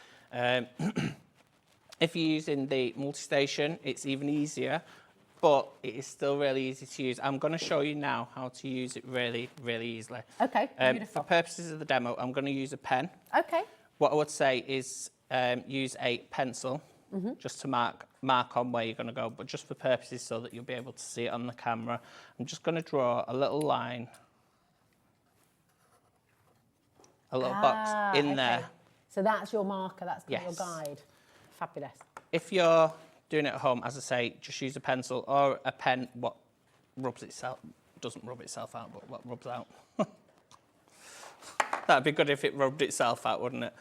If you're using the multi-station, it's even easier, but it is still really easy to use. I'm going to show you now how to use it really, really easily. Okay, beautiful. For purposes of the demo, I'm going to use a pen. Okay. What I would say is use a pencil just to mark on where you're going to go, but just for purposes so that you'll be able to see it on the camera. I'm just going to draw a little line, a little box in there. So that's your marker, that's your guide. Fabulous. If you're doing it at home, as I say, just use a pencil or a pen. What rubs itself, doesn't rub itself out, but what rubs out. That'd be good if it rubbed itself out, wouldn't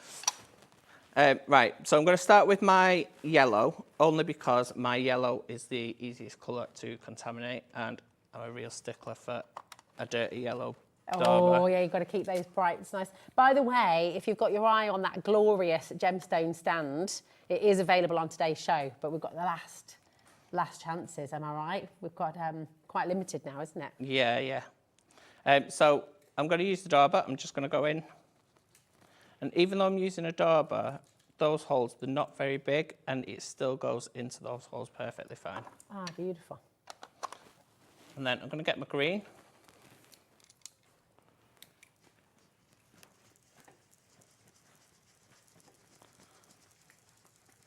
it? Right, so I'm going to start with my yellow, only because my yellow is the easiest colour to contaminate, and I'm a real stickler for a dirty yellow. Oh, yeah, you've got to keep those bright. It's nice. By the way, if you've got your eye on that glorious gemstone stand, it is available on today's show, but we've got the last chances, am I right? We've got quite limited now, isn't it? Yeah, yeah. So I'm going to use the dauber. I'm just going to go in. And even though I'm using a dauber, those holes, they're not very big, and it still goes into those holes perfectly fine. Ah, beautiful. And then I'm going to get my green.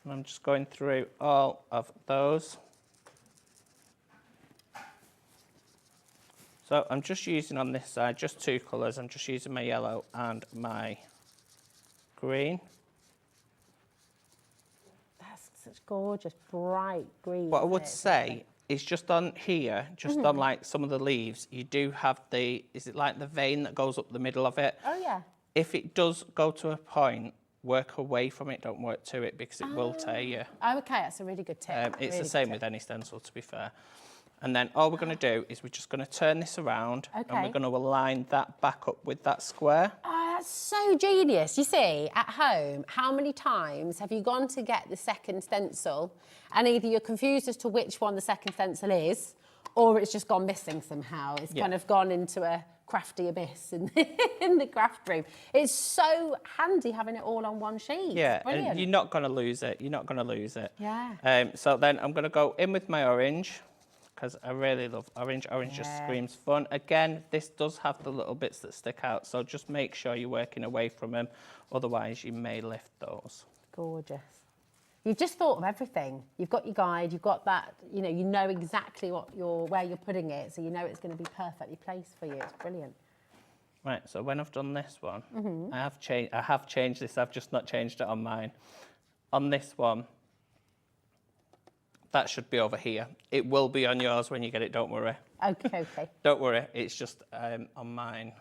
And I'm just going through all of those. So I'm just using on this side just two colours. I'm just using my yellow and my green. That's such gorgeous, bright green. What I would say is just on here, just on like some of the leaves, you do have the, is it like the vein that goes up the middle of it? Oh, yeah. If it does go to a point, work away from it, don't work to it, because it will tear you. Oh, okay, that's a really good tip. It's really the same with any stencil, to be fair. And then all we're going to do is we're just going to turn this around, and we're going to align that back up with that square. Oh, that's so genius. You see, at home, how many times have you gone to get the second stencil, and either you're confused as to which one the second stencil is, or it's just gone missing somehow. It's kind of gone into a crafty abyss in the craft room. It's so handy having it all on one sheet. Yeah, brilliant. and you're not going to lose it. You're not going to lose it. Yeah. So then I'm going to go in with my orange, because I really love orange. Orange just screams fun. Again, this does have the little bits that stick out, so just make sure you're working away from them. Otherwise, you may lift those. Gorgeous. You've just thought of everything. You've got your guide, you've got that, you know exactly what where you're putting it, so you know it's going to be perfectly placed for you. It's brilliant. Right, so when I've done this one, I have changed this, I've just not changed it on mine. On this one, that should be over here. It will be on yours when you get it, don't worry. Okay, okay. Don't worry, it's just on mine.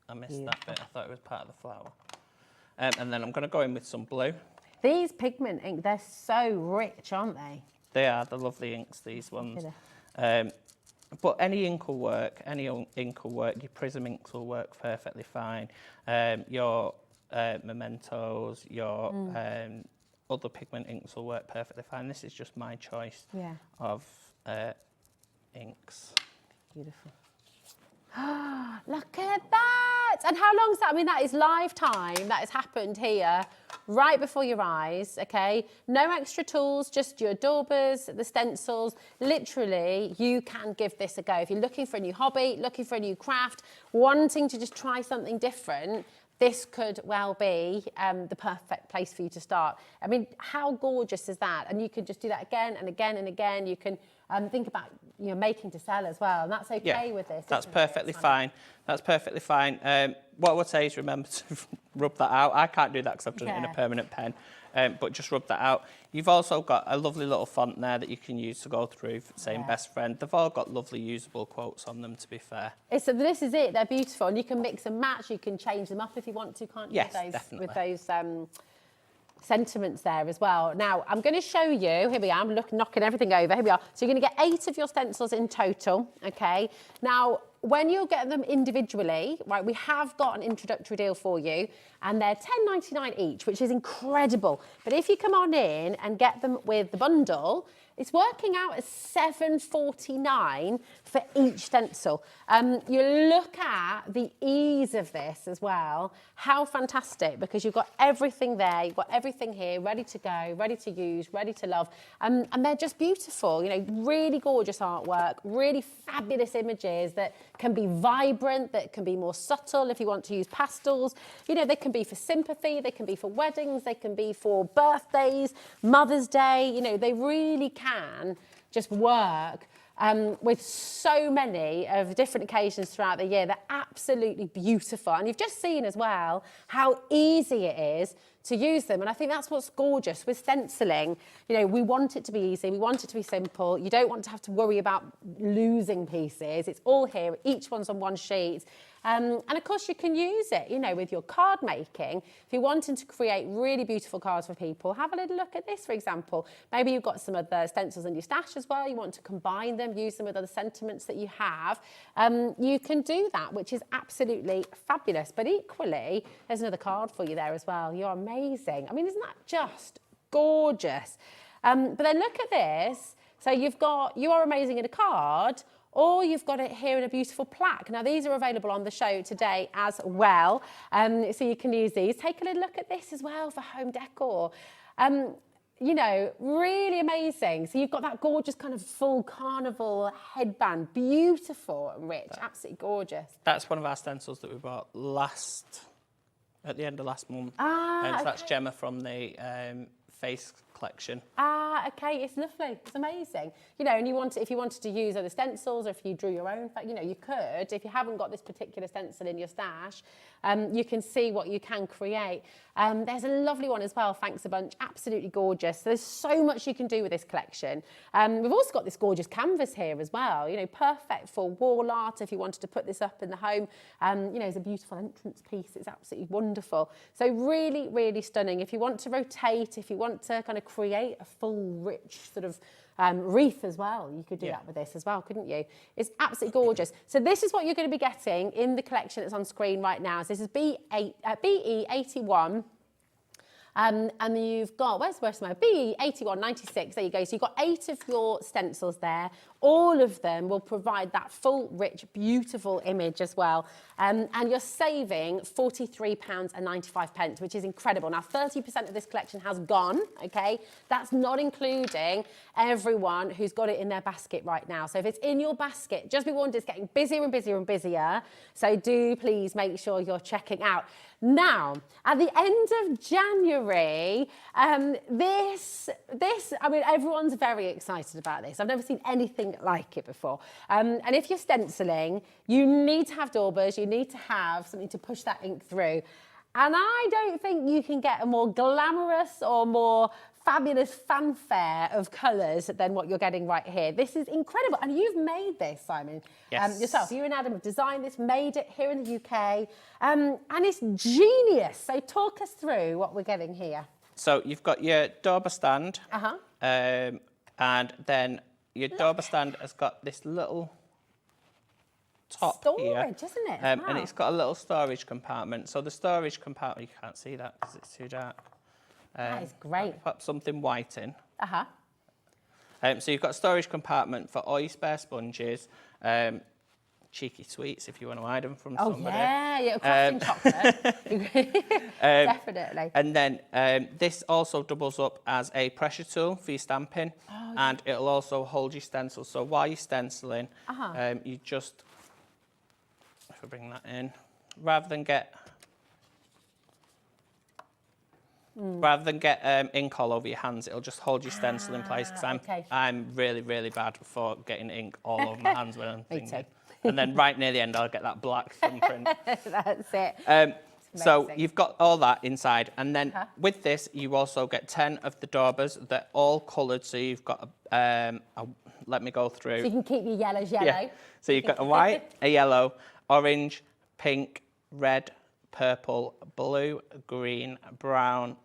I missed that bit, I thought it was part of the flower. And then I'm going to go in with some blue. These pigment ink, they're so rich, aren't they? They are, the lovely inks, these ones. But any ink will work, your prism inks will work perfectly fine. Your mementos, your other pigment inks will work perfectly fine. This is just my choice of inks. Beautiful. Look at that! And how long is that? I mean, that is live time. That has happened here, right before your eyes, okay? No extra tools, just your daubers, the stencils. Literally, you can give this a go. If you're looking for a new hobby, looking for a new craft, wanting to just try something different, this could well be the perfect place for you to start. I mean, how gorgeous is that? And you can just do that again and again and again. You can think about making to sell as well, and that's okay with this. That's perfectly fine. That's perfectly fine. What I would say is remember to rub that out. I can't do that because I've done it in a permanent pen, but just rub that out. You've also got a lovely little font there that you can use to go through, saying best friend. They've all got lovely usable quotes on them, to be fair. This is it. They're beautiful, and you can mix and match. You can change them up if you want to, can't you? Yes, definitely. With those sentiments there as well. Now, I'm going to show you, here we are, I'm knocking everything over, here we are. So you're going to get 8 of your stencils in total, okay? Now, when you get them individually, right, we have got an introductory deal for you, and they're £10.99 each, which is incredible. But if you come on in and get them with the bundle, it's working out as £7.49 for each stencil. You look at the ease of this as well, how fantastic, because you've got everything there, you've got everything here, ready to go, ready to use, ready to love, and they're just beautiful, really gorgeous artwork, really fabulous images that can be vibrant, that can be more subtle if you want to use pastels. They can be for sympathy, they can be for weddings, they can be for birthdays, Mother's Day, they really can just work with so many of different occasions throughout the year. They're absolutely beautiful. And you've just seen as well how easy it is to use them. And I think that's what's gorgeous with stenciling. We want it to be easy. We want it to be simple. You don't want to have to worry about losing pieces. It's all here. Each one's on one sheet. And of course, you can use it, with your card making. If you're wanting to create really beautiful cards for people, have a little look at this, for example. Maybe you've got some other stencils in your stash as well. You want to combine them, use them with other sentiments that you have. You can do that, which is absolutely fabulous. But equally, there's another card for you there as well. You're amazing. I mean, isn't that just gorgeous? But then look at this. So you've got You Are Amazing in a card, or you've got it here in a beautiful plaque. Now, these are available on the show today as well, so you can use these. Take a little look at this as well for home decor. Really amazing. So you've got that gorgeous kind of full carnival headband, beautiful and rich, absolutely gorgeous. That's one of our stencils that we bought at the end of last month. So that's Gemma from the face collection. Okay, it's lovely, it's amazing. And if you wanted to use other stencils, or if you drew your own, you could. If you haven't got this particular stencil in your stash, you can see what you can create. There's a lovely one as well, thanks a bunch, absolutely gorgeous. So there's so much you can do with this collection. We've also got this gorgeous canvas here as well, perfect for wall art if you wanted to put this up in the home. It's a beautiful entrance piece, it's absolutely wonderful. So really, really stunning. If you want to rotate, if you want to kind of create a full, rich sort of wreath as well, you could do that with this as well, couldn't you? It's absolutely gorgeous. So this is what you're going to be getting in the collection that's on screen right now. So this is BE81. And you've got, where's my BE8196, there you go. So you've got 8 of your stencils there. All of them will provide that full, rich, beautiful image as well. And you're saving £43.95, which is incredible. Now, 30% of this collection has gone, okay? That's not including everyone who's got it in their basket right now. So if it's in your basket, just be warned, it's getting busier and busier and busier. So do please make sure you're checking out. Now, at the end of January, I mean, everyone's very excited about this. I've never seen anything like it before. And if you're stenciling, you need to have daubers, you need to have something to push that ink through. And I don't think you can get a more glamorous or more fabulous fanfare of colours than what you're getting right here. This is incredible. And you've made this, Simon, yourself. You and Adam have designed this, made it here in the UK, and it's genius. So talk us through what we're getting here. So you've got your dauber stand, and then your dauber stand has got this little top here. Storage, isn't it? And it's got a little storage compartment. So the storage compartment, you can't see that because it's too dark. That is great. Put something white in. Uh-huh. So you've got a storage compartment for all your spare sponges, cheeky sweets if you want to hide them from somebody. Yeah, crafting chocolate. Definitely. And then this also doubles up as a pressure tool for your stamping, and it'll also hold your stencil. So while you're stenciling, you just, if I bring that in, rather than get ink all over your hands, it'll just hold your stencil in place, because I'm really, really bad for getting ink all over my hands when I'm thinking. And then right near the end, I'll get that black thumbprint. That's it. So you've got all that inside, and then with this, you also get 10 of the daubers. They're all coloured, so you've got let me go through. So you can keep your yellows yellow. Yeah. So you've got a white, a yellow, orange, pink, red, purple, blue, green, brown,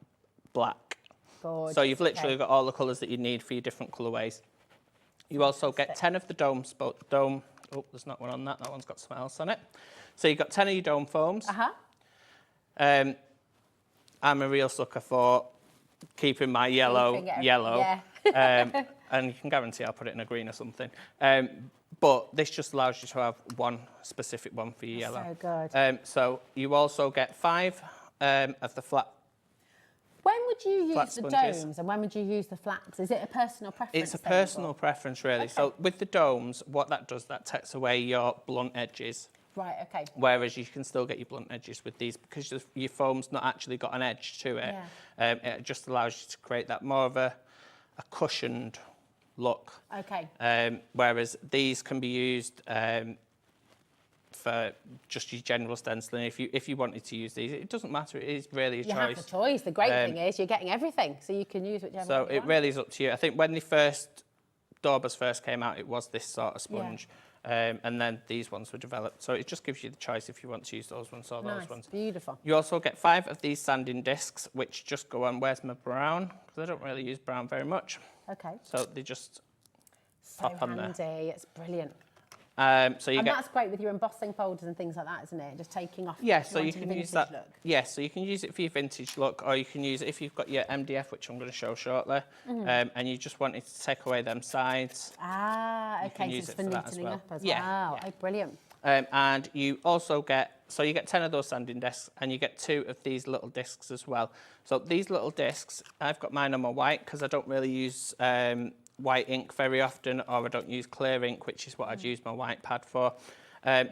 black. Gorgeous. So you've literally got all the colours that you need for your different colourways. You also get 10 of the dome. Oh, there's not one on that. That one's got something else on it. So you've got 10 of your dome foams. I'm a real sucker for keeping my yellow yellow. Yeah. And you can guarantee I'll put it in a green or something. But this just allows you to have one specific one for your yellow. So good. So you also get 5 of the flat. When would you use the sponges. domes and when would you use the flats? Is it a personal preference? It's a personal preference, really. Okay. So with the domes, what that does, that takes away your blunt edges. Right, okay. Whereas you can still get your blunt edges with these, because your foam's not actually got an edge to it. Yeah. It just allows you to create that more of a cushioned look. Okay. Whereas these can be used for just your general stenciling. If you wanted to use these, it doesn't matter. It is really a choice. You have the choice. The great thing is you're getting everything, so you can use whichever. So one you it want. really is up to you. I think when the daubers first came out, it was this sort of sponge. And then these ones were developed. So it just gives you the choice if you want to use those ones or those ones. Beautiful. You also get 5 of these sanding discs, which just go on. Where's my brown? Because I don't really use brown very much. Okay. So they just So pop on there. handy. It's brilliant. So you And get, that's great with your embossing folders and things like that, isn't it? Just taking off. yeah, if so you wanted a can use vintage that. Look. Yeah, so you can use it for your vintage look, or you can use it if you've got your MDF, which I'm going to show shortly, and you just wanted to take away them sides. Ah, okay, so use it's it for for that as neatening well. up as Yeah, well. yeah. Oh, brilliant. And you also get, so you get 10 of those sanding discs, and you get 2 of these little discs as well. So these little discs, I've got mine on my white because I don't really use white ink very often, or I don't use clear ink, which is what I'd use my white pad for.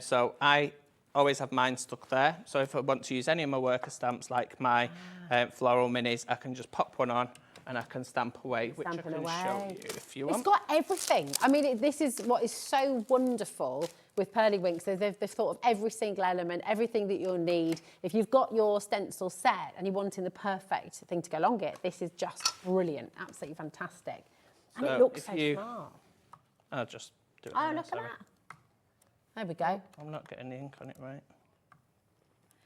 So I always have mine stuck there. So if I want to use any of my worker stamps, like my floral minis, I can just pop one on and I can stamp away, which I can show you if you want. It's got everything. I mean, this is what is so wonderful with Pearlywinks. They've thought of every single element, everything that you'll need. If you've got your stencil set and you're wanting the perfect thing to go along it, this is just brilliant, absolutely fantastic. And So it looks if so you- smart. I'll just do it. Oh, now, look sorry. at that. There we go. I'm not getting the ink on it right.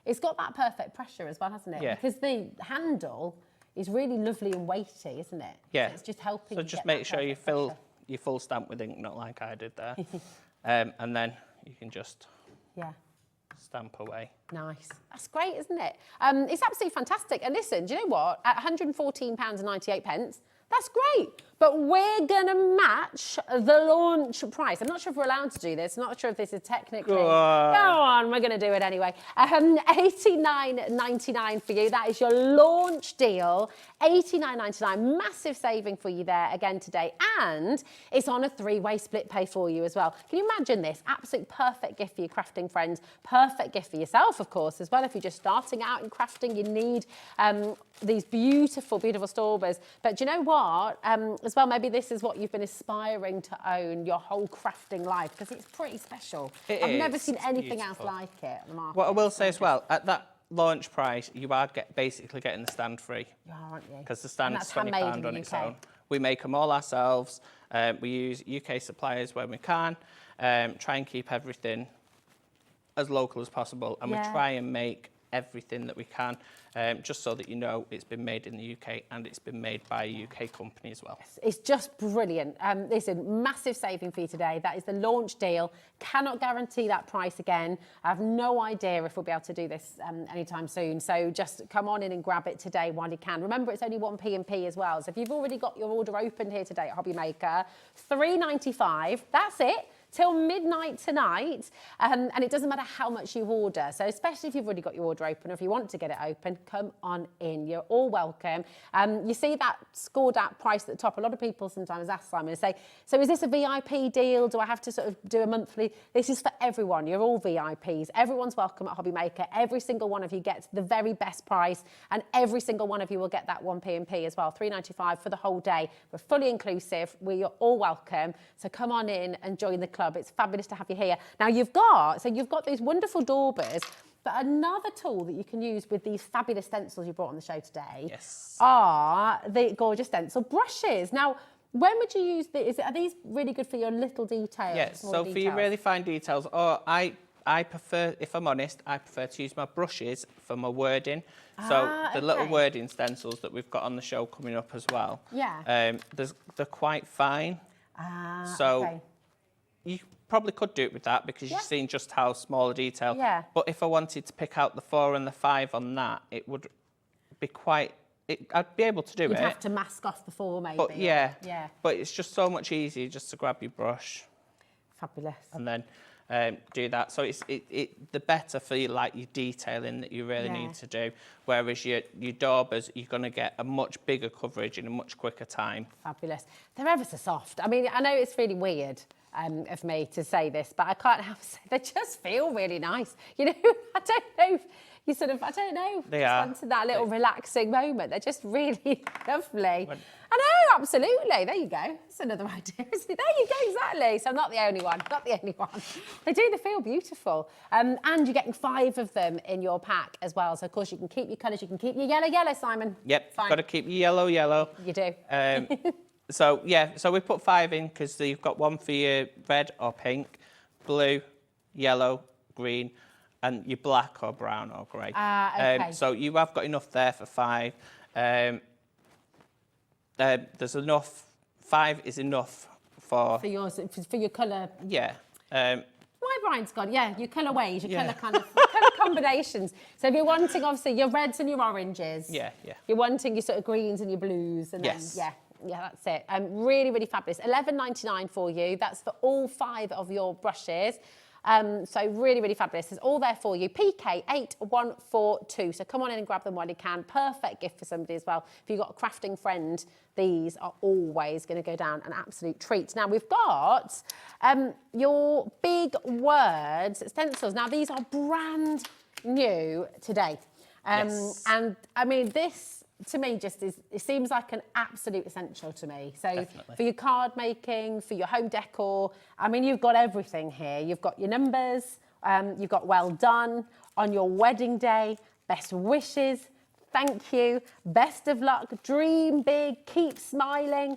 It's got that perfect pressure as well, hasn't it? Yeah. Because the handle is really lovely and weighty, isn't it? Yeah. So it's just helping. So you just get make that sure you perfect fill pressure. your full stamp with ink, not like I did there. And then you can just Yeah. stamp away. Nice. That's great, isn't it? It's absolutely fantastic. And listen, do you know what? At £114.98, that's great. But we're going to match the launch price. I'm not sure if we're allowed to do this. I'm not sure if this is technically... Go on. Go on, we're going to do it anyway. $89.99 for you. That is your launch deal. $89.99. Massive saving for you there again today. And it's on a 3-way split pay for you as well. Can you imagine this? Absolute perfect gift for your crafting friends. Perfect gift for yourself, of course, as well. If you're just starting out in crafting, you need these beautiful, beautiful Staubers. But do you know what? As well, maybe this is what you've been aspiring to own your whole crafting life, because it's pretty special. I've never seen anything else like it on the market. What I will say as well, at that launch price, you are basically getting the stand free. You are, aren't you? Because the stand's And that's handmade £20 in on the its UK. own. We make them all ourselves. We use UK suppliers when we can. Try and keep everything as local as possible. And we try and make everything that we can, just so that you know it's been made in the UK and it's been made by a UK company as well. It's just brilliant. Listen, massive saving for you today. That is the launch deal. Cannot guarantee that price again. I have no idea if we'll be able to do this anytime soon. So just come on in and grab it today while you can. Remember, it's only 1 P&P as well. So if you've already got your order opened here today at HobbyMaker, $3.95. That's it. Till midnight tonight, and it doesn't matter how much you order. So especially if you've already got your order open, or if you want to get it open, come on in. You're all welcome. You see that scored at price at the top. A lot of people sometimes ask Simon and say, so is this a VIP deal? Do I have to sort of do a monthly? This is for everyone. You're all VIPs. Everyone's welcome at HobbyMaker. Every single one of you gets the very best price, and every single one of you will get that 1 P&P as well, $3.95 for the whole day. We're fully inclusive. We are all welcome. So come on in and join the club. It's fabulous to have you here. Now you've got these wonderful daubers, but another tool that you can use with these fabulous stencils you brought on the show today are the gorgeous stencil brushes. Now, when would you use these? Are these really good for your little details? Yes, so for your really fine details, or I prefer, if I'm honest, I prefer to use my brushes for my wording. So the little wording stencils that we've got on the show coming up as well. Yeah. They're quite fine. You probably could do it with that because you've seen just how small a detail. Yeah. But if I wanted to pick out the 4 and the 5 on that, it would be quite... I'd be able to do it. You'd have to mask off the 4 maybe. But yeah. Yeah. But it's just so much easier just to grab your brush. Fabulous. And then do that. So it's the better for you, like your detailing that you really need to do. Whereas your daubers, you're going to get a much bigger coverage in a much quicker time. Fabulous. They're ever so soft. I mean, I know it's really weird of me to say this, but I can't help to say they just feel really nice. You know, I don't know if you sort of, I don't know. They are. Into that little relaxing moment. They're just really lovely. I know, absolutely. There you go. That's another idea, isn't it? There you go, exactly. So I'm not the only one. Not the only one. They feel beautiful. And you're getting 5 of them in your pack as well. So, of course, you can keep your colours. You can keep your yellow, Simon. Yep, got to keep your yellow. You do. So we put 5 in because you've got 1 for your red or pink, blue, yellow, green, and your black or brown or grey. Okay. So you have got enough there for 5. There's enough. 5 is enough for your colour. Yeah. My Brian's gone. Yeah, your colour ways, your colour kind of colour combinations. So if you're wanting obviously your reds and your oranges. Yeah. You're wanting your sort of greens and your blues, and then that's it. Really, really fabulous. $11.99 for you. That's for all 5 of your brushes. So really, really fabulous. It's all there for you. PK8142. So come on in and grab them while you can. Perfect gift for somebody as well. If you've got a crafting friend, these are always going to go down an absolute treat. Now we've got your big words stencils. Now these are brand new today. And I mean, this to me just it seems like an absolute essential to me. So Definitely. For your card making, for your home decor, I mean, you've got everything here. You've got your numbers, you've got well done, on your wedding day, best wishes, thank you, best of luck, dream big, keep smiling,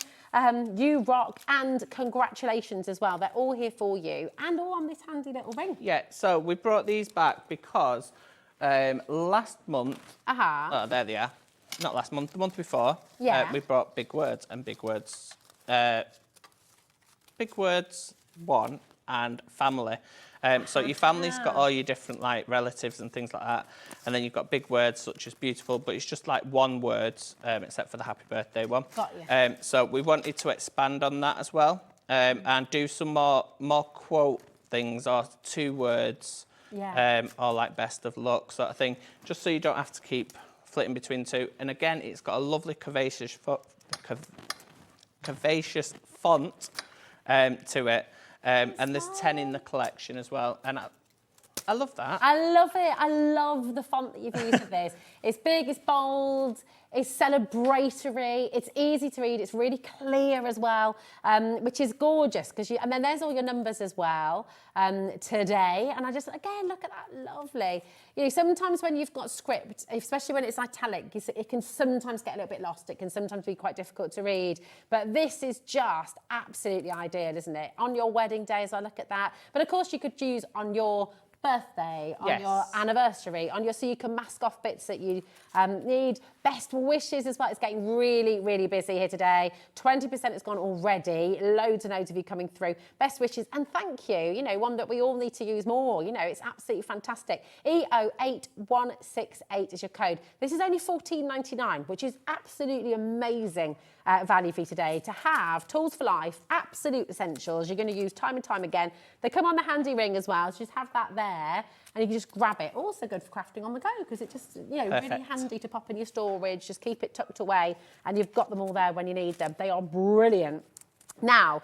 you rock, and congratulations as well. They're all here for you and all on this handy little ring. Yeah, so we brought these back because last month, oh, there they are. Not last month, the month before, we brought Big Words and Big Words 1 and Family. So your family's got all your different like relatives and things like that, and then you've got big words such as beautiful, but it's just like 1 word, except for the happy birthday one. Got you. So we wanted to expand on that as well, and do some more quote things or 2 words, or like best of luck sort of thing, just so you don't have to keep flitting between 2. And again, it's got a lovely curvaceous font to it. And there's 10 in the collection as well. And I love that. I love it. I love the font that you've used for this. It's big, it's bold, it's celebratory, it's easy to read, it's really clear as well, which is gorgeous. And then there's all your numbers as well today. And I just, again, look at that, lovely. You know, sometimes when you've got script, especially when it's italic, it can sometimes get a little bit lost. It can sometimes be quite difficult to read. But this is just absolutely ideal, isn't it? On your wedding day, as I look at that. But of course, you could choose on your birthday, on Yes. your anniversary, so you can mask off bits that you need. Best wishes as well. It's getting really, really busy here today. 20% has gone already. Loads and loads of you coming through. Best wishes and thank you. You know, one that we all need to use more. You know, it's absolutely fantastic. EO8168 is your code. This is only $14.99, which is absolutely amazing value for you today to have. Tools for life, absolute essentials. You're going to use time and time again. They come on the handy ring as well, so just have that there and you can just grab it. Also good for crafting on the go because it just, you know, really handy to pop in your storage. Just keep it tucked away and you've got them all there when you need them. They are brilliant. Now,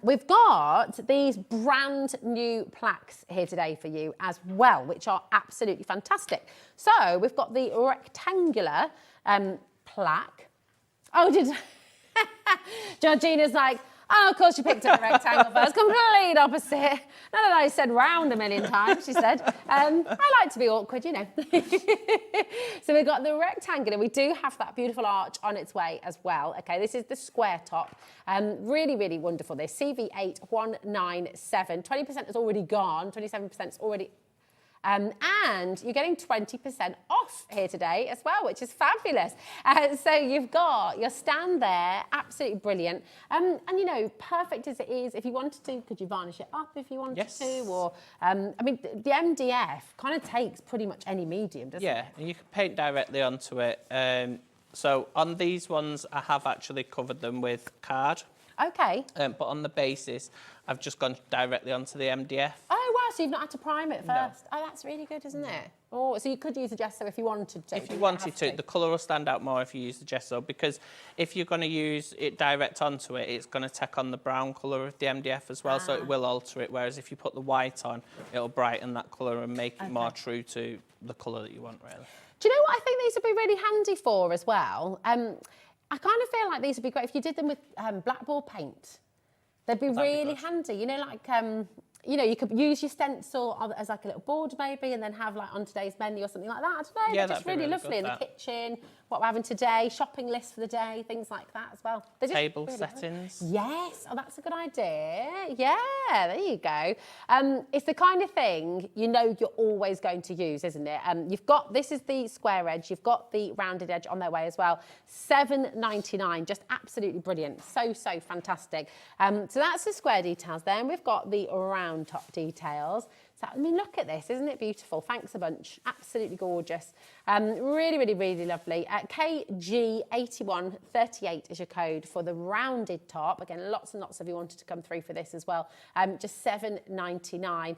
we've got these brand new plaques here today for you as well, which are absolutely fantastic. So we've got the rectangular plaque. Oh, Georgina's like, oh, of course you picked up the rectangle first. Complete opposite. No, I said round a million times, she said. I like to be awkward, you know. So we've got the rectangular. We do have that beautiful arch on its way as well. Okay, this is the square top. Really, really wonderful. This CV8197. 20% has already gone. 27% is already... and you're getting 20% off here today as well, which is fabulous. So you've got your stand there, absolutely brilliant. And you know, perfect as it is, if you wanted to, could you varnish it up if you wanted to? Or, I mean, the MDF kind of takes pretty much any medium, doesn't it? Yeah, and you can paint directly onto it. So on these ones, I have actually covered them with card. Okay. But on the basis, I've just gone directly onto the MDF. Oh, wow, so you've not had to prime it first. No. Oh, that's really good, isn't it? Oh, so you could use the gesso if you wanted to. If you wanted to. The colour will stand out more if you use the gesso, because if you're going to use it direct onto it, it's going to take on the brown colour of the MDF as well, so it will alter it, whereas if you put the white on, it'll brighten that colour and make it more true to the colour that you want, really. Do you know what I think these would be really handy for as well? I kind of feel like these would be great if you did them with blackboard paint. They'd be really handy. You know, like, you know, you could use your stencil as like a little board maybe and then have like on today's menu or something like that. I don't know, yeah, they're just really lovely in the kitchen. What we're having today, shopping list for the day, things like that as well. Table really settings. Yes, oh, that's a good idea. Yeah, there you go. It's the kind of thing you know you're always going to use, isn't it? You've got, this is the square edge, you've got the rounded edge on their way as well. $7.99, just absolutely brilliant. So fantastic. So that's the square details there, and we've got the round top details. So, I mean, look at this, isn't it beautiful? Thanks a bunch, absolutely gorgeous. Really, really, really lovely. KG8138 is your code for the rounded top. Again, lots and lots of you wanted to come through for this as well. Just $7.99.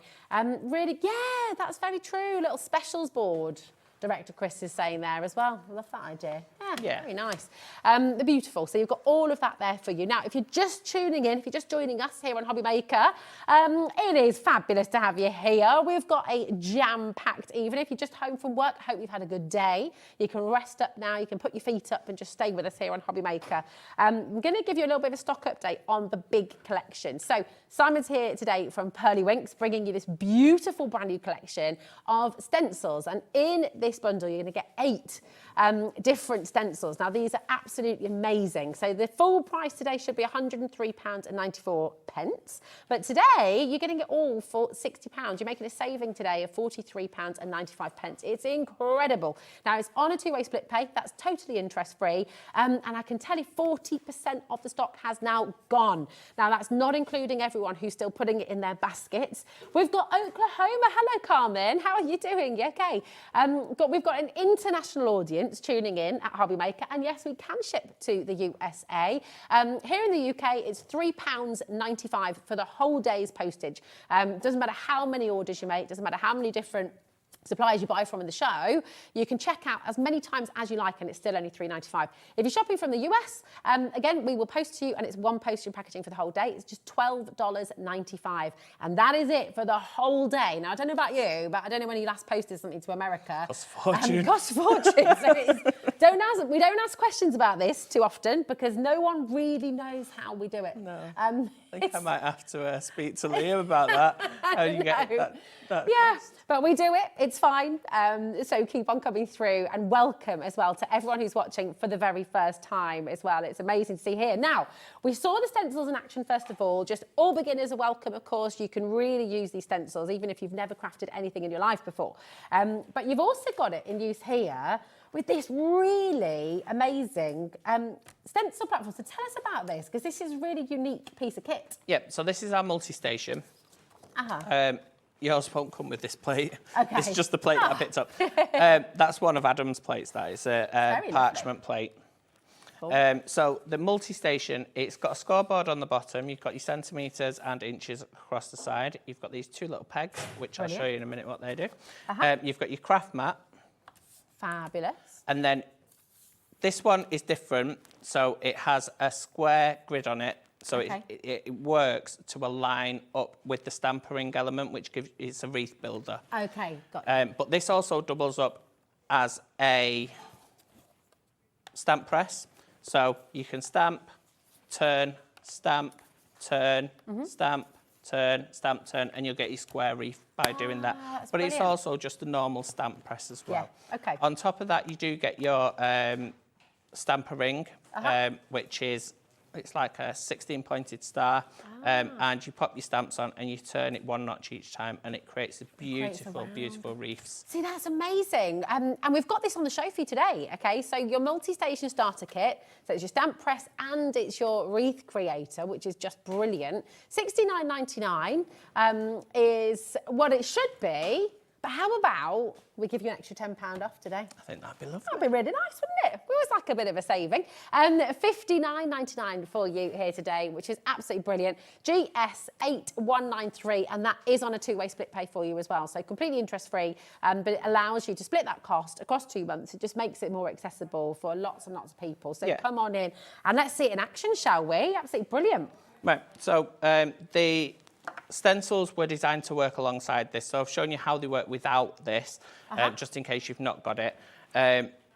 Really, yeah, that's very true. Little specials board. Director Chris is saying there as well. I love that idea. Yeah, very nice. They're beautiful. So you've got all of that there for you. Now, if you're just tuning in, if you're just joining us here on HobbyMaker, it is fabulous to have you here. We've got a jam-packed evening. If you're just home from work, I hope you've had a good day. You can rest up now. You can put your feet up and just stay with us here on HobbyMaker. I'm going to give you a little bit of a stock update on the big collection. So Simon's here today from Pearlywinks, bringing you this beautiful brand new collection of stencils. And in this bundle, you're going to get 8 different stencils. Now, these are absolutely amazing. So the full price today should be £103.94. But today, you're getting it all for £60. You're making a saving today of £43.95. It's incredible. Now, it's on a 2-way split pay. That's totally interest-free. And I can tell you 40% of the stock has now gone. Now, that's not including everyone who's still putting it in their baskets. We've got Oklahoma. Hello, Carmen. How are you doing? You okay? We've got an international audience tuning in at HobbyMaker, and yes, we can ship to the USA. Here in the UK, it's £3.95 for the whole day's postage. Doesn't matter how many orders you make, doesn't matter how many different suppliers you buy from in the show, you can check out as many times as you like and it's still only $3.95. If you're shopping from the US, again, we will post to you and it's one postage and packaging for the whole day. It's just $12.95. And that is it for the whole day. Now, I don't know about you, but I don't know when you last posted something to America. Costs a fortune. Costs a fortune. So we don't ask questions about this too often because no one really knows how we do it. No. I think I might have to speak to Liam about that. How you get that yeah, but we do it. It's it's fine. So keep on coming through, and welcome as well to everyone who's watching for the very first time as well. It's amazing to see here. Now, we saw the stencils in action first of all. Just all beginners are welcome, of course. You can really use these stencils even if you've never crafted anything in your life before. But you've also got it in use here with this really amazing stencil platform. So tell us about this, because this is a really unique piece of kit. Yep, so this is our multi-station. Yours won't come with this plate. Okay. It's just the plate that I picked up. That's one of Adam's plates, that is a parchment plate. Cool. So the multi-station, it's got a scoreboard on the bottom. You've got your centimetres and inches across the side. You've got these two little pegs, which I'll show you in a minute what they do. You've got your craft mat. Fabulous. And then this one is different. So it has a square grid on it. So it works to align up with the stampering element, which gives it's a wreath builder. Okay, got it. But this also doubles up as a stamp press. So you can stamp, turn, stamp, turn, stamp, turn, stamp, turn, and you'll get your square wreath by doing that. But brilliant. it's also just a normal stamp press as well. Yeah, okay. On top of that, you do get your stamper ring, which is it's like a 16-pointed star, and you pop your stamps on and you turn it one notch each time, and it creates a beautiful, beautiful wreaths. See, that's amazing. And we've got this on the show for you today, okay? So your multi-station starter kit, so it's your stamp press and it's your wreath creator, which is just brilliant. $69.99 is what it should be. But how about we give you an extra £10 off today? I think that'd be lovely. That'd be really nice, wouldn't it? We always like a bit of a saving. $59.99 for you here today, which is absolutely brilliant. GS8193, and that is on a two-way split pay for you as well. So completely interest-free, but it allows you to split that cost across 2 months. It just makes it more accessible for lots and lots of people. So come on in and let's see it in action, shall we? Absolutely brilliant. Right, so the stencils were designed to work alongside this, so I've shown you how they work without this, just in case you've not got it.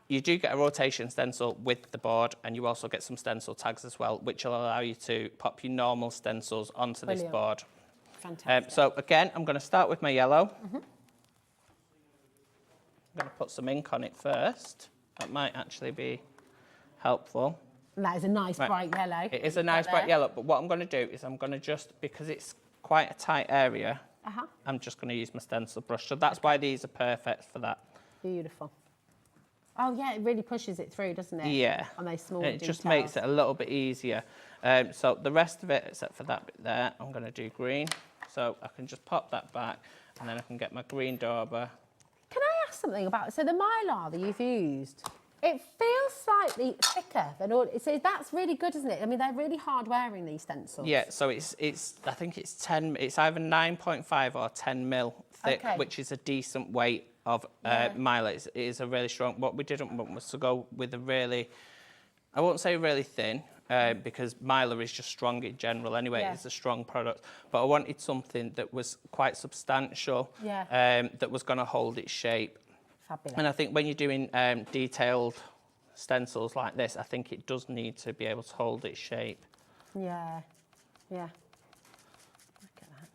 You do get a rotation stencil with the board, and you also get some stencil tags as well, which will allow you to pop your normal stencils onto this board. Fantastic. So again, I'm going to start with my yellow. I'm going to put some ink on it first. That might actually be helpful. And that is a nice bright yellow. It is a nice bright yellow, but what I'm going to do is I'm going to just, because it's quite a tight area, I'm just going to use my stencil brush. So that's why these are perfect for that. Beautiful. Oh yeah, it really pushes it through, doesn't it? Yeah. On those small It just makes it a little bit easier. So the rest of it, except for that bit there, I'm going to do green. So I can just pop that back, and then I can get my green dauber. Can I ask something about, so the mylar that you've used, it feels slightly thicker than all, so that's really good, isn't it? I mean, they're really hard wearing, these stencils. Yeah, so it's I think it's 10, it's either 9.5 or 10 mil thick, which is a decent weight of mylar. It is a really strong, what we didn't want was to go with a really, I won't say really thin, because mylar is just strong in general anyway, it's a strong product, but I wanted something that was quite substantial, that was going to hold its shape. Fabulous. And I think when you're doing detailed stencils like this, I think it does need to be able to hold its shape. Yeah, yeah. Look at that.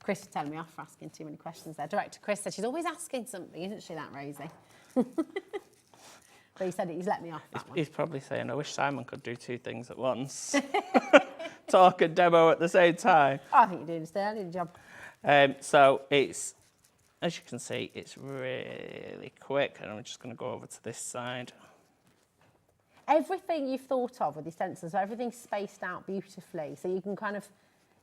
Chris is telling me off for asking too many questions there. Director Chris said she's always asking something, isn't she, that Rosie? But he said he's let me off that one. He's probably saying, I wish Simon could do two things at once. Talk and demo at the same time. Oh, I think you're doing a sterling job. So it's, as you can see, it's really quick, and I'm just going to go over to this side. Everything you've thought of with your stencils, everything's spaced out beautifully, so you can kind of,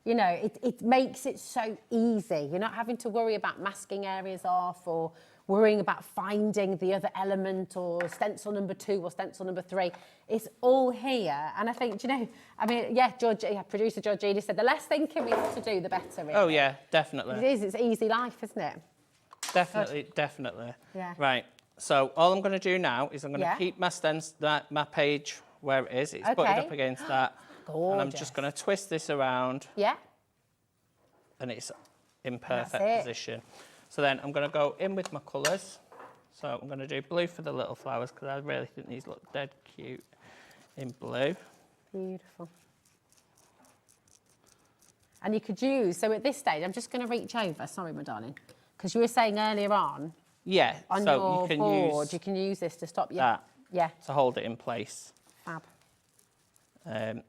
you know, it makes it so easy. You're not having to worry about masking areas off or worrying about finding the other element or stencil number 2 or stencil number 3. It's all here. And I think, you know, I mean, producer Georgina said the less thinking we have to do, the better. Really. Oh, yeah, definitely. It is. It's easy life, isn't it? Definitely, definitely. Yeah. Right. So all I'm going to do now is I'm going to keep my my page where it is. It's butted up against that. Gorgeous. And I'm just going to twist this around. Yeah. And it's in perfect position. So then I'm going to go in with my colours. So I'm going to do blue for the little flowers because I really think these look dead cute in blue. Beautiful. And you could use, so at this stage, I'm just going to reach over, sorry, my darling, because you were saying earlier on so your you can board, use you can use this to stop you. that Yeah. to hold it in place. Fab. That's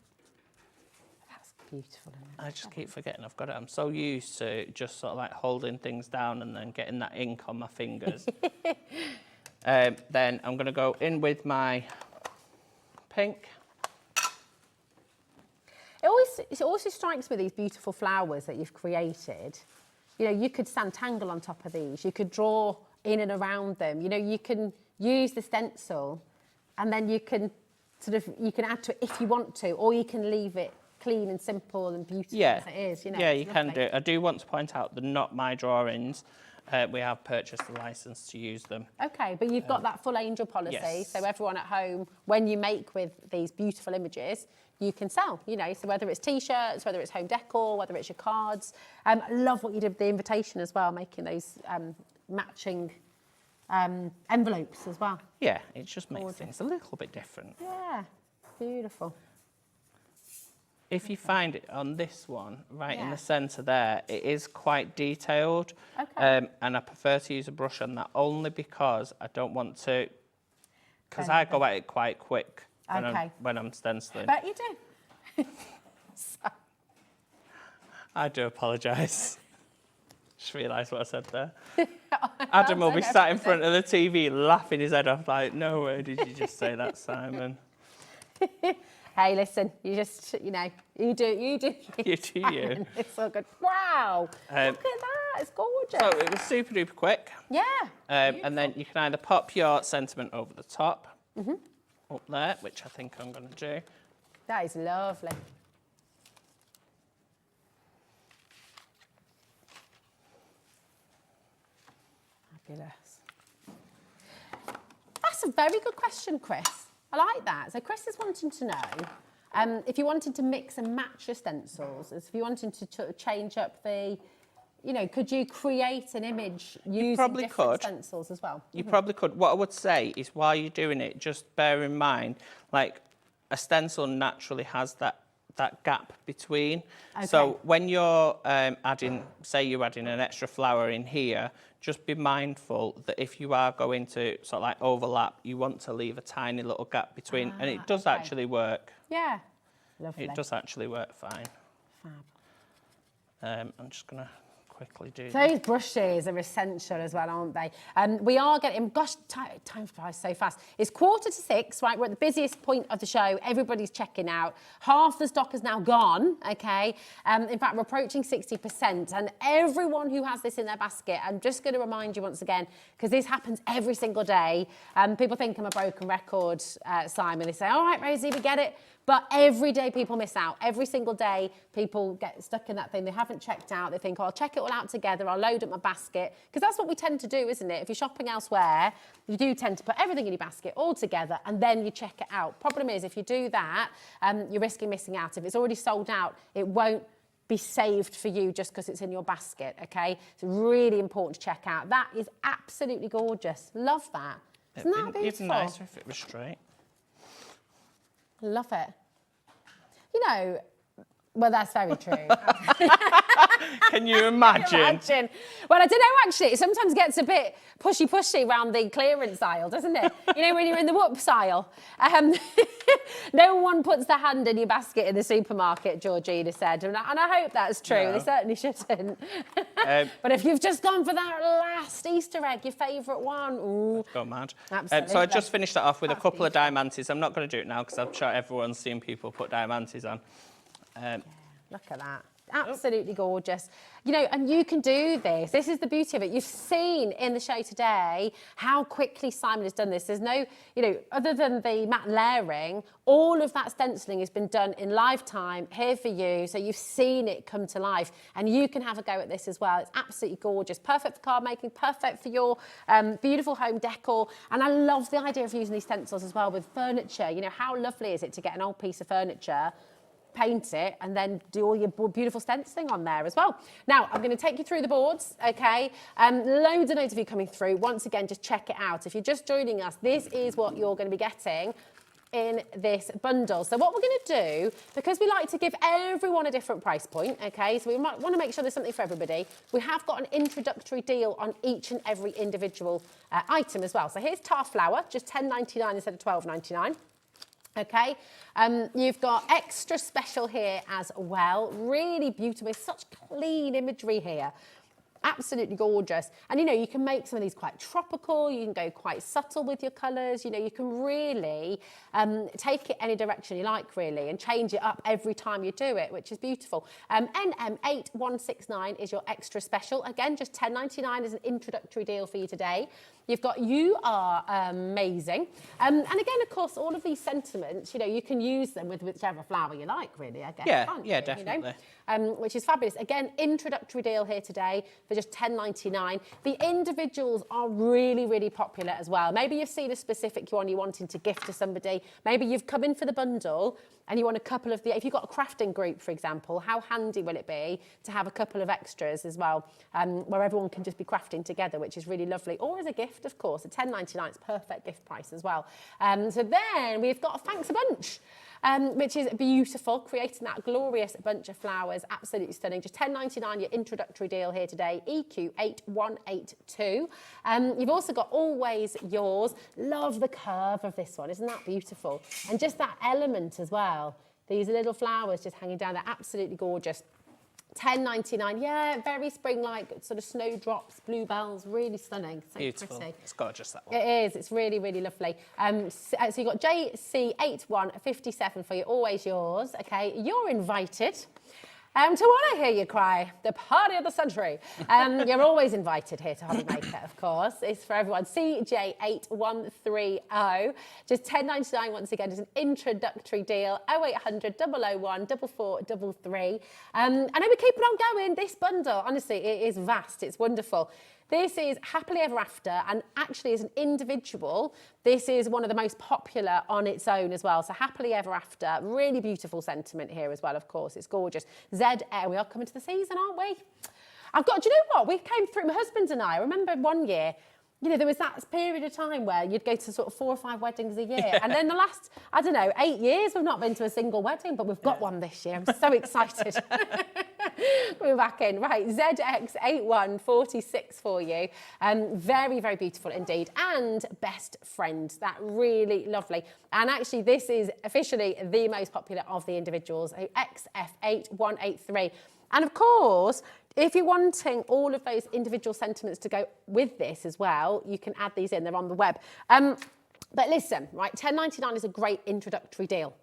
beautiful. Isn't it? I just keep forgetting I've got it. I'm so used to just sort of like holding things down and then getting that ink on my fingers. Then I'm going to go in with my pink. It also strikes me these beautiful flowers that you've created. You know, you could Santangle on top of these. You could draw in and around them. You know, you can use the stencil and then you can you can add to it if you want to, or you can leave it clean and simple and beautiful as it is. You know, yeah, you can do. I do want to point out they're not my drawings. We have purchased the license to use them. Okay, but you've got that full angel policy, yes. so everyone at home, when you make with these beautiful images, you can sell, you know, so whether it's T-shirts, whether it's home decor, whether it's your cards. I love what you did with the invitation as well, making those matching envelopes as well. Yeah, it just makes things a little bit different. Yeah, beautiful. If you find it on this one, right in the centre there, it is quite detailed. Okay. And I prefer to use a brush on that only because I don't want to, because I go at it quite quick when I'm stenciling. Bet you do. I do apologise. Just realised what I said there. Adam will be sat in front of the TV laughing his head off like, no way did you just say that, Simon. Hey, listen, you just, you know, you do. You do you. It's so good. Wow, look at that, it's gorgeous. So it was super duper quick. Yeah. And then you can either pop your sentiment over the top, up there, which I think I'm going to do. That is lovely. Fabulous. That's a very good question, Chris. I like that. So Chris is wanting to know if you wanted to mix and match your stencils, if you wanted to change up the, you know, could you create an image using different stencils as well? You probably could. What I would say is while you're doing it, just bear in mind, like a stencil naturally has that gap between. Okay. So when you're adding, say you're adding an extra flower in here, just be mindful that if you are going to sort of like overlap, you want to leave a tiny little gap between, and it does actually work. Yeah, lovely. It does actually work fine. Fab. I'm just going to quickly do those brushes are essential as well, aren't they? We are getting, gosh, time flies so fast. It's 5:45, right? We're at the busiest point of the show. Everybody's checking out. Half the stock is now gone, okay? In fact, we're approaching 60%. And everyone who has this in their basket, I'm just going to remind you once again, because this happens every single day. People think I'm a broken record, Simon. They say, all right, Rosie, we get it. But every day people miss out. Every single day people get stuck in that thing. They haven't checked out. They think, oh, I'll check it all out together. I'll load up my basket. Because that's what we tend to do, isn't it? If you're shopping elsewhere, you do tend to put everything in your basket all together and then you check it out. Problem is, if you do that, you're risking missing out. If it's already sold out, it won't be saved for you just because it's in your basket, okay? It's really important to check out. That is absolutely gorgeous. Love that. Isn't that beautiful? Even nicer if it was straight. Love it. You know, well, that's very true. Can you imagine? Well, I don't know, actually. It sometimes gets a bit pushy around the clearance aisle, doesn't it? You know, when you're in the whoops aisle. No one puts their hand in your basket in the supermarket, Georgina said. And I hope that's true. No. They certainly shouldn't. But if you've just gone for that last Easter egg, your favourite one, ooh. Go mad. Absolutely. So I just finished that off with a couple of diamantes. I'm not going to do it now because I'm sure everyone's seen people put diamantes on. Yeah, look at that. Absolutely gorgeous. You know, and you can do this. This is the beauty of it. You've seen in the show today how quickly Simon has done this. There's no, you know, other than the matte layering, all of that stenciling has been done in live time here for you. So you've seen it come to life and you can have a go at this as well. It's absolutely gorgeous. Perfect for card making, perfect for your beautiful home decor. And I love the idea of using these stencils as well with furniture. You know, how lovely is it to get an old piece of furniture, paint it, and then do all your beautiful stenciling on there as well. Now, I'm going to take you through the boards, okay? Loads and loads of you coming through. Once again, just check it out. If you're just joining us, this is what you're going to be getting in this bundle. So what we're going to do, because we like to give everyone a different price point, okay, so we might want to make sure there's something for everybody, we have got an introductory deal on each and every individual item as well. So here's tar flour, just $10.99 instead of $12.99. Okay, you've got extra special here as well. Really beautiful, such clean imagery here. Absolutely gorgeous. And, you know, you can make some of these quite tropical, you can go quite subtle with your colours, you know, you can really take it any direction you like, really, and change it up every time you do it, which is beautiful. NM8169 is your extra special. Again, just $10.99 is an introductory deal for you today. You've got You Are Amazing. And again, of course, all of these sentiments, you know, you can use them with whichever flower you like, really, I guess. Yeah, can't yeah, you, definitely. You know? Which is fabulous. Again, introductory deal here today for just $10.99. The individuals are really, really popular as well. Maybe you've seen a specific one you're wanting to gift to somebody. Maybe you've come in for the bundle and you want a couple of if you've got a crafting group, for example, how handy will it be to have a couple of extras as well, where everyone can just be crafting together, which is really lovely. Or as a gift, of course, at $10.99, it's perfect gift price as well. So then we've got a thanks a bunch. Which is beautiful, creating that glorious bunch of flowers, absolutely stunning. Just $10.99, your introductory deal here today, EQ8182. You've also got Always Yours. Love the curve of this one, isn't that beautiful? And just that element as well. These little flowers just hanging down, they're absolutely gorgeous. $10.99, yeah, very spring-like, sort of snowdrops, bluebells, really stunning. So beautiful. Pretty. It's gorgeous, that one. It is, it's really, really lovely. So you've got JC8157 for you, Always Yours, okay? You're invited to what I hear you cry, the party of the century. You're always invited here to HobbyMaker, of course. It's for everyone. CJ8130, just $10.99 once again, is an introductory deal. 0800 001 4433. And then we keep it on going. This bundle, honestly, it is vast. It's wonderful. This is Happily Ever After, and actually as an individual, this is one of the most popular on its own as well. So Happily Ever After, really beautiful sentiment here as well, of course. It's gorgeous. ZR, we are coming to the season, aren't we? Do you know what? We came through, my husband and I remember one year, you know, there was that period of time where you'd go to sort of 4 or 5 weddings a year. And then the last, 8 years, we've not been to a single wedding, but we've got one this year. I'm so excited. We're back in. Right, ZX8146 for you. Very, very beautiful indeed. And Best Friend, that really lovely. And actually, this is officially the most popular of the individuals, XF8183. And of course, if you're wanting all of those individual sentiments to go with this as well, you can add these in, they're on the web. But listen, right, $10.99 is a great introductory deal.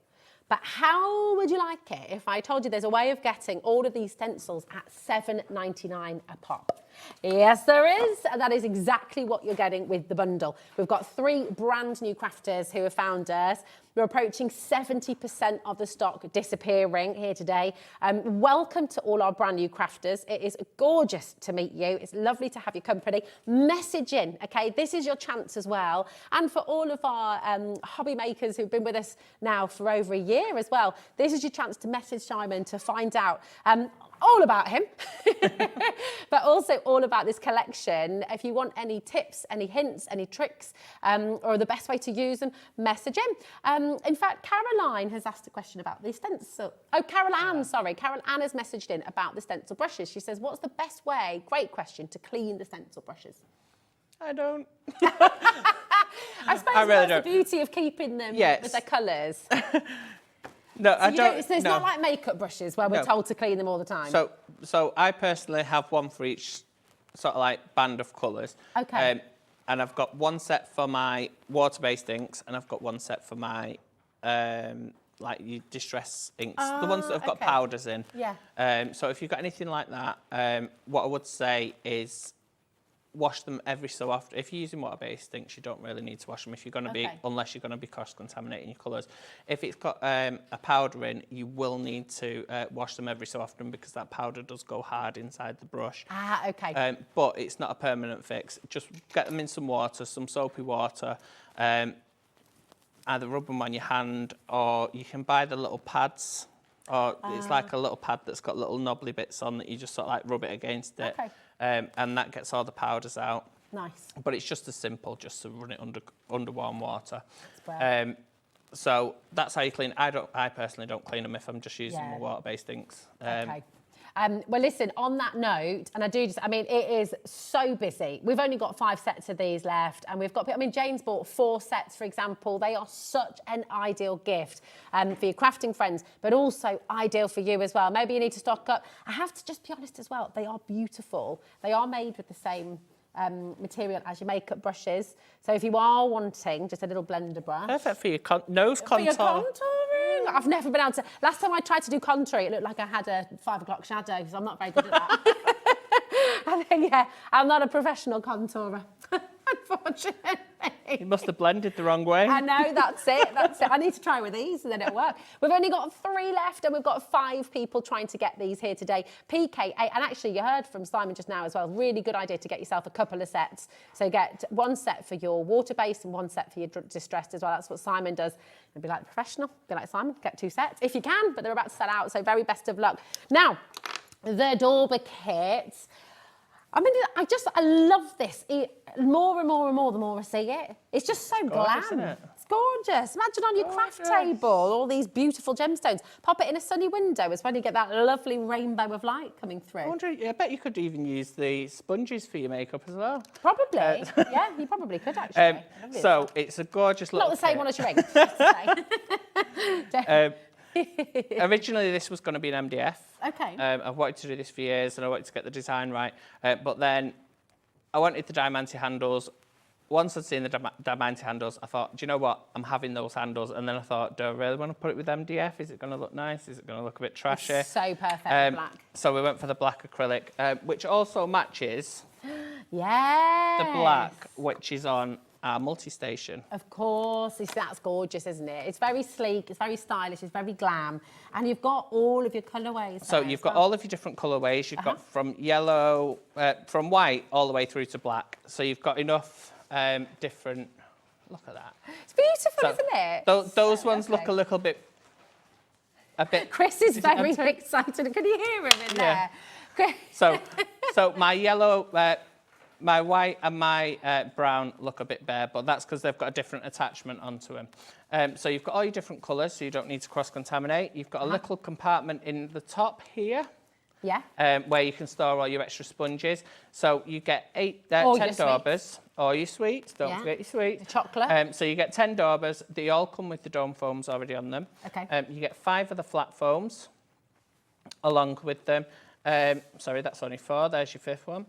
But how would you like it if I told you there's a way of getting all of these stencils at $7.99 a pop? Yes, there is. And that is exactly what you're getting with the bundle. We've got 3 brand new crafters who have found us. We're approaching 70% of the stock disappearing here today. Welcome to all our brand new crafters. It is gorgeous to meet you. It's lovely to have your company. Message in, okay? This is your chance as well. And for all of our hobby makers who've been with us now for over a year as well, this is your chance to message Simon to find out all about him, but also all about this collection. If you want any tips, any hints, any tricks, or the best way to use them, message him. In fact, Caroline has asked a question about the stencil. Oh, Carol Ann, sorry. Carol Ann has messaged in about the stencil brushes. She says, what's the best way, great question, to clean the stencil brushes? I don't. I suppose really that's don't. the beauty of keeping them with their colours. No, So I don't. So it's not like makeup brushes where we're told to clean them all the time. So I personally have one for each sort of like band of colours. Okay. And I've got one set for my water-based inks, and I've got one set for my like your distress inks, the ones that have got powders in. Yeah. So if you've got anything like that, what I would say is wash them every so often. If you're using water-based inks, you don't really need to wash them if you're going to be, unless you're going to be cross-contaminating your colours. If it's got a powder in, you will need to wash them every so often because that powder does go hard inside the brush. Ah, okay. But it's not a permanent fix. Just get them in some water, some soapy water. Either rub them on your hand, or you can buy the little pads. Or it's like a little pad that's got little knobbly bits on that you just sort of like rub it against it. Okay. And that gets all the powders out. Nice. But it's just as simple, just to run it under warm water. That's So that's how you clean. I personally don't clean them if I'm just using my water-based inks. Okay. Well, listen, on that note, and I mean, it is so busy. We've only got 5 sets of these left, and we've got, I mean, Jane's bought 4 sets, for example. They are such an ideal gift for your crafting friends, but also ideal for you as well. Maybe you need to stock up. I have to just be honest as well, they are beautiful. They are made with the same material as your makeup brushes. So if you are wanting just a little blender brush. Perfect for your nose contour. For your contouring. I've never been able to. Last time I tried to do contouring, it looked like I had a 5 o'clock shadow, so I'm not very good at that. I think, yeah, I'm not a professional contourer, unfortunately. You must have blended the wrong way. I know, that's it. I need to try with these and then it'll work. We've only got 3 left and we've got 5 people trying to get these here today. PK8, and actually you heard from Simon just now as well, really good idea to get yourself a couple of sets. So get 1 set for your water-based and 1 set for your distressed as well. That's what Simon does. And be like the professional, be like Simon, get 2 sets if you can, but they're about to sell out, so very best of luck. Now, the Dauber kit. I mean, I love this. More and more and more, the more I see it. It's just so gorgeous, glam. isn't it? It's gorgeous. Imagine on your craft table, all these beautiful gemstones. Pop it in a sunny window. It's when you get that lovely rainbow of light coming through. I bet you could even use the sponges for your makeup as well. Probably. Yeah, you probably could actually. So it's a gorgeous little Not the same kit. one as your ring, just to say. Originally, this was going to be an MDF. Okay. I've wanted to do this for years and I wanted to get the design right. But then I wanted the diamante handles. Once I'd seen the diamante handles, I thought, do you know what? I'm having those handles. And then I thought, do I really want to put it with MDF? Is it going to look nice? Is it going to look a bit trashy? It's so perfect with black. So we went for the black acrylic, which also matches Yes. the black, which is on our multi-station. Of course, that's gorgeous, isn't it? It's very sleek, it's very stylish, it's very glam, and you've got all of your colourways. So you've got all of your different colourways. You've got from yellow, from white all the way through to black. So you've got enough different. Look at that. It's beautiful, isn't it? Those ones look a little bit. Chris is very excited. Can you hear him in there? So my yellow. My white and my brown look a bit bare, but that's because they've got a different attachment onto them. So you've got all your different colours, so you don't need to cross-contaminate. You've got a little compartment in the top here. Yeah. Where you can store all your extra sponges. So you get 10 daubers. Or your sweets, don't forget your sweets. The chocolate. So you get 10 daubers. They all come with the dome foams already on them. Okay. You get 5 of the flat foams along with them. Sorry, that's only 4. There's your 5th one.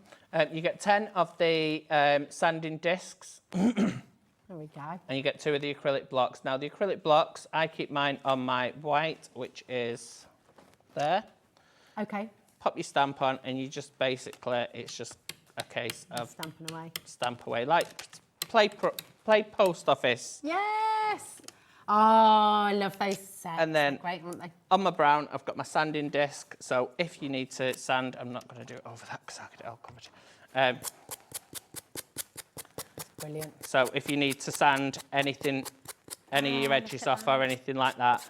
You get 10 of the sanding discs. There we go. And you get 2 of the acrylic blocks. Now, the acrylic blocks, I keep mine on my white, which is there. Okay. Pop your stamp on, and you just basically, it's just a case of stamping away. Stamp away, like play post office. Yes. Oh, I love those sets. And then great, aren't they? on my brown, I've got my sanding disc. So if you need to sand, I'm not going to do it over that because I'll get it all covered. Brilliant. So if you need to sand anything, any of your edges off or anything like that,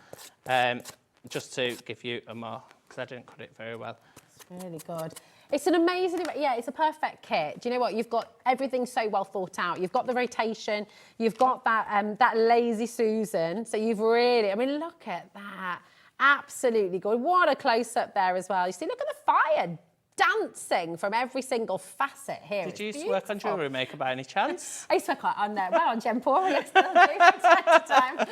just to give you a more, because I didn't cut it very well. It's really good. It's an amazing, it's a perfect kit. Do you know what? You've got everything so well thought out. You've got the rotation. You've got that that lazy Susan. So you've really, I mean, look at that. Absolutely good. What a close-up there as well. You see, look at the fire dancing from every single facet here. Did you used to work on jewellery maker by any chance? I used to work on Gempora, yes, still do from time to time.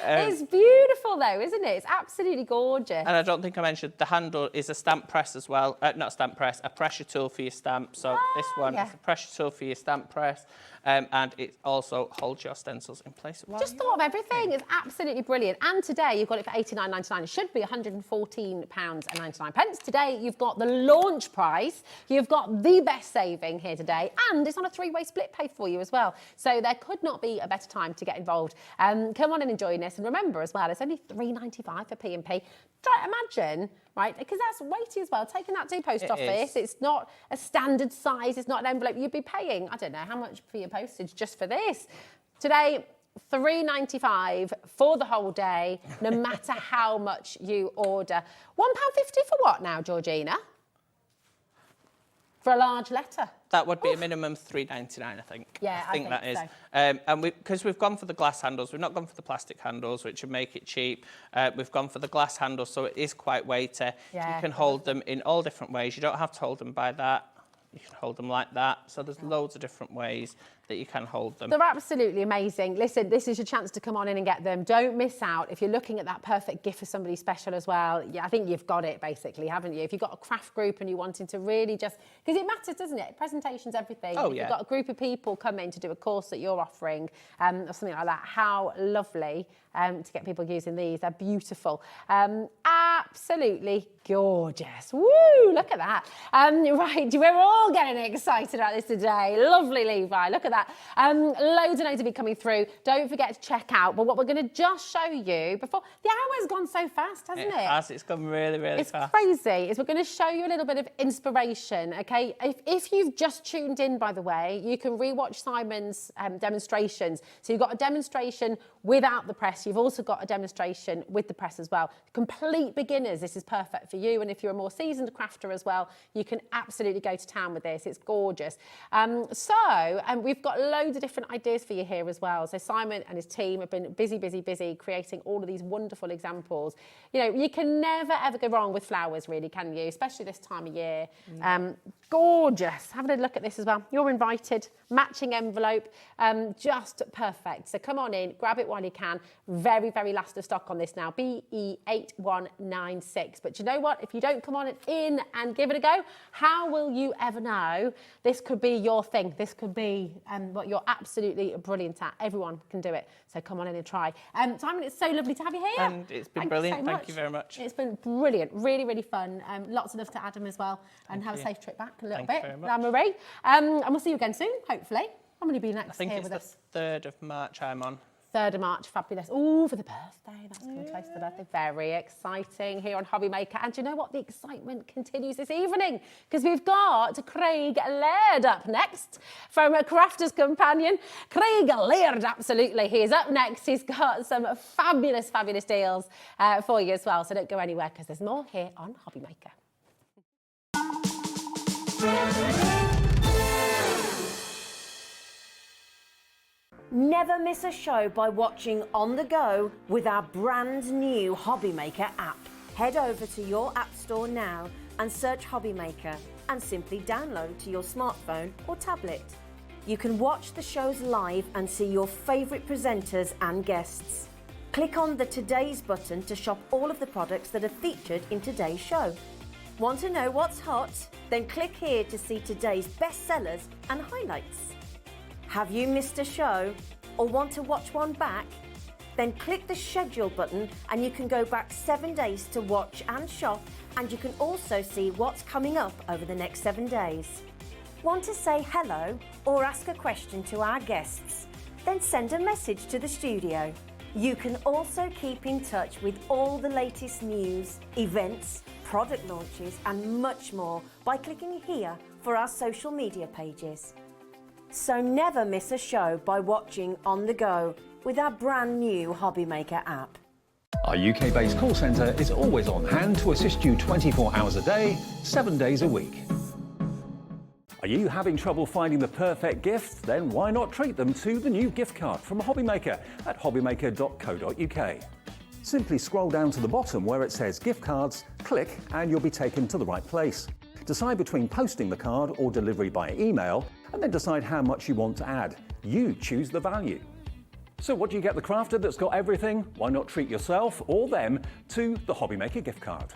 It's beautiful though, isn't it? It's absolutely gorgeous. And I don't think I mentioned the handle is a stamp press as well. Not a stamp press, a pressure tool for your stamp. So this one is a pressure tool for your stamp press. And it also holds your stencils in place. Just thought of everything. It's absolutely brilliant. And today you've got it for £89.99. It should be £114.99. Today you've got the launch price. You've got the best saving here today. And it's on a 3-way split pay for you as well. So there could not be a better time to get involved. Come on and enjoy this. And remember as well, it's only £3.95 for P&P. Imagine, right, because that's weighty as well, taking that to post office. It's not a standard size, it's not an envelope. You'd be paying, I don't know, how much for your postage just for this. Today, £3.95 for the whole day, no matter how much you order. £1.50 for what now, Georgina? for a large letter. That would be a minimum £3.99, I think. Yeah, I think that is. so. And because we've gone for the glass handles, we've not gone for the plastic handles, which would make it cheap. We've gone for the glass handles, so it is quite weighty. Yeah, you can hold them in all different ways. You don't have to hold them by that. You can hold them like that. So there's loads of different ways that you can hold them. They're absolutely amazing. Listen, this is your chance to come on in and get them. Don't miss out. If you're looking at that perfect gift for somebody special as well, yeah, I think you've got it basically, haven't you? If you've got a craft group and you're wanting to really just, because it matters, doesn't it? Presentation's everything. Oh, if yeah. you've got a group of people coming to do a course that you're offering or something like that, how lovely to get people using these. They're beautiful. Absolutely gorgeous. Woo, look at that. Right, we're all getting excited about this today. Lovely, Levi, look at that. Loads and loads of it coming through. Don't forget to check out. But what we're going to just show you before, the hour's gone so fast, hasn't it? It has, it's gone really, really fast. It's crazy. Is we're going to show you a little bit of inspiration, okay? If you've just tuned in, by the way, you can rewatch Simon's demonstrations. So you've got a demonstration without the press. You've also got a demonstration with the press as well. Complete beginners, this is perfect for you. And if you're a more seasoned crafter as well, you can absolutely go to town with this. It's gorgeous. We've got loads of different ideas for you here as well. So Simon and his team have been busy creating all of these wonderful examples. You know, you can never ever go wrong with flowers, really, can you? Especially this time of year. Gorgeous. Have a look at this as well. You're invited. Matching envelope, just perfect. So come on in, grab it while you can. Very, very last of stock on this now, BE8196. But you know what? If you don't come on in and give it a go, how will you ever know this could be your thing? This could be what you're absolutely brilliant at. Everyone can do it. So come on in and try. Simon, it's so lovely to have you here. And it's been brilliant. Thank you very much. It's been brilliant. Really, really fun. Lots of love to Adam as well. And have a safe trip back a little bit. Thank you very much. Marie. And we'll see you again soon, hopefully. I'm going to be next here with us. I think it's the 3rd of March I'm on. 3rd of March, fabulous. Oh, for the birthday. That's coming close to the birthday. Very exciting here on HobbyMaker. And do you know what? The excitement continues this evening because we've got Craig Laird up next from a Crafter's Companion. Craig Laird, absolutely. He is up next. He's got some fabulous, fabulous deals for you as well. So don't go anywhere because there's more here on HobbyMaker. Never miss a show by watching on the go with our brand new HobbyMaker app. Head over to your app store now and search HobbyMaker and simply download to your smartphone or tablet. You can watch the shows live and see your favourite presenters and guests. Click on the Today's button to shop all of the products that are featured in today's show. Want to know what's hot? Then click here to see today's bestsellers and highlights. Have you missed a show or want to watch one back? Then click the schedule button and you can go back 7 days to watch and shop, and you can also see what's coming up over the next 7 days. Want to say hello or ask a question to our guests? Then send a message to the studio. You can also keep in touch with all the latest news, events, product launches and much more by clicking here for our social media pages. So never miss a show by watching on the go with our brand new HobbyMaker app. Our UK-based call centre is always on hand to assist you 24 hours a day, 7 days a week. Are you having trouble finding the perfect gift? Then why not treat them to the new gift card from HobbyMaker at hobbymaker.co.uk. Simply scroll down to the bottom where it says gift cards, click and you'll be taken to the right place. Decide between posting the card or delivery by email, and then decide how much you want to add. You choose the value. So what do you get the crafter that's got everything? Why not treat yourself or them to the HobbyMaker gift card?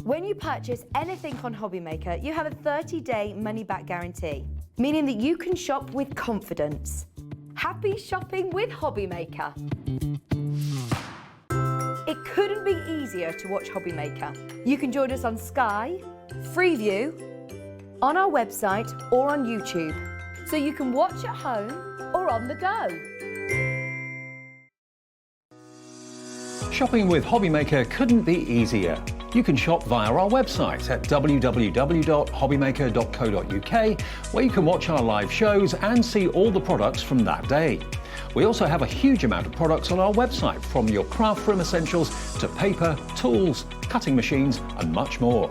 When you purchase anything on HobbyMaker, you have a 30-day money-back guarantee, meaning that you can shop with confidence. Happy shopping with HobbyMaker. It couldn't be easier to watch HobbyMaker. You can join us on Sky, Freeview, on our website or on YouTube, so you can watch at home or on the go. Shopping with HobbyMaker couldn't be easier. You can shop via our website at www.hobbymaker.co.uk, where you can watch our live shows and see all the products from that day. We also have a huge amount of products on our website, from your craft room essentials to paper, tools, cutting machines and much more.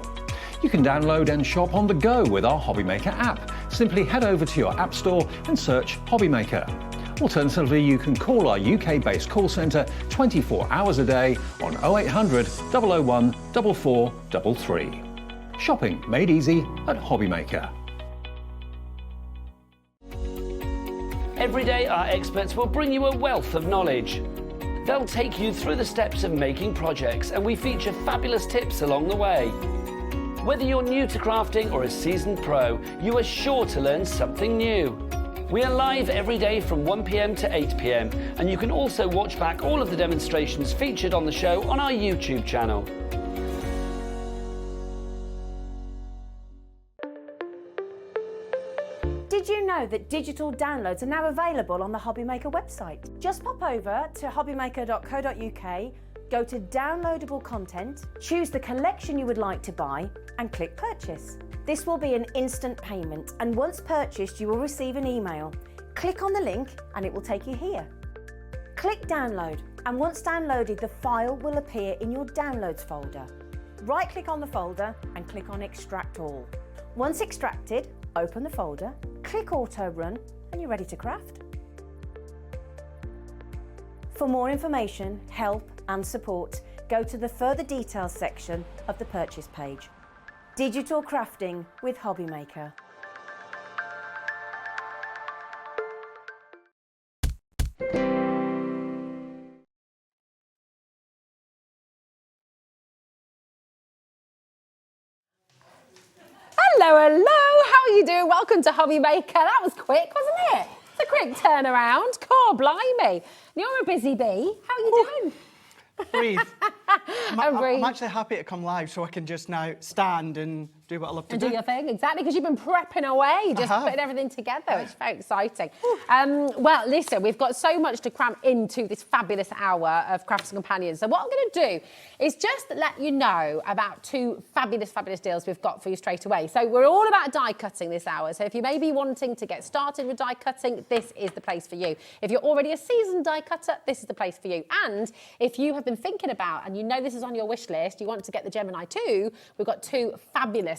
You can download and shop on the go with our HobbyMaker app. Simply head over to your app store and search HobbyMaker. Alternatively, you can call our UK-based call centre 24 hours a day on 0800 001 4433. Shopping made easy at HobbyMaker. Every day, our experts will bring you a wealth of knowledge. They'll take you through the steps of making projects, and we feature fabulous tips along the way. Whether you're new to crafting or a seasoned pro, you are sure to learn something new. We are live every day from 1 p.m. to 8 p.m, and you can also watch back all of the demonstrations featured on the show on our YouTube channel. Did you know that digital downloads are now available on the HobbyMaker website? Just pop over to hobbymaker.co.uk, go to downloadable content, choose the collection you would like to buy and click purchase. This will be an instant payment, and once purchased you will receive an email. Click on the link and it will take you here. Click download, and once downloaded the file will appear in your downloads folder. Right click on the folder and click on extract all. Once extracted, open the folder, click auto run and you're ready to craft. For more information, help and support, go to the further details section of the purchase page. Digital crafting with HobbyMaker. Hello, hello, how are you doing? Welcome to HobbyMaker. That was quick, wasn't it? It's a quick turnaround. God, blimey. You're a busy bee. How are you doing? Breathe. Breathe. I'm actually happy to come live so I can just now stand and do what I love to And do. do your thing, exactly, because you've been prepping away, just putting everything together. It's very exciting. Well, listen, we've got so much to cram into this fabulous hour of Crafts and Companions. So what I'm going to do is just let you know about two fabulous deals we've got for you straight away. So we're all about die cutting this hour. So if you may be wanting to get started with die cutting, this is the place for you. If you're already a seasoned die cutter, this is the place for you. And if you have been thinking about, and you know this is on your wish list, you want to get the Gemini 2, we've got two fabulous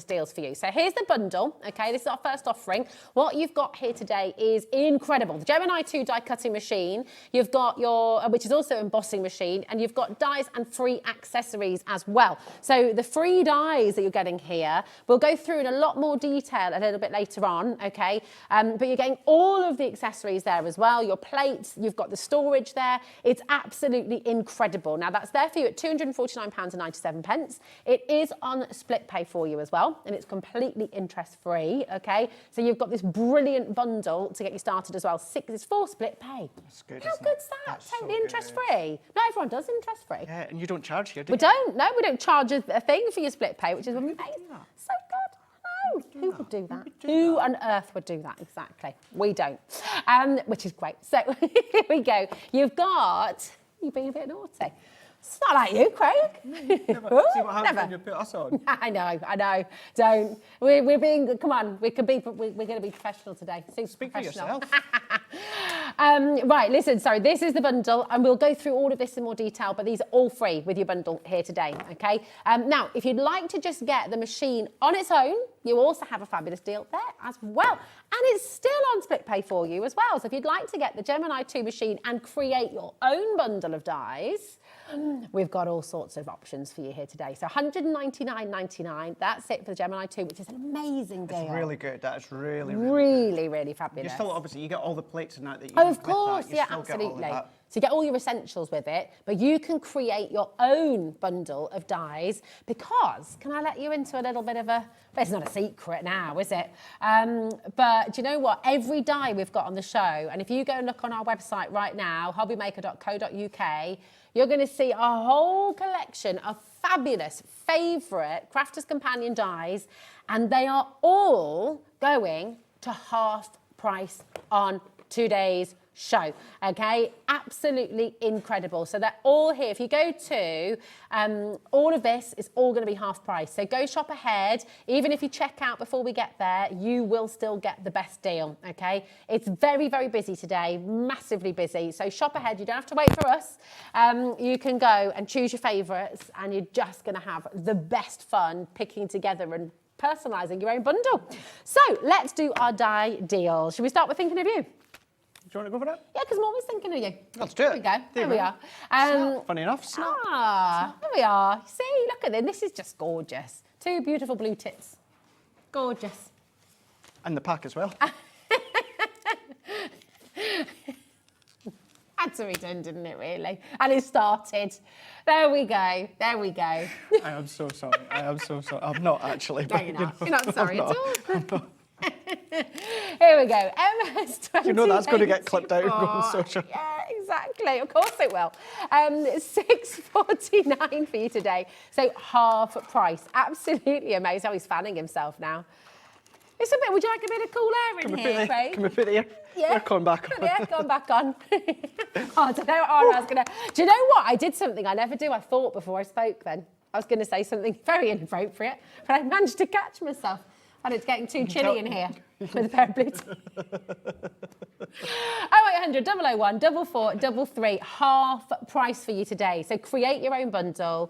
deals for you. So here's the bundle, okay? This is our first offering. What you've got here today is incredible. The Gemini 2 die cutting machine, you've got your, which is also embossing machine, and you've got dies and free accessories as well. So the free dies that you're getting here, we'll go through in a lot more detail a little bit later on, okay? But you're getting all of the accessories there as well, your plates, you've got the storage there. It's absolutely incredible. Now that's there for you at £249.97. It is on split pay for you as well, and it's completely interest-free, okay? So you've got this brilliant bundle to get you started as well. It's 4 split pay. That's good, How isn't good's it? that? That's Totally so interest-free. Not everyone does interest-free. Yeah, and you don't charge here, do We you? don't. No, we don't charge a thing for your split pay, which is amazing. So good. No, who would do that? Who on earth would do that? Exactly. We don't, which is great. So here we go. You've got, you're being a bit naughty. It's not like you, Craig. See what happens when you put us on. I know. Don't. We're being, come on, we're going to be professional today. Super Speak for professional. yourself. Right, listen, so this is the bundle, and we'll go through all of this in more detail, but these are all free with your bundle here today, okay? Now, if you'd like to just get the machine on its own, you also have a fabulous deal there as well. And it's still on split pay for you as well. So if you'd like to get the Gemini 2 machine and create your own bundle of dies, we've got all sorts of options for you here today. So £199.99, that's it for the Gemini 2, which is an amazing deal. It's really good. That is really Fabulous. You still, obviously, you get all the plates and that you Oh, need of course, with that. You yeah, still absolutely. Get all of that. So you get all your essentials with it, but you can create your own bundle of dies because, can I let you into a little bit of a, well, it's not a secret now, is it? But do you know what? Every die we've got on the show, and if you go and look on our website right now, hobbymaker.co.uk, you're going to see a whole collection of fabulous favourite Crafter's Companion dies, and they are all going to half price on today's show, okay? Absolutely incredible. So they're all here. If you go to all of this, is all going to be half price. So go shop ahead. Even if you check out before we get there, you will still get the best deal, okay? It's very, very busy today, massively busy. So shop ahead. You don't have to wait for us. You can go and choose your favourites, and you're just going to have the best fun picking together and personalising your own bundle. So let's do our die deal. Should we start with thinking of you? Do you want to go for it? Yeah, because I'm always thinking of you. Let's do it. There we go. There we are. Funny enough, snap. There we are. See, look at this. This is just gorgeous. Two beautiful blue tits. Gorgeous. And the pack as well. Had to be done, didn't it, really? And it started. There we go. There we go. I am so sorry. I am so sorry. I'm not actually. No, you're not. You're not sorry at all. Here we go. MS20. You know that's going to get clipped out and go on social. Yeah, exactly. Of course it will. $6.49 for you today. So half price. Absolutely amazing. Oh, he's fanning himself now. It's a bit. Would you like a bit of cool air in here, Craig? Can we put the aircon back on? Put the aircon back on. Oh, I don't know what I was going to... Do you know what? I did something I never do. I thought before I spoke then. I was going to say something very inappropriate, but I managed to catch myself. And it's getting too chilly in here with a pair of boots. 0800 001 4433, half price for you today. So create your own bundle,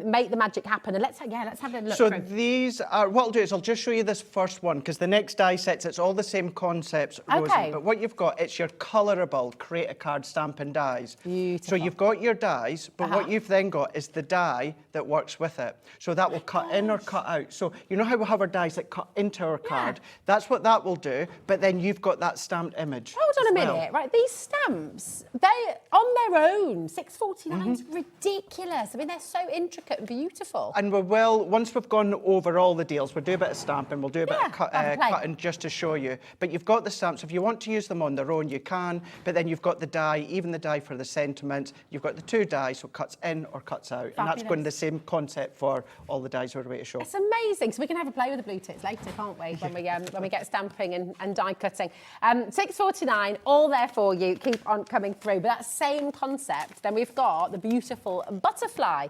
make the magic happen, and let's have a look. So through. these are, what I'll do is I'll just show you this first one, because the next die sets, it's all the same concepts, Rosie. Okay. But what you've got, it's your colourable create a card stamping dies. Beautiful. So you've got your dies, but what you've then got is the die that works with it. So that will cut in or cut out. So you know how we have our dies that cut into our card? That's what that will do, but then you've got that stamped image. Hold on a minute, well. right? These stamps, they on their own, $6.49 is ridiculous. I mean, they're so intricate and beautiful. And we will, once we've gone over all the deals, we'll do a bit of stamping, we'll do a bit of cutting just to show you. But you've got the stamps. If you want to use them on their own, you can. But then you've got the die, even the die for the sentiment. You've got the two dies, so it cuts in or cuts out. And that's going the same concept for all the dies we're about to show. It's amazing. So we can have a play with the blue tits later, can't we? When we get stamping and die cutting. $6.49, all there for you. Keep on coming through. But that same concept, then we've got the beautiful butterfly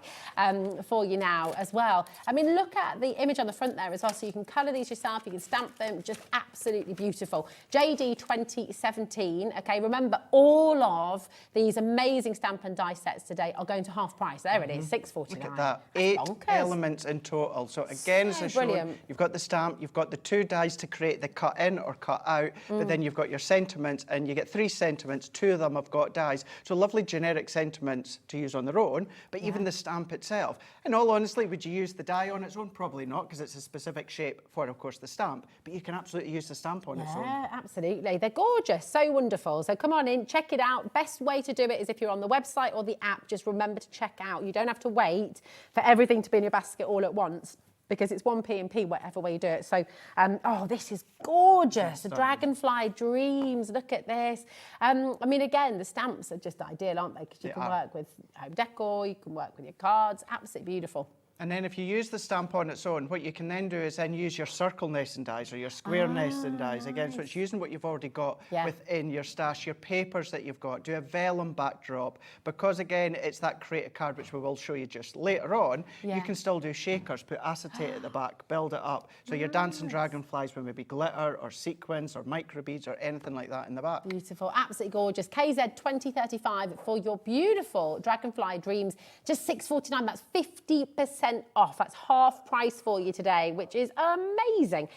for you now as well. I mean, look at the image on the front there as well. So you can colour these yourself, you can stamp them, just absolutely beautiful. JD 2017, okay, remember all of these amazing stamp and die sets today are going to half price. There it is, $6.49. Look at that, 8 elements in total. So again, as I showed, you've got the stamp, you've got the two dies to create the cut in or cut out, but then you've got your sentiments, and you get 3 sentiments, 2 of them have got dies. So lovely generic sentiments to use on their own, but even the stamp itself. In all honesty, would you use the die on its own? Probably not, because it's a specific shape for, of course, the stamp, but you can absolutely use the stamp on its own. Yeah, absolutely. They're gorgeous, so wonderful. So come on in, check it out. Best way to do it is if you're on the website or the app, just remember to check out. You don't have to wait for everything to be in your basket all at once, because it's 1p&p whatever way you do it. So, oh, this is gorgeous. The Dragonfly Dreams, look at this. I mean, again, the stamps are just ideal, aren't they? Because you can work with home decor, you can work with your cards, absolutely beautiful. And then if you use the stamp on its own, what you can then do is then use your circle nesting dies or your square nesting dies. Again, so it's using what you've already got within your stash, your papers that you've got. Do a vellum backdrop, because again, it's that create a card, which we will show you just later on. You can still do shakers, put acetate at the back, build it up. So your dancing dragonflies with maybe glitter or sequins or micro beads or anything like that in the back. Beautiful, absolutely gorgeous. KZ 2035 for your beautiful Dragonfly Dreams, just $6.49. That's 50% off. That's half price for you today, which is amazing.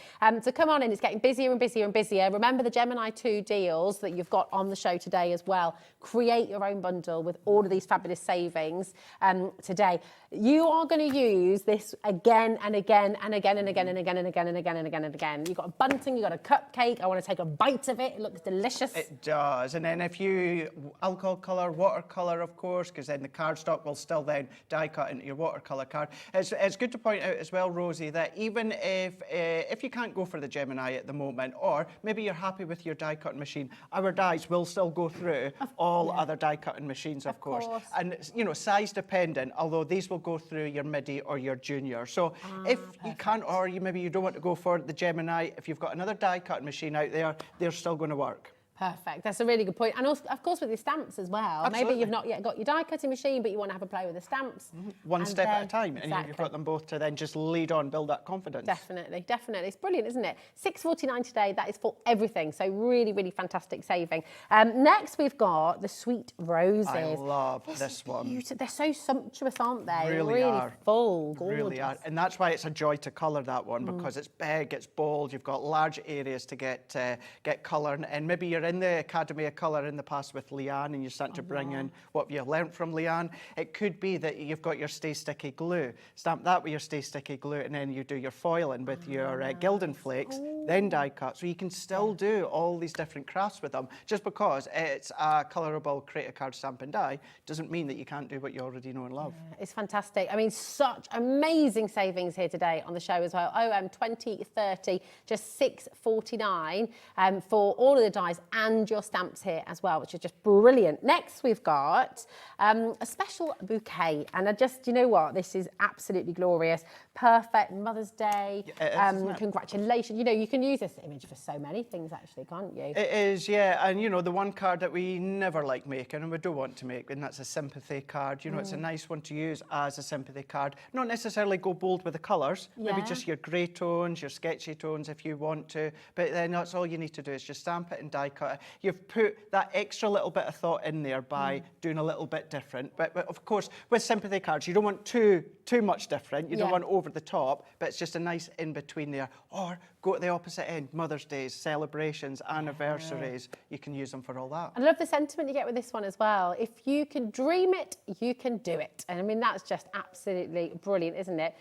So come on in, it's getting busier and busier and busier. Remember the Gemini 2 deals that you've got on the show today as well. Create your own bundle with all of these fabulous savings today. You are going to use this again and again and again and again and again and again and again and again and again. You've got a bunting, you've got a cupcake. I want to take a bite of it. It looks delicious. It does. And then if you alcohol colour, watercolour, of course, because then the cardstock will still then die cut into your watercolour card. It's good to point out as well, Rosie, that even if you can't go for the Gemini at the moment, or maybe you're happy with your die cutting machine, our dies will still go through all other die cutting machines, of course. And you know, size dependent, although these will go through your MIDI or your Junior. So if you can't, or maybe you don't want to go for the Gemini, if you've got another die cutting machine out there, they're still going to work. Perfect. That's a really good point. And also, of course, with your stamps as well. Absolutely. Maybe you've not yet got your die cutting machine, but you want to have a play with the stamps. One And step at a then- time, and exactly. you've got them both to then just lead on, build that confidence. Definitely, definitely. It's brilliant, isn't it? £6.49 today. That is for everything. So really, really fantastic saving. Next, we've got the Sweet Roses. I love this one. They're so sumptuous, aren't they? Really are. Full, gorgeous. Really are. And that's why it's a joy to colour that one, because it's big, it's bold, you've got large areas to get colour. And maybe you're in the Academy of Colour in the past with Leanne and you're starting to bring in what you've learnt from Leanne. It could be that you've got your Stay Sticky glue. Stamp that with your Stay Sticky glue, and then you do your foiling with your Gildan Flakes, then die cut. So you can still do all these different crafts with them. Just because it's a colourable create a card stamp and die doesn't mean that you can't do what you already know and love. It's fantastic. I mean, such amazing savings here today on the show as well. OM 2030, just £6.49 for all of the dies and your stamps here as well, which is just brilliant. Next, we've got a special bouquet. And I just, you know what? This is absolutely glorious. Perfect Mother's Day. Isn't it? Congratulations. You know, you can use this image for so many things, actually, can't you? It is, yeah. And, you know, the one card that we never like making and we do want to make, and that's a sympathy card. You know, it's a nice one to use as a sympathy card. Not necessarily go bold with the colours. Maybe Yeah. just your grey tones, your sketchy tones if you want to. But then that's all you need to do is just stamp it and die cut it. You've put that extra little bit of thought in there by doing a little bit different. But of course, with sympathy cards, you don't want too much different. You don't want over the top, but it's just a nice in between there. Or go at the opposite end, Mother's Days, celebrations, anniversaries. You can use them for all that. I love the sentiment you get with this one as well. If you can dream it, you can do it. And I mean, that's just absolutely brilliant, isn't it?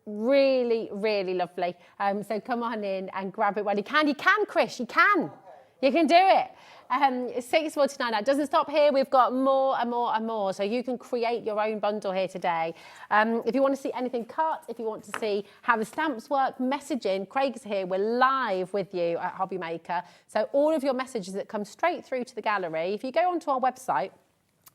Really, really lovely. So come on in and grab it when you can. You can, Chris, you can. You can do it. £6.49. Now, it doesn't stop here. We've got more and more and more. So you can create your own bundle here today. If you want to see anything cut, if you want to see how the stamps work, message in. Craig's here. We're live with you at HobbyMaker. So all of your messages that come straight through to the gallery, if you go onto our website,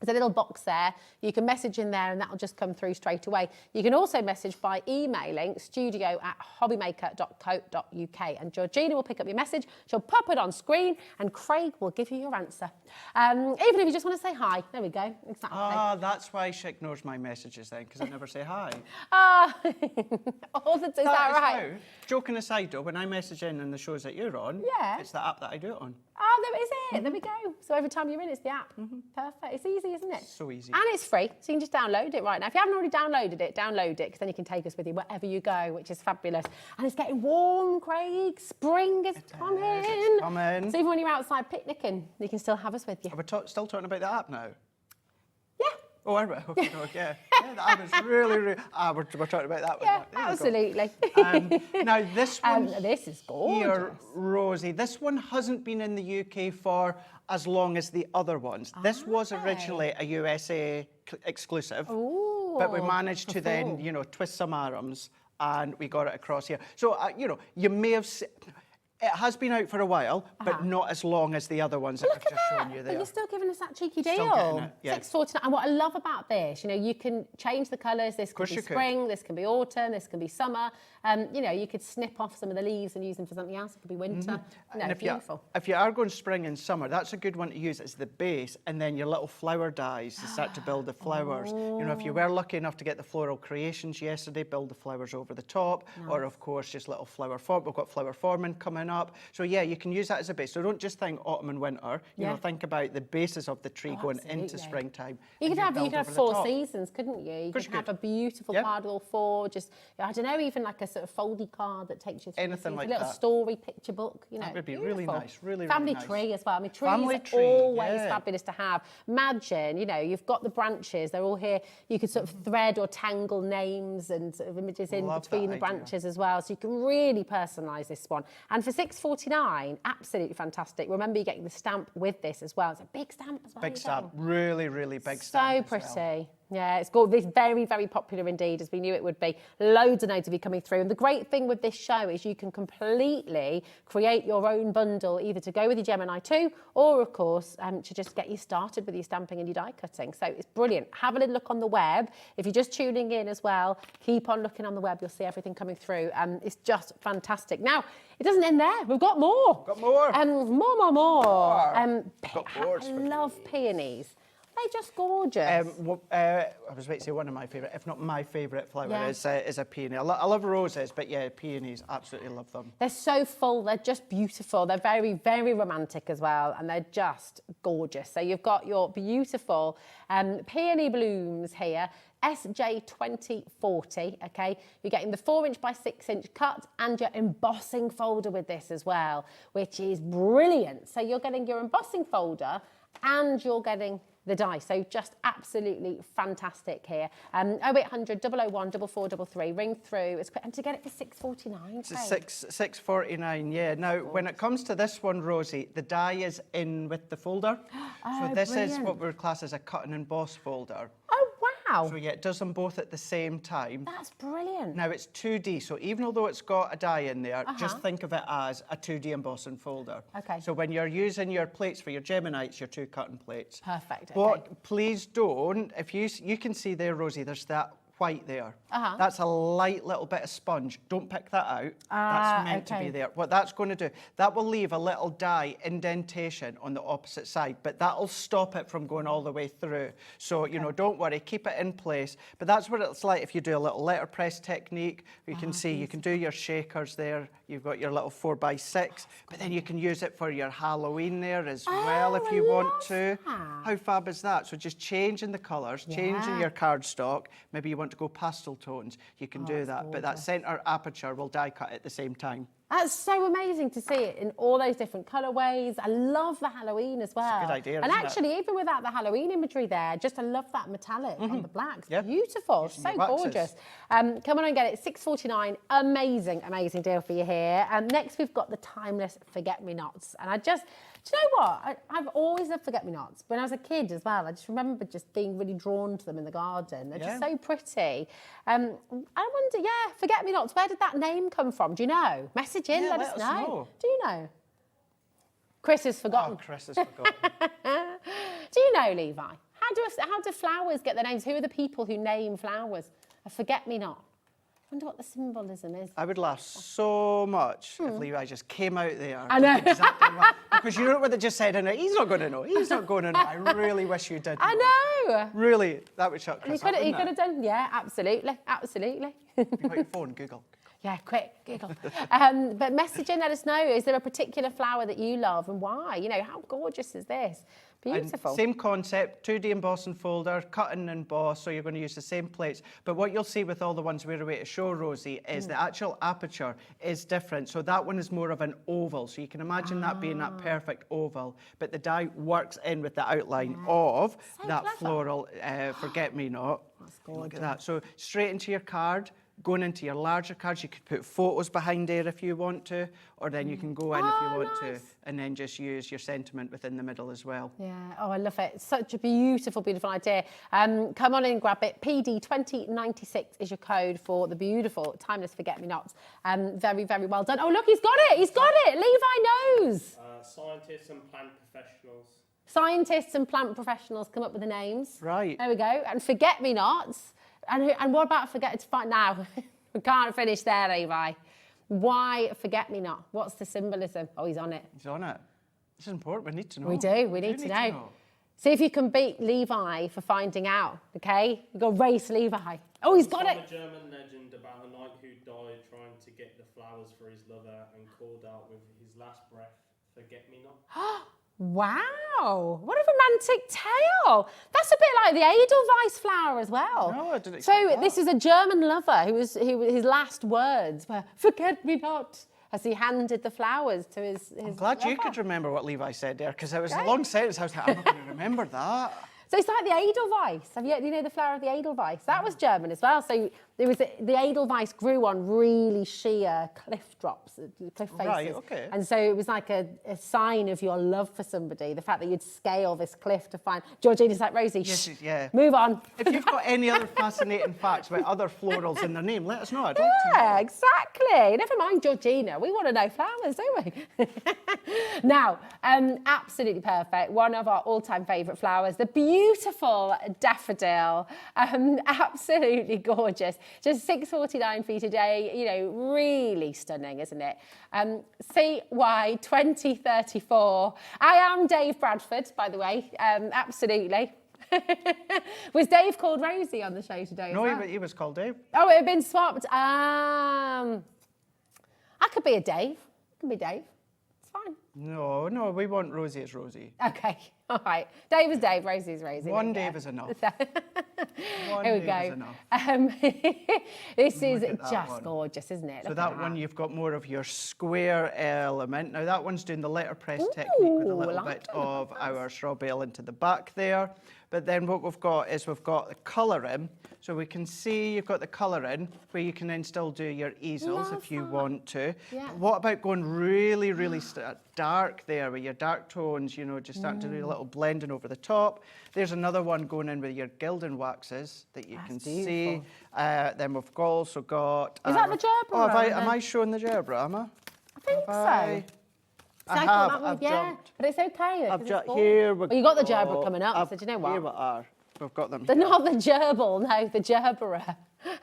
there's a little box there. You can message in there and that'll just come through straight away. You can also message by emailing studio@hobbymaker.co.uk and Georgina will pick up your message. She'll pop it on screen and Craig will give you your answer. Even if you just want to say hi. There we go. Exactly. Ah, that's why she ignores my messages then, because I never say hi. Ah, is that is right? how. Joking aside though, when I message in and the shows that you're on, Yeah. it's the app that I do it on. Oh, there is it. There we go. So every time you're in, it's the app. Perfect. It's easy, isn't it? So easy. And it's free, so you can just download it right now. If you haven't already downloaded it, download it, because then you can take us with you wherever you go, which is fabulous. And it's getting warm, Craig. Spring is coming. It's coming. So even when you're outside picnicking, you can still have us with you. Are we still talking about the app now? Yeah. Oh, are we? Okay, no, yeah. Yeah, that was really... we're talking about that one. Yeah, There we go. absolutely. Now, this one this is gorgeous. here, Rosie, this one hasn't been in the UK for as long as the other ones. This was originally a USA exclusive, but we managed to then, you know, twist some arms and we got it across here. So, you know, you may have... It has been out for a while, but not as long as the other ones that I've just shown you there. But you're still giving us that cheeky Still deal. getting it, yeah. £6.49. And what I love about this, you know, you can change the colours. This could course be you could. spring, this can be autumn, this can be summer. You know, you could snip off some of the leaves and use them for something else. It could be winter. You know, And beautiful. if you are going spring and summer, that's a good one to use as the base, and then your little flower dies to start to build the flowers. You know, if you were lucky enough to get the floral creations yesterday, build the flowers over the top, or of course just little flower form. We've got flower forming coming up. So yeah, you can use that as a base. So don't just think autumn and winter. You know, think about the bases of the tree going into absolutely. springtime. You and could build have over the four top. seasons, couldn't you? You course could you have could. a beautiful Yep. card or four, just, I don't know, even like a sort of foldy card that takes you through Anything the seasons, like a little that. story picture book, you know. That would be really beautiful. nice, really Family nice. tree as well. I mean, trees Family are tree, always yeah. fabulous to have. Imagine, you know, you've got the branches, they're all here. You could sort of thread or tangle names and sort of images in Love between that the idea. branches as well. So you can really personalise this one. And for £6.49, absolutely fantastic. Remember, you're getting the stamp with this as well. It's a big stamp as well. Big you stamp, know. really, really big So stamp. as pretty. well. Yeah, it's very, very popular indeed, as we knew it would be. Loads and loads of you coming through. And the great thing with this show is you can completely create your own bundle, either to go with your Gemini 2 or, of course, to just get you started with your stamping and your die cutting. So it's brilliant. Have a little look on the web. If you're just tuning in as well, keep on looking on the web. You'll see everything coming through. It's just fantastic. Now, it doesn't end there. We've got more. Got more. More. Got boards I for love peonies. They're just gorgeous. I was about to say one of my favourite, if not my favourite flower is a peony. I love roses, but yeah, peonies, absolutely love them. They're so full, they're just beautiful. They're very, very romantic as well, and they're just gorgeous. So you've got your beautiful peony blooms here. SJ2040, okay? You're getting the 4" by 6" cut and your embossing folder with this as well, which is brilliant. So you're getting your embossing folder and you're getting the die. So just absolutely fantastic here. 0800 001 4433, ring through. It's quick. And to get it for £6.49. £6.49, yeah. Now, when it comes to this one, Rosie, the die is in with the folder. So this is what we class as a cut and emboss folder. Oh, wow. So yeah, it does them both at the same time. That's brilliant. Now it's 2D, so even although it's got a die in there, just think of it as a 2D embossing folder. Okay. So when you're using your plates for your Gemini, it's your 2 cutting plates. Perfect. But please don't, if you can see there, Rosie, there's that white there. That's a light little bit of sponge. Don't pick that out. That's meant to be there. What that's going to do, that will leave a little die indentation on the opposite side, but that'll stop it from going all the way through. So, you know, don't worry, keep it in place. But that's what it's like if you do a little letterpress technique. You can see, you can do your shakers there. You've got your little 4x6, but then you can use it for your Halloween there as well if you want to. How fab is that? So just changing the colours, changing your cardstock. Maybe you want to go pastel tones, you can do that. But that centre aperture will die cut at the same time. That's so amazing to see it in all those different colourways. I love the Halloween as well. It's a good idea, and isn't actually, even without the Halloween imagery there, just I love that metallic on the black. It's beautiful, so gorgeous. Come on and get it, £6.49. Amazing, amazing deal for you here. Next, we've got the timeless forget-me-nots. And do you know what? I've always loved forget-me-nots. When I was a kid as well, I just remember just being really drawn to them in the garden. They're just so pretty. I wonder, forget-me-nots, where did that name come from? Do you know? Message in, let us know. Do you know? Chris has forgotten. Oh, Chris has forgotten. Do you know, Levi? How do flowers get their names? Who are the people who name flowers? A forget-me-not. I wonder what the symbolism is. I would laugh so much if Levi just came out there. I know. Exactly right, because you know what they just said in it? He's not going to know. He's not going to know. I really wish you did. I know. Really, that would shut Chris up, He could have done, yeah, absolutely, absolutely. You got your phone, Google. Yeah, quick, Google. But message in, let us know. Is there a particular flower that you love and why? You know, how gorgeous is this? Beautiful. And same concept, 2D embossing folder, cut and emboss, so you're going to use the same plates. But what you'll see with all the ones we're away to show, Rosie, is the actual aperture is different. So that one is more of an oval. So you can imagine that being that perfect oval. But the die works in with the outline of that floral forget-me-not. That's gorgeous. Look at that. So straight into your card. Going into your larger cards, you could put photos behind there if you want to, or then you can go in if you want to, and then just use your sentiment within the middle as well. Yeah, oh, I love it. Such a beautiful, beautiful idea. Come on in and grab it. PD2096 is your code for the beautiful Timeless Forget-Me-Nots. Very, very well done. Oh, look, he's got it. He's got it. Levi knows. Scientists and plant professionals. Scientists and plant professionals come up with the names. Right. There we go. And Forget-Me-Nots. And what about now? We can't finish there, Levi. Why forget-me-not? What's the symbolism? Oh, he's on it. He's on it. This is important. We need to know. We do. We need to know. See if you can beat Levi for finding out, okay? You've got to race Levi. Oh, he's got it. It's a German legend about a knight who died trying to get the flowers for his lover and called out with his last breath, forget-me-not. Wow, what a romantic tale. That's a bit like the Edelweiss flower as well. No, I didn't expect that. This is a German lover who his last words were, forget me not, as he handed the flowers to his I'm glad lover. You could remember what Levi said there, because it was a long sentence. I was like, I'm not going to remember that. So it's like the Edelweiss. You know the flower of the Edelweiss? That was German as well. So the Edelweiss grew on really sheer cliff drops, cliff faces. Right, okay. And so it was like a sign of your love for somebody, the fact that you'd scale this cliff to find... Georgina's like, Rosie, Yes, shh, yeah. move on. If you've got any other fascinating facts about other florals in their name, let us know. I'd like to know. Yeah, exactly. Never mind Georgina. We want to know flowers, don't we? Now, absolutely perfect. One of our all-time favourite flowers, the beautiful daffodil. Absolutely gorgeous. Just 649 feet a day. You know, really stunning, isn't it? CY 2034. I am Dave Bradford, by the way. Absolutely. Was Dave called Rosie on the show today? No, he was called Dave. Oh, it had been swapped. I could be a Dave. I can be Dave. It's fine. No, we want Rosie as Rosie. Okay, all right. Dave is Dave, Rosie is Rosie. One Dave is enough. Here we go. This is just gorgeous, isn't it? So Look that at one, you've got more of your square element. Now that one's doing the letterpress technique with a little bit of our straw bale into the back there. But then what we've got is we've got the colouring. So we can see you've got the colouring where you can then still do your easels if you want to. Yeah. But what about going really, really dark there with your dark tones, you know, just starting to do a little blending over the top. There's another one going in with your gilding waxes that you can see. Then we've also got... Is that the gerbera? Oh, am I showing the gerbera, am I? I think so. I have. I've yeah, jumped. but it's okay. I've here we well, you got the gerbil coming up, so do you know what? Here we are. We've got them. They're not the gerbil, no, the gerbera.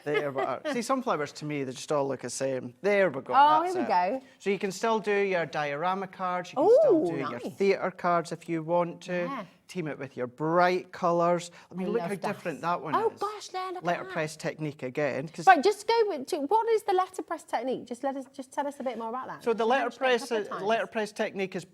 There we are. See, sunflowers to me, they just all look the same. There we go. Oh, that's here we it. go. So you can still do your diorama cards. You can still do your theatre cards if you want to. Yeah. Team it with your bright colours. I mean, look how love different that. that one is. Oh gosh, there, look at Letterpress technique again. Right, just go to what is the letterpress technique? Just tell us a bit more about that. So the letterpress technique is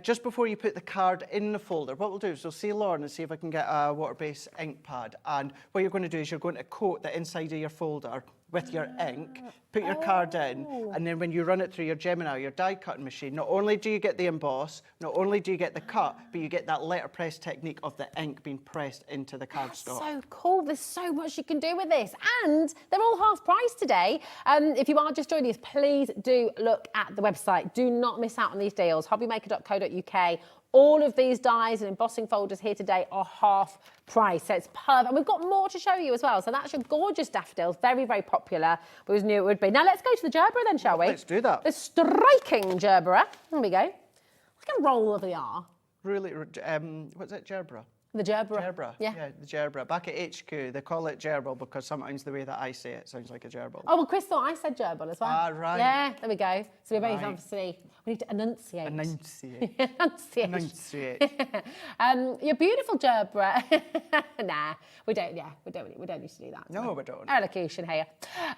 just before you put the card in the folder. What we'll do is we'll see Lauren and see if I can get a water-based ink pad. And what you're going to do is you're going to coat the inside of your folder with your ink, put your card in, and then when you run it through your Gemini, your die cutting machine, not only do you get the emboss, not only do you get the cut, but you get that letterpress technique of the ink being pressed into the cardstock. So cool. There's so much you can do with this. And they're all half price today. If you are just joining us, please do look at the website. Do not miss out on these deals. HobbyMaker.co.uk. All of these dies and embossing folders here today are half price, so it's perfect. And we've got more to show you as well. So that's your gorgeous daffodils, very, very popular. We always knew it would be. Now let's go to the gerbera then, shall we? Let's do that. The striking gerbera. Here we go. Like a roll of the R. Really, what's it, gerbera? The gerbera. Gerbera. Yeah. The gerbera. Back at HQ, they call it gerbil because sometimes the way that I say it sounds like a gerbil. Oh, well, Chris thought I said gerbil as well. Ah, right. Yeah, there we go. So we both Right. obviously, we need to enunciate. Enunciate. Enunciate. Enunciate. Your beautiful gerbera. Nah, we don't need to do that. No, we don't. Elocution here.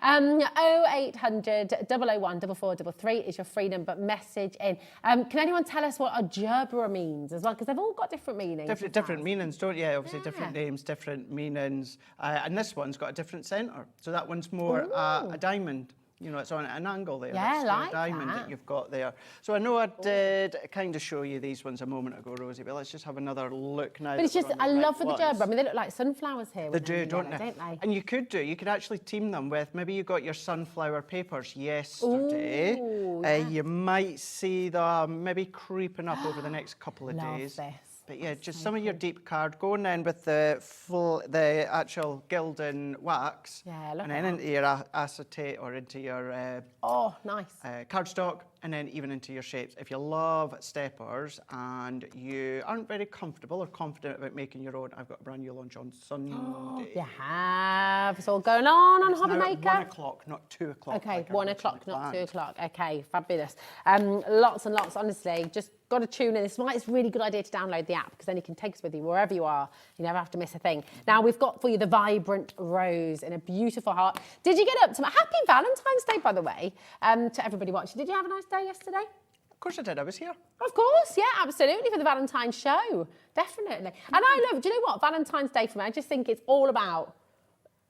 0800 001 4433 is your free number. Message in. Can anyone tell us what a gerbera means as well? Because they've all got different meanings. Different meanings, don't you? Obviously, different names, different meanings. And this one's got a different centre. So that one's more a diamond. You know, it's on an angle there. Yeah, It's like a diamond that you've got there. So I know I did kind of show you these ones a moment ago, Rosie, but let's just have another look now. But it's just, I love for the gerbera. I mean, they look like sunflowers here. They do, don't they? they? And you could actually team them with, maybe you got your sunflower papers yesterday. Ooh, yeah. You might see them maybe creeping up over the next couple of Love days. this. But yeah, just some of your deep card going in with the actual gilding wax. Yeah, look and at then that. into your acetate or into your Oh, nice. cardstock, and then even into your shapes. If you love steppers and you aren't very comfortable or confident about making your own, I've got a brand new launch on Sunday. You have. It's all going on It's now at HobbyMaker. 1 o'clock, not 2 o'clock. Okay, like I 1 originally o'clock, not 2 planned. o'clock. Okay, fabulous. Lots and lots, honestly. Just got to tune in. This is why it's a really good idea to download the app, because then you can take us with you wherever you are. You never have to miss a thing. Now, we've got for you the vibrant rose in a beautiful heart. Did you get up to... Happy Valentine's Day, by the way, to everybody watching. Did you have a nice day yesterday? Of course I did, I was here. Of course, yeah, absolutely, for the Valentine's show. Definitely. And I love, do you know what, Valentine's Day for me, I just think it's all about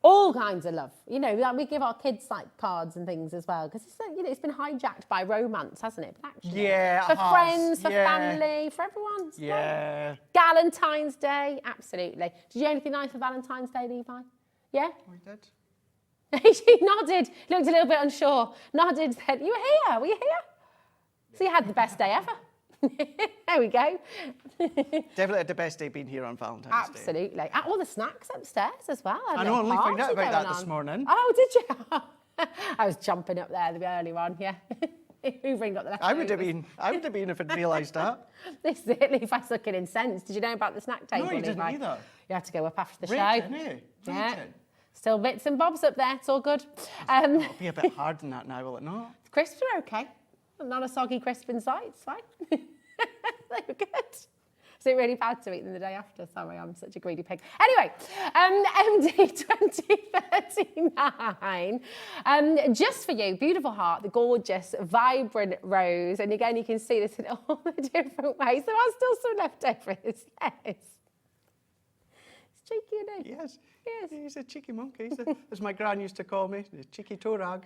all kinds of love. You know, like we give our kids like cards and things as well, because it's, you know, it's been hijacked by romance, hasn't it? But actually, Yeah, it for has. friends, for Yeah. family, for everyone. It's Yeah. great. Valentine's Day, absolutely. Did you do anything nice for Valentine's Day, Levi? Yeah? We did. She nodded, looked a little bit unsure, nodded, said, "You were here, were you here?" So you had the best day ever. There we go. Definitely had the best day being here on Valentine's Day. Absolutely. All the snacks upstairs as well. I know, only found out about that this morning. Oh, did you? I was jumping up there earlier on, yeah. Hoovering up the leftovers. I would have been if I'd realised that. This is it, if I suck it in sense. Did you know about the snack table? No, you didn't Levi? either. You had to go up after the Right, show. didn't you? Yeah. Right. Still bits and bobs up there, it's all good. It'll be a bit hard than that now, will it not? Crisps are okay. Not a soggy crisp inside, it's fine. They were good. Is it really bad to eat them the day after? Sorry, I'm such a greedy pig. Anyway, MD 2039. Just for you, beautiful heart, the gorgeous, vibrant rose. And again, you can see this in all the different ways. There are still some leftovers, yes. It's cheeky, isn't it? Yes. Yes. He's a cheeky monkey. As my gran used to call me, the cheeky toe rag.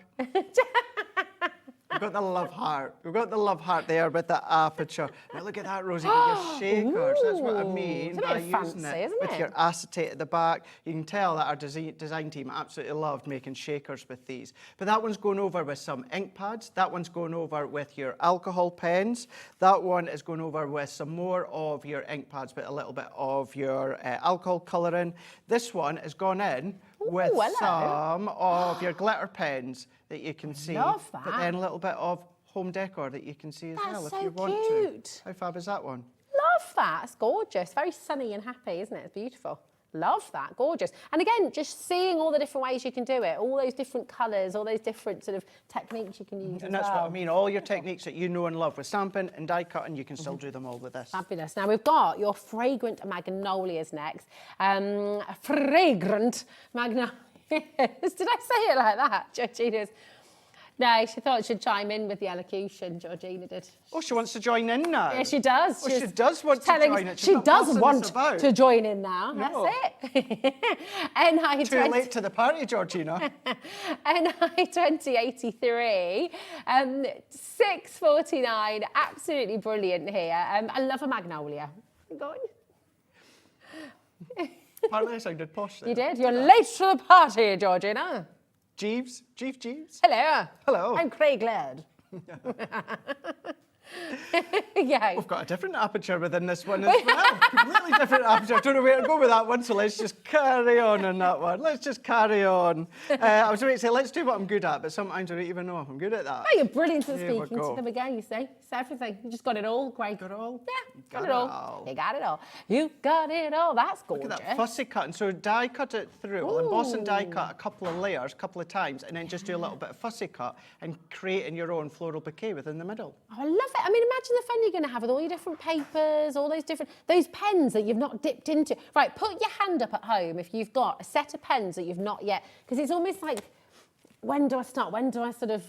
We've got the love heart. We've got the love heart there with the aperture. Now look at that, Rosie, with your shakers. That's what I mean It's a by bit using fancy, it isn't with it? your acetate at the back. You can tell that our design team absolutely loved making shakers with these. But that one's going over with some ink pads. That one's going over with your alcohol pens. That one is going over with some more of your ink pads, but a little bit of your alcohol colouring. This one has gone in with hello. some of your glitter pens that you can see. Love But that. then a little bit of home decor that you can see as That's well if so you want cute. to. How fab is that one? Love that. It's gorgeous. Very sunny and happy, isn't it? It's beautiful. Love that. Gorgeous. And again, just seeing all the different ways you can do it, all those different colours, all those different sort of techniques you can use And as that's well. what I mean. All your techniques that you know and love with stamping and die cutting, you can still do them all with this. Fabulous. Now we've got your fragrant magnolias next. Fragrant magnolias. Did I say it like that, Georgina's? No, she thought she'd chime in with the elocution, Georgina did. Oh, she wants to join in now. Yeah, she does. Oh, she does want to join it. She's She not does bossing us want about. to join in now. No. That's it. NI Too late to the party, Georgina. NI 2083, 6.49. Absolutely brilliant here. I love a magnolia. Go on. Apparently I sounded posh there. You did. You're late to the party, Georgina. Jeeves? Jeeves? Hello. Hello. I'm Craig Laird. Yeah. We've got a different aperture within this one as well. Completely different aperture. I don't know where to go with that one, so let's just carry on that one. Let's just carry on. I was about to say, let's do what I'm good at, but sometimes I don't even know if I'm good at that. Oh, you're brilliant at Here we speaking go. to them again, you see. It's everything. You just got it all, Craig. Got it all? Yeah, got Got it it all. all. You got it all. You got it all. That's Look gorgeous. at that fussy cutting. So die cut it through. We'll emboss and die cut a couple of layers, a couple of times, and then just do a little bit of fussy cut and creating your own floral bouquet within the middle. Oh, I love it. I mean, imagine the fun you're going to have with all your different papers, all those pens that you've not dipped into. Right, put your hand up at home if you've got a set of pens that you've not yet, because it's almost like, when do I start? When do I sort of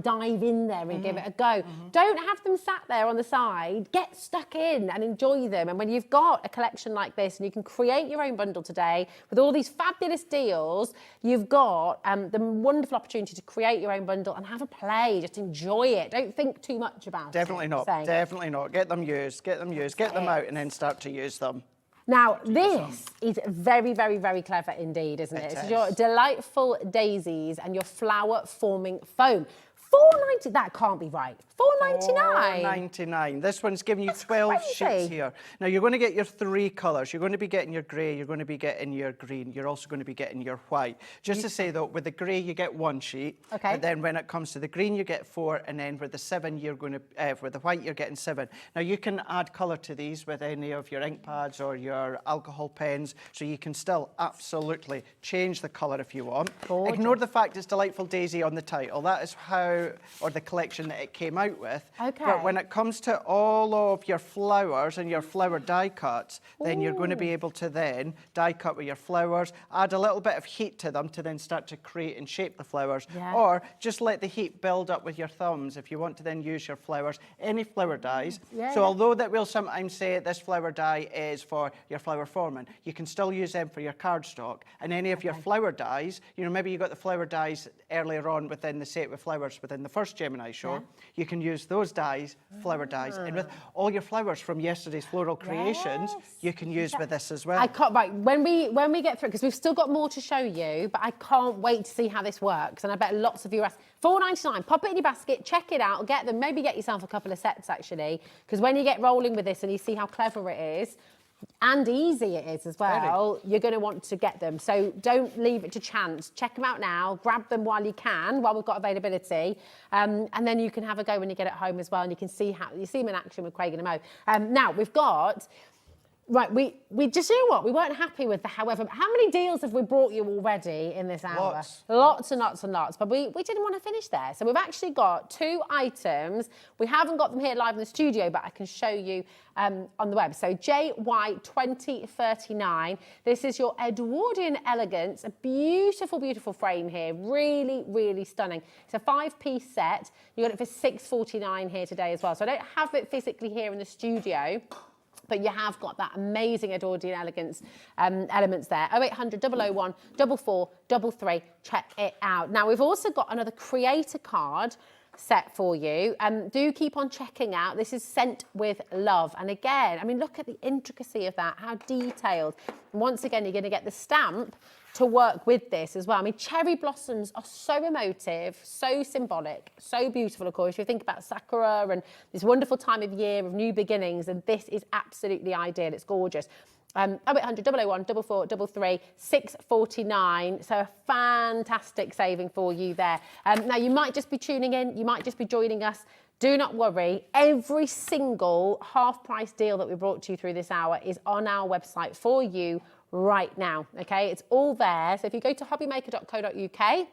dive in there and give it a go? Don't have them sat there on the side. Get stuck in and enjoy them. And when you've got a collection like this and you can create your own bundle today with all these fabulous deals, you've got the wonderful opportunity to create your own bundle and have a play. Just enjoy it. Don't think too much about Definitely it. not. Say. Definitely not. Get them used. Get them used. Get them out and then start to use them. Now, this is very, very, very clever indeed, isn't it? This is your delightful daisies and your flower-forming foam. $4.90, that can't be right. $4.99. $4.99. This one's giving you 12 crazy. sheets here. Now you're going to get your 3 colours. You're going to be getting your grey, you're going to be getting your green, you're also going to be getting your white. Just to say though, with the grey you get 1 sheet. Okay. And then when it comes to the green you get 4, and then with the 7 you're going to, with the white you're getting 7. Now you can add colour to these with any of your ink pads or your alcohol pens, so you can still absolutely change the colour if you want. Gorgeous. Ignore the fact it's Delightful Daisy on the title. That is how, or the collection that it came out with. Okay. But when it comes to all of your flowers and your flower die cuts, then you're going to be able to then die cut with your flowers, add a little bit of heat to them to then start to create and shape the flowers. Yeah. Or just let the heat build up with your thumbs if you want to then use your flowers, any flower dies. Yeah, So yeah. although that we'll sometimes say this flower die is for your flower forming, you can still use them for your cardstock. And any of your flower dies, you know, maybe you got the flower dies earlier on within the set with flowers with in the first Gemini show, you can use those dies, flower dies, and with all your flowers from yesterday's floral creations, you can use with this as well. I can't, right, when we get through, because we've still got more to show you, but I can't wait to see how this works. And I bet lots of you are asking. $4.99, pop it in your basket, check it out, get them, maybe get yourself a couple of sets actually, because when you get rolling with this and you see how clever it is, and easy it is as well, you're going to want to get them. So don't leave it to chance. Check them out now, grab them while you can, while we've got availability, and then you can have a go when you get at home as well, and you can see how you see them in action with Craig and Mo. Now we've got. Right, we just, you know what, we weren't happy with the however. How many deals have we brought you already in this hour? Lots and lots and lots, but we didn't want to finish there. So we've actually got 2 items. We haven't got them here live in the studio, but I can show you on the web. So JY2039, this is your Edwardian Elegance, a beautiful, beautiful frame here, really, really stunning. It's a 5-piece set. You got it for $6.49 here today as well. So I don't have it physically here in the studio, but you have got that amazing Edwardian Elegance elements there. 0800 001 4433. Check it out. Now, we've also got another creator card set for you. Do keep on checking out. This is Sent with Love. And again, I mean, look at the intricacy of that, how detailed. And once again, you're going to get the stamp to work with this as well. I mean, cherry blossoms are so emotive, so symbolic, so beautiful, of course. You think about Sakura and this wonderful time of year of new beginnings, and this is absolutely ideal. It's gorgeous. 0800 001 4433, $6.49. So a fantastic saving for you there. Now, you might just be tuning in. You might just be joining us. Do not worry. Every single half-price deal that we brought to you through this hour is on our website for you right now, okay? It's all there. So if you go to hobbymaker.co.uk,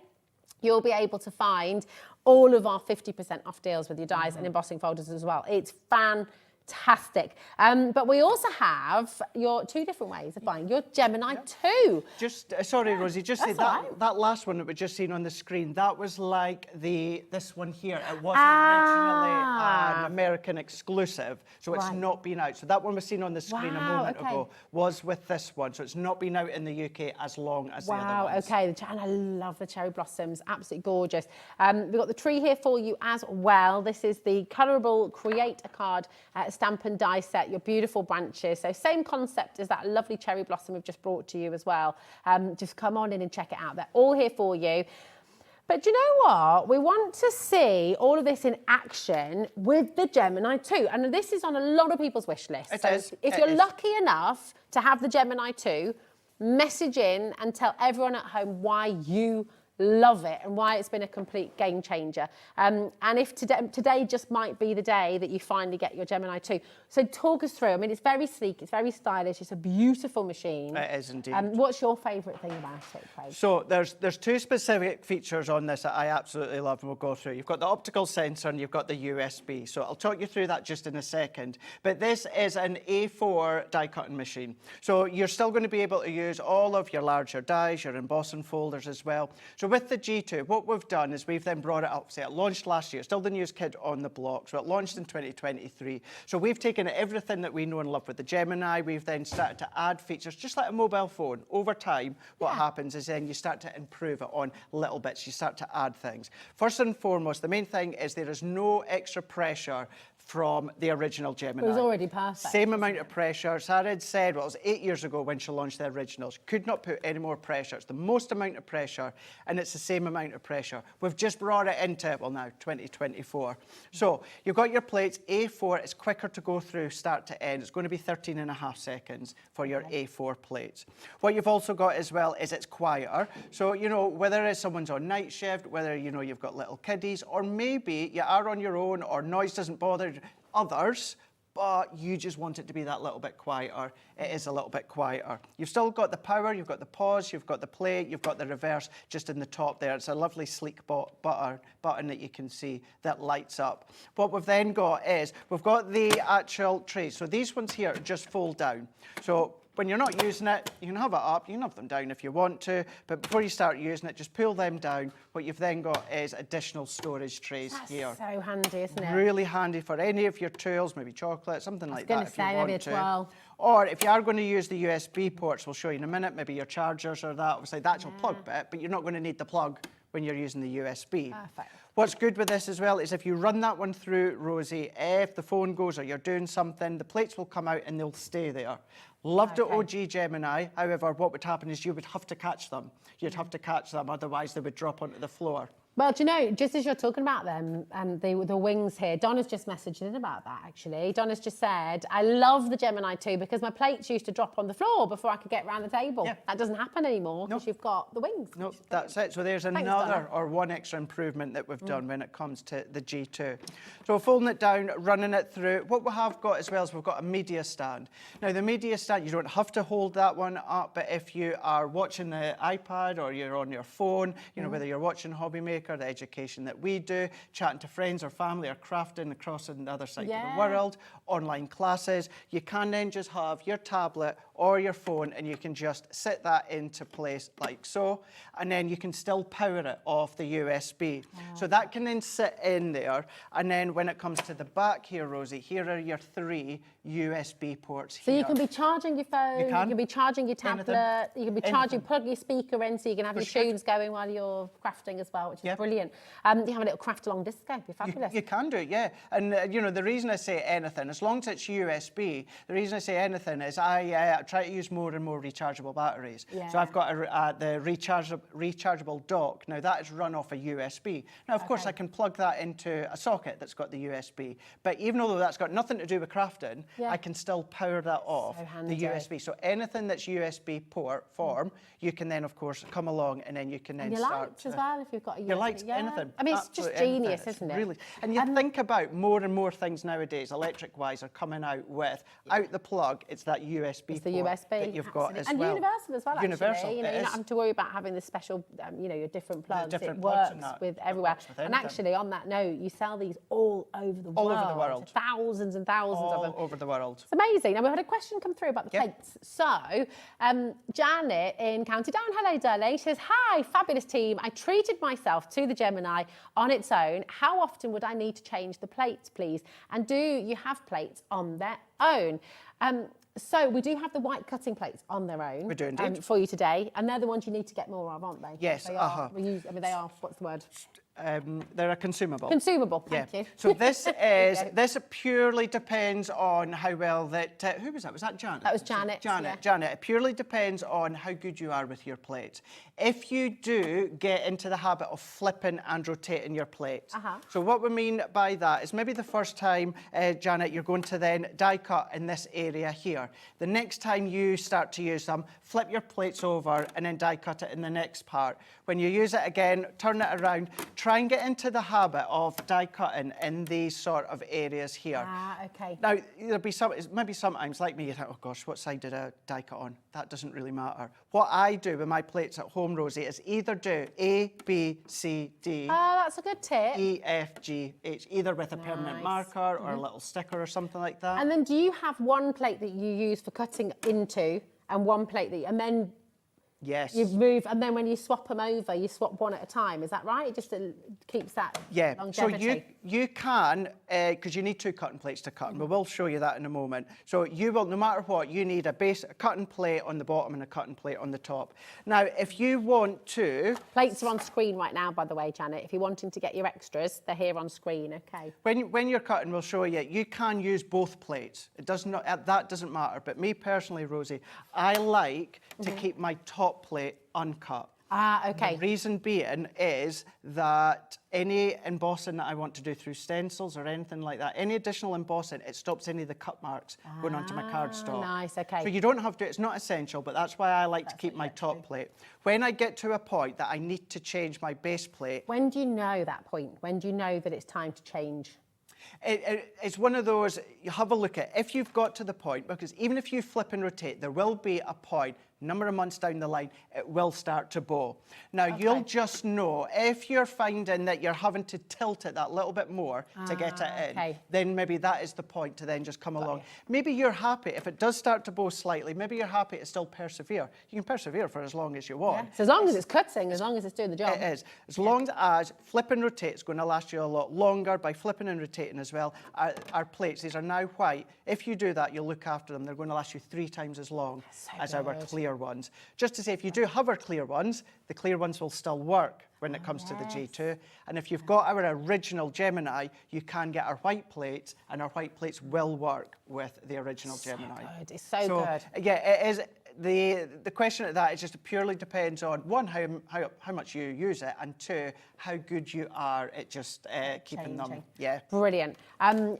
you'll be able to find all of our 50% off deals with your dies and embossing folders as well. It's fantastic. But we also have your 2 different ways of buying your Gemini 2. Just, sorry, Rosie, just say that last one that we just seen on the screen, that was like this one here. It wasn't originally an American exclusive, so it's not been out. So that one was seen on the screen a moment ago was with this one. So it's not been out in the UK as long as the other ones. Okay. And I love the cherry blossoms. Absolutely gorgeous. We've got the tree here for you as well. This is the Colourable Create a Card stamp and die set, your beautiful branches. So same concept as that lovely cherry blossom we've just brought to you as well. Just come on in and check it out. They're all here for you. But do you know what? We want to see all of this in action with the Gemini 2. And this is on a lot of people's wish list. If you're lucky enough to have the Gemini 2, message in and tell everyone at home why you love it and why it's been a complete game changer. And if today just might be the day that you finally get your Gemini 2. So talk us through. I mean, it's very sleek, it's very stylish, it's a beautiful machine. It is indeed. What's your favourite thing about it, Craig? So there's 2 specific features on this that I absolutely love and we'll go through. You've got the optical sensor and you've got the USB. So I'll talk you through that just in a second. But this is an A4 die cutting machine. So you're still going to be able to use all of your larger dies, your embossing folders as well. So with the G2, what we've done is we've then brought it up. Say it launched last year, still the newest kid on the block. So it launched in 2023. So we've taken everything that we know and love with the Gemini. We've then started to add features, just like a mobile phone. Over time, what happens is then you start to improve it on little bits. You start to add things. First and foremost, the main thing is there is no extra pressure from the original Gemini. It was already perfect. Same amount of pressure. Sarah had said, well, it was 8 years ago when she launched the originals. Could not put any more pressure. It's the most amount of pressure, and it's the same amount of pressure. We've just brought it into, well, now 2024. So you've got your plates, A4. It's quicker to go through start to end. It's going to be 13.5 seconds for your A4 plates. What you've also got as well is it's quieter. So, you know, whether it's someone's on night shift, whether, you know, you've got little kiddies, or maybe you are on your own or noise doesn't bother others, but you just want it to be that little bit quieter. It is a little bit quieter. You've still got the power, you've got the pause, you've got the play, you've got the reverse just in the top there. It's a lovely sleek button that you can see that lights up. What we've then got is, we've got the actual trays. So these ones here just fold down. So when you're not using it, you can have it up, you can have them down if you want to, but before you start using it, just pull them down. What you've then got is additional storage trays here. That's so handy, isn't it? Really handy for any of your tools, maybe chocolate, something like that if you want maybe a to. twirl. Or if you are going to use the USB ports, we'll show you in a minute, maybe your chargers or that, obviously the actual plug bit, but you're not going to need the plug when you're using the USB. Perfect. What's good with this as well is if you run that one through, Rosie, if the phone goes or you're doing something, the plates will come out and they'll stay there. Loved it, OG Gemini. However, what would happen is you would have to catch them. You'd have to catch them, otherwise they would drop onto the floor. Well, do you know, just as you're talking about them and the wings here, Donna's just messaged in about that, actually. Donna's just said, I love the Gemini 2 because my plates used to drop on the floor before I could get around the table. Yeah. That doesn't happen anymore because you've got the wings. No, that's it. So there's another or one extra improvement that we've done when it comes to the G2. So folding it down, running it through. What we have got as well is we've got a media stand. Now, the media stand, you don't have to hold that one up, but if you are watching the iPad or you're on your phone, you know, whether you're watching HobbyMaker, the education that we do, chatting to friends or family or crafting across on the other side of the world, online classes, you can then just have your tablet or your phone and you can just sit that into place like so, and then you can still power it off the USB. So that can then sit in there, and then when it comes to the back here, Rosie, here are your 3 USB ports here. So you can be charging your phone, you can be charging your tablet, you can be charging, plug your speaker in so you can have your tunes going while you're crafting as well, which is brilliant. You have a little craft along disco, it'd be fabulous. You can do it, yeah. And you know, the reason I say anything, as long as it's USB, the reason I say anything is I try to use more and more rechargeable batteries. So I've got the rechargeable dock. Now that is run off a USB. Now, of course, I can plug that into a socket that's got the USB, but even though that's got nothing to do with crafting, I can still power that off the USB. So anything that's USB port form, you can then, of course, come along and then you can then start. Your lights as well, if you've got a USB. Your lights, anything. I mean, it's just genius, isn't it? Really. And you think about more and more things nowadays, electric-wise, are coming out with, out the plug, it's that USB port that you've got as well. And universal as well, actually. Universal, you know, you're not having to worry about having the special, you know, your different plugs. Different it plugs works with everywhere. And actually, on that note, you sell these all over the world. All over the world. Thousands and thousands of them. All over the world. It's amazing. Now, we had a question come through about the plates. So, Janet in County Down, hello, darling. She says, hi, fabulous team. I treated myself to the Gemini on its own. How often would I need to change the plates, please? And do you have plates on their own? So we do have the white cutting plates on their own. We do indeed. For you today. And they're the ones you need to get more of, aren't they? Yes. They are, I mean, they are, what's the word? They're a consumable. Consumable, thank you. So this is, this purely depends on how well that, who was that? Was that Janet? That was Janet. Janet, it purely depends on how good you are with your plates. If you do get into the habit of flipping and rotating your plates. So what we mean by that is maybe the first time, Janet, you're going to then die cut in this area here. The next time you start to use them, flip your plates over and then die cut it in the next part. When you use it again, turn it around, try and get into the habit of die cutting in these sort of areas here. Okay. Now, there'll be some, maybe sometimes like me, you think, oh gosh, what side did I die cut on? That doesn't really matter. What I do with my plates at home, Rosie, is either do A, B, C, D. Oh, that's a good tip. E, F, G, H, either with a permanent marker or a little sticker or something like that. And then do you have one plate that you use for cutting into and one plate that, and then yes, you move, and then when you swap them over, you swap one at a time. Is that right? It just keeps that longevity. So you can, because you need 2 cutting plates to cut, and we will show you that in a moment. So you will, no matter what, you need a cutting plate on the bottom and a cutting plate on the top. Now, if you want to... Plates are on screen right now, by the way, Janet. If you're wanting to get your extras, they're here on screen, okay? When you're cutting, we'll show you, you can use both plates. It does not, that doesn't matter. But me personally, Rosie, I like to keep my top plate uncut. Okay. The reason being is that any embossing that I want to do through stencils or anything like that, any additional embossing, it stops any of the cut marks going onto my cardstock. Nice, okay. So you don't have to, it's not essential, but that's why I like to keep my top plate. When I get to a point that I need to change my base plate... When do you know that point? When do you know that it's time to change? It's one of those, you have a look at, if you've got to the point, because even if you flip and rotate, there will be a point, number of months down the line, it will start to bow. Now, you'll just know, if you're finding that you're having to tilt it that little bit more to get it in, then maybe that is the point to then just come along. Maybe you're happy, if it does start to bow slightly, maybe you're happy to still persevere. You can persevere for as long as you want. So as long as it's cutting, as long as it's doing the job. It is. As long as flip and rotate is going to last you a lot longer by flipping and rotating as well. Our plates, these are now white. If you do that, you'll look after them. They're going to last you 3 times as long as our clear ones. Just to say, if you do have our clear ones, the clear ones will still work. when it comes to the G2. And if you've got our original Gemini, you can get our white plates, and our white plates will work with the original Gemini. Good. It's so good. Yeah, it is. The question at that is just purely depends on, one, how much you use it, and two, how good you are at just keeping them. Yeah. Brilliant.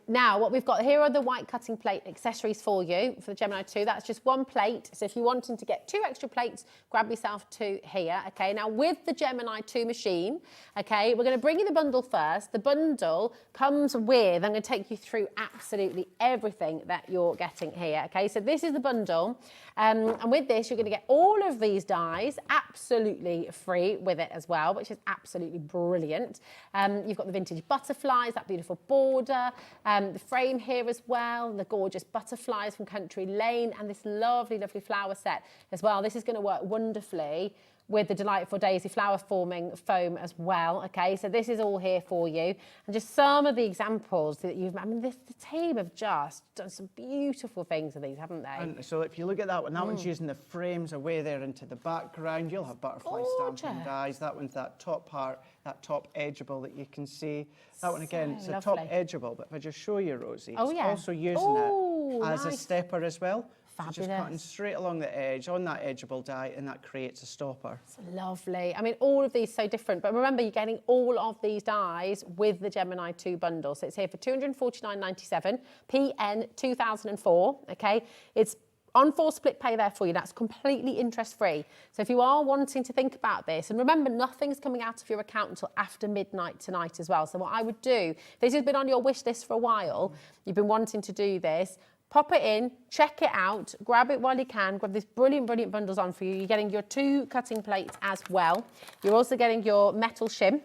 Now, what we've got here are the white cutting plate accessories for you for the Gemini 2. That's just one plate. So if you're wanting to get 2 extra plates, grab yourself 2 here. Okay. Now, with the Gemini 2 machine, okay, we're going to bring you the bundle first. The bundle comes with, I'm going to take you through absolutely everything that you're getting here. Okay. So this is the bundle. And with this, you're going to get all of these dies absolutely free with it as well, which is absolutely brilliant. You've got the vintage butterflies, that beautiful border, the frame here as well, the gorgeous butterflies from Country Lane, and this lovely, lovely flower set as well. This is going to work wonderfully with the delightful daisy flower forming foam as well. Okay, so this is all here for you. And just some of the examples that the team have just done some beautiful things with these, haven't they? And so if you look at that one, that one's using the frames away there into the background. You'll have butterfly stamping dies. That one's that top part, that top edgeable that you can see. That one again, it's a top edgeable, but if I just show you, Rosie, it's also using it as a stepper as well. So just cutting straight along the edge on that edgeable die, and that creates a stopper. It's lovely. I mean, all of these so different, but remember, you're getting all of these dies with the Gemini 2 bundle. So it's here for £249.97, PN 2004. Okay, it's on 4 split pay there for you. That's completely interest-free. So if you are wanting to think about this, and remember, nothing's coming out of your account until after midnight tonight as well. So what I would do, if this has been on your wish list for a while, you've been wanting to do this, pop it in, check it out, grab it while you can, grab these brilliant, brilliant bundles on for you. You're getting your 2 cutting plates as well. You're also getting your metal shim.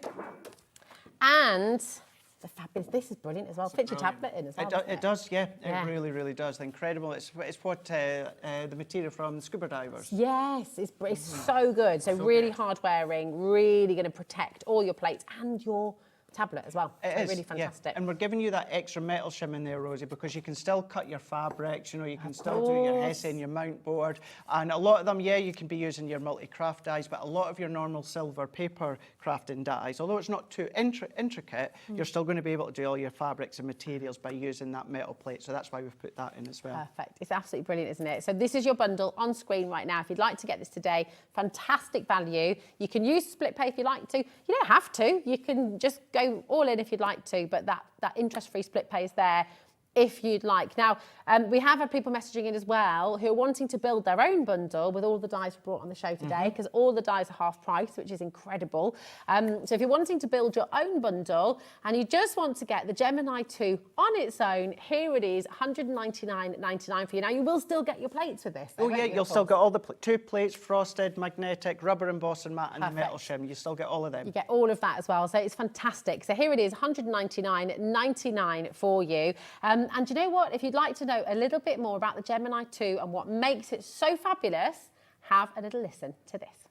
And the fabulous, this is brilliant as well. Fit your tablet in as well. It does, yeah. It really, really does. Incredible. It's what the material from scuba divers. Yes, it's so good. So really hard wearing, really going to protect all your plates and your tablet as well. It's really fantastic. Yeah. And we're giving you that extra metal shim in there, Rosie, because you can still cut your fabrics, you know, you can still do your Hesse and your mount board. And a lot of them, you can be using your multi-craft dies, but a lot of your normal silver paper crafting dies, although it's not too intricate, you're still going to be able to do all your fabrics and materials by using that metal plate. So that's why we've put that in as well. Perfect. It's absolutely brilliant, isn't it? So this is your bundle on screen right now. If you'd like to get this today, fantastic value. You can use split pay if you like to. You don't have to. You can just go all in if you'd like to, but that interest-free split pay is there if you'd like. Now, we have had people messaging in as well who are wanting to build their own bundle with all the dies we brought on the show today, because all the dies are half price, which is incredible. So if you're wanting to build your own bundle and you just want to get the Gemini 2 on its own, here it is, £199.99 for you. Now, you will still get your plates with this. Oh, yeah, you'll still get all the 2 plates, frosted, magnetic, rubber embossing mat, and the metal shim. You still get all of them. You get all of that as well, so it's fantastic. So here it is, £199.99 for you. And you know what? If you'd like to know a little bit more about the Gemini 2 and what makes it so fabulous, have a little listen to this.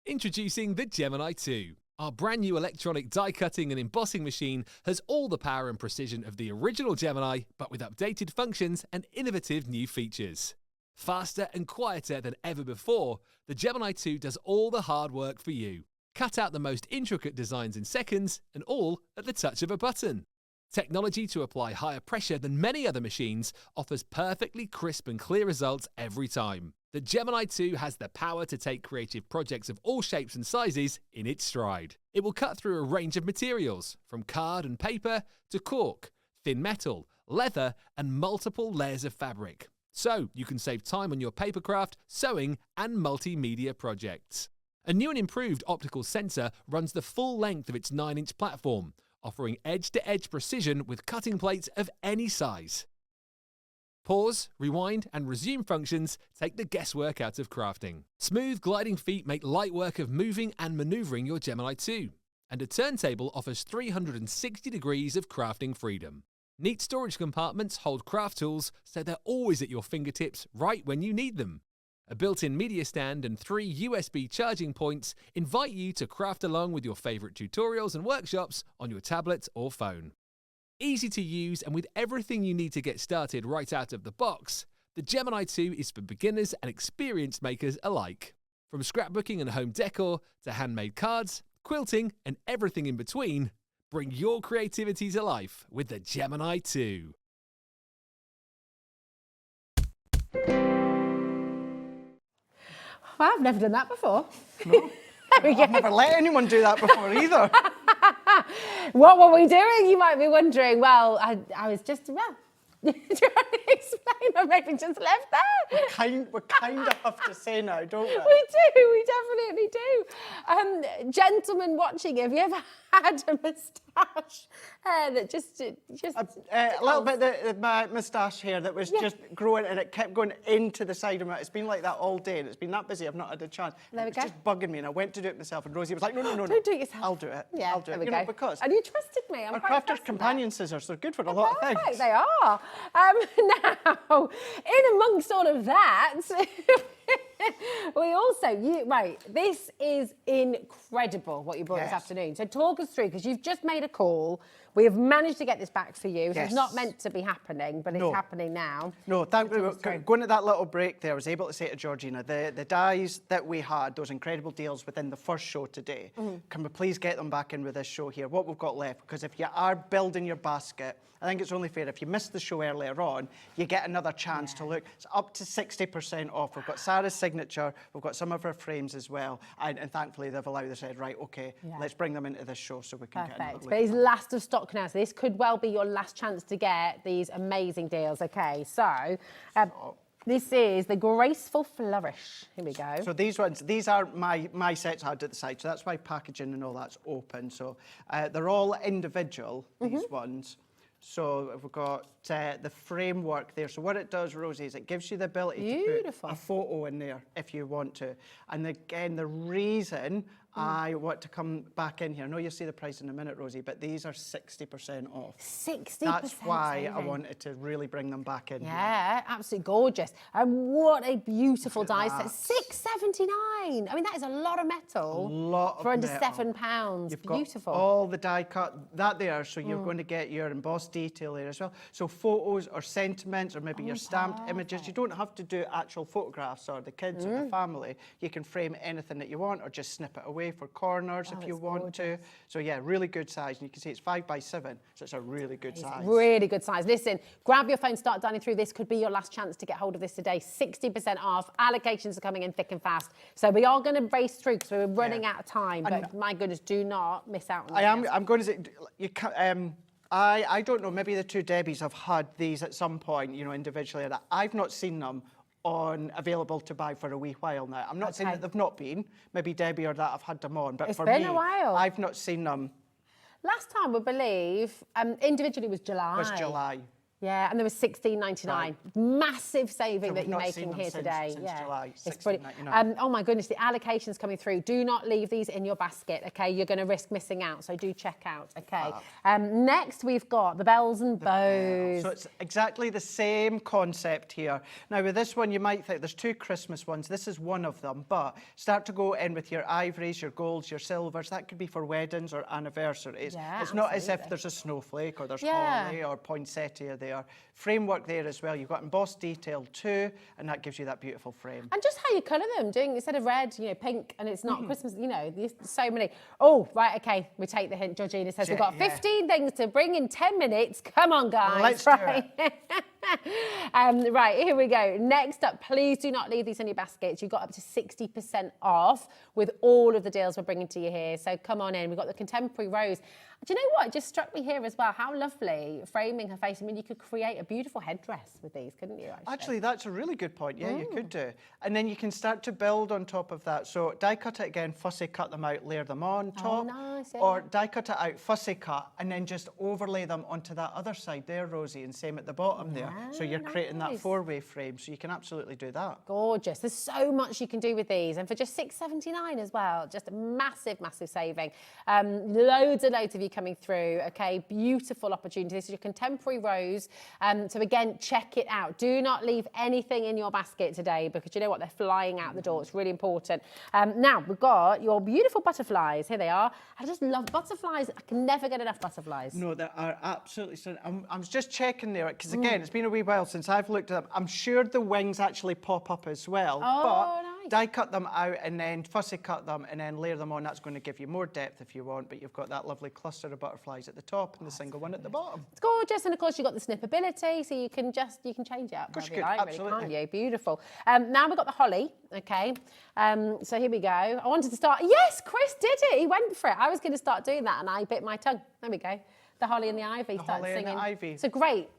Introducing the Gemini 2. Our brand new electronic die cutting and embossing machine has all the power and precision of the original Gemini, but with updated functions and innovative new features. Faster and quieter than ever before, the Gemini 2 does all the hard work for you. Cut out the most intricate designs in seconds, and all at the touch of a button. Technology to apply higher pressure than many other machines offers perfectly crisp and clear results every time. The Gemini 2 has the power to take creative projects of all shapes and sizes in its stride. It will cut through a range of materials, from card and paper to cork, thin metal, leather, and multiple layers of fabric. So you can save time on your papercraft, sewing, and multimedia projects. A new and improved optical sensor runs the full length of its 9-inch platform, offering edge-to-edge precision with cutting plates of any size. Pause, rewind, and resume functions take the guesswork out of crafting. Smooth gliding feet make light work of moving and maneuvering your Gemini 2. And a turntable offers 360 degrees of crafting freedom. Neat storage compartments hold craft tools so they're always at your fingertips right when you need them. A built-in media stand and 3 USB charging points invite you to craft along with your favourite tutorials and workshops on your tablet or phone. Easy to use, and with everything you need to get started right out of the box, The Gemini 2 is for beginners and experienced makers alike. From scrapbooking and home decor to handmade cards, quilting, and everything in between, bring your creativity to life with the Gemini 2. Well, I've never done that before. No. I've never let anyone do that before either. What were we doing, you might be wondering? Well, I was just, trying to explain, or maybe just left there. We kind of have to say now, don't we? We definitely do. Gentlemen watching, have you ever had a moustache that just a little bit of my moustache hair that was just growing, and it kept going into the side of it. It's been like that all day, and it's been that busy I've not had a chance. There we It's go. just bugging me, and I went to do it myself, and Rosie was like, no. Don't do it yourself. I'll do it. Yeah, I'll do there it. we You go. know, because And you trusted me. I'm our quite Crafter's impressed with companion scissors, they're good for a lot of that. things. They are. Now, in amongst all of that, we also, this is incredible what you brought this afternoon. So talk us through, because you've just made a call. We have managed to get this back for you. So it's not meant to be happening, but it's happening now. No, going at that little break there, I was able to say to Georgina, the dies that we had, those incredible deals within the first show today, can we please get them back in with this show here, what we've got left? Because if you are building your basket, I think it's only fair, if you missed the show earlier on, you get another chance to look. It's up to 60% off. We've got Sarah's signature, we've got some of her frames as well, and thankfully they've allowed us, said, right, okay, let's bring them into this show so we can get another look. But it's last of stock now, so this could well be your last chance to get these amazing deals. Okay, so this is the Graceful Flourish. Here we go. So these ones, these are my sets I had at the side, so that's why packaging and all that's open. So they're all individual, these ones. So we've got the framework there. So what it does, Rosie, is it gives you the ability to put a photo in there if you want to. And again, the reason I want to come back in here, I know you'll see the price in a minute, Rosie, but these are 60% off. 60%. That's why I wanted to really bring them back in. Yeah, absolutely gorgeous. And what a beautiful die set. $6.79. I mean, that is a lot of metal. A lot for of under metal. £7. You've Beautiful. got all the die cut, that there, so you're going to get your embossed detail there as well. So photos or sentiments or maybe your stamped images. You don't have to do actual photographs or the kids or the family. You can frame anything that you want or just snip it away for corners if you want to. So yeah, really good size. And you can see it's 5 by 7, so it's a really good size. Really good size. Listen, grab your phone, start dialing through. This could be your last chance to get hold of this today. 60% off. Allocations are coming in thick and fast. So we are going to race through because we're running out of time. But my goodness, do not miss out on this. I'm going to say, you can't, I don't know, maybe the two Debbies have had these at some point, you know, individually. I've not seen them available to buy for a wee while now. I'm not saying that they've not been. Maybe Debbie or that have had them on, but It's for been me, a while. I've not seen them. Last time, we believe, individually was July. It was July. Yeah, and there was $16.99. Right. Massive saving So that we've you're not seen making them here since today. July, It's brilliant. $16.99. Oh my goodness, the allocations coming through. Do not leave these in your basket, okay? You're going to risk missing out, so do check out, okay? Next, we've got the bells and bows. So it's exactly the same concept here. Now with this one, you might think there's two Christmas ones. This is one of them, but start to go in with your ivories, your golds, your silvers. That could be for weddings or anniversaries. Yeah, it's not as if absolutely. there's a snowflake or there's holly or poinsettia there. Framework there as well. You've got embossed detail too, and that gives you that beautiful frame. And just how you colour them, doing instead of red, you know, pink, and it's not Christmas, you know, there's so many. Oh, right, okay, we take the hint. Georgina says we've got 15 things to bring in 10 minutes. Come on, guys. Let's do it. Right, here we go. Next up, please do not leave these in your baskets. You've got up to 60% off with all of the deals we're bringing to you here. So come on in. We've got the contemporary rose. Do you know what? It just struck me here as well. How lovely, framing her face. I mean, you could create a beautiful headdress with these, couldn't you? Actually, that's a really good point. Yeah, you could do. And then you can start to build on top of that. So die cut it again, fussy cut them out, layer them on top. Nice, yeah. Or die cut it out, fussy cut, and then just overlay them onto that other side there, Rosie, and same at the bottom there. So you're creating that four-way frame, so you can absolutely do that. Gorgeous. There's so much you can do with these, and for just $6.79 as well. Just a massive, massive saving. Loads and loads of you coming through. Okay, beautiful opportunity. This is your contemporary rose. those. So again, check it out. Do not leave anything in your basket today because you know what? They're flying out the door. It's really important. Now, we've got your beautiful butterflies. Here they are. I just love butterflies. I can never get enough butterflies. No, they are absolutely stunning. I was just checking there, because again, it's been a wee while since I've looked at them. I'm sure the wings actually pop up as well. Oh, but nice. die cut them out and then fussy cut them and then layer them on. That's going to give you more depth if you want, but you've got that lovely cluster of butterflies at the top and the single one at the bottom. It's gorgeous, and of course you've got the snippability, so you can change it up. Of course wherever you like, could, really, absolutely. can't you? Beautiful. Now we've got the holly. Okay. So here we go. I wanted to start. Yes, Chris did it. He went for it. I was going to start doing that, and I bit my tongue. There we go. The holly and the ivy. The Started holly and singing. the ivy. It's a great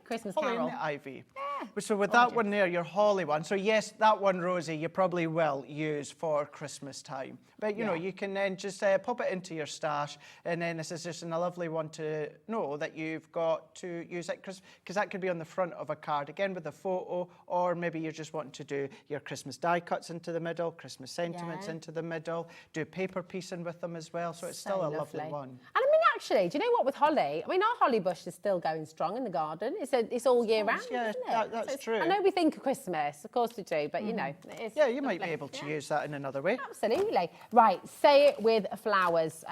Christmas Holly carol. and the ivy. Yeah. So with that one there, your holly one. So yes, that one, Rosie, you probably will use for Christmas time. But you know, you can then just pop it into your stash, and then this is just a lovely one to know that you've got to use it, because that could be on the front of a card again with a photo, or maybe you're just wanting to do your Christmas die cuts into the middle, Christmas sentiments into the middle, do paper piecing with them as well. So it's still a lovely one. And I mean, actually, do you know what with holly? I mean, our holly bush is still going strong in the garden. It's all year round, yeah, isn't it? that's true. I know we think of Christmas, of course we do, but you know, it is. Yeah, you might be able to use that in another way. Absolutely. Right, say it with flowers.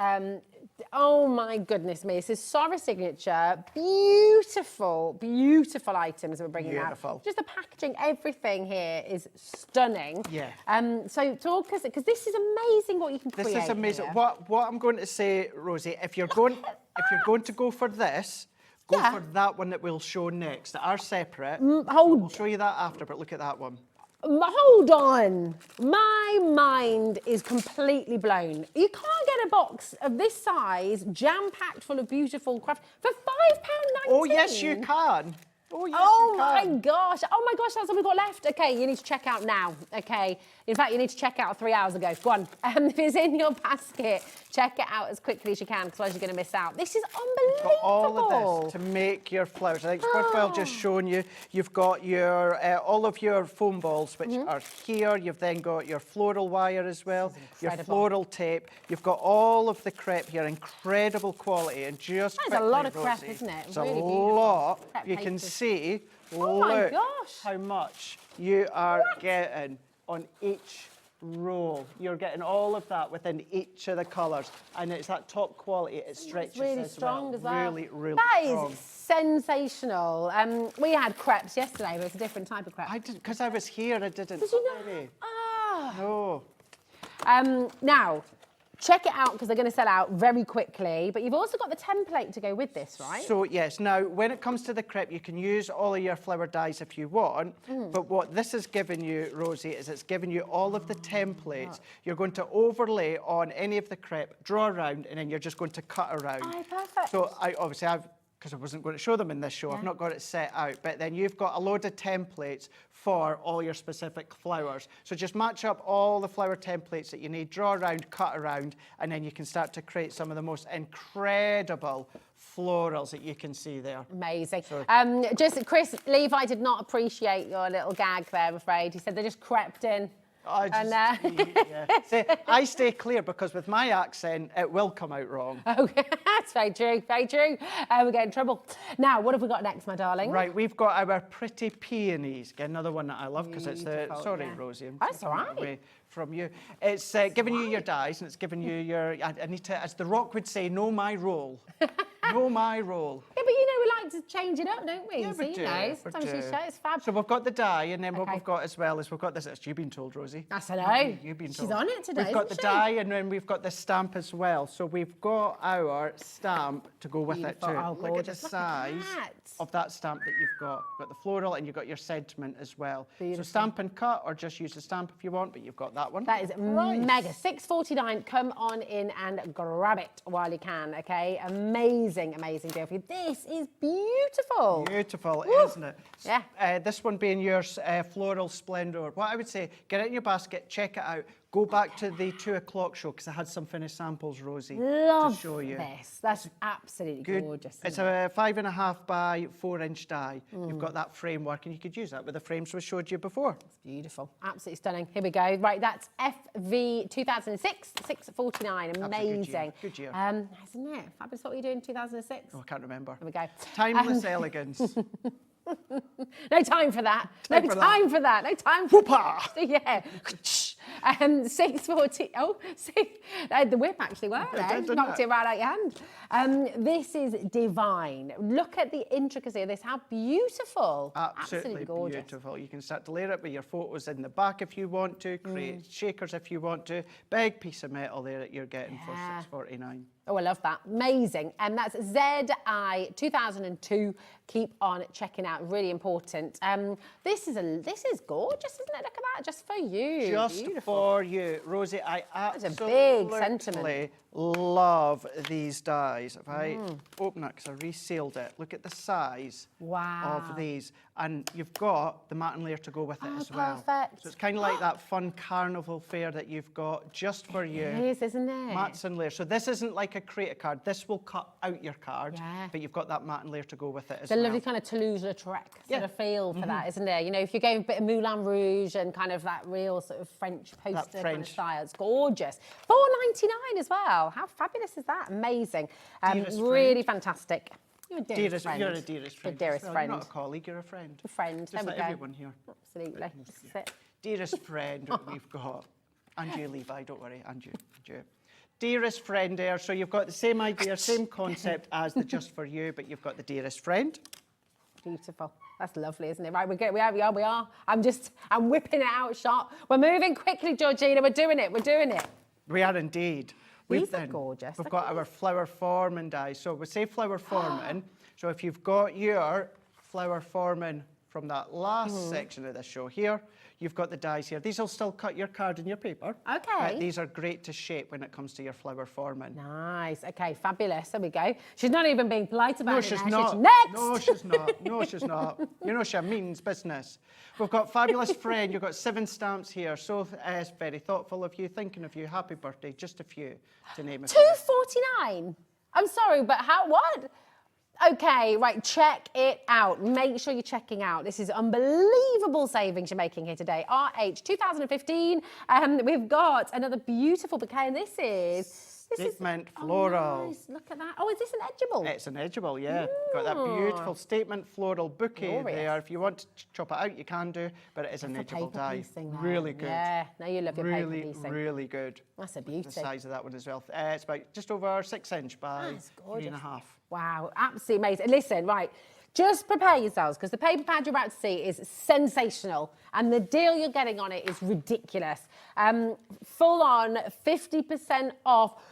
Oh my goodness me, this is Sora Signature. Beautiful, beautiful items we're bringing out. Just the packaging, everything here is stunning. Yeah. So talk us, because this is amazing what you can create. This is amazing. Here. What I'm going to say, Rosie, if you're going to go for this, go for that one that we'll show next. That are separate. We'll show you that after, but look at that one. Hold on. My mind is completely blown. You can't get a box of this size, jam-packed full of beautiful craft for £5.19. Oh, yes, you can. Oh, yes, oh my gosh. Oh my gosh, that's all we've got left. Okay, you need to check out now. Okay. In fact, you need to check out 3 hours ago. Go on. If it's in your basket, check it out as quickly as you can, because otherwise you're going to miss out. This is unbelievable. Got all of this to make your flowers. I think it's worthwhile just showing you. You've got your all of your foam balls, which are here. You've then got your floral wire as well, your floral tape. You've got all of the crepe here, incredible quality. And just That's a lot of crepe, isn't it? It's really a beautiful. lot. Crepe You can papers. see. Oh my look gosh. how much you are getting on each roll. You're getting all of that within each of the colours, and it's that top quality. It stretches really as strong well. as well. Really, really that strong. Is sensational. We had crepes yesterday, but it's a different type of crepe. I did, because I was here. I didn't. Did you know? Sorry. Ah. No. Now, check it out, because they're going to sell out very quickly. But you've also got the template to go with this, right? So, yes. Now, when it comes to the crepe, you can use all of your flower dyes if you want. But what this is giving you, Rosie, is it's giving you all of the templates. You're going to overlay on any of the crepe, draw around, and then you're just going to cut around. Oh, perfect. So, because I wasn't going to show them in this show, I've not got it set out. But then you've got a load of templates for all your specific flowers. So just match up all the flower templates that you need, draw around, cut around, and then you can start to create some of the most incredible florals that you can see there. Amazing. Just Chris Levi did not appreciate your little gag there, I'm afraid. He said they just crept in. See, I stay clear, because with my accent, it will come out wrong. Okay, that's very true, very true. We get in trouble. Now, what have we got next, my darling? Right, we've got our Pretty Peonies. Again, another one that I love, because it's the... Sorry, Rosie. That's all right. Away from you. It's giving you your dies, and it's giving you your... I need to, as The Rock would say, know my role. Know my role. Yeah, but you know, we like to change it up, don't we? Yeah, we so, do. you know, we sometimes do. you say it's fab. So we've got the dye, and then what we've got as well is we've got this. It's you been told, Rosie. That's I know. You've been told. She's on it today. We've got the isn't she? dye, and then we've got the stamp as well. So we've got our stamp to go with Beautiful. it too. Oh, Look at the gorgeous. Look at size that. of that stamp that you've got. You've got the floral, and you've got your sentiment as well. Beautiful. So stamp and cut, or just use the stamp if you want, but you've got that one. That is mega. $6.49. Come on in and grab it while you can, okay? Amazing, amazing deal for you. This is beautiful. Beautiful, Woo. isn't it? Yeah. This one being your floral splendour. What I would say, get it in your basket, check it out. Go back to the 2 o'clock show because I had some finished samples, Rosie, Love to show you. this. That's absolutely gorgeous. It's isn't it? a 5.5 by 4 inch die. You've got that framework and you could use that with the frames we showed you before. Beautiful, absolutely stunning. Here we go. Right, that's FV 2006, 649. Amazing. Good year. Isn't it? Fabulous. What were you doing in 2006? Oh, I can't remember. Here we go. Timeless elegance. No time for that. No Time for time for that. No time for Whoopah! Yeah. 640. Oh, see, the whip actually worked there. didn't Knocked it? it right out your hand. This is divine. Look at the intricacy of this. How beautiful. Absolutely gorgeous. beautiful. You can start to layer it with your photos in the back if you want to, create shakers if you want to. Big piece of metal there that you're getting for $6.49. Oh, I love that. Amazing. And that's ZI 2002. Keep on checking out. Really important. This is gorgeous, isn't it? Look at that. Just for you. Just Beautiful. for you. Rosie, I That's a absolutely big sentiment. love these dies. If I open it, because I resealed it, look at the size of these. And you've got the matte and layer to go with it as well. Perfect. So it's kind of like that fun carnival fair that you've got just for you. It is, isn't it? Mattes and layers. So this isn't like a create a card. This will cut out your card, Yeah. but you've got that matte and layer to go with it as It's a well. lovely kind of Toulouse-Lautrec sort of feel for that, isn't there? You know, if you're going a bit of Moulin Rouge and kind of that real sort of French poster kind of style, it's gorgeous. $4.99 as well. How fabulous is that? Amazing. Really fantastic. You're a dearest friend. You're a dearest friend. Your dearest friend. You're not a colleague, you're a friend. A friend. Just There we like go. everyone here. Absolutely. This is it. Dearest friend we've got. And you, Levi, don't worry. And you. Dearest friend there. So you've got the same idea, same concept as the Just For You, but you've got the dearest friend. Beautiful. That's lovely, isn't it? Right, we are. I'm whipping it out shot. We're moving quickly, Georgina. We're doing it. We are indeed. These are gorgeous. We've got our flower forming dies. So we say flower forming. So if you've got your flower forming from that last section of the show here, you've got the dies here. These will still cut your card and your paper. Okay. But these are great to shape when it comes to your flower forming. Nice. Okay, fabulous. There we go. She's not even being polite about No, it. she's now. not. Next. No, she's not. No, she's not. You know, she means business. We've got fabulous friend. You've got 7 stamps here. So very thoughtful of you, thinking of you. Happy birthday. Just a few to name a few. $2.49. I'm sorry, but what? Okay, right, check it out. Make sure you're checking out. This is unbelievable savings you're making here today. RH 2015. We've got another beautiful bouquet, and this is Statement floral. Oh, nice. Look at that. Oh, is this an edgeable? It's an edgeable, yeah. Got that beautiful statement floral bouquet Glorious. there. If you want to chop it out, you can do, but it is an edgeable paper die. piecing there. Really good. Yeah, now you love your really, paper piecing. really good. That's a beauty. The size of that one as well. It's about just over 6 inch by That's gorgeous. 3.5. Wow, absolutely amazing. Listen, right, just prepare yourselves because the paper pad you're about to see is sensational and the deal you're getting on it is ridiculous. Full on 50% off.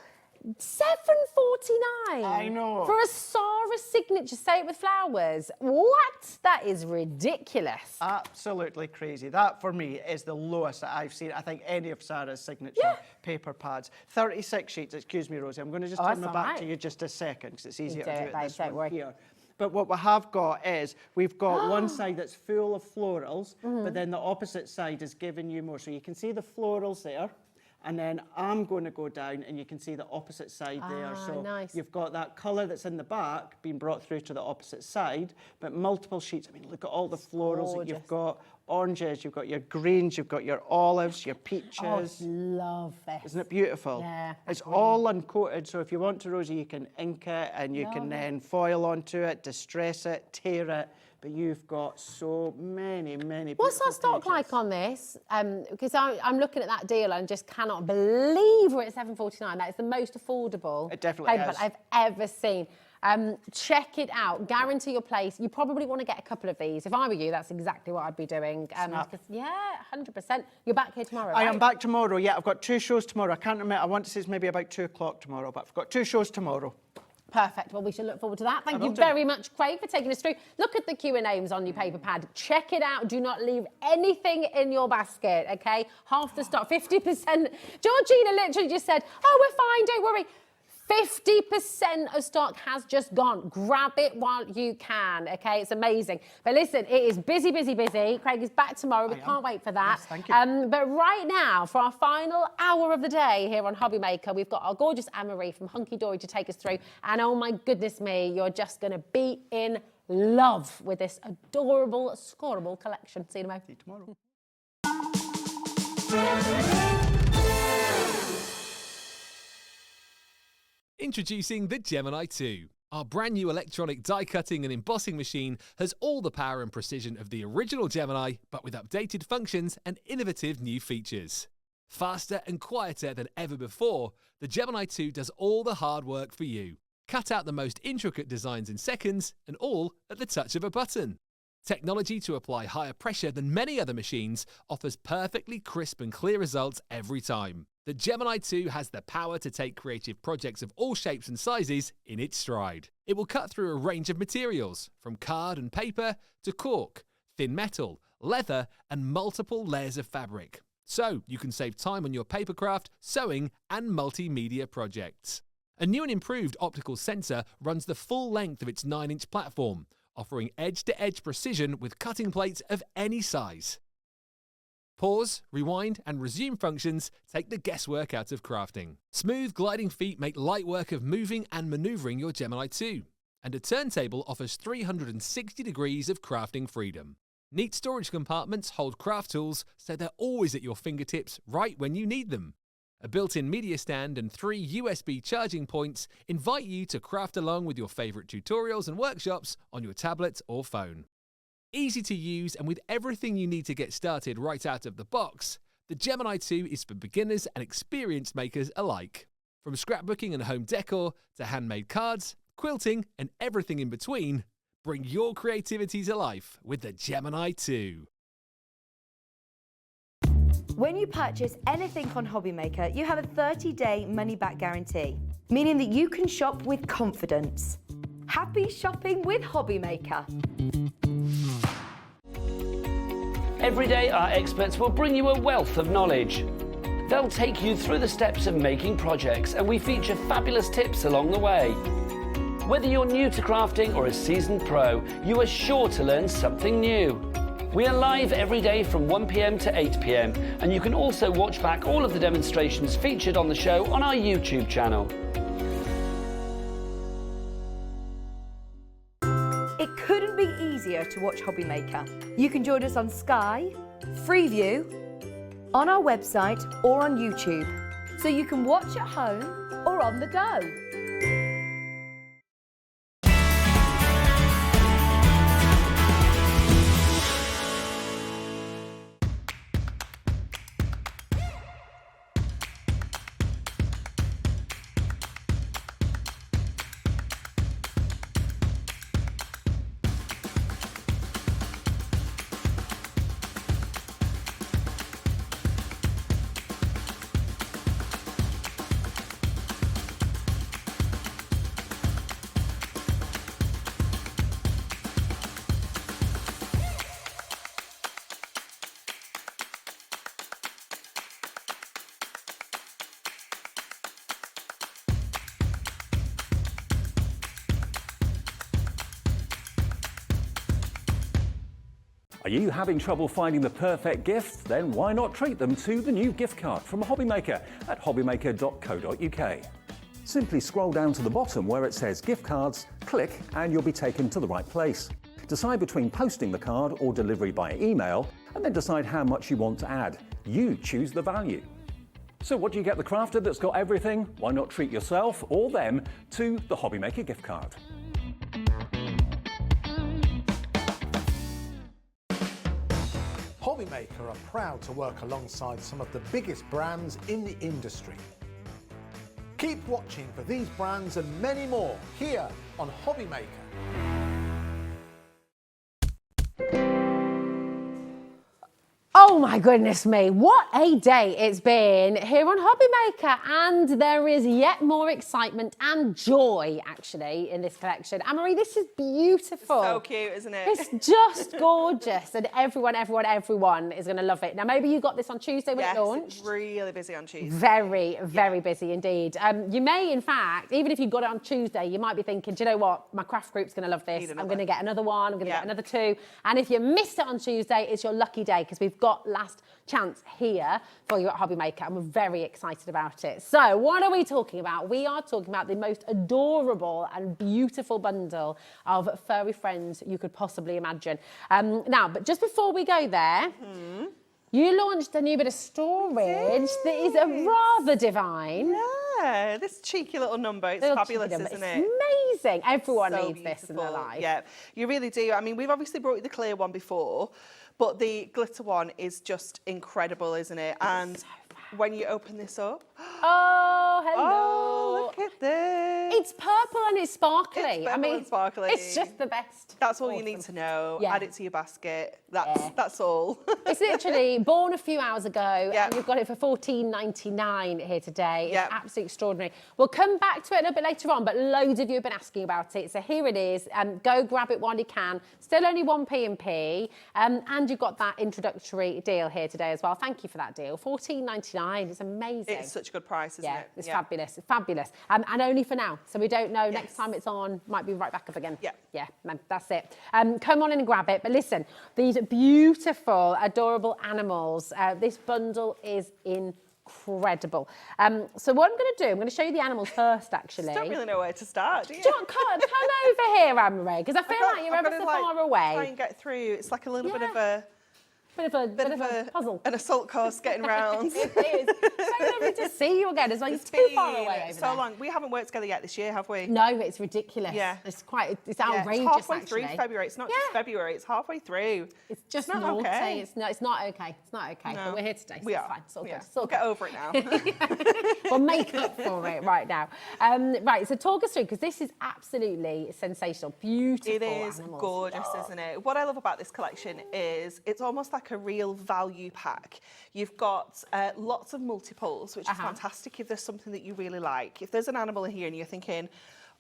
$7.49. I know. For a Sarah signature, say it with flowers. What? That is ridiculous. Absolutely crazy. That, for me, is the lowest that I've seen, I think, any of Sarah's signature paper pads. 36 sheets. Excuse me, Rosie. I'm going to just turn my back to you just a second because it's easier to do it this one here. But what we have got is we've got one side that's full of florals, but then the opposite side is giving you more. So you can see the florals there. And then I'm going to go down and you can see the opposite side there. So nice. You've got that colour that's in the back being brought through to the opposite side, but multiple sheets. I mean, look at all the florals that you've got. Oranges, you've got your greens, you've got your olives, your peaches. Oh, love this. Isn't it beautiful? Yeah. It's all uncoated, so if you want to, Rosie, you can ink it and you can then foil onto it, distress it, tear it. But you've got so many, many What's our stock pages. like on this? Because I'm looking at that deal and just cannot believe we're at $7.49. That is the most affordable It definitely paper is. pad I've ever seen. Check it out. Guarantee your place. You probably want to get a couple of these. If I were you, that's exactly what I'd be doing. Yeah, 100%. You're back here tomorrow, I right? am back tomorrow, yeah. I've got 2 shows tomorrow. I can't remember. I want to say it's maybe about 2 o'clock tomorrow, but I've got 2 shows tomorrow. Perfect. Well, we should look forward to that. Thank you very much, Craig, for taking us through. Look at the Q&As on your paper pad. Check it out. Do not leave anything in your basket, OK? Half the stock, 50%. Georgina literally just said, oh, we're fine, don't worry. 50% of stock has just gone. Grab it while you can, okay? It's amazing. But listen, it is busy, busy, busy. Craig is back tomorrow. We can't wait for that. Yes, thank you. But right now, for our final hour of the day here on HobbyMaker, we've got our gorgeous Anne-Marie from Hunkydory to take us through. And oh my goodness me, you're just going to be in love with this adorable, scoreable collection. See you tomorrow. See you tomorrow. Introducing the Gemini 2. Our brand new electronic die cutting and embossing machine has all the power and precision of the original Gemini, but with updated functions and innovative new features. Faster and quieter than ever before, the Gemini 2 does all the hard work for you. Cut out the most intricate designs in seconds, and all at the touch of a button. Technology to apply higher pressure than many other machines offers perfectly crisp and clear results every time. The Gemini 2 has the power to take creative projects of all shapes and sizes in its stride. It will cut through a range of materials, from card and paper to cork, thin metal, leather, and multiple layers of fabric. So you can save time on your papercraft, sewing, and multimedia projects. A new and improved optical sensor runs the full length of its 9-inch platform, offering edge-to-edge precision with cutting plates of any size. Pause, rewind, and resume functions take the guesswork out of crafting. Smooth gliding feet make light work of moving and maneuvering your Gemini 2. And a turntable offers 360 degrees of crafting freedom. Neat storage compartments hold craft tools so they're always at your fingertips right when you need them. A built-in media stand and 3 USB charging points invite you to craft along with your favourite tutorials and workshops on your tablet or phone. Easy to use and with everything you need to get started right out of the box, the Gemini 2 is for beginners and experienced makers alike. From scrapbooking and home decor to handmade cards, quilting and everything in between, bring your creativity to life with the Gemini 2. When you purchase anything on HobbyMaker, you have a 30-day money-back guarantee, meaning that you can shop with confidence. Happy shopping with HobbyMaker. Every day, our experts will bring you a wealth of knowledge. They'll take you through the steps of making projects, and we feature fabulous tips along the way. Whether you're new to crafting or a seasoned pro, you are sure to learn something new. We are live every day from 1 p.m. to 8 p.m, and you can also watch back all of the demonstrations featured on the show on our YouTube channel. It couldn't be easier to watch HobbyMaker. You can join us on Sky, Freeview, on our website or on YouTube, so you can watch at home or on the go. Are you having trouble finding the perfect gift? Then why not treat them to the new gift card from HobbyMaker at hobbymaker.co.uk. Simply scroll down to the bottom where it says gift cards, click and you'll be taken to the right place. Decide between posting the card or delivery by email and then decide how much you want to add. You choose the value. So what do you get the crafter that's got everything? Why not treat yourself or them to the HobbyMaker gift card? HobbyMaker are proud to work alongside some of the biggest brands in the industry. Keep watching for these brands and many more here on HobbyMaker. Oh Oh my goodness me, what a day it's been here on HobbyMaker, and there is yet more excitement and joy actually in this collection. Anne-Marie, this is beautiful. So cute, isn't it? It's just gorgeous, and everyone is going to love it. Now maybe you got this on Tuesday when it launched. It's really busy on Tuesday. Very busy indeed. You may in fact, even if you got it on Tuesday, you might be thinking, do you know what, my craft group's going to love this. I'm going to get another one, I'm going to get another two. And if you missed it on Tuesday, it's your lucky day, because we've got last chance here for you at HobbyMaker, and we're very excited about it. So what are we talking about? We are talking about the most adorable and beautiful bundle of furry friends you could possibly imagine. Now, but just before we go there, you launched a new bit of storage that is rather divine. Yeah, this cheeky little number. It's fabulous, isn't it? It's amazing. Everyone So needs this in their beautiful. life. Yeah, you really do. I mean, we've obviously brought you the clear one before, but the glitter one is just incredible, isn't it? And so when you open this up, oh, hello. Oh, look at this. It's purple and it's sparkly. It's purple and sparkly. It's just the best. That's all you need to know. Yeah. Add it to your basket. That's all. It's literally born a few hours ago, and you've got it for $14.99 here today. It's absolutely extraordinary. We'll come back to it a little bit later on, but loads of you have been asking about it. So here it is. Go grab it while you can. Still only 1p&p, and you've got that introductory deal here today as well. Thank you for that deal. $14.99. It's amazing. It's such a good price, isn't it? It's fabulous. It's fabulous. And only for now. So we don't know. Next time it's on, might be right back up again. Yeah, that's it. Come on in and grab it. But listen, these beautiful, adorable animals. This bundle is incredible. So what I'm going to do, I'm going to show you the animals first, actually. I don't really know where to start, do you? Come over here, Anne-Marie, because I feel like you're ever so far away. Try and get through. It's like a little bit of a puzzle. An assault course getting round. It is. So lovely to see you again. It's like it's too far away over so there. long. We haven't worked together yet this year, have we? No, it's ridiculous. Yeah. It's outrageous, it's halfway actually. through February. It's not just February, it's halfway through. It's just not naughty. okay. It's not okay. It's not okay. No. But we're here today, so We it's are. fine. It's all good. It's We'll all get good. over it now. We'll make up for it right now. Right, so talk us through, because this is absolutely sensational. Beautiful It is animals. gorgeous, isn't it? What I love about this collection is it's almost like a real value pack. You've got lots of multiples, which is fantastic if there's something that you really like. If there's an animal in here and you're thinking,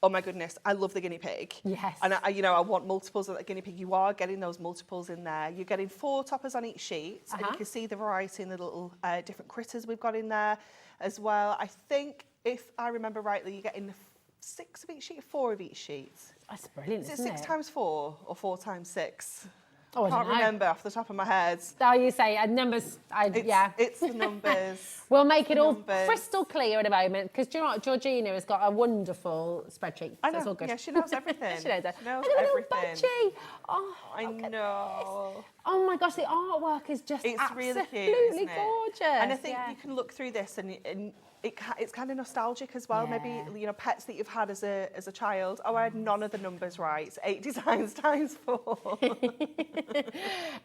oh my goodness, I love the guinea pig. Yes. And I want multiples of that guinea pig. You are getting those multiples in there. You're getting 4 toppers on each sheet, and you can see the variety in the little different critters we've got in there as well. I think, if I remember rightly, you're getting 6 of each sheet, 4 of each sheet. That's brilliant, Is it isn't 6 times 4 or 4 times 6? Oh, I Can't don't know. remember off the top of my head. Oh, you say numbers. It's the numbers. We'll make it all crystal clear in a moment, because do you know what? Georgina has got a wonderful spreadsheet. I know. So it's all good. Yeah, she knows everything. She knows it. She knows Look at the little everything. budgie. Oh, I know. Oh my gosh, the artwork is just Really absolutely cute, isn't it? gorgeous. And I think you can look through this and it's kind of nostalgic as well. Maybe pets that you've had as a child. Oh, I had none of the numbers right. It's 8 designs times 4.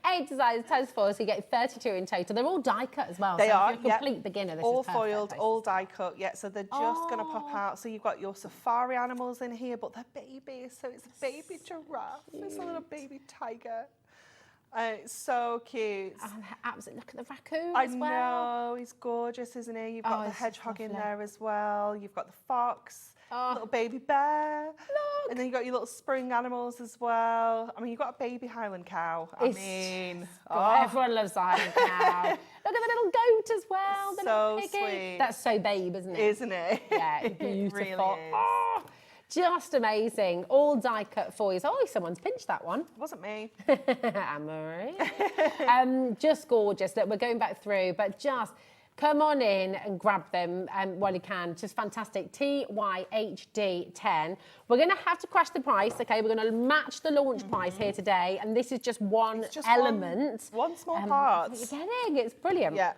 8 designs times 4, so you get 32 in total. They're all die cut as well. They so are. If you're a complete beginner, this all is perfect, foiled, basically. all die cut. Yeah, so they're just going to pop out. So you've got your safari animals in here, but they're babies. So it's a baby giraffe. It's a little baby tiger. It's so cute. Absolutely. Look at the raccoon I as well. know, he's gorgeous, isn't he? You've got the hedgehog in there as well. You've got the fox, little baby bear. Look. And then you've got your little spring animals as well. I mean, you've got a baby Highland cow. Everyone loves the Highland cow. Look at the little goat as well. The So little piggy. sweet. That's so babe, isn't it? Isn't it? Yeah, beautiful. Really is. Oh, just amazing. All die cut for you. Oh, someone's pinched that one. It wasn't me. Anne-Marie. Just gorgeous that we're going back through, but just come on in and grab them while you can. Just fantastic. TYHD10. We're going to have to crash the price, okay? We're going to match the launch price here today, and this is just one element. One small part. You're getting. It's brilliant. Yeah.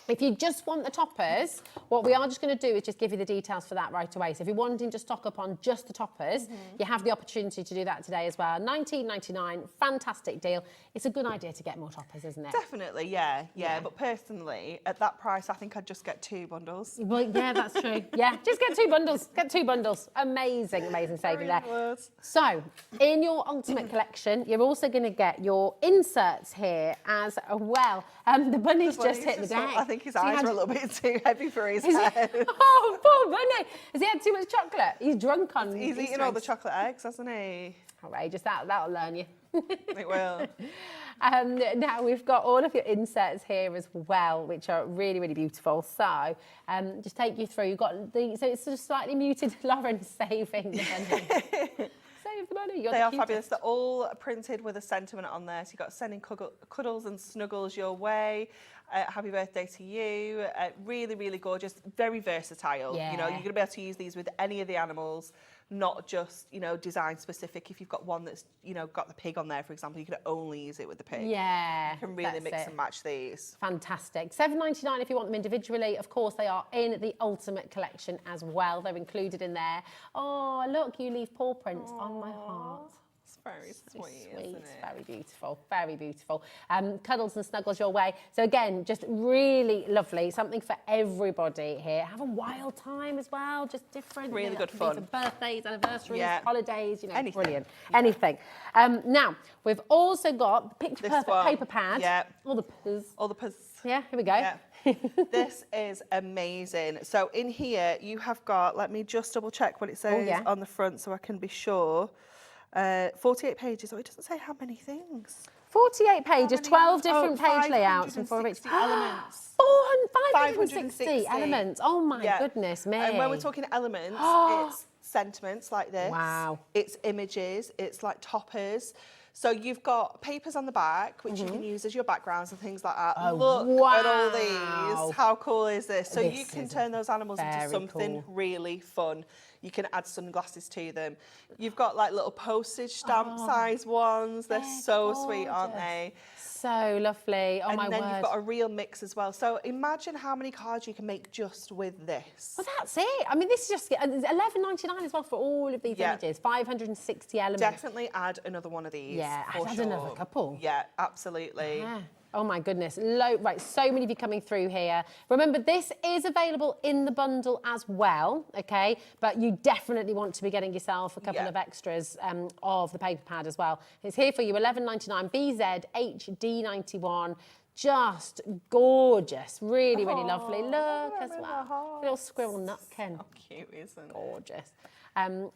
If you just want the toppers, what we are just going to do is just give you the details for that right away. So if you're wanting to stock up on just the toppers, you have the opportunity to do that today as well. $19.99, fantastic deal. It's a good idea to get more toppers, isn't it? Definitely, yeah. But personally, at that price, I think I'd just get 2 bundles. Well, yeah, that's true. Yeah, just get 2 bundles. Get 2 bundles. Amazing, amazing saving there. So, in your Ultimate Collection, you're also going to get your inserts here as well. The bunny's just hit the deck. I think his eyes were a little bit too heavy for his head. Oh, poor bunny. Has he had too much chocolate? He's drunk on He's eating all the chocolate eggs, hasn't he? Outrageous. That'll learn you. It will. Now we've got all of your inserts here as well, which are really, really beautiful. So just take you through. You've got so it's sort of slightly muted. Lauren saving the bunny. Save the bunny. They are fabulous. They're all printed with a sentiment on there. So you've got sending cuddles and snuggles your way. Happy birthday to you. Really, really gorgeous. Very versatile. Yeah. You know, you're going to be able to use these with any of the animals, not just, you know, design specific. If you've got one that's, you know, got the pig on there, for example, you could only use it with the pig. Yeah. You can really mix and match these. Fantastic. $7.99 if you want them individually. Of course, they are in the Ultimate Collection as well. They're included in there. Oh, look, you leave paw prints on my heart. It's very sweet, isn't it? Very beautiful, very beautiful. Cuddles and snuggles your way. So again, just really lovely. Something for everybody here. Have a wild time as well. Just different. Really you know, good for fun. Birthdays, anniversaries, holidays. You know, Anything. brilliant. Anything. Now we've also got the picture perfect paper pad. Yeah. All the puzz. All the puzz. Yeah. Here we go. Yeah. This is amazing. So in here you have got. Let me just double check what it says on the front so I can be sure. 48 pages. Oh, it doesn't say how many things. 48 pages, 12 different page layouts and 4 elements. 560 elements. Oh my goodness me. And when we're talking elements, it's sentiments like this. Wow. It's images. It's like toppers. So you've got papers on the back, which you can use as your backgrounds and things like that. Oh, Look wow. at all these. How cool is this? So This you can is turn those animals into very something cool. really fun. You can add sunglasses to them. You've got like little postage stamp size ones. They're so sweet, aren't they? So lovely. Oh, my And then word. you've got a real mix as well. So imagine how many cards you can make just with this. Well, that's it. I mean, this is just $11.99 as well for all of these images. 560 elements. Definitely add another one of these. Yeah, for add sure. another couple. Yeah, absolutely. Yeah. Oh my goodness. Right, so many of you coming through here. Remember, this is available in the bundle as well, okay? But you definitely want to be getting yourself a couple of extras of the paper pad as well. It's here for you, $11.99, BZ HD91. Just gorgeous. Really, really lovely. Look as well. Little squirrel nutkin. How cute, isn't it? Gorgeous.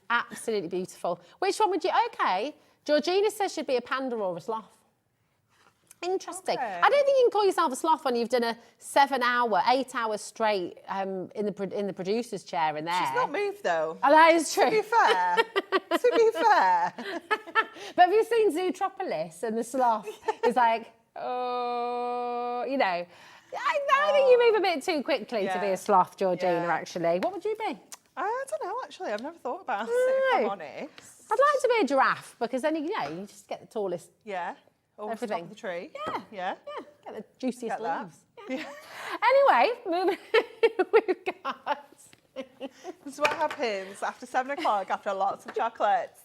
Absolutely beautiful. Which one would you... Okay, Georgina says she'd be a panda or a sloth. Interesting. Okay. I don't think you can call yourself a sloth when you've done a 8 hours straight in the producer's chair in there. She's not moved though. Oh, that is true. To be fair. To be fair. But have you seen Zootropolis and the sloth is like, oh, you know. I think you move a bit too quickly to be a sloth, Georgina, actually. What would you be? I don't know, actually. I've never thought about it, if I'm honest. I'd like to be a giraffe because then, you just get the tallest. Yeah. Or Everything. top of the tree. Yeah. Yeah. Get the juiciest Get that. leaves. Yeah. Anyway, moving, we've got... This is what happens after 7 o'clock, after lots of chocolates.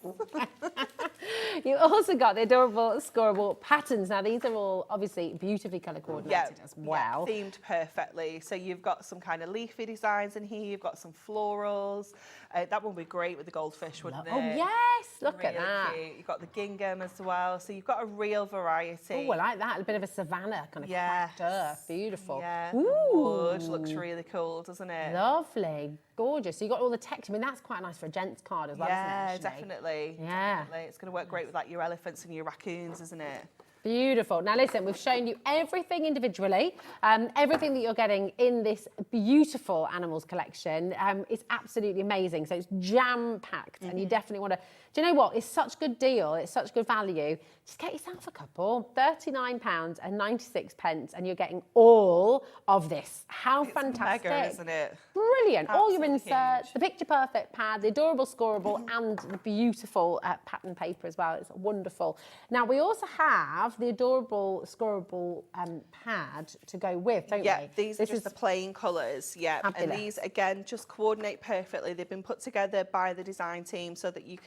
You also got the adorable scoreable patterns. Now, these are all obviously beautifully colour coordinated as well. Yeah, themed perfectly. So you've got some kind of leafy designs in here. You've got some florals. That one would be great with the goldfish, wouldn't it? Oh, yes. Look at Really that. cute. You've got the gingham as well. So you've got a real variety. Oh, I like that. A bit of a savannah kind of character. Beautiful. Yeah. Ooh. The wood looks really cool, doesn't it? Lovely. Gorgeous. So you got all the text. I mean, that's quite nice for a gents card as well, isn't it, actually? Definitely. Yeah. Definitely. It's going to work great with like your elephants and your raccoons, isn't it? Beautiful. Now listen, we've shown you everything individually. Everything that you're getting in this beautiful animals collection is absolutely amazing. So it's jam-packed and you definitely want to... Do you know what? It's such a good deal. It's such good value. Just get yourself a couple. £39.96 and you're getting all of this. How fantastic. Mega, isn't it? Brilliant. All your Absolutely inserts, huge. the picture perfect pad, the adorable scoreable and the beautiful pattern paper as well. It's wonderful. Now we also have have the adorable, scorable pad to go with, don't Yeah, we? these are just the plain colours, yeah. Fabulous. And these, again, just coordinate perfectly. They've been put together by the design team so that you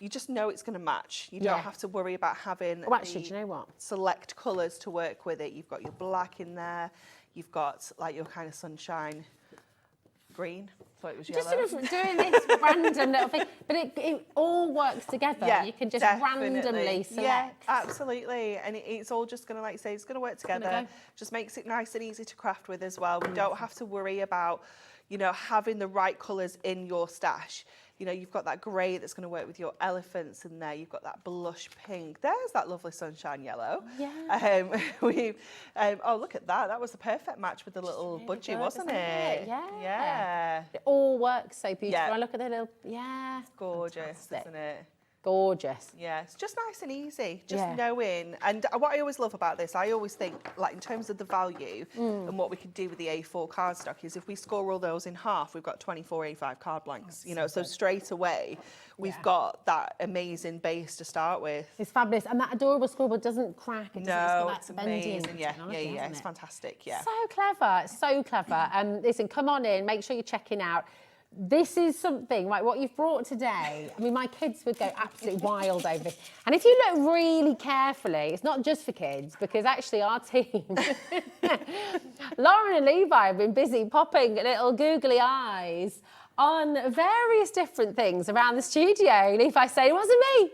just know it's going to match. You don't have to worry about having Oh, actually, do you know what? select colours to work with it. You've got your black in there. You've got like your kind of sunshine green. Thought it was yellow. Just sort of doing this random little thing, but it all works together. Yeah, you can just definitely. randomly select. Yeah, absolutely. And it's all just going to, like you say, it's going to work together. Just makes it nice and easy to craft with as well. We don't have to worry about, you know, having the right colours in your stash. You know, you've got that grey that's going to work with your elephants in there. You've got that blush pink. There's that lovely sunshine yellow. Yeah. Oh, look at that. That was the perfect match with the little budgie, wasn't it? Yeah. Yeah. It all works so beautiful. Yeah. I look at the little, Gorgeous, fantastic. isn't it? Gorgeous. Yeah, it's just nice and easy, just Yeah. knowing. And what I always love about this, I always think, like, in terms of the value and what we could do with the A4 cardstock is if we score all those in half, we've got 24 A5 card blanks, you know, so straight away we've got that amazing base to start with. It's fabulous. And that adorable scribble doesn't crack. It No, it's it's got that bendy amazing. Yeah, technology, hasn't it's it? fantastic. Yeah. So clever, so clever. Listen, come on in, make sure you're checking out. This is something, like what you've brought today. I mean, my kids would go absolutely wild over this. And if you look really carefully, it's not just for kids, because actually our team, Lauren and Levi, have been busy popping little googly eyes on various different things around the studio. Levi saying, it wasn't me.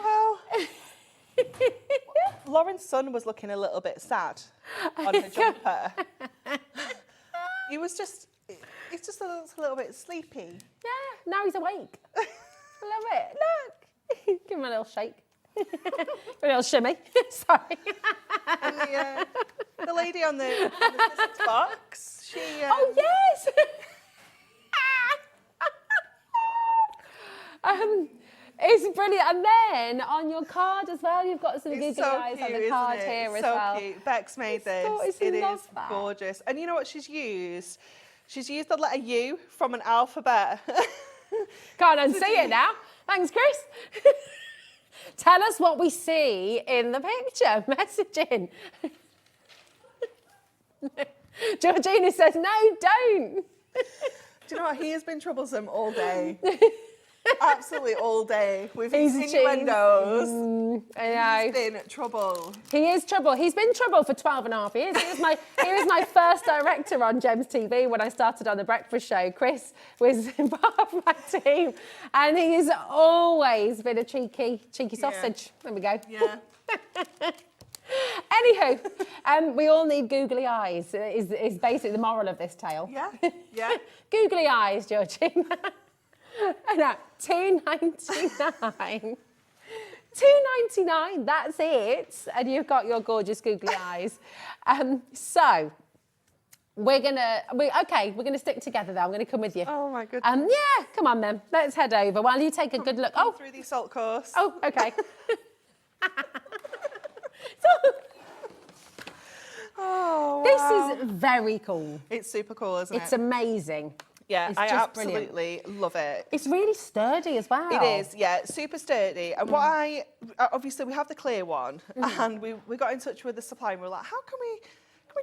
Well, Lauren's son was looking a little bit sad on her jumper. He was just, he's just a little bit sleepy. Yeah, now he's awake. I love it. Look. Give him a little shake. A little shimmy. Sorry. And the lady on the physics box, she... Oh, yes! It's brilliant. And then on your card as well, you've got some googly eyes on the card here as well. So cute. Bex made this. It is gorgeous. And you know what she's used? She's used the letter U from an alphabet. Can't unsee it now. Thanks, Chris. Tell us what we see in the picture. Messaging. Georgina says, no, don't. Do you know what? He has been troublesome all day. Absolutely all day with his innuendos. I know. He's been trouble. He is trouble. He's been trouble for 12 and a half years. He was my first director on Gems TV when I started on The Breakfast Show. Chris was part of my team. And he's always been a cheeky sausage. There we go. Yeah. Anywho, we all need googly eyes, is basically the moral of this tale. Yeah, yeah. Googly eyes, Georgina. No, $2.99. $2.99, that's it. And you've got your gorgeous googly eyes. So, we're gonna stick together though. I'm gonna come with you. Oh my goodness. Yeah, come on then. Let's head over while you take a good look. Come through the salt course. Oh, okay. Oh, wow. This is very cool. It's super cool, isn't it? It's amazing. Yeah, It's I just absolutely love it. It's really sturdy as well. It is, yeah, super sturdy. And what obviously we have the clear one, and we got in touch with the supplier and we were like, how can we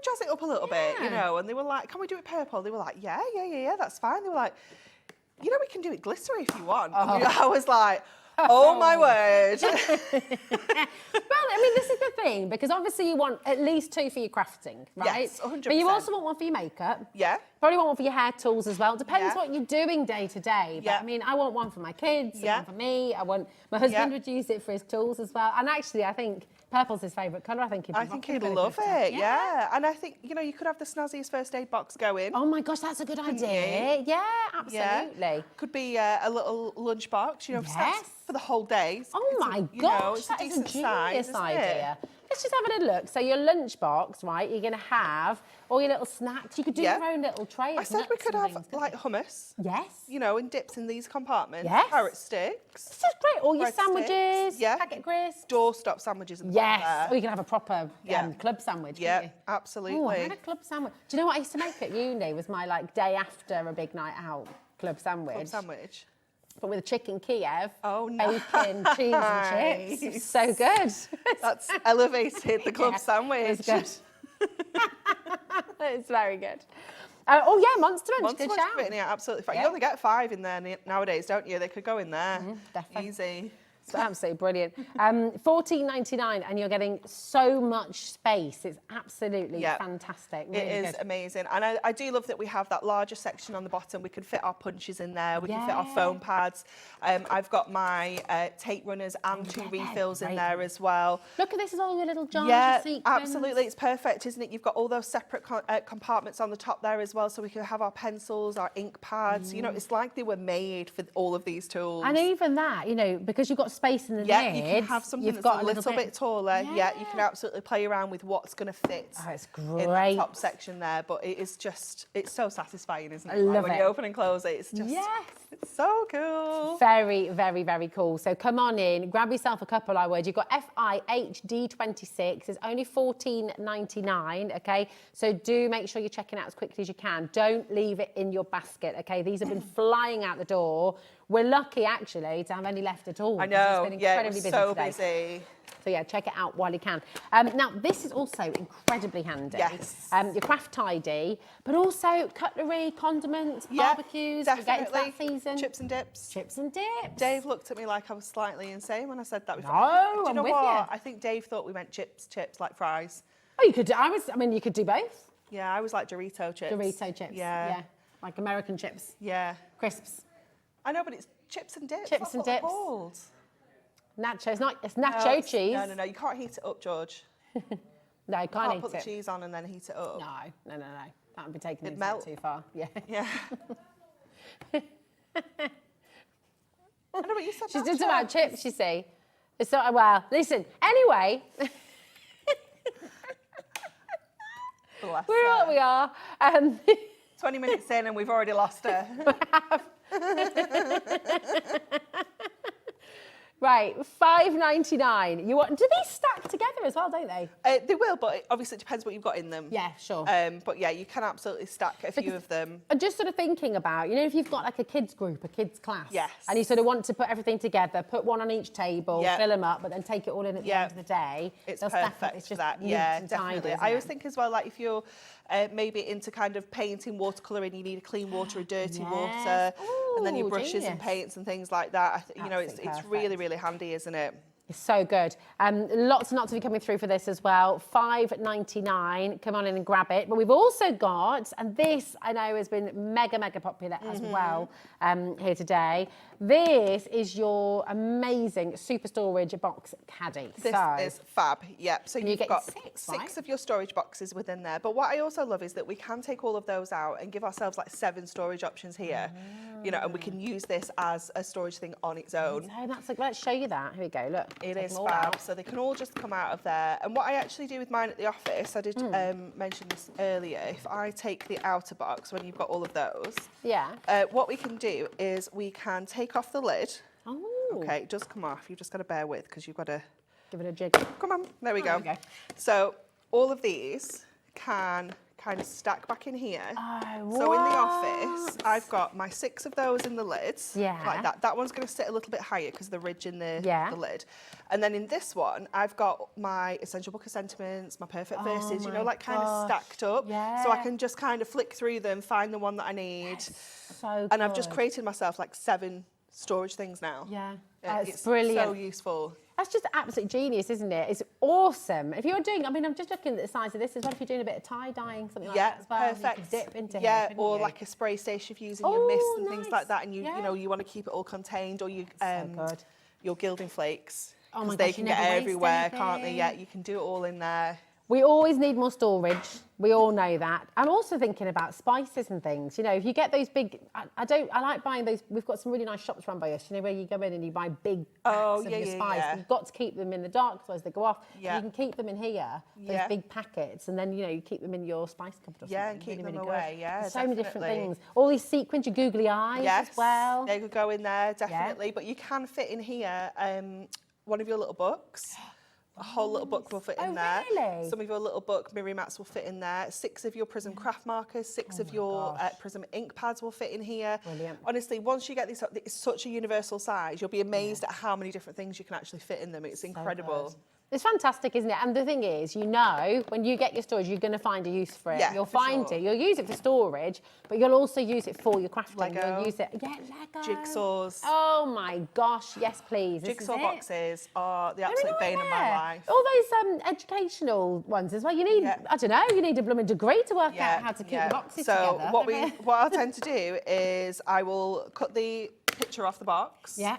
jazz it up a little bit, you know? And they were like, can we do it purple? They were like, yeah, that's fine. They were like, you know, we can do it glittery if you want. And I was like, oh my word. Well, I mean, this is the thing, because obviously you want at least 2 for your crafting, right? Yes, 100%. But you also want one for your makeup. Yeah. Probably want one for your hair tools as well. Depends Yeah. what you're doing day to day. But Yeah. I mean, I want one for my kids, Yeah. one for me. My husband would use it for his tools as well. And actually, I think purple's his favourite colour. I think he'd love it, yeah. And I think, you know, you could have the snazziest first aid box going. Oh my gosh, that's a good idea. Yeah, absolutely. Yeah. Could be a little lunch box, you know, snacks for the whole day. Oh my gosh, that is a genius idea. Let's just have a little look. So your lunchbox, right? You're going to have all your little snacks. You could do your own little tray. I said we could have like hummus. Yes. You know, and dips in these compartments. Yes. Carrot sticks. This is great. All your bread sandwiches. sticks, Packet crisps. Doorstop sandwiches. And Yes. Or you can have a proper club sandwich. Yeah, can't you? absolutely. Oh, I had a club sandwich. Do you know what I used to make at uni? Was my like day after a big night out club sandwich. Club sandwich. but with a chicken Kiev, Oh, bacon, cheese and chips. So good. That's elevated the club Yeah, sandwich. It's good. It's very good. Oh yeah, Monster Munch, Monster good Munch shout. fit in here, absolutely fine. Yeah. You only get 5 in there nowadays, don't you? They could go in there. definitely. Easy. It's absolutely brilliant. $14.99 and you're getting so much space. It's absolutely fantastic. Really It is good. amazing. And I do love that we have that larger section on the bottom. We can fit our punches in there. We can fit our foam pads. I've got my tape runners and 2 refills in there as well. Look at this, is all your little jars Yeah, of sequins. absolutely. It's perfect, isn't it? You've got all those separate compartments on the top there as well, so we can have our pencils, our ink pads. You know, it's like they were made for all of these tools. And even that, you know, because you've got space in the Yeah, lids, you can have something you've that's got a little bit taller. Yeah, you can absolutely play around with what's going to fit it's in the great. top section there. But it is just, it's so satisfying, isn't it? I love when it. you open and close it, it's just, it's so cool. Very, very, very cool. So come on in, grab yourself a couple, I would. You've got FIHD26. It's only $14.99, okay? So do make sure you're checking out as quickly as you can. Don't leave it in your basket, okay? These have been flying out the door. We're lucky, actually, to have any left at all. I know, It's been yeah, incredibly it was so today. busy. So yeah, check it out while you can. Now, this is also incredibly handy. Yes. Your craft tidy, but also cutlery, condiments, barbecues. We're getting to that season. Chips and dips. Chips and dips. Dave looked at me like I was slightly insane when I said that before. No, Do you know I'm with what? you. I think Dave thought we meant chips, like fries. Oh, you could do, you could do both. Yeah, I was like Dorito chips. Dorito chips. Yeah. Like American chips. Yeah. Crisps. I know, but it's chips and dips. Chips That's and what they're dips. called. Nacho, it's No, nacho cheese. No, you can't heat it up, George. No, you can't eat put the it. cheese on and then heat it up. No. That would be taking It'd it melt. too far. Yeah. Yeah. I know, but you said She's nacho. just about chips, you see. It's not, well, listen, anyway. Bless We're her. what we are. 20 minutes in and we've already lost her. Right, $5.99. Do these stack together as well, don't they? They will, but obviously it depends what you've got in them. Yeah, sure. But yeah, you can absolutely stack a few of them. I'm just sort of thinking about, you know, if you've got like a kids group, a kids class, Yes. and you sort of want to put everything together, put one on each table, Yeah. fill them up, but then take it all in at the end of the day. It's they'll stack up. perfect It's for just that. neat Yeah, and tidy, definitely. isn't I always it? think as well, like if you're maybe into kind of painting, watercolouring, you need a clean water, a dirty water, and then your Ooh, brushes and genius. paints and things like that. You know, it's Absolutely really, perfect. really handy, isn't it? It's so good. Lots and lots of you coming through for this as well. $5.99. Come on in and grab it. But we've also got, and this I know has been mega, mega popular as well here today. This is your amazing super storage box caddy. This is fab, yep. So you you've get got six, six right? of your storage boxes within there. But what I also love is that we can take all of those out and give ourselves like 7 storage options here. You know, and we can use this as a storage thing on its own. So that's like, let's show you that. Here we go, look. It Take is them all fab, out. so they can all just come out of there. And what I actually do with mine at the office, I did mention this earlier, if I take the outer box, when you've got all of those, Yeah. what we can do is we can take off the lid. Oh. Okay, it does come off, you've just got to bear with, because you've got to... Give it a jig. Come on, there we There go. we go. So all of these can kind of stack back in here. Oh, So in the office, I've got my 6 of those in the lids, Yeah. like that. That one's going to sit a little bit higher because of the ridge in the lid. And then in this one, I've got my Essential Book of Sentiments, my Perfect Verses, you know, like kind of stacked up. Yeah. So I can just kind of flick through them, find the one that I need. So And I've just good. created myself like 7 storage things now. Yeah. It's brilliant. so useful. That's just absolute genius, isn't it? It's awesome. If you're doing, I mean, I'm just looking at the size of this as well. If you're doing a bit of tie-dyeing, something like that as well, perfect. you could dip into yeah, here, couldn't or you? like a spray station if you're using your mist and things nice. like that, and you Yeah. know you want to keep it all contained, or you good. your gilding flakes, Oh my because they gosh, can you get never waste everywhere, can't they? anything. Yeah, you can do it all in there. We always need more storage. We all know that. I'm also thinking about spices and things. You know, if you get those big, I like buying those. We've got some really nice shops run by us. You know, where you go in and you buy big packs of your spice. yeah. You've got to keep them in the dark, otherwise they go off. Yeah. You can keep them in here, those Yeah. big packets, and then you know you keep them in your spice cupboard or something. Yeah, and keep them really away, good. yeah, There's so many different definitely. things. All these sequins, your googly eyes Yes, as well. they could go in there definitely. But you can fit in here one of your little books. A whole little book will fit in there. Really? Some of your little book mirror mats will fit in there. 6 of your Prism craft markers, 6 of your Prism ink pads will fit in here. Brilliant. Honestly, once you get this up, it's such a universal size. You'll be amazed at how many different things you can actually fit in them. It's incredible. Good. It's fantastic, isn't it? And the thing is, you know, when you get your storage, you're going to find a use for it. Yeah, you'll for find sure. it. You'll use it for storage, but you'll also use it for your crafting. Lego. You'll use it, Lego. Jigsaws. Oh my gosh, yes, please. This Jigsaw is it. boxes are the Oh, absolute no, bane of my yeah. life. All those educational ones as well. You need, I don't know, you need a blooming degree to work out how to keep the boxes so together. what I tend to do is I will cut the picture off the box. Yeah.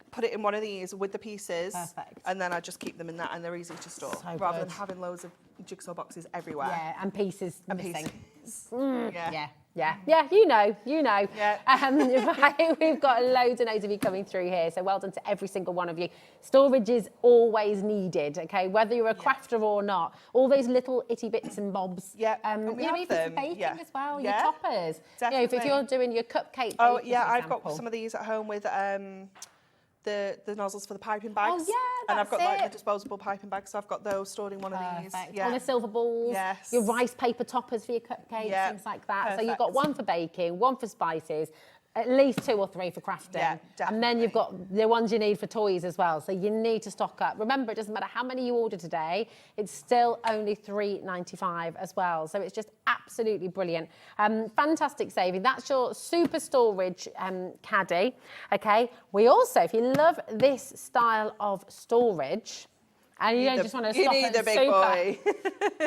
Put it in one of these with the pieces. Perfect. And then I just keep them in that and they're easy to store. So rather good. than having loads of jigsaw boxes everywhere. Yeah, and pieces missing. Yeah. Yeah, you know. Yeah. Right, we've got loads and loads of you coming through here, so well done to every single one of you. Storage is always needed, okay, whether you're a crafter or not. All those little itty bits and bobs. Yeah, and we you know, have even for them. baking Yeah. as well, Yeah, your toppers. definitely. You know, if you're doing your cupcake. Oh, baking, yeah, for I've got example. some of these at home with the nozzles for the piping bags. Oh, yeah, and I've got that's like the it. disposable piping bags, so I've got those stored in one of these. Perfect. Yeah. All the silver balls, Yes. your rice paper toppers for your cupcakes, Yeah. things like that. So you've Perfect. got one for baking, one for spices, at least 2 or 3 for crafting. Yeah, and then you've got the ones you need for toys as well. So you need to stock up. Remember, it doesn't matter how many you order today, it's still only $3.95 as well. So it's just absolutely brilliant. Fantastic saving. That's your super storage caddy. Okay. We also, if you love this style of storage, and you don't just want to stop at the big super, boy.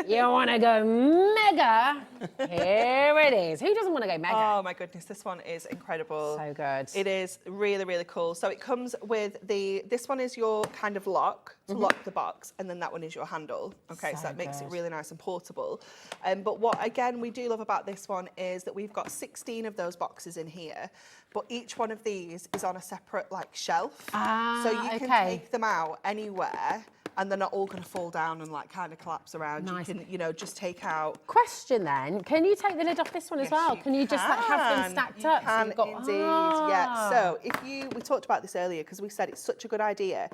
you want to go mega. Here it is. Who doesn't want to go mega? Oh my goodness, this one is incredible. So good. It is really, really cool. So it comes with this one is your kind of lock to lock the box, and then that one is your handle. Okay, so that makes it really nice and portable. But what, again, we do love about this one is that we've got 16 of those boxes in here, but each one of these is on a separate like shelf. So you can take them out anywhere, and they're not all going to fall down and like kind of collapse around. Nice. You can, you know, just take out. Question then, can you take the lid off this one as well? Can you just like, have them stacked up? Can So you've got, indeed, yeah. So if we talked about this earlier because we said it's such a good idea.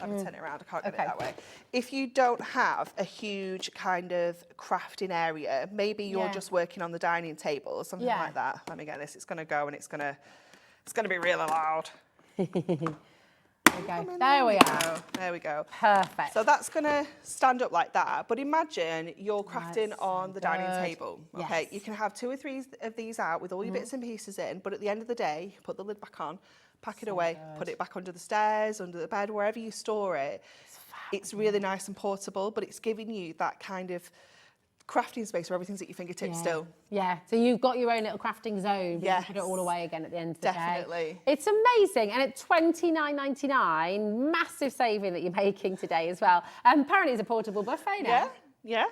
I'm going to turn it around, I can't get it that way. If you don't have a huge kind of crafting area, maybe you're just working on the dining table or something like that. Let me get this, it's going to go and it's going to be really loud. There we are. There we go. Perfect. So that's going to stand up like that. But imagine you're crafting on the dining table. Okay, you can have 2 or 3 of these out with all your bits and pieces in. But at the end of the day, put the lid back on, pack it away, put it back under the stairs, under the bed, wherever you store it. It's really nice and portable, but it's giving you that kind of crafting space where everything's at your fingertips still. Yeah, so you've got your own little crafting zone, but you put it all away again at the end of the day. Definitely. It's amazing, and at $29.99, massive saving that you're making today as well. Apparently it's a portable buffet now. Yeah.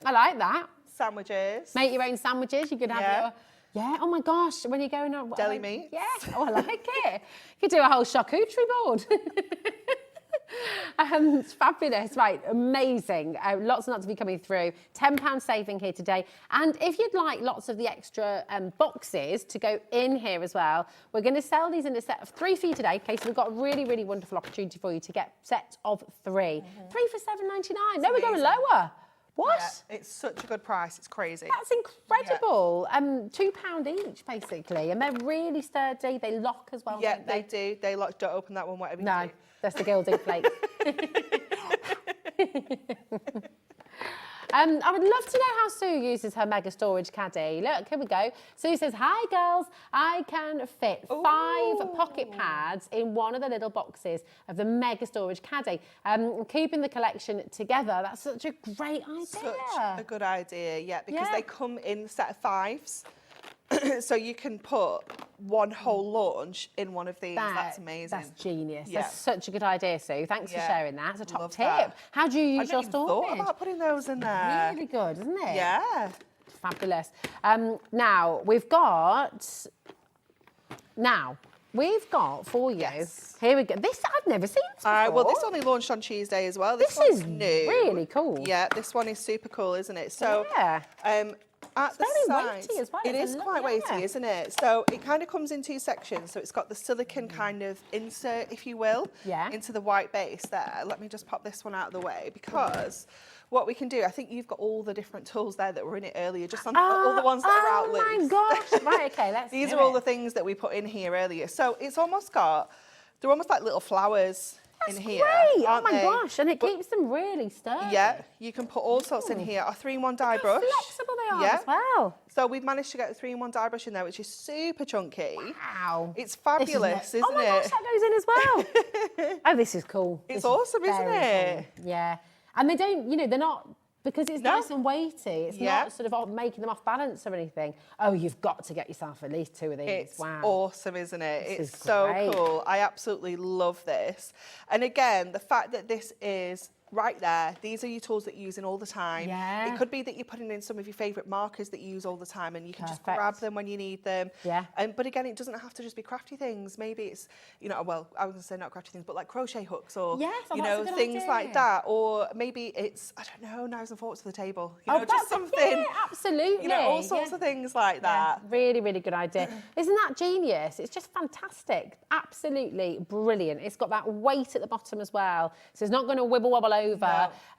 I like that. Sandwiches. Make your own sandwiches, you could have your, oh my gosh, when you're going on... Deli meat. Yeah, oh, I like it. You could do a whole charcuterie board. It's fabulous, right, amazing. Lots and lots of you coming through. £10 saving here today. And if you'd like lots of the extra boxes to go in here as well, we're going to sell these in a set of 3 for you today. Okay, so we've got a really, really wonderful opportunity for you to get a set of 3. 3 for $7.99. No, we're going lower. What? Yeah, it's such a good price. It's crazy. That's incredible. £2 each, basically. And they're really sturdy. They lock as well, Yeah, don't they do. They lock. Don't open that one, whatever you do. That's the gilding flake. I would love to know how Sue uses her mega storage caddy. Look, here we go. Sue says, hi girls, I can fit 5 pocket pads in one of the little boxes of the mega storage caddy. Keeping the collection together, that's such a great idea. Such a good idea, yeah, because they come in a set of 5s. So you can put one whole launch in one of these. That's amazing. That's genius. Yeah. That's such a good idea, Sue. Thanks for sharing that. It's a top Love tip. that. How do you use your I storage? thought about putting those in there. Really good, isn't it? Yeah. Fabulous. Now, we've got for you, here we go. This I've never seen this before. Well, this only launched on Tuesday as well. This one's is new. really cool. Yeah, this one is super cool, isn't it? So, at the very sides, weighty as well. it It's is a lot, quite weighty, yeah. isn't it? So it kind of comes in two sections. So it's got the silicone kind of insert, if you will, into the white base there. Let me just pop this one out of the way, because what we can do, I think you've got all the different tools there that were in it earlier, just on all the ones that are out loose. Oh my gosh! Right, okay, let's These do are all it. the things that we put in here earlier. So it's almost got, they're almost like little flowers in here. Great! Oh aren't my they? gosh! And it keeps them really sturdy. Yeah, you can put all sorts in here. Our 3-in-1 die brush. Flexible they are as well. So we've managed to get a 3-in-1 die brush in there, which is super chunky. Wow. It's fabulous, isn't it? Oh my gosh, that goes in as well. Oh, this is cool. It's This is awesome, isn't very it? cool. Yeah. And they don't, you know, they're not, because it's nice and weighty, it's not sort of making them off balance or anything. Oh, you've got to get yourself at least 2 of these. It's wow. awesome, isn't it? This It's is so great. cool. I absolutely love this. And again, the fact that this is right there, these are your tools that you use in all the time. Yeah. It could be that you're putting in some of your favourite markers that you use all the time, and you can just Perfect. grab them when you need them. Yeah. But again, it doesn't have to just be crafty things. Maybe it's, you know, well, I was going to say not crafty things, but like crochet hooks or, Yes, oh, you that's know, a good things like idea. that. Or maybe it's, I don't know, knives and forks for the table. You know, just that's- something. Yeah, absolutely. You know, all sorts of things like that. Really, really good idea. Isn't that genius? It's just fantastic. Absolutely brilliant. It's got that weight at the bottom as well, so it's not going to wibble wobble over.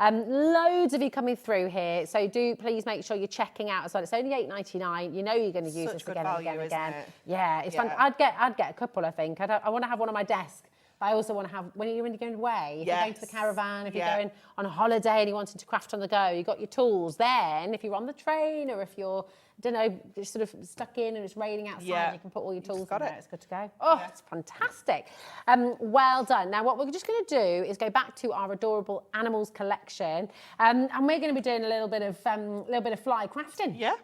Loads of you coming through here, so do please make sure you're checking out as well. It's only $8.99. You know you're going to use Such this good again value, and again and isn't again. it? Yeah, it's fun. I'd get a couple, I think. I want to have one on my desk. But I also want to have, when you're going away, if you're going to the caravan, if you're going on a holiday and you're wanting to craft on the go, you've got your tools. Then, if you're on the train or if you're, I don't know, just sort of stuck in and it's raining outside, you can put all your tools in there. It's good to go. Oh, it's fantastic. Well done. Now, what we're just going to do is go back to our adorable animals collection, and we're going to be doing a little bit of fly crafting. Yeah.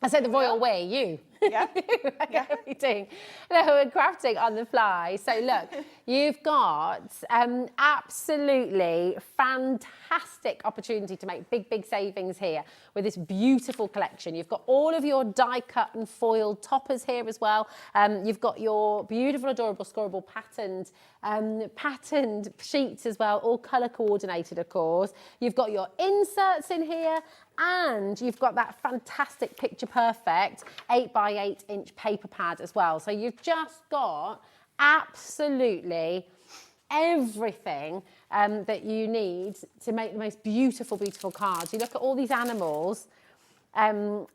I said the royal way, you. Yeah. Yeah. Doing we're crafting on the fly. So look, you've got absolutely fantastic opportunity to make big savings here with this beautiful collection. You've got all of your die cut and foiled toppers here as well. You've got your beautiful, adorable, scoreable patterned sheets as well, all colour coordinated, of course. You've got your inserts in here, and you've got that fantastic picture perfect 8x8-inch paper pad as well. So you've just got absolutely everything that you need to make the most beautiful cards. You look at all these animals,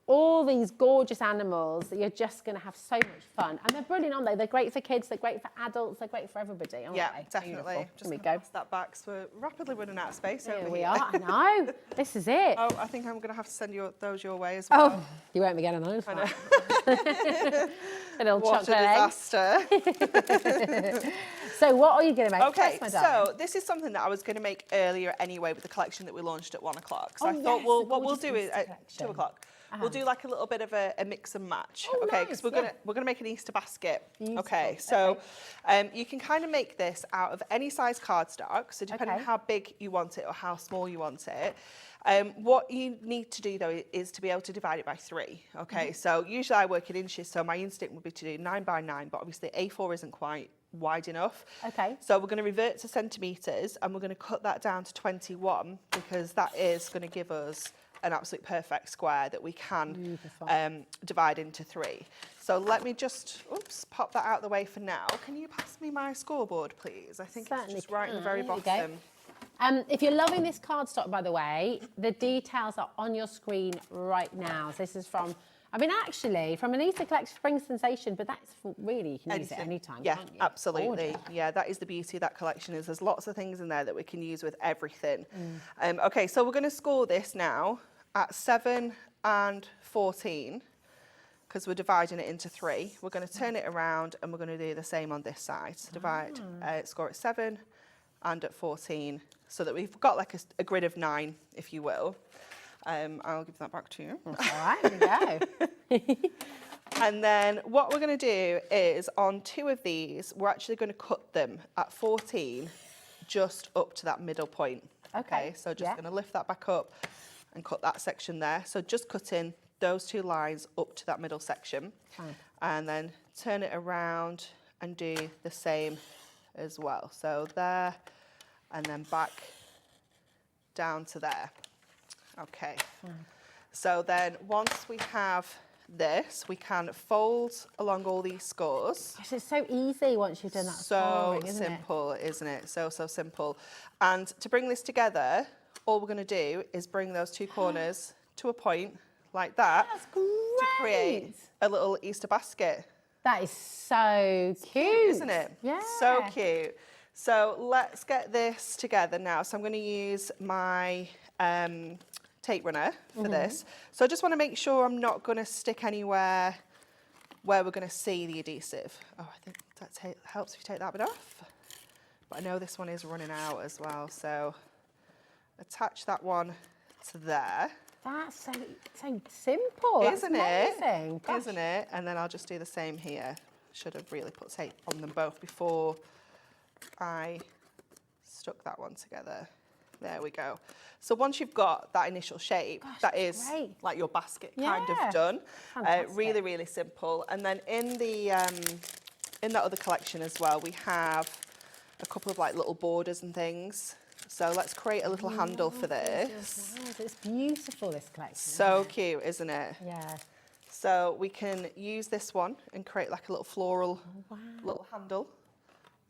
all these gorgeous animals that you're just going to have so much fun. And they're brilliant, aren't they? They're great for kids, they're great for adults, they're great for everybody, aren't Yeah, they? definitely. Beautiful. Just Here we gonna go. pass that back, so we're rapidly running out of space Here over we here. are. I know. This is it. Oh, I think I'm going to have to send those your way as well. Oh, you won't be getting those. I know. A little What a chocolate disaster. So what are you going to make? Okay, Yes, my darling. so this is something that I was going to make earlier anyway with the collection that we launched at 1 o'clock. So Oh, I thought, yes, well, the what we'll gorgeous do is Easter at collection. 2 o'clock. We'll do like a little bit of a mix and match. Oh, okay, nice, because we're yeah. gonna make an Easter basket. Beautiful, Okay, so you can kind of make this out of any size cardstock. So depending on Okay. how big you want it or how small you want it. What you need to do though is to be able to divide it by 3. Okay, so usually I work in inches, so my instinct would be to do 9 by 9, but obviously A4 isn't quite wide enough. Okay. So we're going to revert to centimetres and we're going to cut that down to 21 because that is going to give us an absolute perfect square that we can divide into 3. So let me just, pop that out of the way for now. Can you pass me my scoreboard, please? I think Certainly it's just right at the very can. There you go. bottom. If you're loving this cardstock, by the way, the details are on your screen right now. So this is from, actually, from an Easter collection, Spring Sensation, but that's really, you can use it anytime, Yeah, can't you? absolutely. Gorgeous. Yeah, that is the beauty of that collection, is there's lots of things in there that we can use with everything. Okay, so we're going to score this now at 7 and 14 because we're dividing it into 3. We're going to turn it around and we're going to do the same on this side. So divide, score at 7 and at 14 so that we've got like a grid of 9, if you will. I'll give that back to you. All right, here we go. And then what we're going to do is on 2 of these, we're actually going to cut them at 14 just up to that middle point. Okay, So just going to lift that back up and cut that section there. So just cutting those 2 lines up to that middle section. And then turn it around and do the same as well. So there and then back down to there. Okay. So then once we have this, we can fold along all these scores. Gosh, it's so easy once you've done that So scoring, isn't it? simple, isn't it? So simple. And to bring this together, all we're going to do is bring those two corners to a point like that. That's great. To create a little Easter basket. That is so cute. Isn't it? Yeah. So cute. So let's get this together now. So I'm going to use my tape runner for this. So I just want to make sure I'm not going to stick anywhere where we're going to see the adhesive. Oh, I think that helps if you take that bit off. But I know this one is running out as well. So attach that one to there. That's so simple. Isn't it? Amazing. Gosh. Isn't it? And then I'll just do the same here. Should have really put tape on them both before I stuck that one together. There we go. So once you've got that initial shape, that is great. like your basket kind of done. Really, really simple. And then in the in that other collection as well, we have a couple of like little borders and things. So let's create a little handle for this. It's beautiful, this collection. So cute, isn't it? Yeah. So we can use this one and create like a little floral little handle.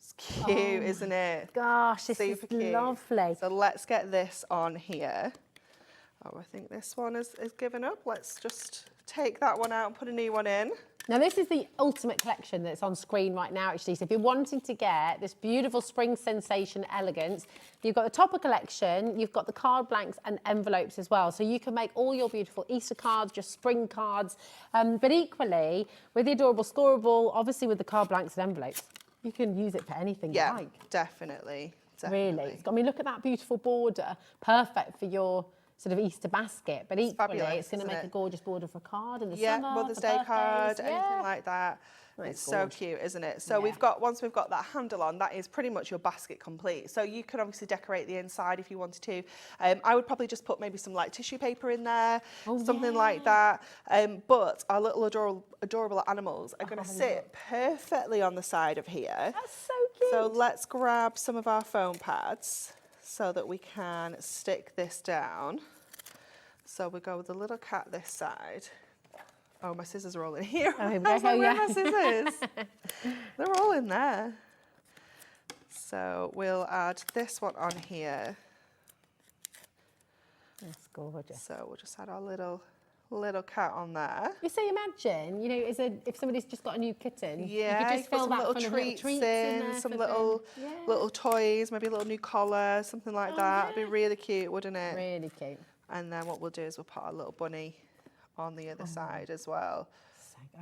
It's cute, isn't it? Gosh, this Super is lovely. So let's get this on here. Oh, I think this one is given up. Let's just take that one out and put a new one in. Now, this is the ultimate collection that's on screen right now, actually. So if you're wanting to get this beautiful Spring Sensation Elegance, you've got the topper collection, you've got the card blanks and envelopes as well. So you can make all your beautiful Easter cards, your spring cards, but equally, with the adorable scoreable, obviously with the card blanks and envelopes, you can use it for anything you like. Definitely. Really. I mean, look at that beautiful border. Perfect for your sort of Easter basket, but equally it's going to make a gorgeous border for a card in the summer. Mother's for Day birthdays. card, anything like that. It's so gorgeous. cute, isn't it? So once we've got that handle on, that is pretty much your basket complete. So you can obviously decorate the inside if you wanted to. I would probably just put maybe some like tissue paper in there, something like that. But our little adorable animals are going to sit perfectly on the side of here. That's so cute. So let's grab some of our foam pads so that we can stick this down. So we go with the little cat this side. Oh, my scissors are all in here. Oh, here we I was go. like, where are my scissors? They're all in there. So we'll add this one on here. That's gorgeous. So we'll just add our little cat on there. You see, imagine, you know, if somebody's just got a new kitten, you Yeah, could just put fill some that little full of treats in there some for little them. little toys, maybe a little new collar, something like that. It'd be really cute, wouldn't it? Really cute. And then what we'll do is we'll put our little bunny on the other side as well.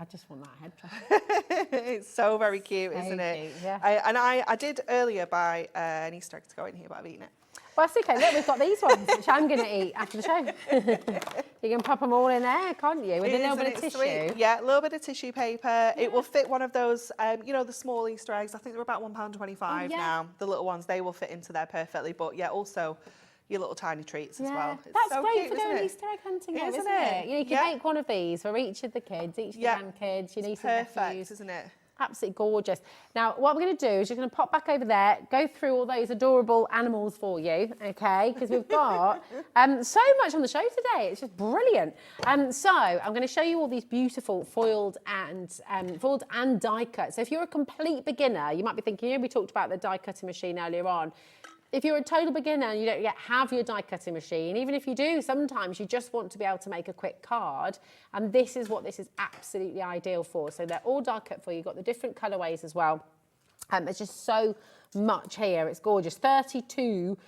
I just want that head. It's so very cute, So isn't it? cute, yeah. I did earlier buy an Easter egg to go in here, but I've eaten it. Well, that's okay. Look, we've got these ones, which I'm going to eat after the show. You can pop them all in there, can't you? With a little bit of tissue. Sweet? Yeah, a little bit of tissue paper. It will fit one of those, you know, the small Easter eggs. I think they're about £1.25 now. The little ones, they will fit into there perfectly. But yeah, also your little tiny treats as well. It's That's so great cute, for isn't doing it? Easter egg hunting, though, Isn't isn't it? it? You know, you can make one of these for each of the kids, each of the grandkids, your nieces and Perfect, nephews. isn't it? Absolutely gorgeous. Now, what we're going to do is you're going to pop back over there, go through all those adorable animals for you, okay? Because we've got so much on the show today. It's just brilliant. So I'm going to show you all these beautiful foiled and die cut. So if you're a complete beginner, you might be thinking, we talked about the die cutting machine earlier on. If you're a total beginner and you don't yet have your die cutting machine, even if you do, sometimes you just want to be able to make a quick card, and this is what this is absolutely ideal for. So they're all die cut for you. You've got the different colourways as well. There's just so much here. It's gorgeous. 32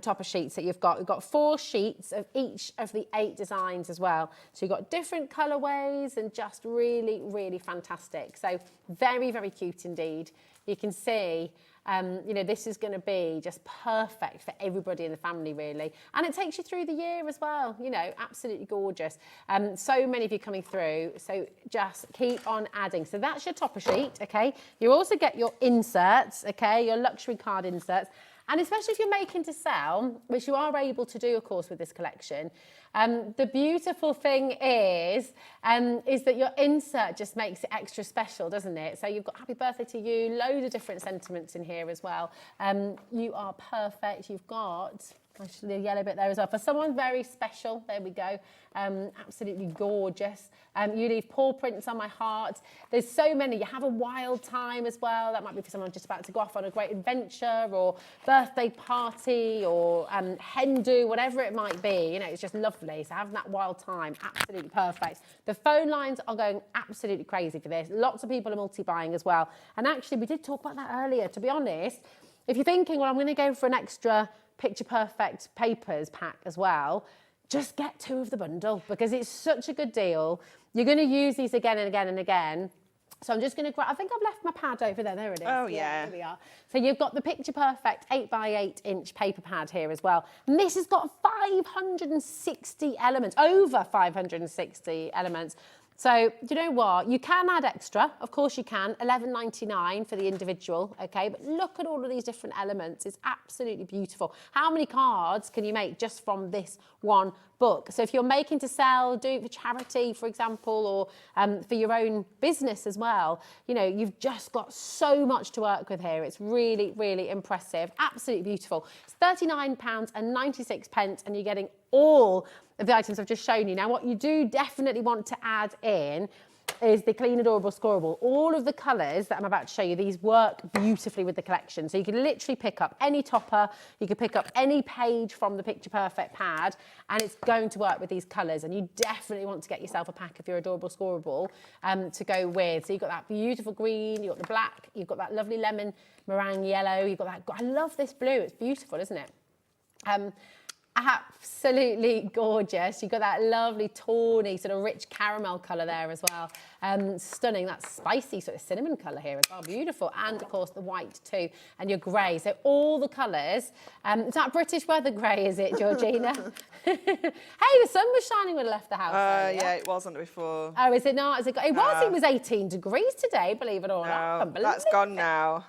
topper sheets that you've got. We've got 4 sheets of each of the 8 designs as well. So you've got different colourways and just really, really fantastic. So very, very cute indeed. You can see, you know, this is going to be just perfect for everybody in the family, really. And it takes you through the year as well, you know, absolutely gorgeous. So many of you coming through, so just keep on adding. So that's your topper sheet, okay? You also get your inserts, okay, your luxury card inserts. And especially if you're making to sell, which you are able to do, of course, with this collection, the beautiful thing is that your insert just makes it extra special, doesn't it? So you've got happy birthday to you, loads of different sentiments in here as well. You are perfect. You've got Actually, a yellow bit there as well. For someone very special, there we go. Absolutely gorgeous. You leave paw prints on my heart. There's so many. You have a wild time as well. That might be for someone just about to go off on a great adventure or birthday party or hen do, whatever it might be. You know, it's just lovely. So having that wild time, absolutely perfect. The phone lines are going absolutely crazy for this. Lots of people are multi-buying as well. And actually, we did talk about that earlier. To be honest, if you're thinking, well, I'm going to go for an extra Picture Perfect papers pack as well, just get 2 of the bundle because it's such a good deal. You're going to use these again and again and again. So I'm just going to grab, I think I've left my pad over there. There it is. Oh, yeah. Here we are. So you've got the Picture Perfect 8x8 inch paper pad here as well. And this has got 560 elements, over 560 elements. So, do you know what? You can add extra. Of course you can. $11.99 for the individual, okay? But look at all of these different elements. It's absolutely beautiful. How many cards can you make just from this one book? So if you're making to sell, do it for charity, for example, or for your own business as well, you know, you've just got so much to work with here. It's really, really impressive. Absolutely beautiful. It's £39.96 and you're getting all of the items I've just shown you. Now, what you do definitely want to add in is the Clean Adorable Scoreable. All of the colours that I'm about to show you, these work beautifully with the collection. So you can literally pick up any topper, you can pick up any page from the Picture Perfect pad, and it's going to work with these colours. And you definitely want to get yourself a pack of your Adorable Scoreable to go with. So you've got that beautiful green, you've got the black, you've got that lovely lemon meringue yellow, you've got that, I love this blue, it's beautiful, isn't it? Absolutely gorgeous. You've got that lovely tawny sort of rich caramel colour there as well. Stunning, that spicy sort of cinnamon colour here as well. Beautiful. And of course the white too. And your grey. So all the colours. Is that British weather grey, is it, Georgina? Hey, the sun was shining when I left the house. Yeah, it wasn't before. Oh, is it not? It was 18 degrees today, believe it or not. No, that's gone now.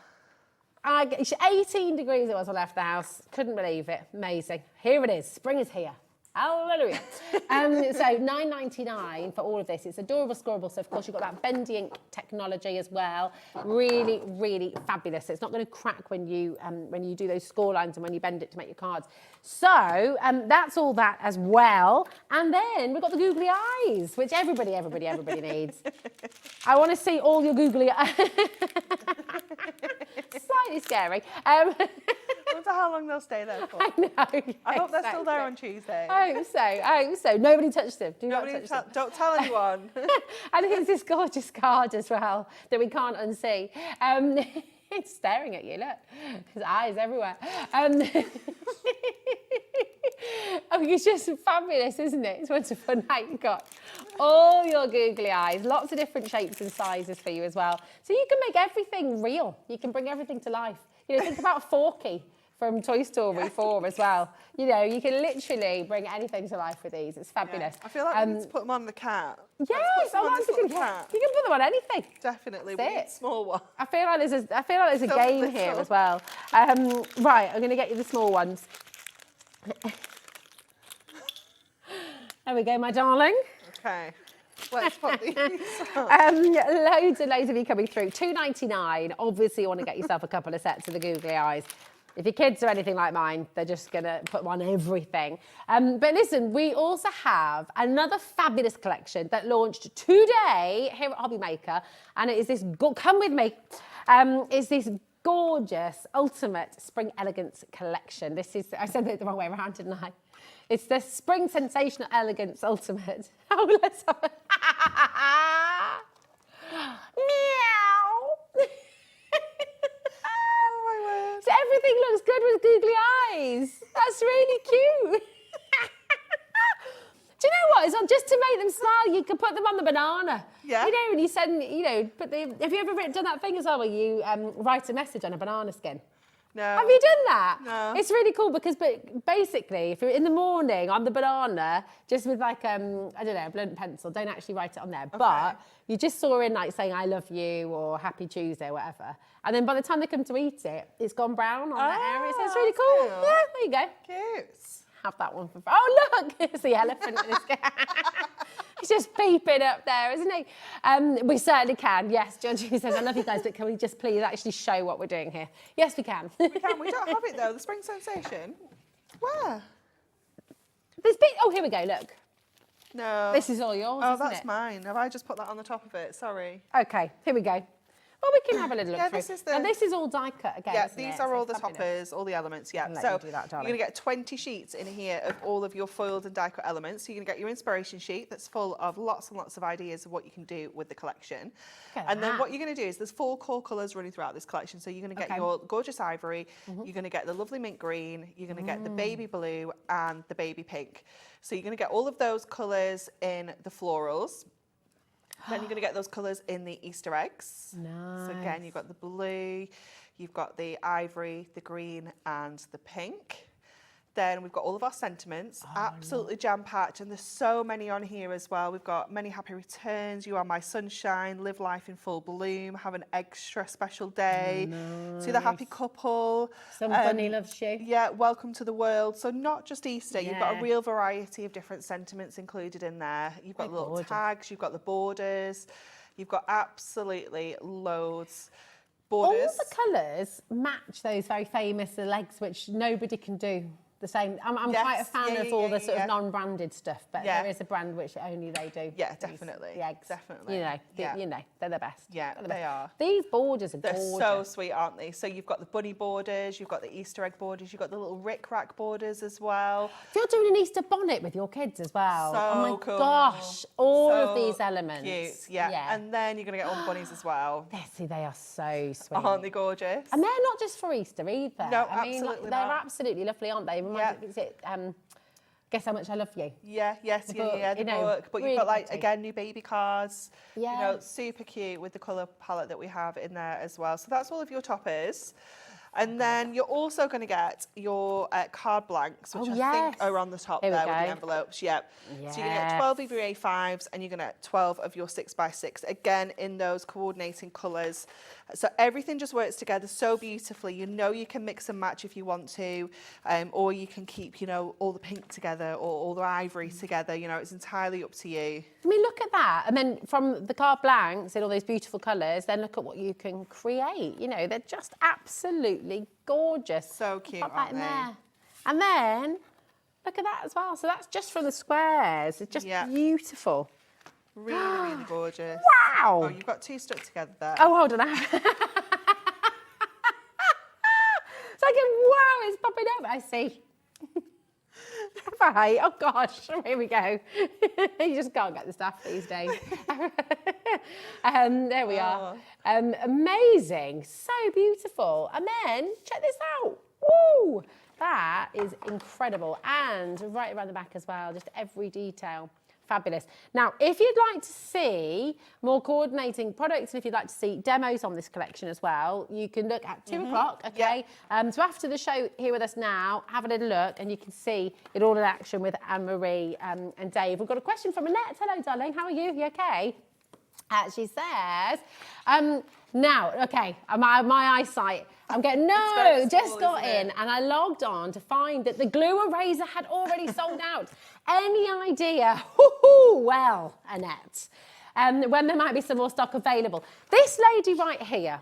18 degrees it was when I left the house. Couldn't believe it. Amazing. Here it is. Spring is here. Hallelujah. So $9.99 for all of this. It's Adorable Scoreable. So of course you've got that bendy ink technology as well. Really, really fabulous. It's not going to crack when you do those score lines and when you bend it to make your cards. So that's all that as well. And then we've got the googly eyes, which everybody needs. I want to see all your googly eyes. Slightly scary. I wonder how long they'll stay there for. I know. I hope they're still there on Tuesday. I hope so. Nobody touched them. Don't tell anyone. And here's this gorgeous card as well that we can't unsee. It's staring at you, look. His eyes everywhere. Oh, it's just fabulous, isn't it? It's wonderful. Now you've got all your googly eyes, lots of different shapes and sizes for you as well. So you can make everything real. You can bring everything to life. You know, think about Forky from Toy Story 4 as well. You know, you can literally bring anything to life with these. It's fabulous. Yeah. I feel like we need to put them on the cat. Yes, that's a good cat. You can put them on anything. Definitely, we need a small one. I feel like there's a game here as well. Right, I'm going to get you the small ones. There we go, my darling. Okay. Let's put these on. Loads and loads of you coming through. $2.99. Obviously, you want to get yourself a couple of sets of the googly eyes. If your kids are anything like mine, they're just going to put them on everything. But listen, we also have another fabulous collection that launched today here at HobbyMaker. And it is this, come with me, it's this gorgeous Ultimate Spring Elegance collection. This is, I said it the wrong way around, didn't I? It's the Spring Sensation Elegance Ultimate. Oh, let's have a... Meow! Oh, my word. So everything looks good with googly eyes. That's really cute. Do you know what? It's on, just to make them smile, you can put them on the banana. Yeah. You know, and you send, you know, have you ever done that thing as well where you write a message on a banana skin? No. Have you done that? No. It's really cool because basically, if you're in the morning on the banana, just with like, I don't know, a blunt pencil, don't actually write it on there. Okay. But you just saw in like saying, I love you or Happy Tuesday or whatever. And then by the time they come to eat it, it's gone brown on the area. So it's really cool. Cute. Yeah, there you go. Cute. Have that one for... Oh, look! It's the elephant. He's just peeping up there, isn't he? We certainly can. Yes, Georgie says, I love you guys, but can we just please actually show what we're doing here? Yes, we can. We can. We don't have it, though. The Spring Sensation. Where? This bit, oh, here we go, look. No. This is all yours, Oh, isn't that's it? mine. Have I just put that on the top of it? Sorry. Okay, here we go. Well, we can have a little look Yeah, through. this is the- And this is all die cut again, Yeah, isn't these it? are So all the fabulous. toppers, all the elements, yeah. I'll let So you do that, you're darling. going to get 20 sheets in here of all of your foiled and die cut elements. So you're going to get your inspiration sheet that's full of lots and lots of ideas of what you can do with the collection. Look at And then that. what you're going to do is there's 4 core colours running throughout this collection. So you're going to get Okay. your gorgeous ivory, you're going to get the lovely mint green, you're going to get the baby blue and the baby pink. So you're going to get all of those colours in the florals. Then you're going to get those colours in the Easter eggs. Nice. So again, you've got the blue, you've got the ivory, the green and the pink. Then we've got all of our sentiments, absolutely jam-packed, and there's so many on here as well. We've got many happy returns, you are my sunshine, live life in full bloom, have an extra special day, to the happy couple. Some bunny loves you. Yeah, welcome to the world. So not just Easter, you've got a Yeah. real variety of different sentiments included in there. You've got They're little gorgeous. tags, you've got the borders, you've got absolutely loads. All Borders. the colours match those very famous legs, which nobody can do the same. I'm Yes, quite a fan yeah, of yeah, all yeah, the sort yeah. of non-branded stuff, but Yeah. there is a brand which only they do. Yeah, These- definitely, The eggs. definitely, You know, yeah. you know, they're the best. Yeah, They're the they best. are. These borders are They're gorgeous. so sweet, aren't they? So you've got the bunny borders, you've got the Easter egg borders, you've got the little rick-rack borders as well. If you're doing an Easter bonnet with your kids as well, So oh my cool. gosh, all of So these elements. Cute, yeah. And then you're going to get all the bunnies as well. See, they are so sweet. Aren't they gorgeous? And they're not just for Easter either. No, I mean, absolutely they're not. absolutely lovely, aren't they? Reminds me, is it, Guess How Much I Love You? Yeah, yes, The yeah, book, yeah, the you know, book. But really you've got like, pretty. again, new baby cards. Yeah. You know, super cute with the colour palette that we have in there as well. So that's all of your toppers. And then you're also going to get your card blanks, which Oh, I yes. think are on the top Here we there with the go. envelopes. Yep. So you're going to get Yes. 12 of your A5s and you're going to get 12 of your 6x6, again, in those coordinating colours. So everything just works together so beautifully. You know you can mix and match if you want to, or you can keep, you know, all the pink together or all the ivory together. You know, it's entirely up to you. I mean, look at that. And then from the card blanks in all those beautiful colours, then look at what you can create. You know, they're just absolutely gorgeous. So cute, Pop that aren't in they? there. And then look at that as well. So that's just from the squares. It's just Yeah. beautiful. Really, really gorgeous. Wow. Oh, you've got 2 stuck together there. Oh, hold on. It's like, wow, it's popping up. I see. Right. Oh, gosh. Here we go. You just can't get the stuff these days. There we are. Amazing. So beautiful. And then check this out. Woo! That is incredible. And right around the back as well, just every detail. Fabulous. Now, if you'd like to see more coordinating products and if you'd like to see demos on this collection as well, you can look at 2 o'clock, okay? So after the show here with us now, have a little look and you can see it all in action with Anne-Marie and Dave. We've got a question from Annette. Hello, darling. How are you? You okay? She says, now, okay, my eyesight, I'm getting, no, just got in and I logged on to find that the glue eraser had already sold out. Any idea? Well, Annette, when there might be some more stock available. This lady right here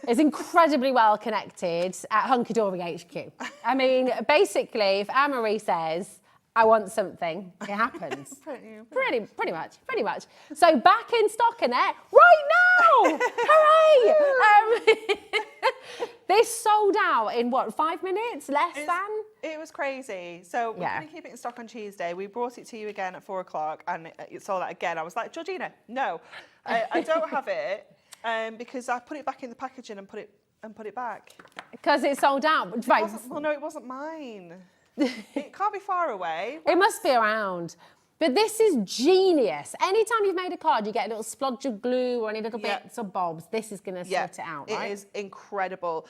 is incredibly well connected at Hunkydory HQ. I mean, basically, if Anne-Marie says, I want something, it happens. Pretty much. So back in stock, Annette, right now! Hooray! This sold out in what, 5 minutes? Less than? It was crazy. So we're going to keep it in stock on Tuesday. We brought it to you again at 4 o'clock and it sold out again. I was like, Georgina, no, I don't have it because I put it back in the packaging and put it back. Because it sold out. Right. Well, no, it wasn't mine. It can't be far away. It must be around. But this is genius. Anytime you've made a card, you get a little splodge of glue or any little bits or bobs. This is going to sort it out, right? It is incredible.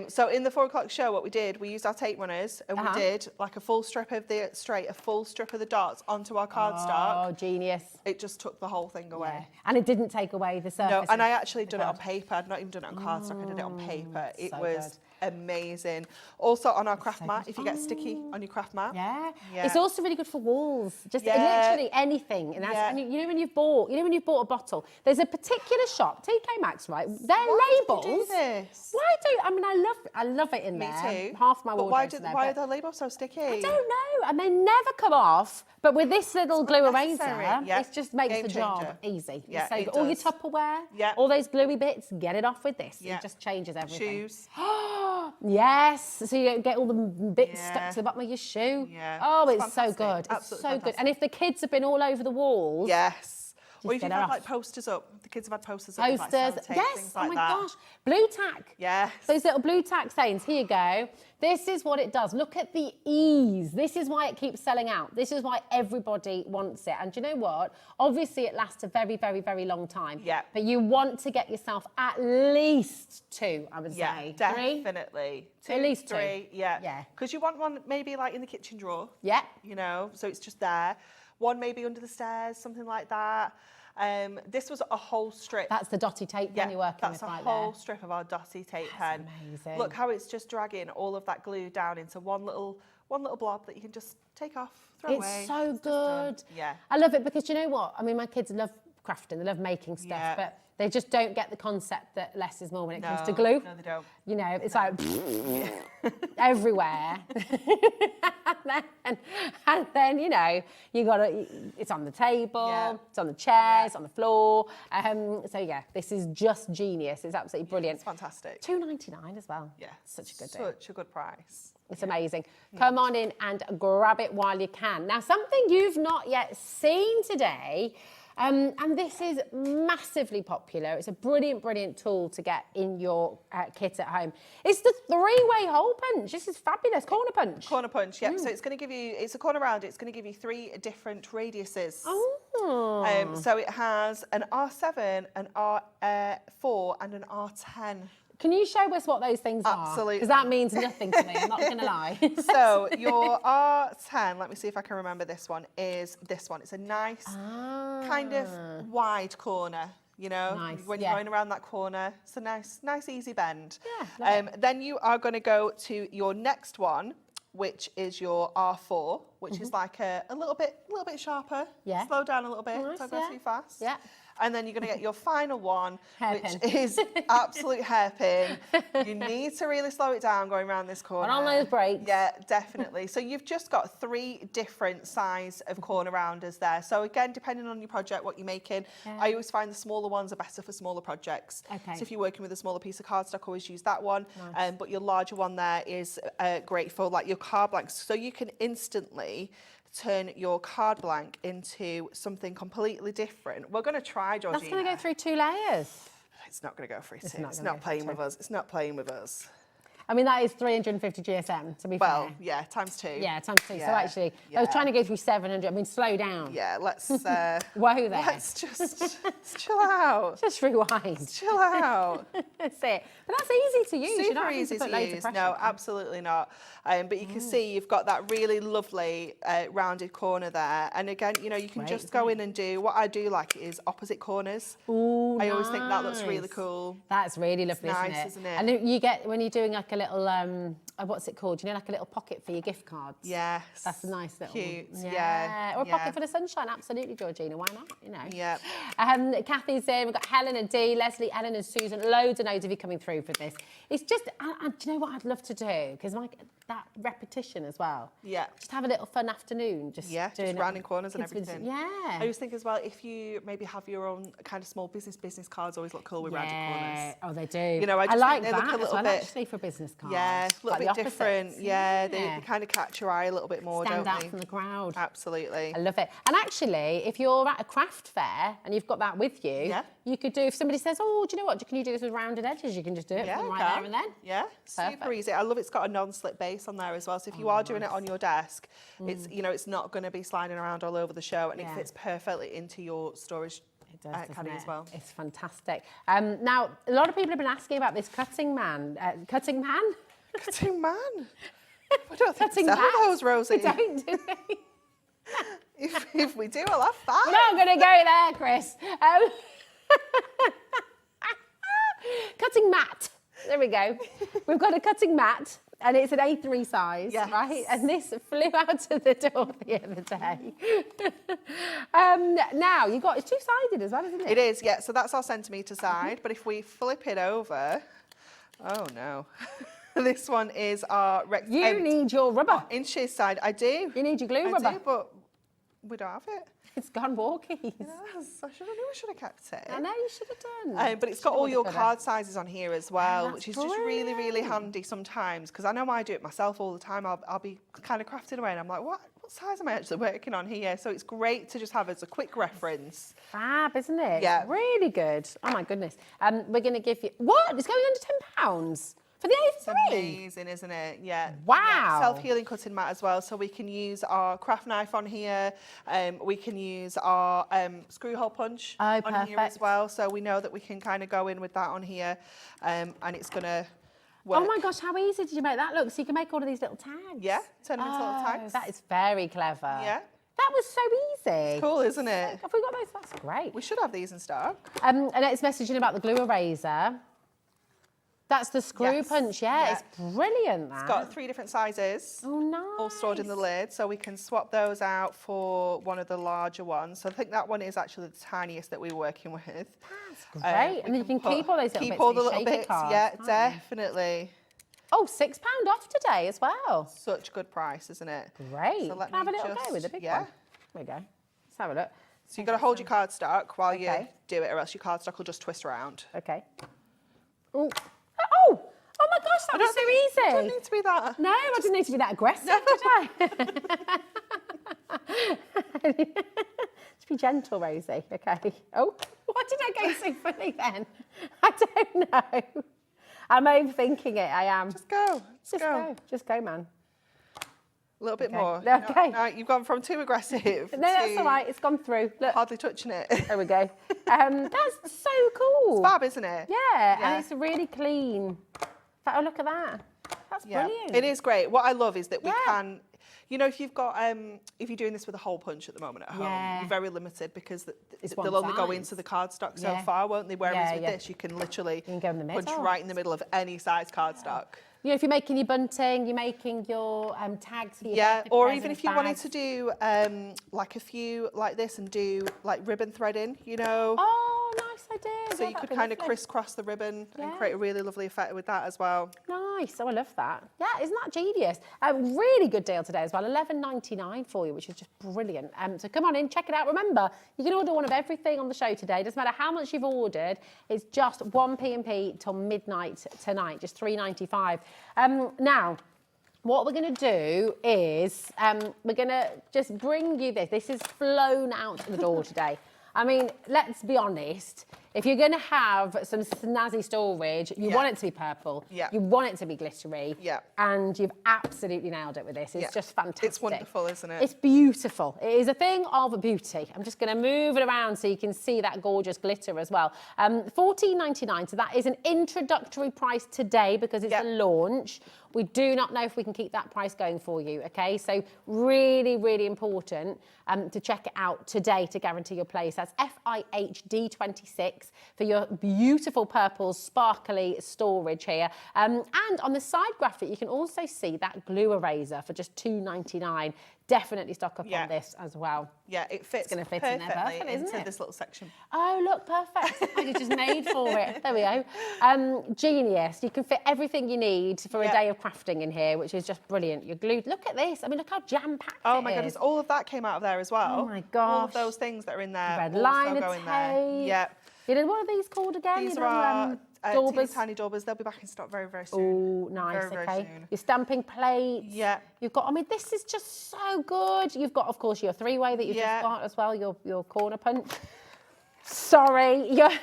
So in the 4 o'clock show, what we did, we used our tape runners and we did like a full strip of the straight, a full strip of the dots onto our cardstock. Oh, genius. It just took the whole thing away. Yeah. And it didn't take away the surface. No, and of I actually the done it on card. paper. I'd not even done it on cardstock. I did it on paper. It so was good. amazing. Also on our craft mat, if you get sticky on your craft mat. Yeah. Yeah. It's also really good for walls. Just Yeah. literally anything. And, and you know when you've bought a bottle, there's a particular shop, TK Maxx, right? Their labels. Do this? Why do I mean I love it in Me there. too. Half my But wardrobe's why there. are the labels so sticky? I don't know, and they never come off. But with this little glue eraser, Yeah. it just makes Game the job changer. easy. Yeah, So it all your does. Tupperware, Yeah. all those gluey bits, get it off with this. Yeah. It just changes everything. Shoes. Yes, so you don't get all the bits Yeah. stuck to the bottom of your shoe. Yeah. Oh, It's it's so fantastic. good. It's Absolutely so good. fantastic. And if the kids have been all over the walls, Yes. Or if get you've it had off. like posters up, the kids have had posters up. with, like, posters, sellotape, yes, things oh like my that. gosh, blue tack. Yes. Those little blue tack stains, here you go. This is what it does. Look at the ease. This is why it keeps selling out. This is why everybody wants it. And do you know what? Obviously, it lasts a very, very, very long time. Yeah. But you want to get yourself at least 2, I would Yeah, say. 3? definitely. 2, At least 2. 3, yeah. Yeah. Because you want one maybe like in the kitchen drawer. Yeah. You know, so it's just there. One maybe under the stairs, something like that. This was a whole strip. That's the dotty tape pen you're working that's with a right whole there. strip of our dotty tape pen. amazing. Look how it's just dragging all of that glue down into one little blob that you can just take off, throw away. It's so good. Yeah. I love it because you know what? I mean, my kids love crafting, they love making stuff, Yeah. but they just don't get the concept that less is more when it comes to No, glue. no, they don't. You know, it's like everywhere. and then, you know, it's on the table, Yeah. it's on the chairs, on the floor. So yeah, this is just genius. It's absolutely brilliant. It's fantastic. $2.99 as well. Yeah. Such a good deal. Such a good price. It's amazing. Come on in and grab it while you can. Now, something you've not yet seen today, and this is massively popular. It's a brilliant, brilliant tool to get in your kit at home. It's the 3-way hole punch. This is fabulous. Corner punch. Corner punch, yeah. So it's going to give you, it's a corner round, it's going to give you 3 different radiuses. Oh. So it has an R7, an R4 and an R10. Can you show us what those things are? Absolutely. Because that means nothing to me. I'm not going to lie. So your R10, let me see if I can remember this one, is this one. It's a nice kind of wide corner, you know, Nice, when yeah. you're going around that corner. It's a nice easy bend. Yeah, love Then you are going to go to your next one, which is your R4, which is like a little bit sharper. Yeah. Slow down a little bit, Nice, don't go yeah. too fast. Yeah. And then you're going to get your final one, Hairpin. which is absolute hairpin. You need to really slow it down going around this corner. Put on those brakes. Yeah, definitely. So you've just got 3 different size of corner rounders there. So again, depending on your project, what you're making, I always find the smaller ones are better for smaller projects. Okay. So if you're working with a smaller piece of cardstock, always use that one. Nice. But your larger one there is great for like your card blanks. So you can instantly turn your card blank into something completely different. We're going to try, Georgina. That's going to go through 2 layers. It's not going to go through 2. not It's gonna not go playing through with us. It's not playing with us. I mean, that is 350 GSM, to be Well, fair. yeah, times 2. Yeah, times 2. So Yeah, actually, I was yeah. trying to go through 700. I mean, slow down. Yeah, let's Whoa there. let's just chill out. Just rewind. Chill out. That's it. But that's easy to use. You're Super not having easy put to loads of use. pressure No, on. absolutely not. But you can see you've got that really lovely rounded corner there. And again, you know, you can Great, just go in and do, what I do like is opposite corners. Ooh, I always think that looks really nice. cool. That's really lovely, nice, isn't it? And then you get, when you're doing like a little, what's it called? You know, like a little pocket for your gift cards. Yes. That's a nice little Cute, one. yeah, Or a yeah. pocket for the sunshine, absolutely, Georgina. Why not? You know. Yeah. Kathy's in. We've got Helen and Dee, Leslie, Ellen and Susan. Loads and loads of you coming through for this. It's just, do you know what I'd love to do? Because that repetition as well. Yeah. Just have a little fun afternoon. Just Yeah, doing just it. rounding corners and Kids with- everything. Yeah. I always think as well, if you maybe have your own kind of small business cards, always look cool with rounded corners. Oh, they do. You know, I just like think they look that a as little well, bit- actually, for business cards. Yeah, a little Like bit the different. opposites. Yeah, they kind of catch your eye a little bit more, Stand don't out they? from the crowd. Absolutely. I love it. And actually, if you're at a craft fair and you've got that with you, Yeah. you could do, if somebody says, oh, do you know what, can you do this with rounded edges? You can just do it Yeah, from I right can. there and then. Yeah, super Perfect. easy. I love it's got a non-slip base on there as well. So if you are doing it on your desk, it's, you know, it's not going to be sliding around all over the show, and Yeah. it fits perfectly into your storage It does, doesn't caddy it? as well. It's fantastic. Now, a lot of people have been asking about this cutting man. Cutting man? Cutting man. I don't think Cutting we sell mat? those, Rosie. We don't, do we? If we do, I'll have that. We're not going to go there, Chris. Cutting mat. There we go. We've got a cutting mat. And it's an A3 size, Yes. right? And this flew out of the door the other day. Now, it's two-sided as well, isn't it? It is, yeah. So that's our centimetre side. But if we flip it over, oh no. This one is our You need your rubber. inches side. I do. You need your glue I rubber. do, but we don't have it. It's gone walkies. Yes, I knew I should have kept it. I know you should have done. But it's got all your card sizes on here as well, that's which is just really, really handy sometimes. Because I know I do it myself all the time. I'll be kind of crafting away and I'm like, what size am I actually working on here? So it's great to just have as a quick reference. Fab, isn't it? Yeah. Really good. Oh my goodness. We're going to give you, what? It's going under £10 for the It's A3? amazing, isn't it? Yeah. Wow. Yeah. Self-healing cutting mat as well. So we can use our craft knife on here. We can use our screw hole punch on here as perfect. well. So we know that we can kind of go in with that on here. And it's going to work. Oh my gosh, how easy did you make that look? So you can make all of these little tags. Yeah, turn them into little tags. That is very clever. Yeah. That was so easy. Cool, isn't it? Have we got those? That's great. We should have these in stock. And it's messaging about the glue eraser. That's the screw Yes. punch, yeah. Yeah. It's brilliant, that. It's got 3 different sizes. Oh, nice. All stored in the lid, so we can swap those out for one of the larger ones. So I think that one is actually the tiniest that we're working with. That's great. And then you can keep all those little bits. Keep all for the your little shaker bits. cards, Yeah, can't you? definitely. Oh, £6 off today as well. Such good price, isn't it? Great. So let Can I have a me little go with the big yeah. one? There we go. Let's have a look. So you've got to hold your cardstock while you Okay. do it, or else your cardstock will just twist around. Okay. Ooh. Oh! Oh my gosh, that was so easy. I don't need to be that. No, I didn't need to be that aggressive, did I? Just be gentle, Rosie. Okay. Oh, why did I go so funny then? I don't know. I'm overthinking it. I am. Just go. Just go. Just go, man. A little bit Okay. more. Okay. No, you've gone from too aggressive No, that's to all right. It's gone through. Look. hardly touching it. There we go. That's so cool. It's fab, isn't it? Yeah, Yeah. and it's really clean. Oh, look at that. That's brilliant. It is great. What I love is that we Yeah. can, you know, if you've got, if you're doing this with a hole punch at the moment at home, Yeah. you're very limited because It's they'll one only go size. into the cardstock so Yeah. far, won't they? Whereas Yeah, with yeah. this, you can literally can go in the punch middle. right in the middle of any size cardstock. You know, if you're making your bunting, you're making your tags for your Yeah, birthday or presents, even if you wanted bags. to do like a few like this and do like ribbon threading, you know. Oh, nice idea. So you could kind of crisscross the ribbon and create a really lovely effect with that as well. Nice. Oh, I love that. Yeah, isn't that genius? Really good deal today as well. $11.99 for you, which is just brilliant. So come on in, check it out. Remember, you can order one of everything on the show today. Doesn't matter how much you've ordered. It's just 1 p.m. till midnight tonight, just $3.95. Now, what we're going to do is we're going to just bring you this. This is flown out the door today. I mean, let's be honest. If you're going to have some snazzy storage, you want it to be purple. Yeah. You want it to be glittery. Yeah. And you've absolutely nailed it with this. It's just fantastic. It's wonderful, isn't it? It's beautiful. It is a thing of beauty. I'm just going to move it around so you can see that gorgeous glitter as well. $14.99. So that is an introductory price today because it's a launch. We do not know if we can keep that price going for you, okay? So really, really important to check it out today to guarantee your place. That's FIHD26 for your beautiful purple, sparkly storage here. And on the side graphic, you can also see that glue eraser for just $2.99. Definitely stock up on this as well. Yeah, it fits It's going to fit in there perfectly perfectly, isn't into it? this little section. Oh, look, perfect. Like it's just made for it. There we go. Genius. You can fit everything you need for a day of crafting in here, which is just brilliant. You're glued. Look at this. I mean, look how jam-packed Oh it my is. goodness, all of that came out of there as well. Oh my gosh. All of those things that are in there Red also liner go in tape. there. Yeah. You know, what are these called again? These You are know, our daubers. tiny daubers. They'll be back in stock very, very soon. Oh, nice, Very, very okay. soon. Your stamping plates. Yeah. You've got, I mean, this is just so good. You've got, of course, your three-way that you've just got as well, your corner punch. Sorry, that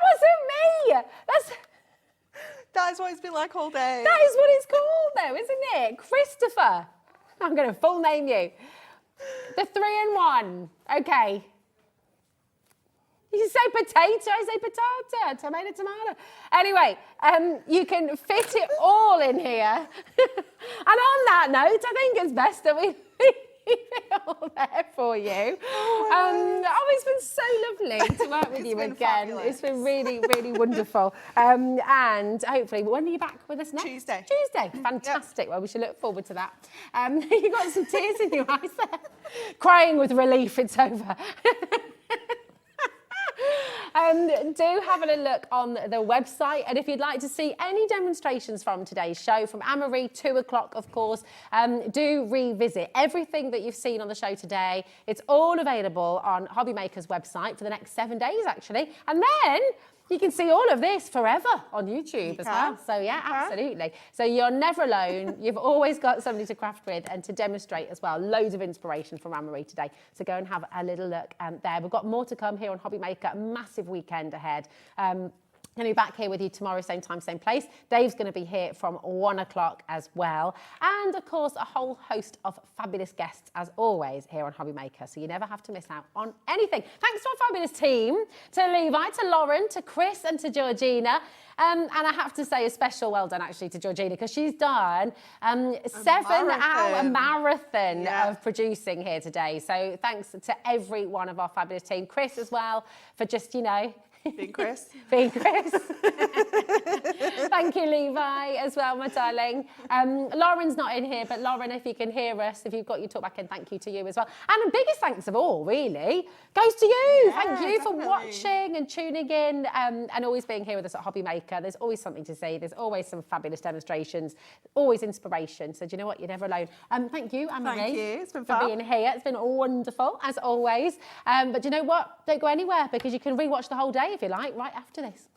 wasn't me. That is what it's been like all day. That is what it's called, though, isn't it? Christopher. I'm going to full name you. The 3-in-1. Okay. You say potato, I say potato, tomato. Anyway, you can fit it all in here. And on that note, I think it's best that we it all there for you. It's been so lovely to work with you again. Fabulous. It's been really, really wonderful. And hopefully, when are you back with us next? Tuesday. Tuesday. Fantastic. Well, we should look forward to that. You got some tears in your eyes there. Crying with relief it's over. Do have a little look on the website, and if you'd like to see any demonstrations from today's show, from Anne-Marie, 2 o'clock, of course, do revisit everything that you've seen on the show today. It's all available on HobbyMaker's website for the next 7 days, actually, and then you can see all of this forever on YouTube as well. So yeah, absolutely. So you're never alone. You've always got somebody to craft with and to demonstrate as well. Loads of inspiration from Anne-Marie today. So go and have a little look there. We've got more to come here on HobbyMaker. A massive weekend ahead. Going to be back here with you tomorrow, same time, same place. Dave's going to be here from 1 o'clock as well. And of course, a whole host of fabulous guests as always here on HobbyMaker. So you never have to miss out on anything. Thanks to our fabulous team, to Levi, to Lauren, to Chris and to Georgina. And I have to say a special well done actually to Georgina, because she's done 7-hour marathon of producing here today. So thanks to every one of our fabulous team. Chris as well for just, you know, being Chris. Being Chris. Thank you, Levi, as well, my darling. Lauren's not in here, but Lauren, if you can hear us, if you've got your talk back in, thank you to you as well. And the biggest thanks of all, really, goes to you. Yeah, thank you definitely. for watching and tuning in and always being here with us at HobbyMaker. There's always something to see. There's always some fabulous demonstrations, always inspiration. So do you know what? You're never alone. Thank you, Anne-Marie. Thank you. It's been for fun. being here. It's been wonderful, as always. But do you know what? Don't go anywhere, because you can rewatch the whole day if you like, right after this.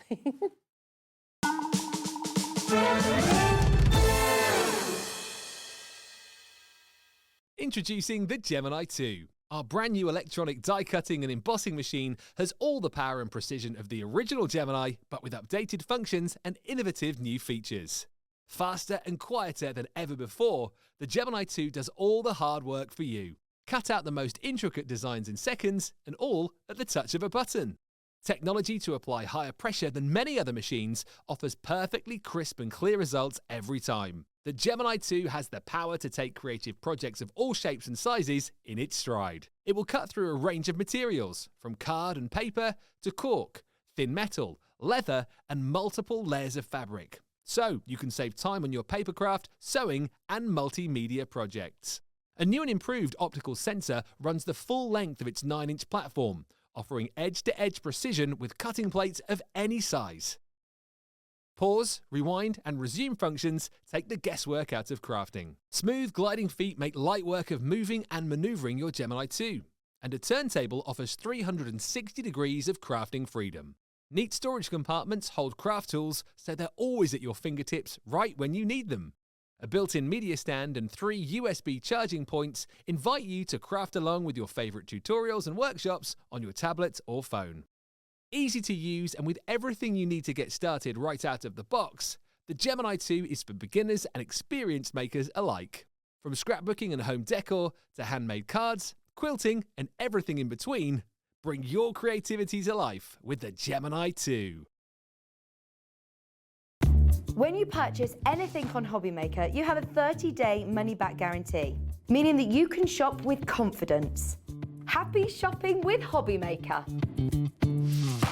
Introducing the Gemini 2. Our brand new electronic die cutting and embossing machine has all the power and precision of the original Gemini, but with updated functions and innovative new features. Faster and quieter than ever before, the Gemini 2 does all the hard work for you. Cut out the most intricate designs in seconds, and all at the touch of a button. Technology to apply higher pressure than many other machines offers perfectly crisp and clear results every time. The Gemini 2 has the power to take creative projects of all shapes and sizes in its stride. It will cut through a range of materials, from card and paper to cork, thin metal, leather, and multiple layers of fabric. So you can save time on your papercraft, sewing, and multimedia projects. A new and improved optical sensor runs the full length of its 9-inch platform, offering edge-to-edge precision with cutting plates of any size. Pause, rewind, and resume functions take the guesswork out of crafting. Smooth gliding feet make light work of moving and maneuvering your Gemini 2. And a turntable offers 360 degrees of crafting freedom. Neat storage compartments hold craft tools so they're always at your fingertips right when you need them. A built-in media stand and 3 USB charging points invite you to craft along with your favourite tutorials and workshops on your tablet or phone. Easy to use, and with everything you need to get started right out of the box, the Gemini 2 is for beginners and experienced makers alike. From scrapbooking and home decor to handmade cards, quilting, and everything in between, bring your creativity to life with the Gemini 2. When you purchase anything on HobbyMaker, you have a 30-day money-back guarantee, meaning that you can shop with confidence. Happy shopping with HobbyMaker.